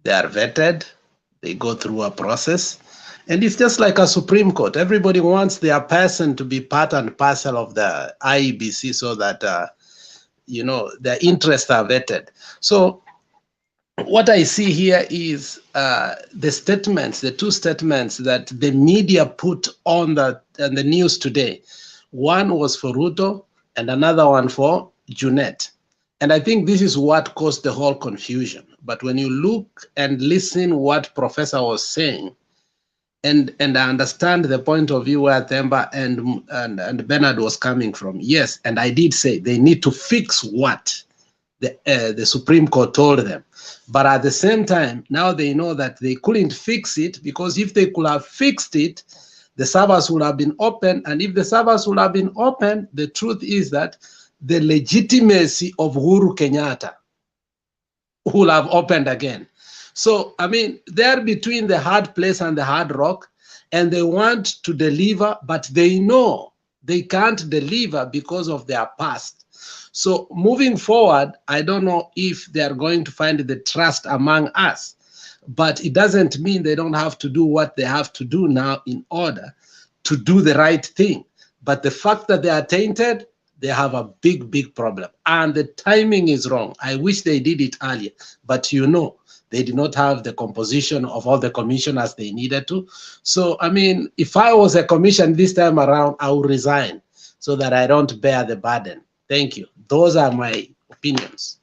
They are vetted. They go through a process. And it's just like a Supreme Court. Everybody wants their person to be part and parcel of the IEBC so that, their interests are vetted. So what I see here is the statements, the two statements that the media put on the news today. One was for Ruto and another one for Junet. And I think this is what caused the whole confusion. But when you look and listen what Professor was saying, and I understand the point of view where Themba and Bernard was coming from, yes, and I did say they need to fix what the Supreme Court told them. But at the same time, now they know that they couldn't fix it because if they could have fixed it, the servers would have been open. And if the servers would have been open, the truth is that the legitimacy of Uhuru Kenyatta will have opened again. So, I mean, they're between the hard place and the hard rock, and they want to deliver, but they know they can't deliver because of their past. So moving forward, I don't know if they are going to find the trust among us, but it doesn't mean they don't have to do what they have to do now in order to do the right thing. But the fact that they are tainted, they have a big, big problem. And the timing is wrong. I wish they did it earlier, but they did not have the composition of all the commissioners they needed to. So, I mean, if I was a commission this time around, I would resign so that I don't bear the burden. Thank you. Those are my opinions.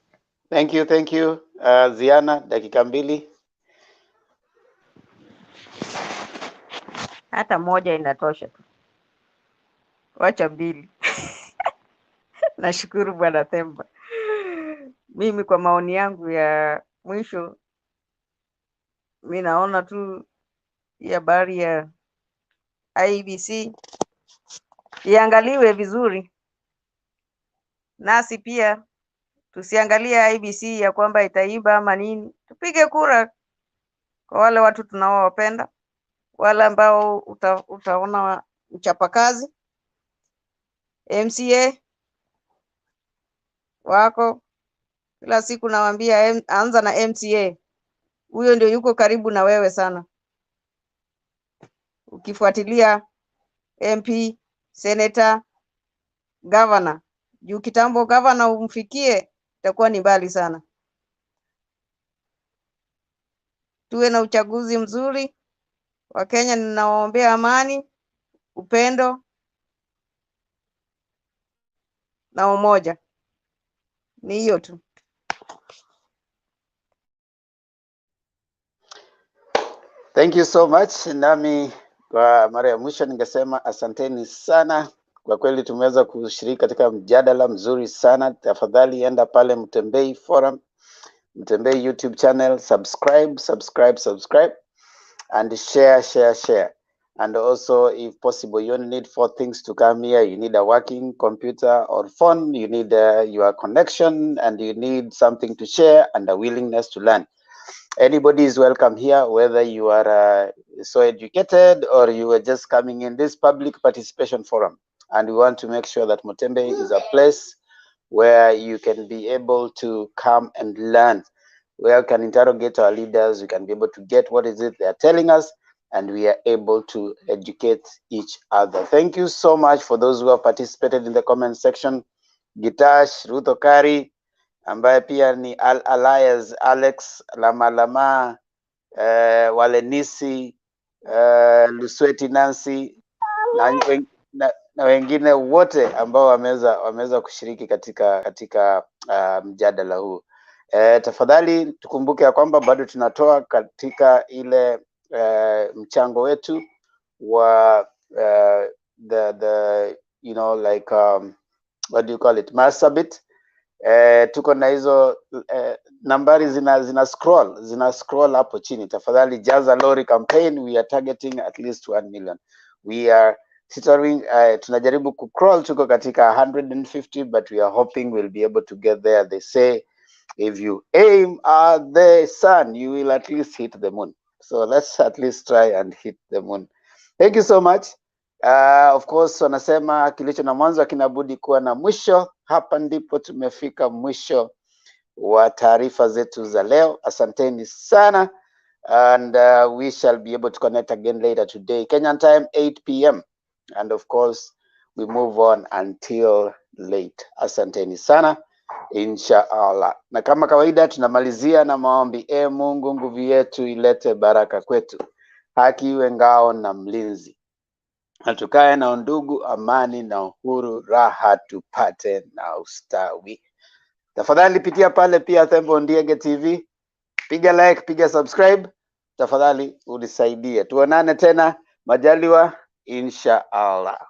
Thank you. Ziana, dakika mbili. Hata moja inatosha tu. Wacha mbili. Nashukuru Bwana Themba. Mimi kwa maoni yangu ya mwisho, mi naona tu hii habari ya IEBC iangaliwe vizuri, nasi pia tusiangalie IEBC ya kwamba itaiba ama nini. Tupige kura kwa wale watu tunaowapenda, wale ambao utaona mchapakazi. MCA wako kila siku nawaambia, anza na MCA, huyo ndio yuko karibu na wewe sana. Ukifuatilia MP, senator, governor, juu kitambo governor umfikie itakuwa ni mbali sana. Tuwe na uchaguzi mzuri. Wakenya ninawaombea amani, upendo na umoja. Ni hiyo tu. Thank you so much. Nami kwa mara ya mwisho ningesema asanteni sana. Kwa kweli tumeweza kushiriki katika mjadala mzuri sana. Tafadhali enda pale Mtembei Forum, Mtembei YouTube channel, subscribe and share. And also, if possible, you only need 4 things to come here. You need a working computer or phone, you need your connection, and you need something to share and a willingness to learn. Anybody is welcome here, whether you are so educated or you are just coming in this public participation forum. And we want to make sure that Mutembei is a place where you can be able to come and learn, where we can interrogate our leaders, we can be able to get what is it they are telling us, and we are able to educate each other. Thank you so much for those who have participated in the comment section. Gitash, Ruth Okari, ambaye pia ni Alias, Alex, Lama, Walenisi, Lusweti Nancy, na wengine wote ambao wameweza kushiriki katika mjadala huu. Tafadhali tukumbuke ya kwamba bado tunatoa katika ile mchango wetu wa the you know like what do you call it, Marsabit. Tuko na hizo nambari zina scroll hapo chini. Tafadhali jaza lori campaign. We are targeting at least 1 million. We are tunajaribu kucrawl, tuko katika 150, but we are hoping we'll be able to get there. They say if you aim at the sun, you will at least hit the moon. So let's at least try and hit the moon. Thank you so much. Of course, wanasema kilicho na mwanzo kinabudi kuwa na mwisho. Hapa ndipo tumefika mwisho wa taarifa zetu za leo. Asanteni sana, and we shall be able to connect again later today, Kenyan time 8 p.m. And of course, we move on until late. Asanteni sana, inshallah. Na kama kawaida tunamalizia na maombi. Mungu, nguvu yetu ilete baraka kwetu, haki iwe ngao na mlinzi, na tukae na undugu, amani na uhuru, raha tupate na ustawi. Tafadhali pitia pale pia Thembo Ndiege TV, piga like, piga subscribe, tafadhali unisaidie. Tuonane tena majaliwa, inshallah.